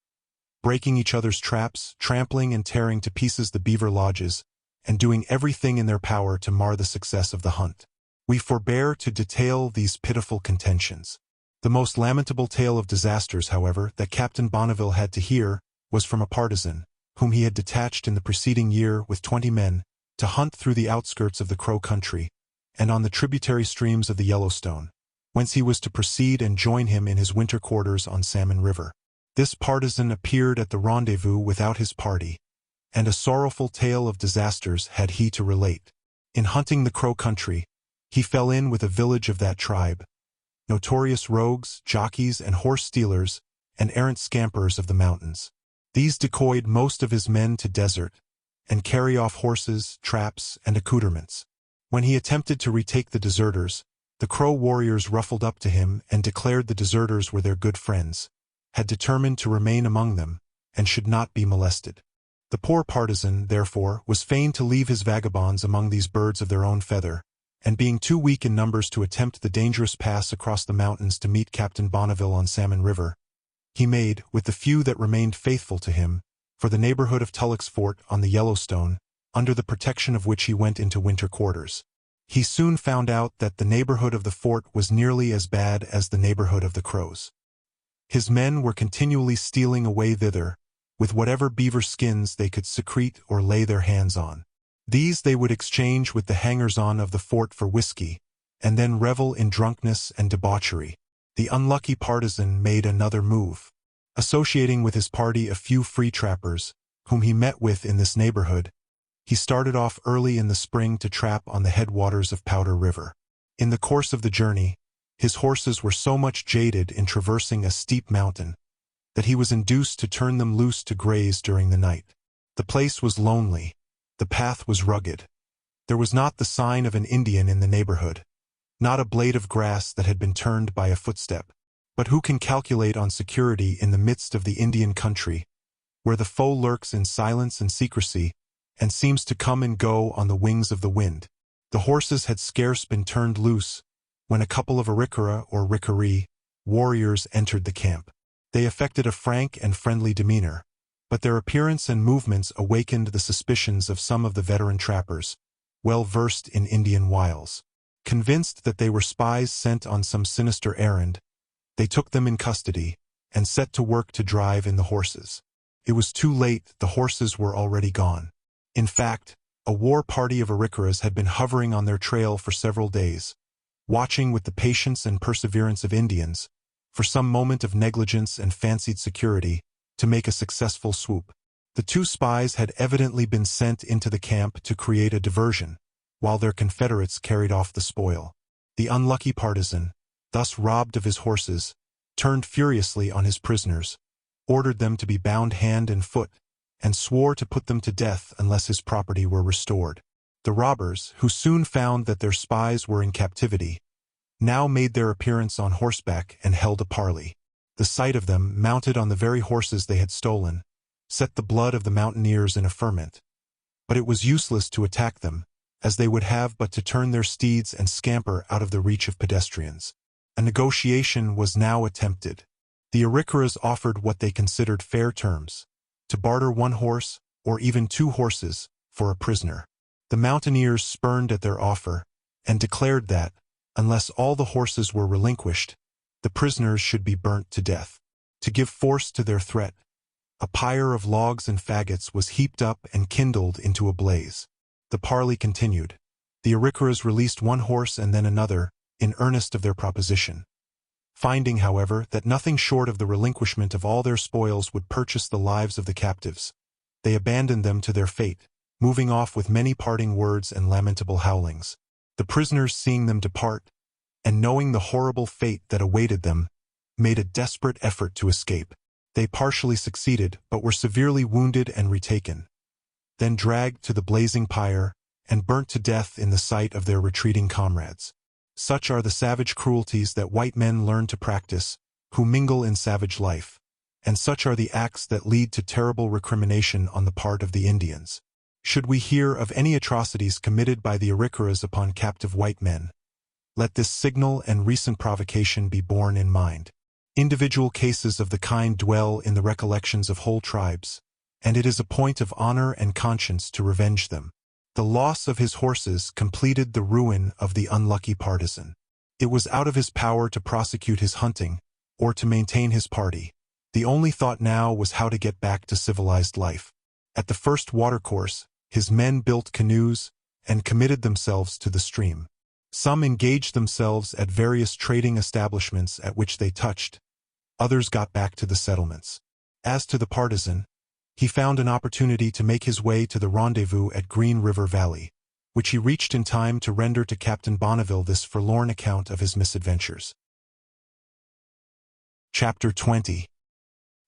breaking each other's traps, trampling and tearing to pieces the beaver lodges, and doing everything in their power to mar the success of the hunt. We forbear to detail these pitiful contentions. The most lamentable tale of disasters, however, that Captain Bonneville had to hear was from a partisan, whom he had detached in the preceding year with 20 men, to hunt through the outskirts of the Crow country, and on the tributary streams of the Yellowstone, whence he was to proceed and join him in his winter quarters on Salmon River. This partisan appeared at the rendezvous without his party, and a sorrowful tale of disasters had he to relate. In hunting the Crow country, he fell in with a village of that tribe, notorious rogues, jockeys, and horse stealers, and errant scampers of the mountains. These decoyed most of his men to desert, and carry off horses, traps, and accoutrements. When he attempted to retake the deserters, the Crow warriors ruffled up to him and declared the deserters were their good friends, had determined to remain among them, and should not be molested. The poor partisan, therefore, was fain to leave his vagabonds among these birds of their own feather, and being too weak in numbers to attempt the dangerous pass across the mountains to meet Captain Bonneville on Salmon River, he made, with the few that remained faithful to him, for the neighborhood of Tulloch's Fort on the Yellowstone, under the protection of which he went into winter quarters. He soon found out that the neighborhood of the fort was nearly as bad as the neighborhood of the Crows. His men were continually stealing away thither, with whatever beaver skins they could secrete or lay their hands on. These they would exchange with the hangers-on of the fort for whiskey, and then revel in drunkenness and debauchery. The unlucky partisan made another move. Associating with his party a few free trappers, whom he met with in this neighborhood, he started off early in the spring to trap on the headwaters of Powder River. In the course of the journey, his horses were so much jaded in traversing a steep mountain that he was induced to turn them loose to graze during the night. The place was lonely. The path was rugged. There was not the sign of an Indian in the neighborhood, not a blade of grass that had been turned by a footstep. But who can calculate on security in the midst of the Indian country, where the foe lurks in silence and secrecy, and seems to come and go on the wings of the wind? The horses had scarce been turned loose, when a couple of Arikara or Rickaree warriors entered the camp. They affected a frank and friendly demeanor, but their appearance and movements awakened the suspicions of some of the veteran trappers, well versed in Indian wiles. Convinced that they were spies sent on some sinister errand, they took them in custody, and set to work to drive in the horses. It was too late, the horses were already gone. In fact, A war party of Arikaras had been hovering on their trail for several days, watching with the patience and perseverance of Indians, for some moment of negligence and fancied security, to make a successful swoop. The two spies had evidently been sent into the camp to create a diversion, while their confederates carried off the spoil. The unlucky partisan, thus robbed of his horses, turned furiously on his prisoners, ordered them to be bound hand and foot, and swore to put them to death unless his property were restored. The robbers, who soon found that their spies were in captivity, now made their appearance on horseback and held a parley. The sight of them, mounted on the very horses they had stolen, set the blood of the mountaineers in a ferment. But it was useless to attack them, as they would have but to turn their steeds and scamper out of the reach of pedestrians. A negotiation was now attempted. The Arikaras offered what they considered fair terms, to barter one horse, or even 2 horses, for a prisoner. The mountaineers spurned at their offer, and declared that, unless all the horses were relinquished, the prisoners should be burnt to death. To give force to their threat, a pyre of logs and faggots was heaped up and kindled into a blaze. The parley continued. The Arikaras released one horse and then another, in earnest of their proposition. Finding, however, that nothing short of the relinquishment of all their spoils would purchase the lives of the captives, they abandoned them to their fate, moving off with many parting words and lamentable howlings. The prisoners, seeing them depart, and knowing the horrible fate that awaited them, made a desperate effort to escape. They partially succeeded, but were severely wounded and retaken, then dragged to the blazing pyre, and burnt to death in the sight of their retreating comrades. Such are the savage cruelties that white men learn to practice, who mingle in savage life, and such are the acts that lead to terrible recrimination on the part of the Indians. Should we hear of any atrocities committed by the Arikaras upon captive white men, let this signal and recent provocation be borne in mind. Individual cases of the kind dwell in the recollections of whole tribes, and it is a point of honor and conscience to revenge them. The loss of his horses completed the ruin of the unlucky partisan. It was out of his power to prosecute his hunting, or to maintain his party. The only thought now was how to get back to civilized life. At the first watercourse, his men built canoes and committed themselves to the stream. Some engaged themselves at various trading establishments at which they touched. Others got back to the settlements. As to the partisan, he found an opportunity to make his way to the rendezvous at Green River Valley, which he reached in time to render to Captain Bonneville this forlorn account of his misadventures. Chapter 20.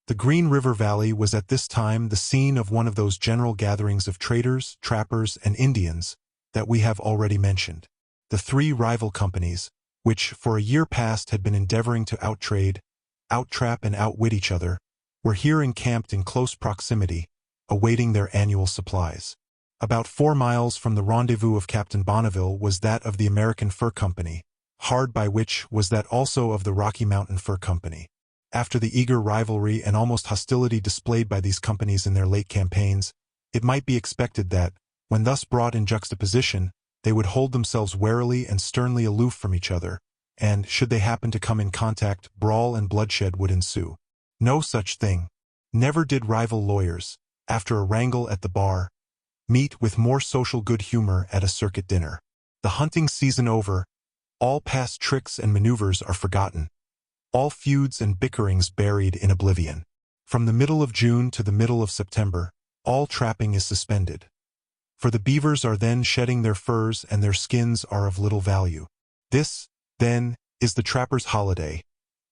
The Green River Valley was at this time the scene of one of those general gatherings of traders, trappers, and Indians that we have already mentioned. The 3 rival companies, which for a year past had been endeavoring to outtrade, outtrap, and outwit each other, were here encamped in close proximity, awaiting their annual supplies. About 4 miles from the rendezvous of Captain Bonneville was that of the American Fur Company, hard by which was that also of the Rocky Mountain Fur Company. After the eager rivalry and almost hostility displayed by these companies in their late campaigns, it might be expected that, when thus brought in juxtaposition, they would hold themselves warily and sternly aloof from each other, and, should they happen to come in contact, brawl and bloodshed would ensue. No such thing. Never did rival lawyers, after a wrangle at the bar, meet with more social good humor at a circuit dinner. The hunting season over, all past tricks and maneuvers are forgotten, all feuds and bickerings buried in oblivion. From the middle of June to the middle of September, all trapping is suspended, for the beavers are then shedding their furs and their skins are of little value. This, then, is the trapper's holiday,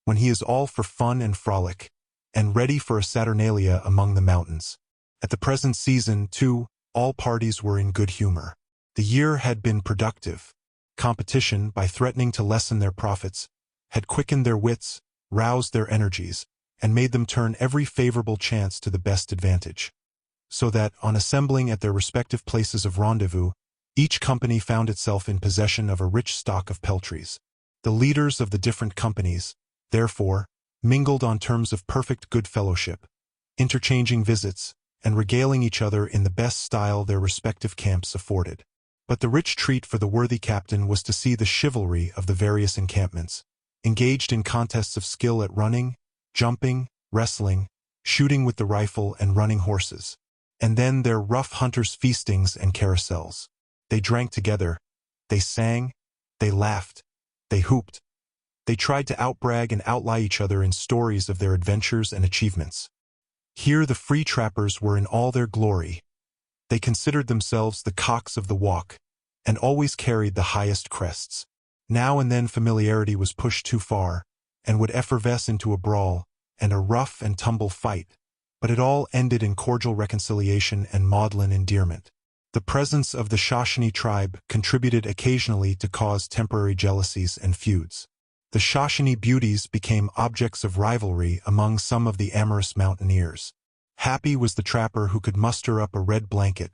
when he is all for fun and frolic, and ready for a saturnalia among the mountains. At the present season, too, all parties were in good humor. The year had been productive. Competition, by threatening to lessen their profits, had quickened their wits, roused their energies, and made them turn every favorable chance to the best advantage. So that, on assembling at their respective places of rendezvous, each company found itself in possession of a rich stock of peltries. The leaders of the different companies, therefore, mingled on terms of perfect good fellowship, interchanging visits, and regaling each other in the best style their respective camps afforded. But the rich treat for the worthy captain was to see the chivalry of the various encampments, engaged in contests of skill at running, jumping, wrestling, shooting with the rifle, and running horses. And then their rough hunters' feastings and carousels. They drank together, they sang, they laughed, they hooped. They tried to outbrag and outlie each other in stories of their adventures and achievements. Here the free trappers were in all their glory. They considered themselves the cocks of the walk, and always carried the highest crests. Now and then familiarity was pushed too far, and would effervesce into a brawl, and a rough and tumble fight, but it all ended in cordial reconciliation and maudlin endearment. The presence of the Shoshone tribe contributed occasionally to cause temporary jealousies and feuds. The Shoshone beauties became objects of rivalry among some of the amorous mountaineers. Happy was the trapper who could muster up a red blanket,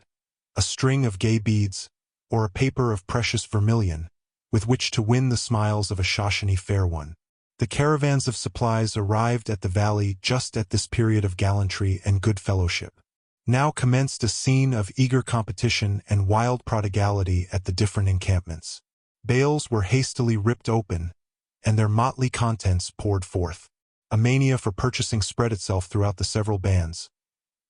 a string of gay beads, or a paper of precious vermilion, with which to win the smiles of a Shoshone fair one. The caravans of supplies arrived at the valley just at this period of gallantry and good fellowship. Now commenced a scene of eager competition and wild prodigality at the different encampments. Bales were hastily ripped open, and their motley contents poured forth. A mania for purchasing spread itself throughout the several bands.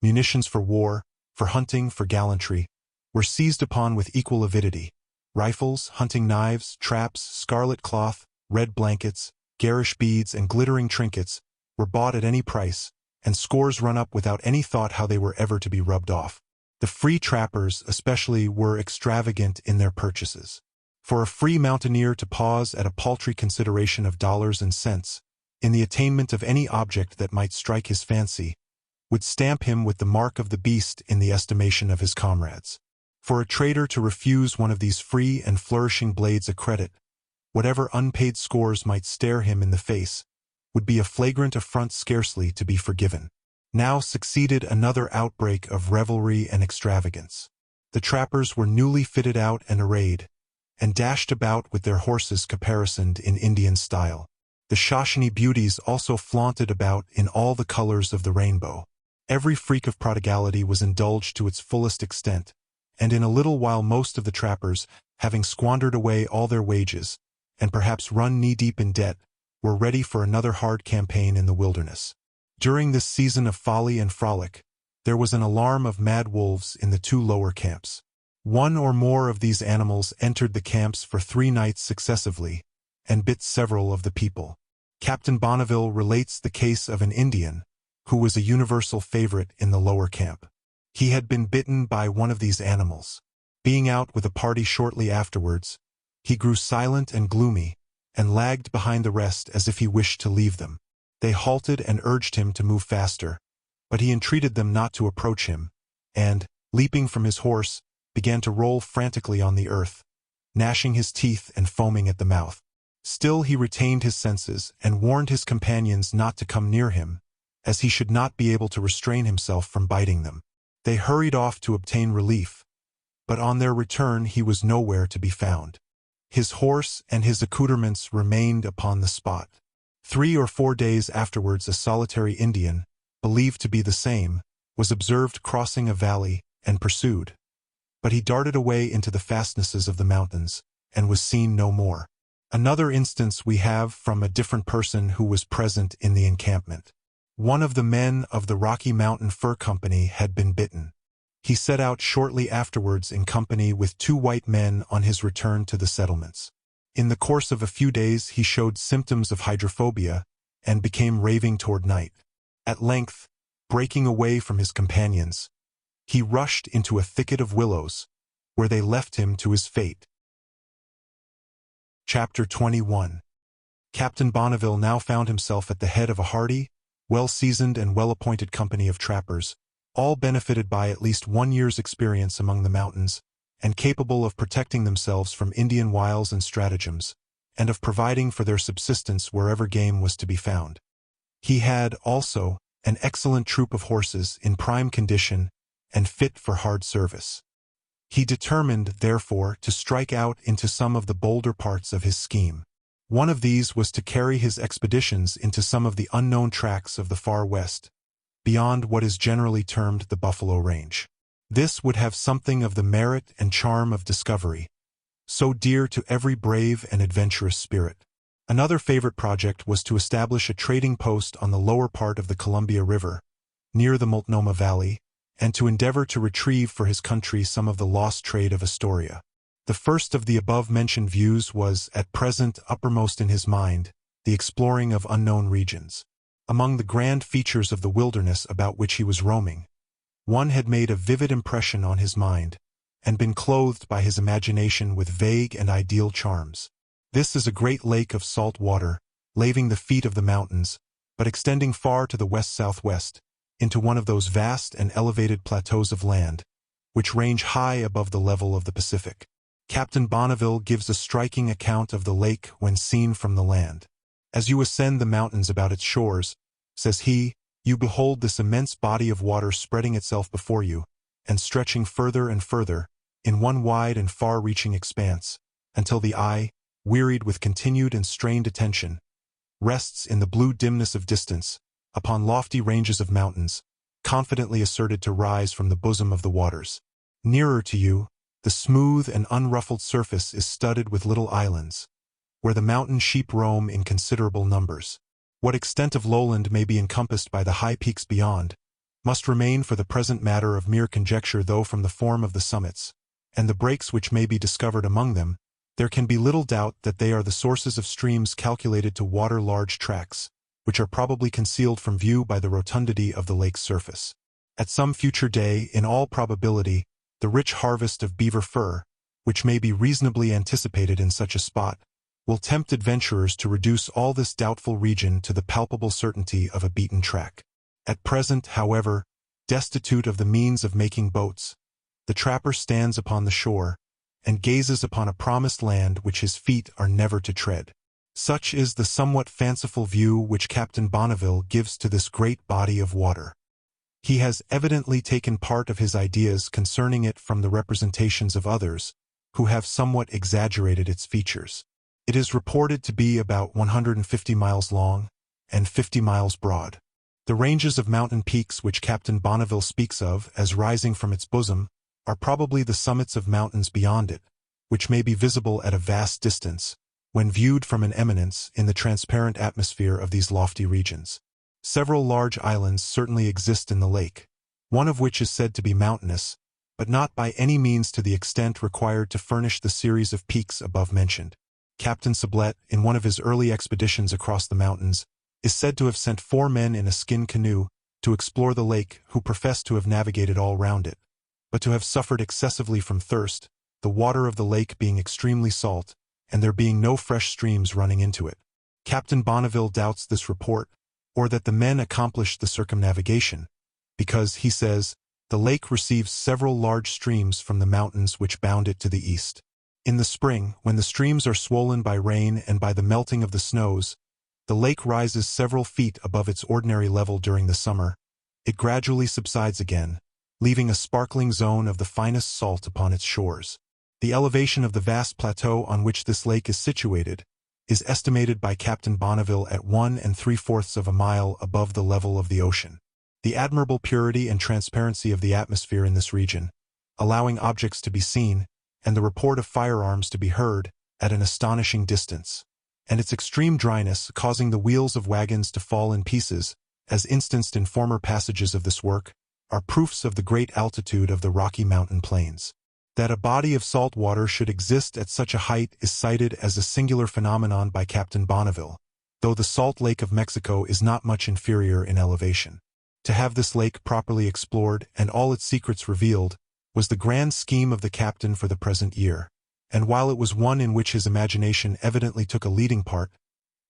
Munitions for war, for hunting, for gallantry, were seized upon with equal avidity. Rifles, hunting knives, traps, scarlet cloth, red blankets, garish beads, and glittering trinkets were bought at any price, and scores run up without any thought how they were ever to be rubbed off. The free trappers, especially, were extravagant in their purchases. For a free mountaineer to pause at a paltry consideration of dollars and cents, in the attainment of any object that might strike his fancy, would stamp him with the mark of the beast in the estimation of his comrades. For a trader to refuse one of these free and flourishing blades a credit, whatever unpaid scores might stare him in the face, would be a flagrant affront scarcely to be forgiven. Now succeeded another outbreak of revelry and extravagance. The trappers were newly fitted out and arrayed, and dashed about with their horses caparisoned in Indian style. The Shoshone beauties also flaunted about in all the colors of the rainbow. Every freak of prodigality was indulged to its fullest extent, and in a little while most of the trappers, having squandered away all their wages, and perhaps run knee-deep in debt, were ready for another hard campaign in the wilderness. During this season of folly and frolic, there was an alarm of mad wolves in the two lower camps. One or more of these animals entered the camps for 3 nights successively, and bit several of the people. Captain Bonneville relates the case of an Indian, who was a universal favorite in the lower camp. He had been bitten by one of these animals. Being out with a party shortly afterwards, he grew silent and gloomy, and lagged behind the rest as if he wished to leave them. They halted and urged him to move faster, but he entreated them not to approach him, and, leaping from his horse, began to roll frantically on the earth, gnashing his teeth and foaming at the mouth. Still he retained his senses and warned his companions not to come near him, as he should not be able to restrain himself from biting them. They hurried off to obtain relief, but on their return he was nowhere to be found. His horse and his accoutrements remained upon the spot. 3 or 4 days afterwards a solitary Indian, believed to be the same, was observed crossing a valley and pursued. But he darted away into the fastnesses of the mountains, and was seen no more. Another instance we have from a different person who was present in the encampment. One of the men of the Rocky Mountain Fur Company had been bitten. He set out shortly afterwards in company with 2 white men on his return to the settlements. In the course of a few days he showed symptoms of hydrophobia, and became raving toward night. At length, breaking away from his companions, he rushed into a thicket of willows, where they left him to his fate. Chapter 21. Captain Bonneville now found himself at the head of a hardy, well-seasoned and well-appointed company of trappers, all benefited by at least 1 year's experience among the mountains, and capable of protecting themselves from Indian wiles and stratagems, and of providing for their subsistence wherever game was to be found. He had, also, an excellent troop of horses in prime condition and fit for hard service. He determined, therefore, to strike out into some of the bolder parts of his scheme. One of these was to carry his expeditions into some of the unknown tracts of the far west, beyond what is generally termed the Buffalo Range. This would have something of the merit and charm of discovery, so dear to every brave and adventurous spirit. Another favorite project was to establish a trading post on the lower part of the Columbia River, near the Multnomah Valley, and to endeavor to retrieve for his country some of the lost trade of Astoria. The first of the above-mentioned views was, at present, uppermost in his mind, the exploring of unknown regions. Among the grand features of the wilderness about which he was roaming, one had made a vivid impression on his mind, and been clothed by his imagination with vague and ideal charms. This is a great lake of salt water, laving the feet of the mountains, but extending far to the west-southwest, into one of those vast and elevated plateaus of land, which range high above the level of the Pacific. Captain Bonneville gives a striking account of the lake when seen from the land. As you ascend the mountains about its shores, says he, you behold this immense body of water spreading itself before you, and stretching further and further, in one wide and far-reaching expanse, until the eye, wearied with continued and strained attention, rests in the blue dimness of distance, upon lofty ranges of mountains, confidently asserted to rise from the bosom of the waters. Nearer to you, the smooth and unruffled surface is studded with little islands, where the mountain sheep roam in considerable numbers. What extent of lowland may be encompassed by the high peaks beyond, must remain for the present matter of mere conjecture, though from the form of the summits, and the breaks which may be discovered among them, there can be little doubt that they are the sources of streams calculated to water large tracts, which are probably concealed from view by the rotundity of the lake's surface. At some future day, in all probability, the rich harvest of beaver fur, which may be reasonably anticipated in such a spot, will tempt adventurers to reduce all this doubtful region to the palpable certainty of a beaten track. At present, however, destitute of the means of making boats, the trapper stands upon the shore, and gazes upon a promised land which his feet are never to tread. Such is the somewhat fanciful view which Captain Bonneville gives to this great body of water. He has evidently taken part of his ideas concerning it from the representations of others, who have somewhat exaggerated its features. It is reported to be about 150 miles long and 50 miles broad. The ranges of mountain peaks which Captain Bonneville speaks of as rising from its bosom are probably the summits of mountains beyond it, which may be visible at a vast distance, when viewed from an eminence in the transparent atmosphere of these lofty regions. Several large islands certainly exist in the lake, one of which is said to be mountainous, but not by any means to the extent required to furnish the series of peaks above mentioned. Captain Sublette, in one of his early expeditions across the mountains, is said to have sent 4 men in a skin canoe to explore the lake, who professed to have navigated all round it, but to have suffered excessively from thirst, the water of the lake being extremely salt, and there being no fresh streams running into it. Captain Bonneville doubts this report, or that the men accomplished the circumnavigation, because, he says, the lake receives several large streams from the mountains which bound it to the east. In the spring, when the streams are swollen by rain and by the melting of the snows, the lake rises several feet above its ordinary level during the summer. It gradually subsides again, leaving a sparkling zone of the finest salt upon its shores. The elevation of the vast plateau on which this lake is situated is estimated by Captain Bonneville at 1 3/4 of a mile above the level of the ocean. The admirable purity and transparency of the atmosphere in this region, allowing objects to be seen, and the report of firearms to be heard, at an astonishing distance, and its extreme dryness causing the wheels of wagons to fall in pieces, as instanced in former passages of this work, are proofs of the great altitude of the Rocky Mountain plains. That a body of salt water should exist at such a height is cited as a singular phenomenon by Captain Bonneville, though the Salt Lake of Mexico is not much inferior in elevation. To have this lake properly explored and all its secrets revealed was the grand scheme of the captain for the present year, and while it was one in which his imagination evidently took a leading part,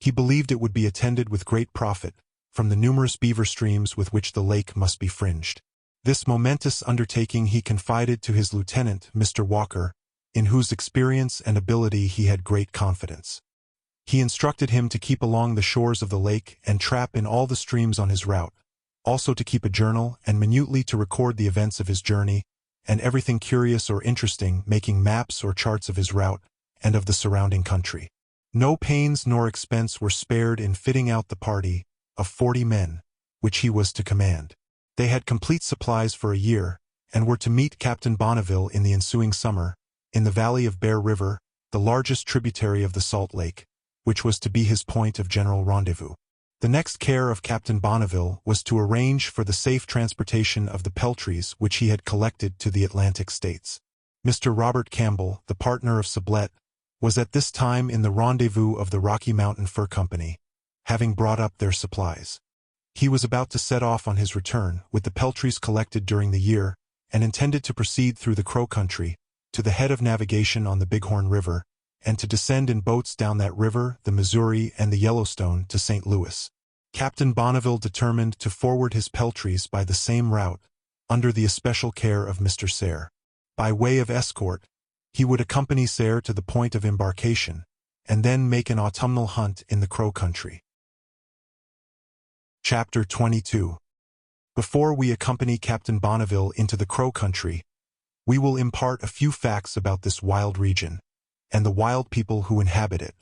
he believed it would be attended with great profit from the numerous beaver streams with which the lake must be fringed. This momentous undertaking he confided to his lieutenant, Mr. Walker, in whose experience and ability he had great confidence. He instructed him to keep along the shores of the lake and trap in all the streams on his route, also to keep a journal and minutely to record the events of his journey, and everything curious or interesting, making maps or charts of his route and of the surrounding country. No pains nor expense were spared in fitting out the party of 40 men, which he was to command. They had complete supplies for a year, and were to meet Captain Bonneville in the ensuing summer, in the valley of Bear River, the largest tributary of the Salt Lake, which was to be his point of general rendezvous. The next care of Captain Bonneville was to arrange for the safe transportation of the peltries which he had collected to the Atlantic states. Mr. Robert Campbell, the partner of Sublette, was at this time in the rendezvous of the Rocky Mountain Fur Company, having brought up their supplies. He was about to set off on his return, with the peltries collected during the year, and intended to proceed through the Crow Country, to the head of navigation on the Bighorn River, and to descend in boats down that river, the Missouri and the Yellowstone, to St. Louis. Captain Bonneville determined to forward his peltries by the same route, under the especial care of Mr. Sayre. By way of escort, he would accompany Sayre to the point of embarkation, and then make an autumnal hunt in the Crow Country. Chapter 22. Before we accompany Captain Bonneville into the Crow Country, we will impart a few facts about this wild region, and the wild people who inhabit it.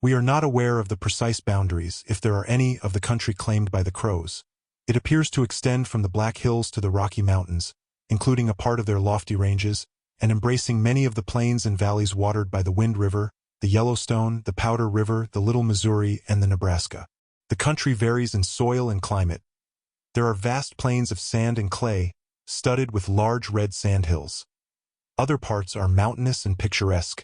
We are not aware of the precise boundaries, if there are any, of the country claimed by the Crows. It appears to extend from the Black Hills to the Rocky Mountains, including a part of their lofty ranges, and embracing many of the plains and valleys watered by the Wind River, the Yellowstone, the Powder River, the Little Missouri, and the Nebraska. The country varies in soil and climate. There are vast plains of sand and clay, studded with large red sandhills. Other parts are mountainous and picturesque.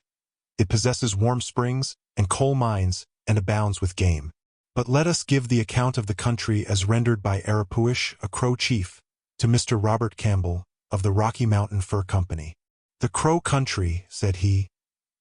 It possesses warm springs and coal mines and abounds with game. But let us give the account of the country as rendered by Arapuish, a Crow chief, to Mr. Robert Campbell, of the Rocky Mountain Fur Company. "The Crow Country," said he,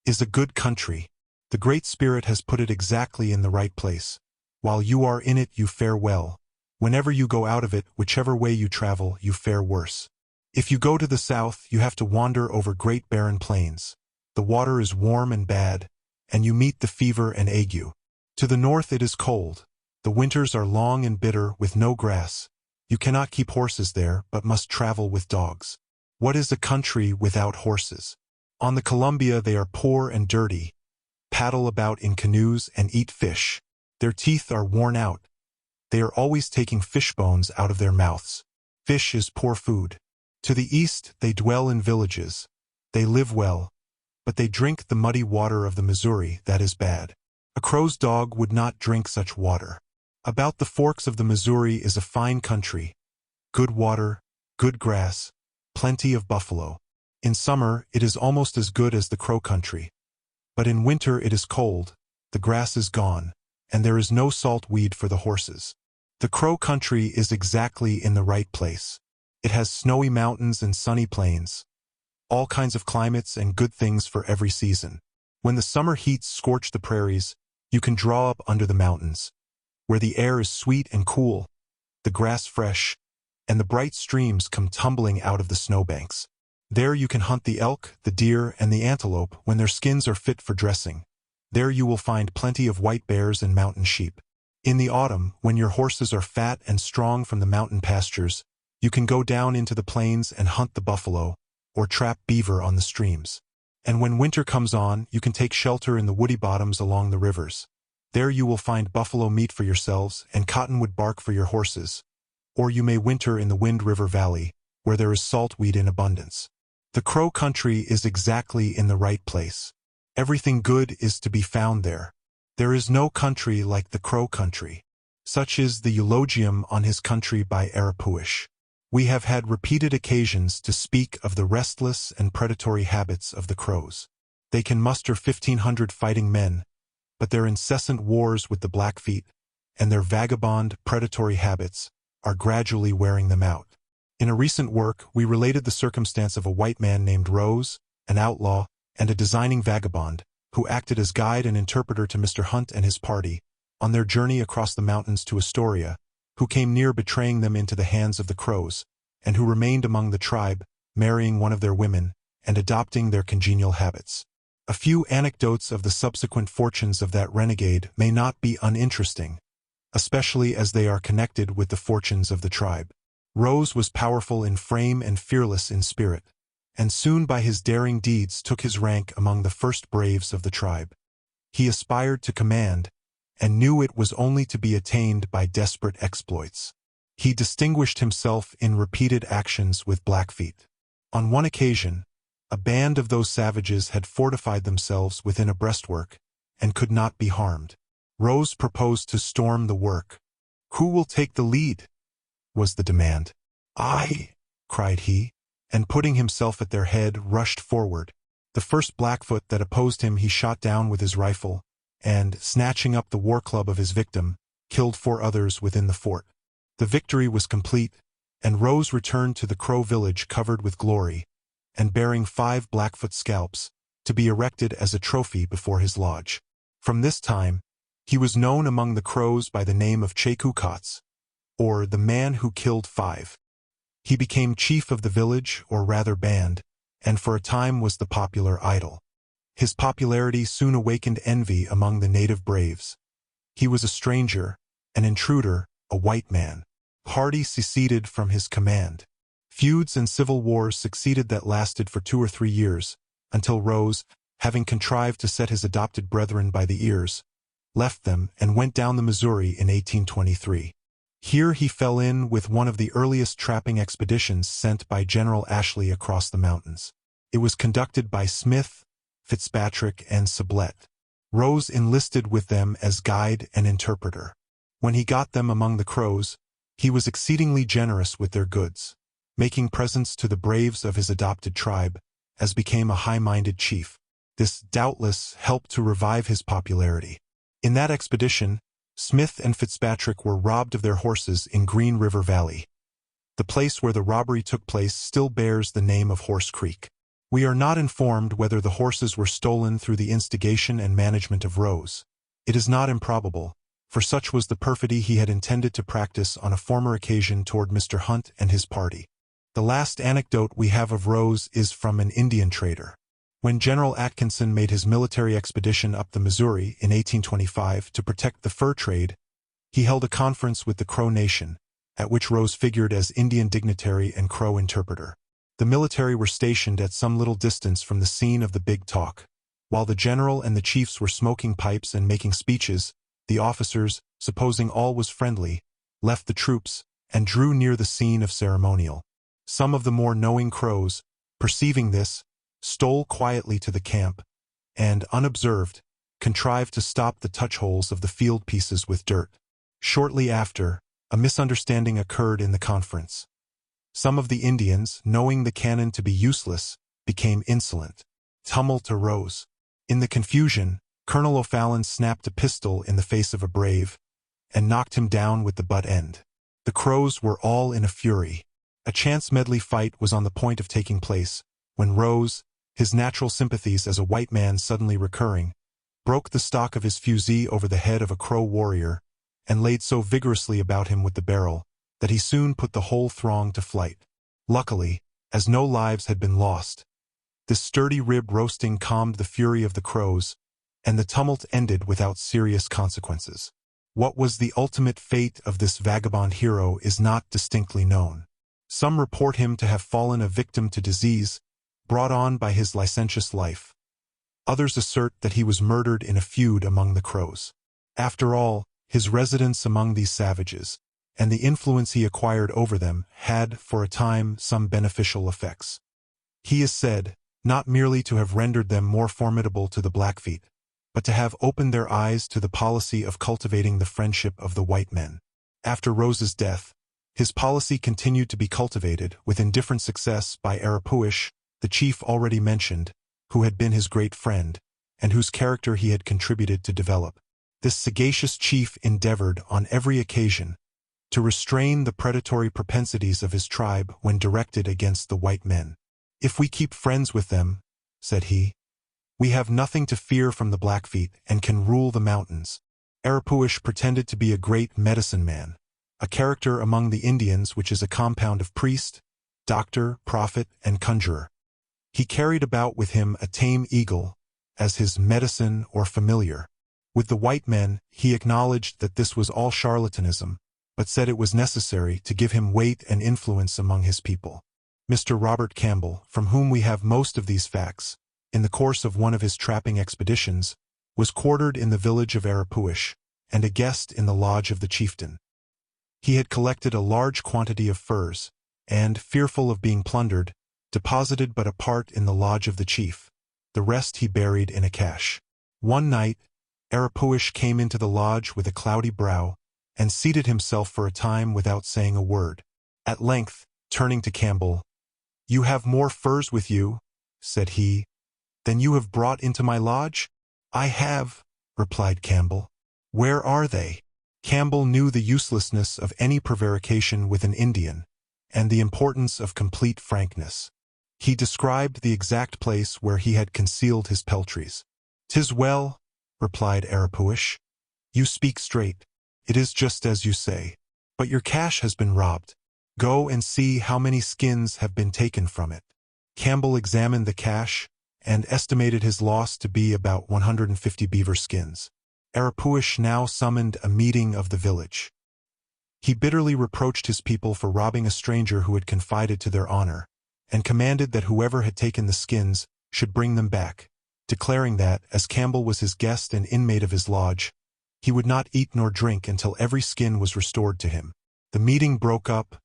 "is a good country. The Great Spirit has put it exactly in the right place. While you are in it, you fare well. Whenever you go out of it, whichever way you travel, you fare worse. If you go to the south, you have to wander over great barren plains. The water is warm and bad, and you meet the fever and ague. To the north it is cold. The winters are long and bitter, with no grass. You cannot keep horses there, but must travel with dogs. What is a country without horses? On the Columbia they are poor and dirty, paddle about in canoes and eat fish. Their teeth are worn out. They are always taking fish bones out of their mouths. Fish is poor food. To the east they dwell in villages. They live well, but they drink the muddy water of the Missouri. That is bad. A Crow's dog would not drink such water. About the forks of the Missouri is a fine country. Good water, good grass, plenty of buffalo. In summer it is almost as good as the Crow Country. But in winter it is cold, the grass is gone, and there is no salt weed for the horses. The Crow Country is exactly in the right place. It has snowy mountains and sunny plains, all kinds of climates and good things for every season. When the summer heats scorch the prairies, you can draw up under the mountains, where the air is sweet and cool, the grass fresh, and the bright streams come tumbling out of the snowbanks. There you can hunt the elk, the deer, and the antelope when their skins are fit for dressing. There you will find plenty of white bears and mountain sheep. In the autumn, when your horses are fat and strong from the mountain pastures, you can go down into the plains and hunt the buffalo, or trap beaver on the streams. And when winter comes on, you can take shelter in the woody bottoms along the rivers. There you will find buffalo meat for yourselves and cottonwood bark for your horses. Or you may winter in the Wind River Valley, where there is saltweed in abundance. The Crow Country is exactly in the right place. Everything good is to be found there. There is no country like the Crow Country. Such is the eulogium on his country by Arapuish. We have had repeated occasions to speak of the restless and predatory habits of the Crows. They can muster 1,500 fighting men, but their incessant wars with the Blackfeet and their vagabond, predatory habits are gradually wearing them out. In a recent work, we related the circumstance of a white man named Rose, an outlaw, and a designing vagabond, who acted as guide and interpreter to Mr. Hunt and his party, on their journey across the mountains to Astoria, who came near betraying them into the hands of the Crows, and who remained among the tribe, marrying one of their women, and adopting their congenial habits. A few anecdotes of the subsequent fortunes of that renegade may not be uninteresting, especially as they are connected with the fortunes of the tribe. Rose was powerful in frame and fearless in spirit, and soon by his daring deeds took his rank among the first braves of the tribe. He aspired to command, and knew it was only to be attained by desperate exploits. He distinguished himself in repeated actions with Blackfeet. On one occasion, a band of those savages had fortified themselves within a breastwork, and could not be harmed. Rose proposed to storm the work, "Who will take the lead?" was the demand. "I," cried he, and putting himself at their head, rushed forward. The first Blackfoot that opposed him he shot down with his rifle, and, snatching up the war club of his victim, killed 4 others within the fort. The victory was complete, and Rose returned to the Crow village covered with glory, and bearing 5 Blackfoot scalps, to be erected as a trophy before his lodge. From this time, he was known among the Crows by the name of Chekukots, or the man who killed 5. He became chief of the village, or rather band, and for a time was the popular idol. His popularity soon awakened envy among the native braves. He was a stranger, an intruder, a white man. Hardy seceded from his command. Feuds and civil wars succeeded that lasted for 2 or 3 years, until Rose, having contrived to set his adopted brethren by the ears, left them and went down the Missouri in 1823. Here he fell in with one of the earliest trapping expeditions sent by General Ashley across the mountains. It was conducted by Smith, Fitzpatrick, and Sublette. Rose enlisted with them as guide and interpreter. When he got them among the Crows, he was exceedingly generous with their goods, making presents to the braves of his adopted tribe, as became a high-minded chief. This doubtless helped to revive his popularity. In that expedition, Smith and Fitzpatrick were robbed of their horses in Green River Valley. The place where the robbery took place still bears the name of Horse Creek. We are not informed whether the horses were stolen through the instigation and management of Rose. It is not improbable, for such was the perfidy he had intended to practice on a former occasion toward Mr. Hunt and his party. The last anecdote we have of Rose is from an Indian trader. When General Atkinson made his military expedition up the Missouri in 1825 to protect the fur trade, he held a conference with the Crow Nation, at which Rose figured as Indian dignitary and Crow interpreter. The military were stationed at some little distance from the scene of the big talk. While the general and the chiefs were smoking pipes and making speeches, the officers, supposing all was friendly, left the troops and drew near the scene of ceremonial. Some of the more knowing Crows, perceiving this, stole quietly to the camp, and, unobserved, contrived to stop the touch-holes of the field pieces with dirt. Shortly after, a misunderstanding occurred in the conference. Some of the Indians, knowing the cannon to be useless, became insolent. Tumult arose. In the confusion, Colonel O'Fallon snapped a pistol in the face of a brave, and knocked him down with the butt end. The Crows were all in a fury. A chance medley fight was on the point of taking place, when Rose, his natural sympathies as a white man suddenly recurring, broke the stock of his fusee over the head of a Crow warrior, and laid so vigorously about him with the barrel, that he soon put the whole throng to flight. Luckily, as no lives had been lost, this sturdy rib roasting calmed the fury of the Crows, and the tumult ended without serious consequences. What was the ultimate fate of this vagabond hero is not distinctly known. Some report him to have fallen a victim to disease, brought on by his licentious life. Others assert that he was murdered in a feud among the Crows. After all, his residence among these savages, and the influence he acquired over them, had, for a time, some beneficial effects. He is said, not merely to have rendered them more formidable to the Blackfeet, but to have opened their eyes to the policy of cultivating the friendship of the white men. After Rose's death, his policy continued to be cultivated, with indifferent success, by Arapuish, the chief already mentioned, who had been his great friend, and whose character he had contributed to develop. This sagacious chief endeavored, on every occasion, to restrain the predatory propensities of his tribe when directed against the white men. "If we keep friends with them," said he, "we have nothing to fear from the Blackfeet and can rule the mountains." Arapuish pretended to be a great medicine man, a character among the Indians which is a compound of priest, doctor, prophet, and conjurer. He carried about with him a tame eagle, as his medicine or familiar. With the white men, he acknowledged that this was all charlatanism, but said it was necessary to give him weight and influence among his people. Mr. Robert Campbell, from whom we have most of these facts, in the course of one of his trapping expeditions, was quartered in the village of Arapuish, and a guest in the lodge of the chieftain. He had collected a large quantity of furs, and, fearful of being plundered, deposited but a part in the lodge of the chief. The rest he buried in a cache. One night, Arapuish came into the lodge with a cloudy brow, and seated himself for a time without saying a word. At length, turning to Campbell, "You have more furs with you," said he, "than you have brought into my lodge?" "I have," replied Campbell. "Where are they?" Campbell knew the uselessness of any prevarication with an Indian, and the importance of complete frankness. He described the exact place where he had concealed his peltries. "'Tis well," replied Arapuish. "You speak straight. It is just as you say. But your cache has been robbed. Go and see how many skins have been taken from it." Campbell examined the cache and estimated his loss to be about 150 beaver skins. Arapuish now summoned a meeting of the village. He bitterly reproached his people for robbing a stranger who had confided to their honor, and commanded that whoever had taken the skins should bring them back, declaring that, as Campbell was his guest and inmate of his lodge, he would not eat nor drink until every skin was restored to him. The meeting broke up,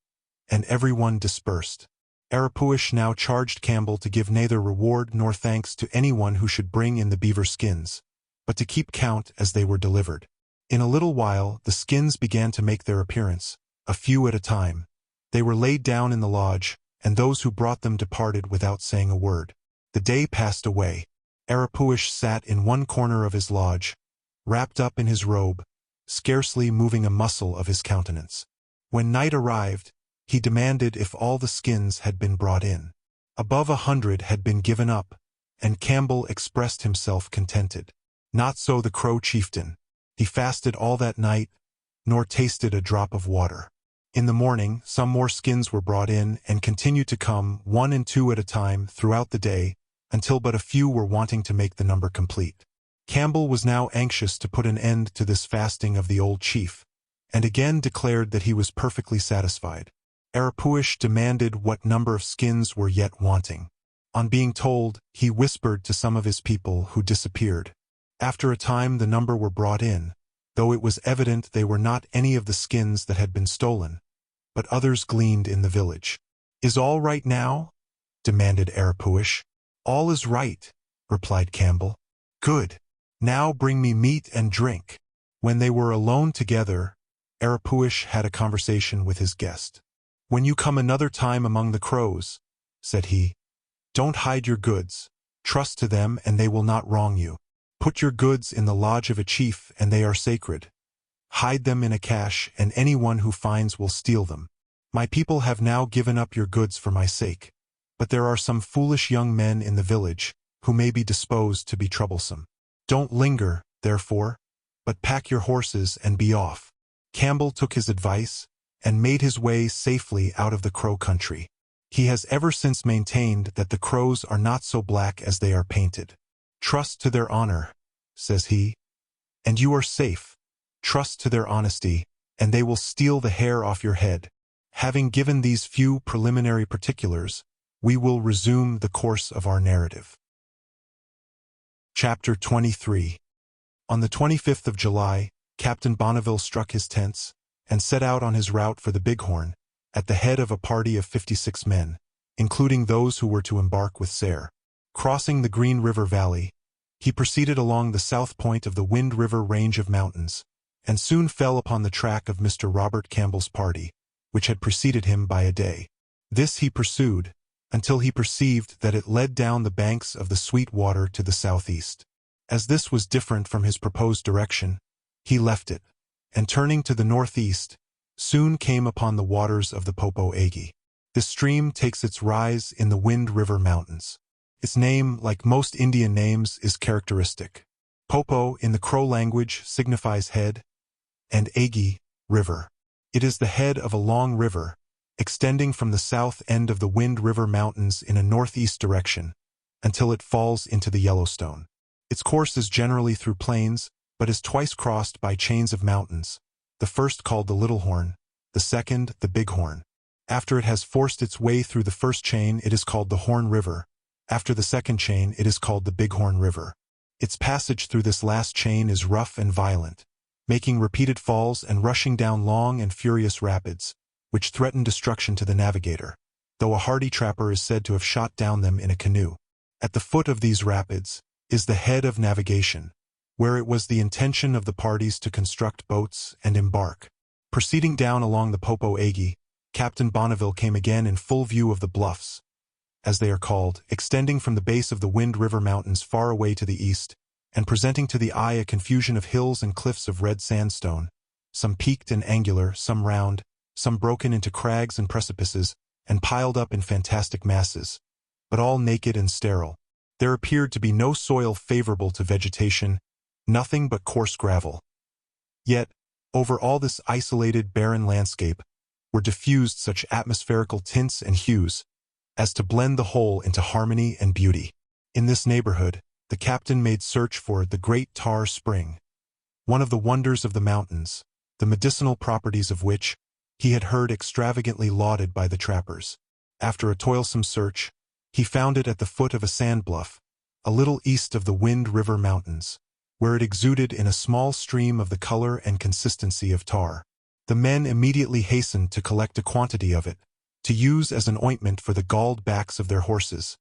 and everyone dispersed. Arapuish now charged Campbell to give neither reward nor thanks to anyone who should bring in the beaver skins, but to keep count as they were delivered. In a little while the skins began to make their appearance, a few at a time. They were laid down in the lodge, and those who brought them departed without saying a word. The day passed away. Arapuish sat in one corner of his lodge, wrapped up in his robe, scarcely moving a muscle of his countenance. When night arrived, he demanded if all the skins had been brought in. Above 100 had been given up, and Campbell expressed himself contented. Not so the Crow chieftain. He fasted all that night, nor tasted a drop of water. In the morning, some more skins were brought in and continued to come, 1 and 2 at a time, throughout the day, until but a few were wanting to make the number complete. Campbell was now anxious to put an end to this fasting of the old chief, and again declared that he was perfectly satisfied. Arapuish demanded what number of skins were yet wanting. On being told, he whispered to some of his people, who disappeared. After a time the number were brought in, though it was evident they were not any of the skins that had been stolen, but others gleaned in the village. "Is all right now?" demanded Arapuish. "All is right," replied Campbell. "Good. Now bring me meat and drink." When they were alone together, Arapuish had a conversation with his guest. "When you come another time among the Crows," said he, "don't hide your goods. Trust to them and they will not wrong you. Put your goods in the lodge of a chief and they are sacred. Hide them in a cache and anyone who finds will steal them. My people have now given up your goods for my sake, but there are some foolish young men in the village who may be disposed to be troublesome. Don't linger, therefore, but pack your horses and be off." Campbell took his advice and made his way safely out of the Crow country. He has ever since maintained that the Crows are not so black as they are painted. "Trust to their honor," says he, "and you are safe. Trust to their honesty, and they will steal the hair off your head." Having given these few preliminary particulars, we will resume the course of our narrative. Chapter 23. On the 25th of July, Captain Bonneville struck his tents and set out on his route for the Bighorn, at the head of a party of 56 men, including those who were to embark with Sayre. Crossing the Green River Valley, he proceeded along the south point of the Wind River range of mountains, and soon fell upon the track of Mr. Robert Campbell's party, which had preceded him by a day. This he pursued, until he perceived that it led down the banks of the Sweet Water to the southeast. As this was different from his proposed direction, he left it, and turning to the northeast, soon came upon the waters of the Popo-Agi. This stream takes its rise in the Wind River Mountains. Its name, like most Indian names, is characteristic. Popo in the Crow language signifies head, and Agi, river. It is the head of a long river, extending from the south end of the Wind River Mountains in a northeast direction, until it falls into the Yellowstone. Its course is generally through plains, but is twice crossed by chains of mountains, the first called the Little Horn, the second the Big Horn. After it has forced its way through the first chain, it is called the Horn River. After the second chain, it is called the Bighorn River. Its passage through this last chain is rough and violent, making repeated falls and rushing down long and furious rapids, which threaten destruction to the navigator, though a hardy trapper is said to have shot down them in a canoe. At the foot of these rapids is the head of navigation, where it was the intention of the parties to construct boats and embark. Proceeding down along the Popo Agi, Captain Bonneville came again in full view of the bluffs, as they are called, extending from the base of the Wind River Mountains far away to the east, and presenting to the eye a confusion of hills and cliffs of red sandstone, some peaked and angular, some round, some broken into crags and precipices, and piled up in fantastic masses, but all naked and sterile. There appeared to be no soil favorable to vegetation, nothing but coarse gravel. Yet, over all this isolated, barren landscape, were diffused such atmospherical tints and hues as to blend the whole into harmony and beauty. In this neighborhood, the captain made search for the Great Tar Spring, one of the wonders of the mountains, the medicinal properties of which he had heard extravagantly lauded by the trappers. After a toilsome search, he found it at the foot of a sand bluff, a little east of the Wind River Mountains, where it exuded in a small stream of the color and consistency of tar. The men immediately hastened to collect a quantity of it, to use as an ointment for the galled backs of their horses,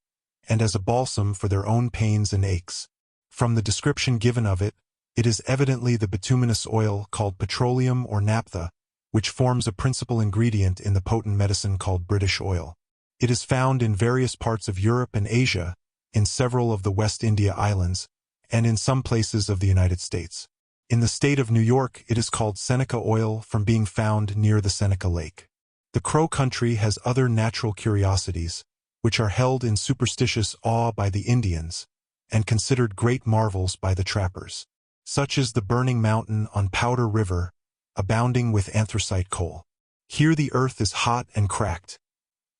and as a balsam for their own pains and aches. From the description given of it, it is evidently the bituminous oil called petroleum or naphtha, which forms a principal ingredient in the potent medicine called British oil. It is found in various parts of Europe and Asia, in several of the West India Islands, and in some places of the United States. In the state of New York, it is called Seneca oil from being found near the Seneca Lake. The Crow country has other natural curiosities, which are held in superstitious awe by the Indians, and considered great marvels by the trappers. Such is the burning mountain on Powder River, abounding with anthracite coal. Here the earth is hot and cracked,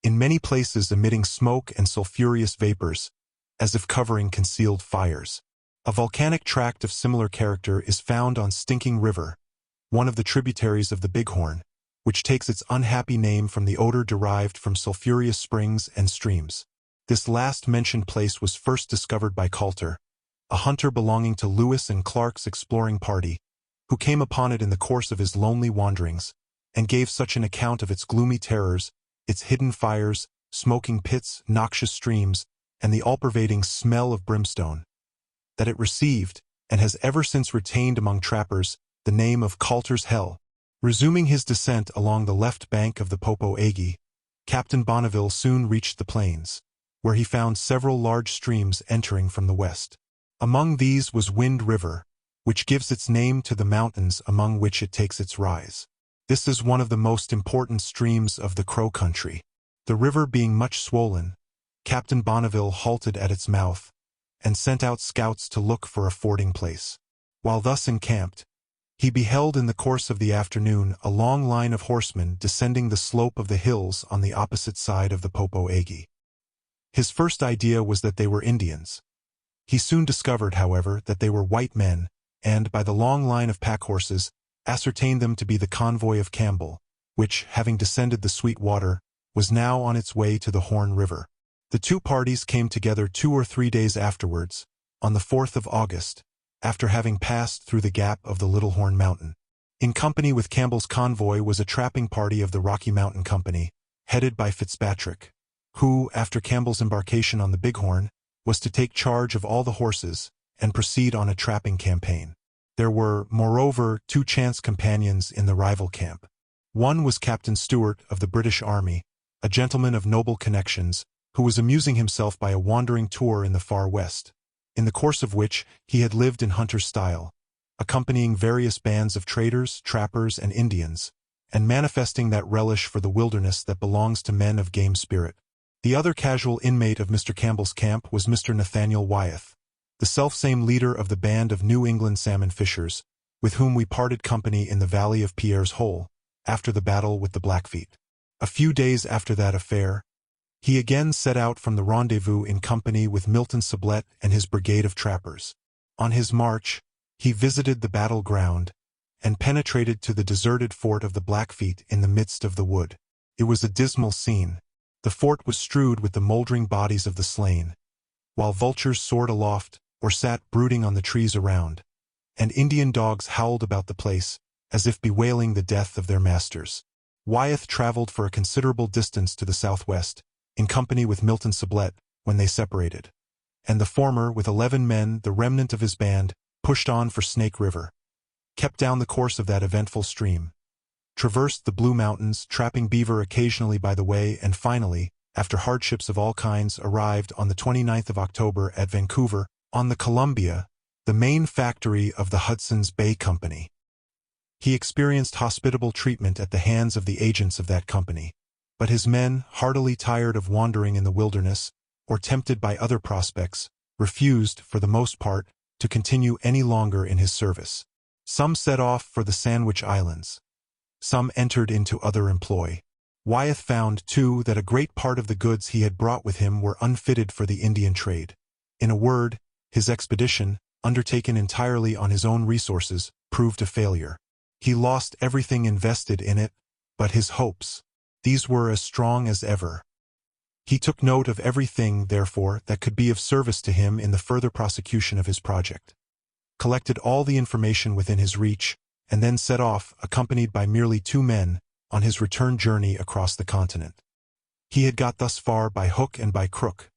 in many places emitting smoke and sulphurous vapors, as if covering concealed fires. A volcanic tract of similar character is found on Stinking River, one of the tributaries of the Bighorn, which takes its unhappy name from the odor derived from sulphurous springs and streams. This last mentioned place was first discovered by Coulter, a hunter belonging to Lewis and Clark's exploring party, who came upon it in the course of his lonely wanderings, and gave such an account of its gloomy terrors, its hidden fires, smoking pits, noxious streams, and the all-pervading smell of brimstone, that it received, and has ever since retained among trappers, the name of Coulter's Hell. Resuming his descent along the left bank of the Popo Agi, Captain Bonneville soon reached the plains, where he found several large streams entering from the west. Among these was Wind River, which gives its name to the mountains among which it takes its rise. This is one of the most important streams of the Crow country. The river being much swollen, Captain Bonneville halted at its mouth, and sent out scouts to look for a fording place. While thus encamped, he beheld in the course of the afternoon a long line of horsemen descending the slope of the hills on the opposite side of the Popo Agi. His first idea was that they were Indians. He soon discovered, however, that they were white men, and, by the long line of pack horses, ascertained them to be the convoy of Campbell, which, having descended the Sweet Water, was now on its way to the Horn River. The two parties came together 2 or 3 days afterwards, on the 4th of August, after having passed through the gap of the Little Horn Mountain. In company with Campbell's convoy was a trapping party of the Rocky Mountain Company, headed by Fitzpatrick, who, after Campbell's embarkation on the Bighorn, was to take charge of all the horses and proceed on a trapping campaign. There were, moreover, 2 chance companions in the rival camp. One was Captain Stewart of the British Army, a gentleman of noble connections, who was amusing himself by a wandering tour in the far west, in the course of which he had lived in hunter's style, accompanying various bands of traders, trappers, and Indians, and manifesting that relish for the wilderness that belongs to men of game spirit. The other casual inmate of Mr. Campbell's camp was Mr. Nathaniel Wyeth, the selfsame leader of the band of New England salmon fishers, with whom we parted company in the valley of Pierre's Hole, after the battle with the Blackfeet. A few days after that affair, he again set out from the rendezvous in company with Milton Sublette and his brigade of trappers. On his march, he visited the battle ground, and penetrated to the deserted fort of the Blackfeet in the midst of the wood. It was a dismal scene. The fort was strewed with the moldering bodies of the slain, while vultures soared aloft or sat brooding on the trees around, and Indian dogs howled about the place, as if bewailing the death of their masters. Wyeth traveled for a considerable distance to the southwest, in company with Milton Sublette, when they separated, and the former, with 11 men, the remnant of his band, pushed on for Snake River, kept down the course of that eventful stream, traversed the Blue Mountains, trapping beaver occasionally by the way, and finally, after hardships of all kinds, arrived on the 29th of October at Vancouver, on the Columbia, the main factory of the Hudson's Bay Company. He experienced hospitable treatment at the hands of the agents of that company, but his men, heartily tired of wandering in the wilderness, or tempted by other prospects, refused, for the most part, to continue any longer in his service. Some set off for the Sandwich Islands. Some entered into other employ. Wyeth found, too, that a great part of the goods he had brought with him were unfitted for the Indian trade. In a word, his expedition, undertaken entirely on his own resources, proved a failure. He lost everything invested in it, but his hopes, these were as strong as ever. He took note of everything, therefore, that could be of service to him in the further prosecution of his project, collected all the information within his reach, and then set off, accompanied by merely 2 men, on his return journey across the continent. He had got thus far by hook and by crook,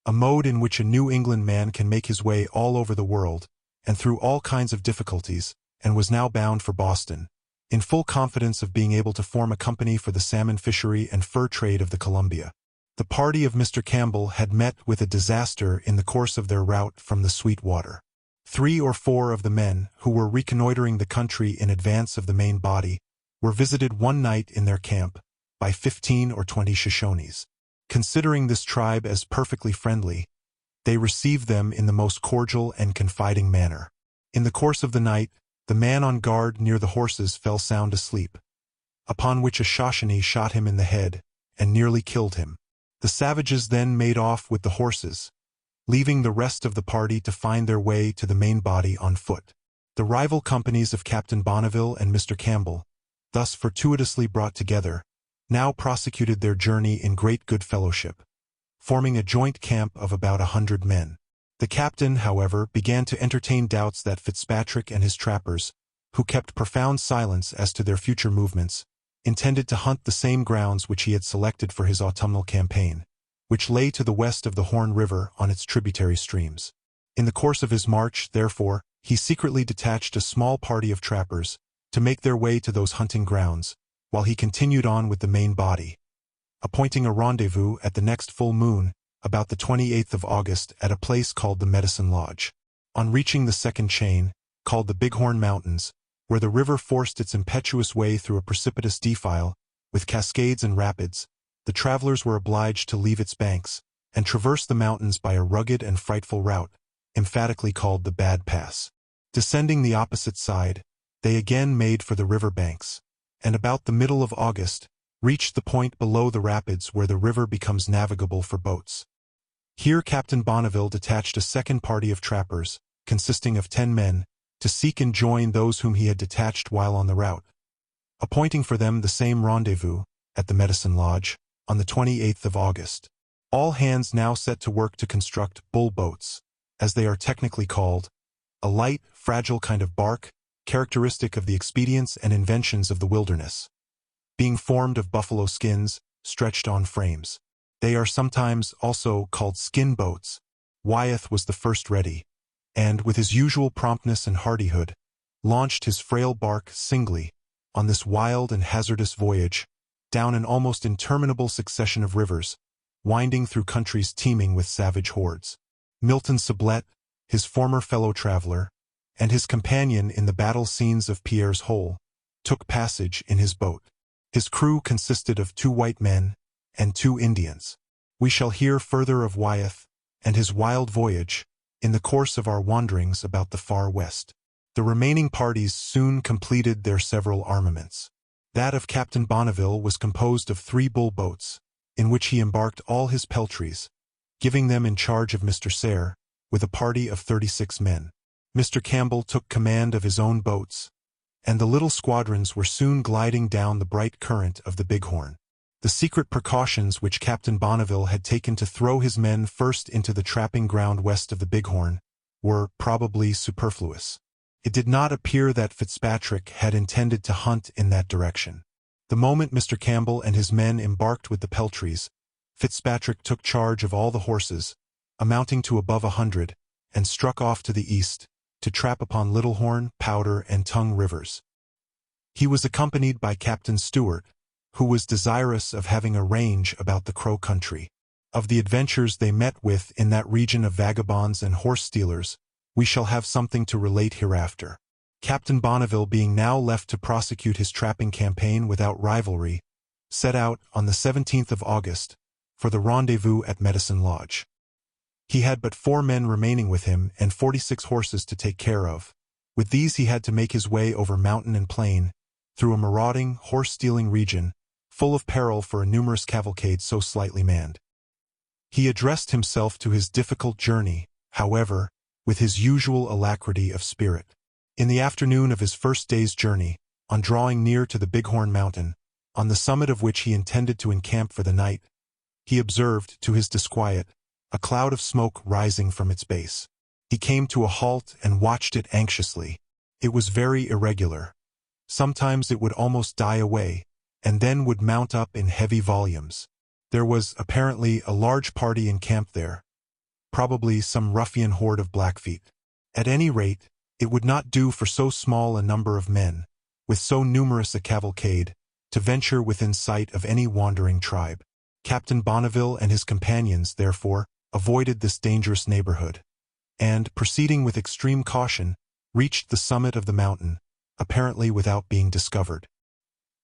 a mode in which a New England man can make his way all over the world, and through all kinds of difficulties, and was now bound for Boston, in full confidence of being able to form a company for the salmon fishery and fur trade of the Columbia. The party of Mr. Campbell had met with a disaster in the course of their route from the Sweetwater. 3 or 4 of the men, who were reconnoitering the country in advance of the main body, were visited one night in their camp by 15 or 20 Shoshones. Considering this tribe as perfectly friendly, they received them in the most cordial and confiding manner. In the course of the night, the man on guard near the horses fell sound asleep, upon which a Shoshone shot him in the head and nearly killed him. The savages then made off with the horses, leaving the rest of the party to find their way to the main body on foot. The rival companies of Captain Bonneville and Mr. Campbell, thus fortuitously brought together, now prosecuted their journey in great good fellowship, forming a joint camp of about 100 men. The captain, however, began to entertain doubts that Fitzpatrick and his trappers, who kept profound silence as to their future movements, intended to hunt the same grounds which he had selected for his autumnal campaign, which lay to the west of the Horn River on its tributary streams. In the course of his march, therefore, he secretly detached a small party of trappers to make their way to those hunting grounds, while he continued on with the main body, appointing a rendezvous at the next full moon, about the 28th of August, at a place called the Medicine Lodge. On reaching the second chain, called the Bighorn Mountains, where the river forced its impetuous way through a precipitous defile, with cascades and rapids, the travelers were obliged to leave its banks, and traverse the mountains by a rugged and frightful route, emphatically called the Bad Pass. Descending the opposite side, they again made for the river banks, and about the middle of August, reached the point below the rapids where the river becomes navigable for boats. Here Captain Bonneville detached a second party of trappers, consisting of 10 men, to seek and join those whom he had detached while on the route, appointing for them the same rendezvous, at the Medicine Lodge, on the 28th of August. All hands now set to work to construct bull boats, as they are technically called, a light, fragile kind of bark, characteristic of the expedients and inventions of the wilderness, being formed of buffalo skins, stretched on frames. They are sometimes also called skin boats. Wyeth was the first ready, and, with his usual promptness and hardihood, launched his frail bark singly on this wild and hazardous voyage, down an almost interminable succession of rivers, winding through countries teeming with savage hordes. Milton Sublette, his former fellow-traveler, and his companion in the battle scenes of Pierre's Hole, took passage in his boat. His crew consisted of 2 white men and 2 Indians. We shall hear further of Wyeth and his wild voyage in the course of our wanderings about the far west. The remaining parties soon completed their several armaments. That of Captain Bonneville was composed of 3 bull boats, in which he embarked all his peltries, giving them in charge of Mr. Sayre, with a party of 36 men. Mr. Campbell took command of his own boats, and the little squadrons were soon gliding down the bright current of the Bighorn. The secret precautions which Captain Bonneville had taken to throw his men first into the trapping ground west of the Bighorn were probably superfluous. It did not appear that Fitzpatrick had intended to hunt in that direction. The moment Mr. Campbell and his men embarked with the peltries, Fitzpatrick took charge of all the horses, amounting to above 100, and struck off to the east, to trap upon Little Horn, Powder, and Tongue rivers. He was accompanied by Captain Stewart, who was desirous of having a range about the Crow country. Of the adventures they met with in that region of vagabonds and horse-stealers, we shall have something to relate hereafter. Captain Bonneville, being now left to prosecute his trapping campaign without rivalry, set out on the 17th of August for the rendezvous at Medicine Lodge. He had but 4 men remaining with him and 46 horses to take care of. With these he had to make his way over mountain and plain, through a marauding, horse-stealing region, full of peril for a numerous cavalcade so slightly manned. He addressed himself to his difficult journey, however, with his usual alacrity of spirit. In the afternoon of his first day's journey, on drawing near to the Bighorn Mountain, on the summit of which he intended to encamp for the night, he observed, to his disquiet, a cloud of smoke rising from its base. He came to a halt and watched it anxiously. It was very irregular. Sometimes it would almost die away, and then would mount up in heavy volumes. There was, apparently, a large party encamped there, probably some ruffian horde of Blackfeet. At any rate, it would not do for so small a number of men, with so numerous a cavalcade, to venture within sight of any wandering tribe. Captain Bonneville and his companions, therefore, avoided this dangerous neighborhood, and, proceeding with extreme caution, reached the summit of the mountain, apparently without being discovered.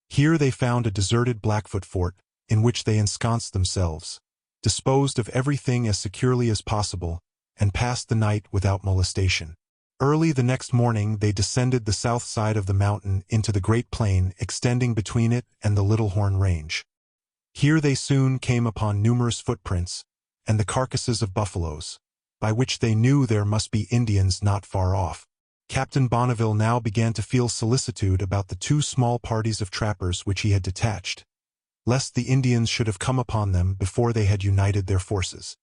Here they found a deserted Blackfoot fort, in which they ensconced themselves, disposed of everything as securely as possible, and passed the night without molestation. Early the next morning they descended the south side of the mountain into the great plain extending between it and the Little Horn Range. Here they soon came upon numerous footprints, and the carcasses of buffaloes, by which they knew there must be Indians not far off. Captain Bonneville now began to feel solicitude about the 2 small parties of trappers which he had detached, lest the Indians should have come upon them before they had united their forces.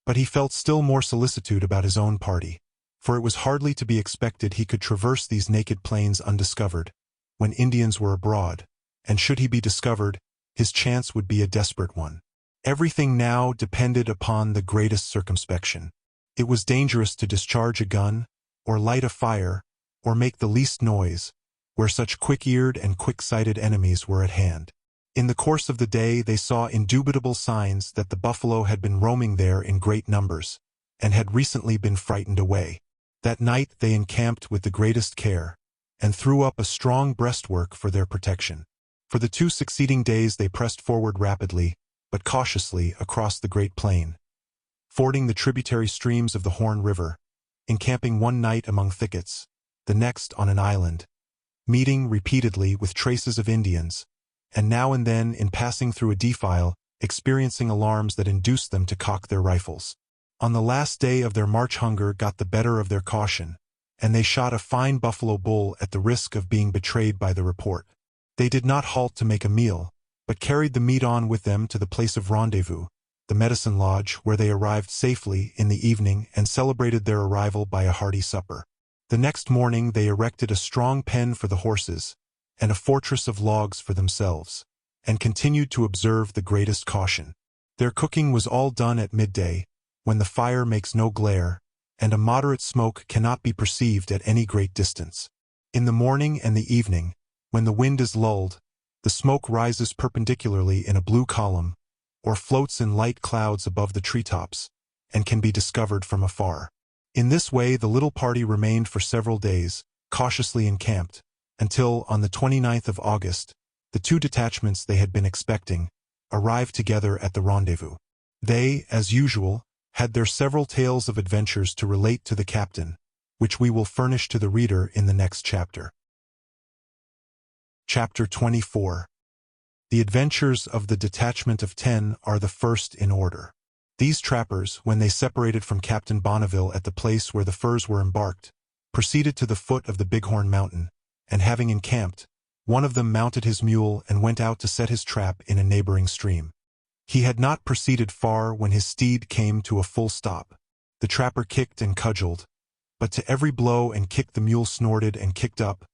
But he felt still more solicitude about his own party, for it was hardly to be expected he could traverse these naked plains undiscovered, when Indians were abroad, and should he be discovered, his chance would be a desperate one. Everything now depended upon the greatest circumspection. It was dangerous to discharge a gun, or light a fire, or make the least noise, where such quick-eared and quick-sighted enemies were at hand. In the course of the day they saw indubitable signs that the buffalo had been roaming there in great numbers, and had recently been frightened away. That night they encamped with the greatest care, and threw up a strong breastwork for their protection. For the 2 succeeding days they pressed forward rapidly, but cautiously, across the great plain, fording the tributary streams of the Horn River, encamping one night among thickets, the next on an island, meeting repeatedly with traces of Indians, and now and then, in passing through a defile, experiencing alarms that induced them to cock their rifles. On the last day of their march hunger got the better of their caution, and they shot a fine buffalo bull at the risk of being betrayed by the report. They did not halt to make a meal, but carried the meat on with them to the place of rendezvous, the Medicine Lodge, where they arrived safely in the evening and celebrated their arrival by a hearty supper. The next morning they erected a strong pen for the horses, and a fortress of logs for themselves, and continued to observe the greatest caution. Their cooking was all done at midday, when the fire makes no glare, and a moderate smoke cannot be perceived at any great distance. In the morning and the evening, when the wind is lulled, the smoke rises perpendicularly in a blue column, or floats in light clouds above the treetops, and can be discovered from afar. In this way the little party remained for several days, cautiously encamped, until, on the 29th of August, the 2 detachments they had been expecting arrived together at the rendezvous. They, as usual, had their several tales of adventures to relate to the captain, which we will furnish to the reader in the next chapter. Chapter 24. The adventures of the detachment of 10 are the first in order. These trappers, when they separated from Captain Bonneville at the place where the furs were embarked, proceeded to the foot of the Bighorn Mountain, and having encamped, one of them mounted his mule and went out to set his trap in a neighboring stream. He had not proceeded far when his steed came to a full stop. The trapper kicked and cudgeled, but to every blow and kick the mule snorted and kicked up,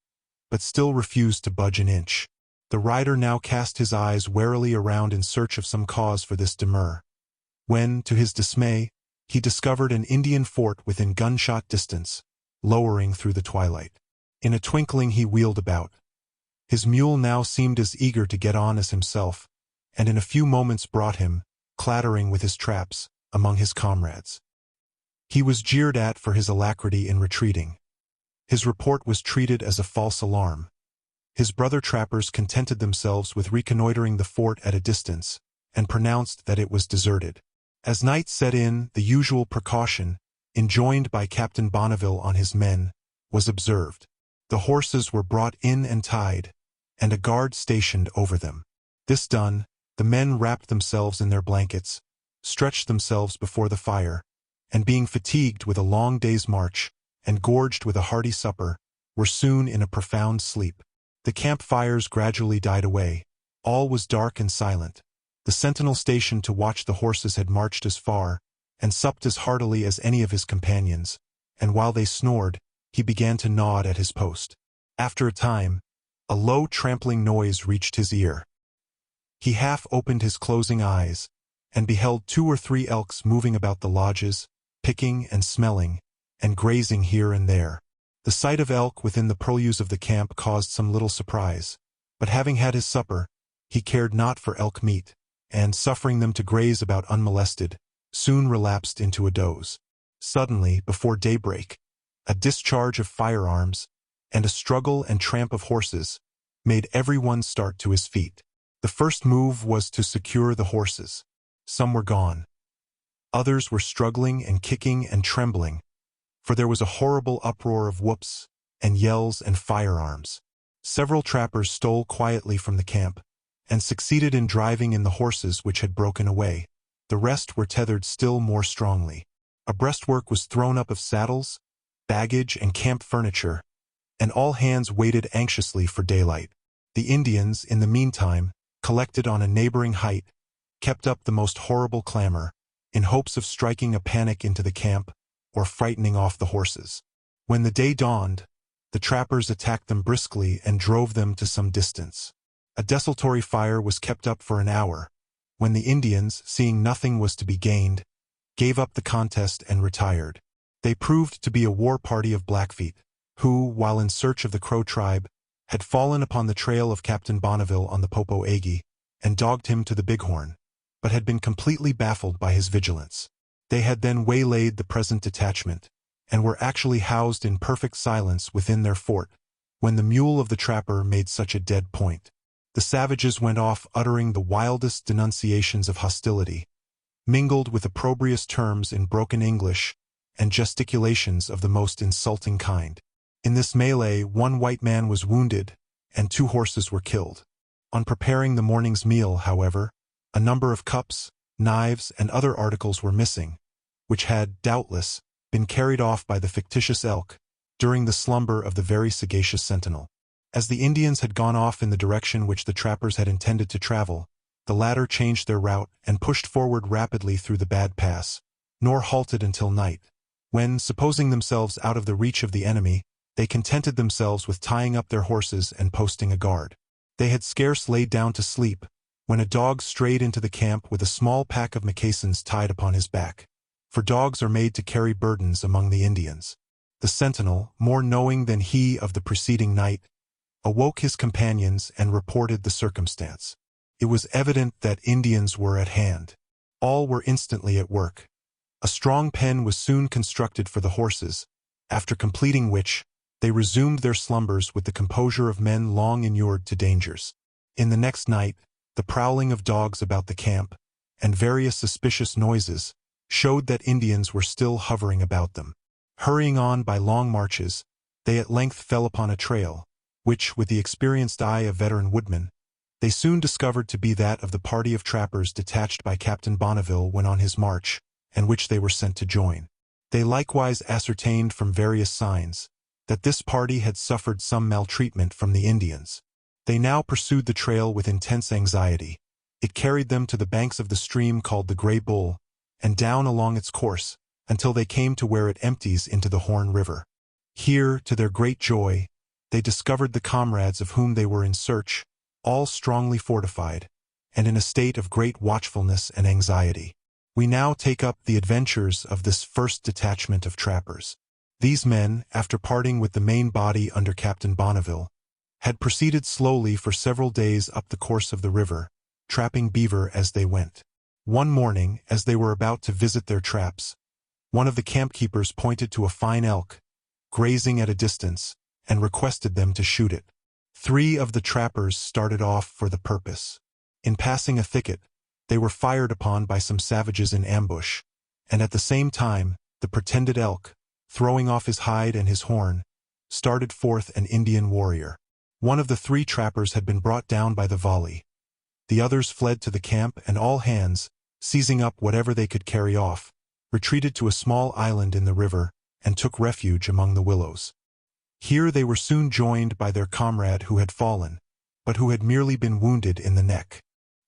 but still refused to budge an inch. The rider now cast his eyes warily around in search of some cause for this demur, when, to his dismay, he discovered an Indian fort within gunshot distance, lowering through the twilight. In a twinkling he wheeled about, His mule now seemed as eager to get on as himself, and in a few moments brought him, clattering with his traps, among his comrades. He was jeered at for his alacrity in retreating. His report was treated as a false alarm. His brother trappers contented themselves with reconnoitering the fort at a distance, and pronounced that it was deserted. As night set in, the usual precaution, enjoined by Captain Bonneville on his men, was observed. The horses were brought in and tied, and a guard stationed over them. This done, the men wrapped themselves in their blankets, stretched themselves before the fire, and being fatigued with a long day's march, and gorged with a hearty supper, were soon in a profound sleep. The campfires gradually died away. All was dark and silent. The sentinel stationed to watch the horses had marched as far, and supped as heartily as any of his companions, and while they snored, he began to nod at his post. After a time, a low trampling noise reached his ear. He half opened his closing eyes, and beheld 2 or 3 elks moving about the lodges, picking and smelling, and grazing here and there. The sight of elk within the purlieus of the camp caused some little surprise, but having had his supper, he cared not for elk meat, and, suffering them to graze about unmolested, soon relapsed into a doze. Suddenly, before daybreak, a discharge of firearms, and a struggle and tramp of horses, made everyone start to his feet. The first move was to secure the horses. Some were gone. Others were struggling and kicking and trembling, for there was a horrible uproar of whoops and yells and firearms. Several trappers stole quietly from the camp, and succeeded in driving in the horses which had broken away. The rest were tethered still more strongly. A breastwork was thrown up of saddles, baggage, and camp furniture, and all hands waited anxiously for daylight. The Indians, in the meantime, collected on a neighboring height, kept up the most horrible clamor, in hopes of striking a panic into the camp, or frightening off the horses. When the day dawned, the trappers attacked them briskly and drove them to some distance. A desultory fire was kept up for an hour, when the Indians, seeing nothing was to be gained, gave up the contest and retired. They proved to be a war party of Blackfeet, who, while in search of the Crow tribe, had fallen upon the trail of Captain Bonneville on the Popo Agi, and dogged him to the Bighorn, but had been completely baffled by his vigilance. They had then waylaid the present detachment, and were actually housed in perfect silence within their fort, when the mule of the trapper made such a dead point. The savages went off uttering the wildest denunciations of hostility, mingled with opprobrious terms in broken English, and gesticulations of the most insulting kind. In this melee, 1 white man was wounded, and 2 horses were killed. On preparing the morning's meal, however, a number of cups, knives, and other articles were missing, which had, doubtless, been carried off by the fictitious elk during the slumber of the very sagacious sentinel. As the Indians had gone off in the direction which the trappers had intended to travel, the latter changed their route and pushed forward rapidly through the bad pass, nor halted until night, when, supposing themselves out of the reach of the enemy, they contented themselves with tying up their horses and posting a guard. They had scarce laid down to sleep, when a dog strayed into the camp with a small pack of moccasins tied upon his back, for dogs are made to carry burdens among the Indians. The sentinel, more knowing than he of the preceding night, awoke his companions and reported the circumstance. It was evident that Indians were at hand. All were instantly at work. A strong pen was soon constructed for the horses, after completing which, they resumed their slumbers with the composure of men long inured to dangers. In the next night, the prowling of dogs about the camp, and various suspicious noises, showed that Indians were still hovering about them. Hurrying on by long marches, they at length fell upon a trail, which, with the experienced eye of veteran woodmen, they soon discovered to be that of the party of trappers detached by Captain Bonneville when on his march, and which they were sent to join. They likewise ascertained from various signs that this party had suffered some maltreatment from the Indians. They now pursued the trail with intense anxiety. It carried them to the banks of the stream called the Gray Bull, and down along its course, until they came to where it empties into the Horn River. Here, to their great joy, they discovered the comrades of whom they were in search, all strongly fortified, and in a state of great watchfulness and anxiety. We now take up the adventures of this first detachment of trappers. These men, after parting with the main body under Captain Bonneville, had proceeded slowly for several days up the course of the river, trapping beaver as they went. One morning, as they were about to visit their traps, one of the campkeepers pointed to a fine elk, grazing at a distance, and requested them to shoot it. 3 of the trappers started off for the purpose. In passing a thicket, they were fired upon by some savages in ambush, and at the same time, the pretended elk, throwing off his hide and his horn, started forth an Indian warrior. One of the 3 trappers had been brought down by the volley. The others fled to the camp, and all hands, seizing up whatever they could carry off, retreated to a small island in the river and took refuge among the willows. Here they were soon joined by their comrade who had fallen, but who had merely been wounded in the neck.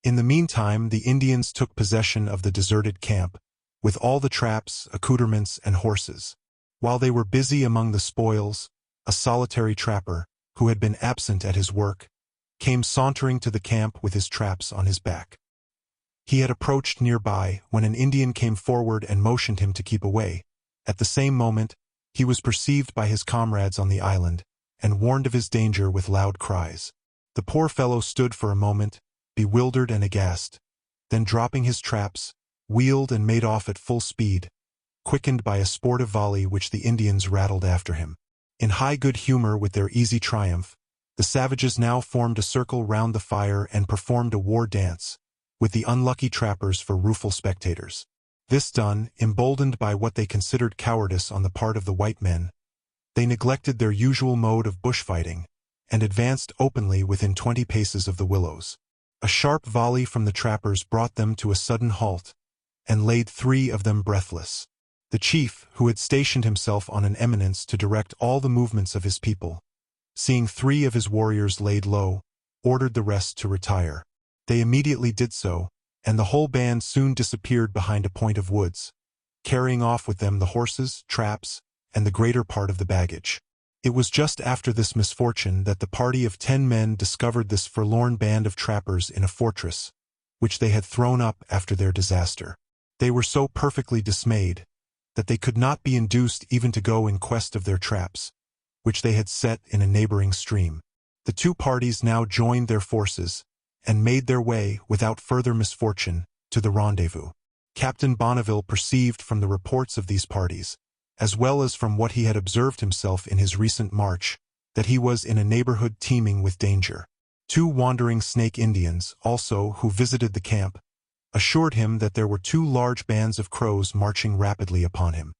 In the meantime, the Indians took possession of the deserted camp, with all the traps, accoutrements, and horses. While they were busy among the spoils, a solitary trapper, who had been absent at his work, came sauntering to the camp with his traps on his back. He had approached nearby when an Indian came forward and motioned him to keep away. At the same moment, he was perceived by his comrades on the island, and warned of his danger with loud cries. The poor fellow stood for a moment, bewildered and aghast, then dropping his traps, wheeled and made off at full speed, quickened by a sportive volley which the Indians rattled after him. In high good humor with their easy triumph, the savages now formed a circle round the fire and performed a war dance, with the unlucky trappers for rueful spectators. This done, emboldened by what they considered cowardice on the part of the white men, they neglected their usual mode of bushfighting, and advanced openly within 20 paces of the willows. A sharp volley from the trappers brought them to a sudden halt, and laid 3 of them breathless. The chief, who had stationed himself on an eminence to direct all the movements of his people, seeing 3 of his warriors laid low, ordered the rest to retire. They immediately did so, and the whole band soon disappeared behind a point of woods, carrying off with them the horses, traps, and the greater part of the baggage. It was just after this misfortune that the party of 10 men discovered this forlorn band of trappers in a fortress, which they had thrown up after their disaster. They were so perfectly dismayed that they could not be induced even to go in quest of their traps, which they had set in a neighboring stream. The 2 parties now joined their forces, and made their way, without further misfortune, to the rendezvous. Captain Bonneville perceived from the reports of these parties, as well as from what he had observed himself in his recent march, that he was in a neighborhood teeming with danger. 2 wandering Snake Indians, also, who visited the camp, assured him that there were 2 large bands of crows marching rapidly upon him.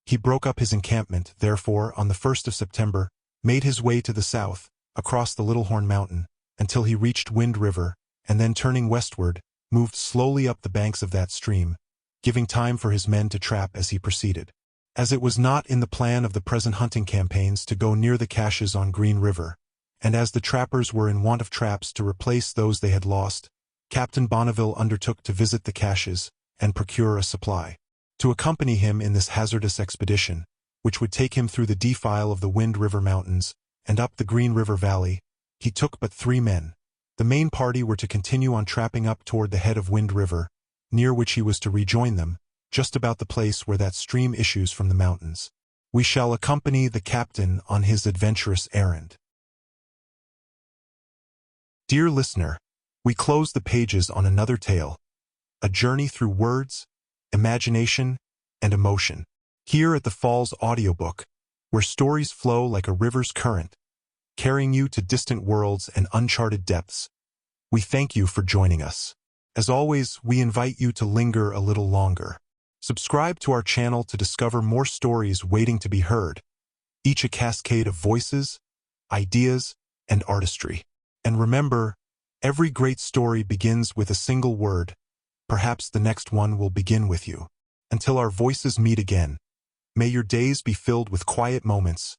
He broke up his encampment, therefore, on the 1st of September, made his way to the south, across the Little Horn Mountain, until he reached Wind River, and then turning westward, moved slowly up the banks of that stream, giving time for his men to trap as he proceeded. As it was not in the plan of the present hunting campaigns to go near the caches on Green River, and as the trappers were in want of traps to replace those they had lost, Captain Bonneville undertook to visit the caches and procure a supply. To accompany him in this hazardous expedition, which would take him through the defile of the Wind River Mountains and up the Green River Valley, he took but 3 men. The main party were to continue on trapping up toward the head of Wind River, near which he was to rejoin them, just about the place where that stream issues from the mountains. We shall accompany the captain on his adventurous errand. Dear listener, we close the pages on another tale, a journey through words, imagination, and emotion. Here at the Falls Audiobook, where stories flow like a river's current, carrying you to distant worlds and uncharted depths, we thank you for joining us. As always, we invite you to linger a little longer. Subscribe to our channel to discover more stories waiting to be heard, each a cascade of voices, ideas, and artistry. And remember, every great story begins with a single word. Perhaps the next one will begin with you. Until our voices meet again, may your days be filled with quiet moments,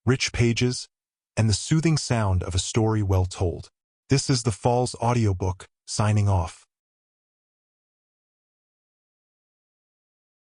rich pages, and the soothing sound of a story well told. This is the Falls Audiobook, signing off.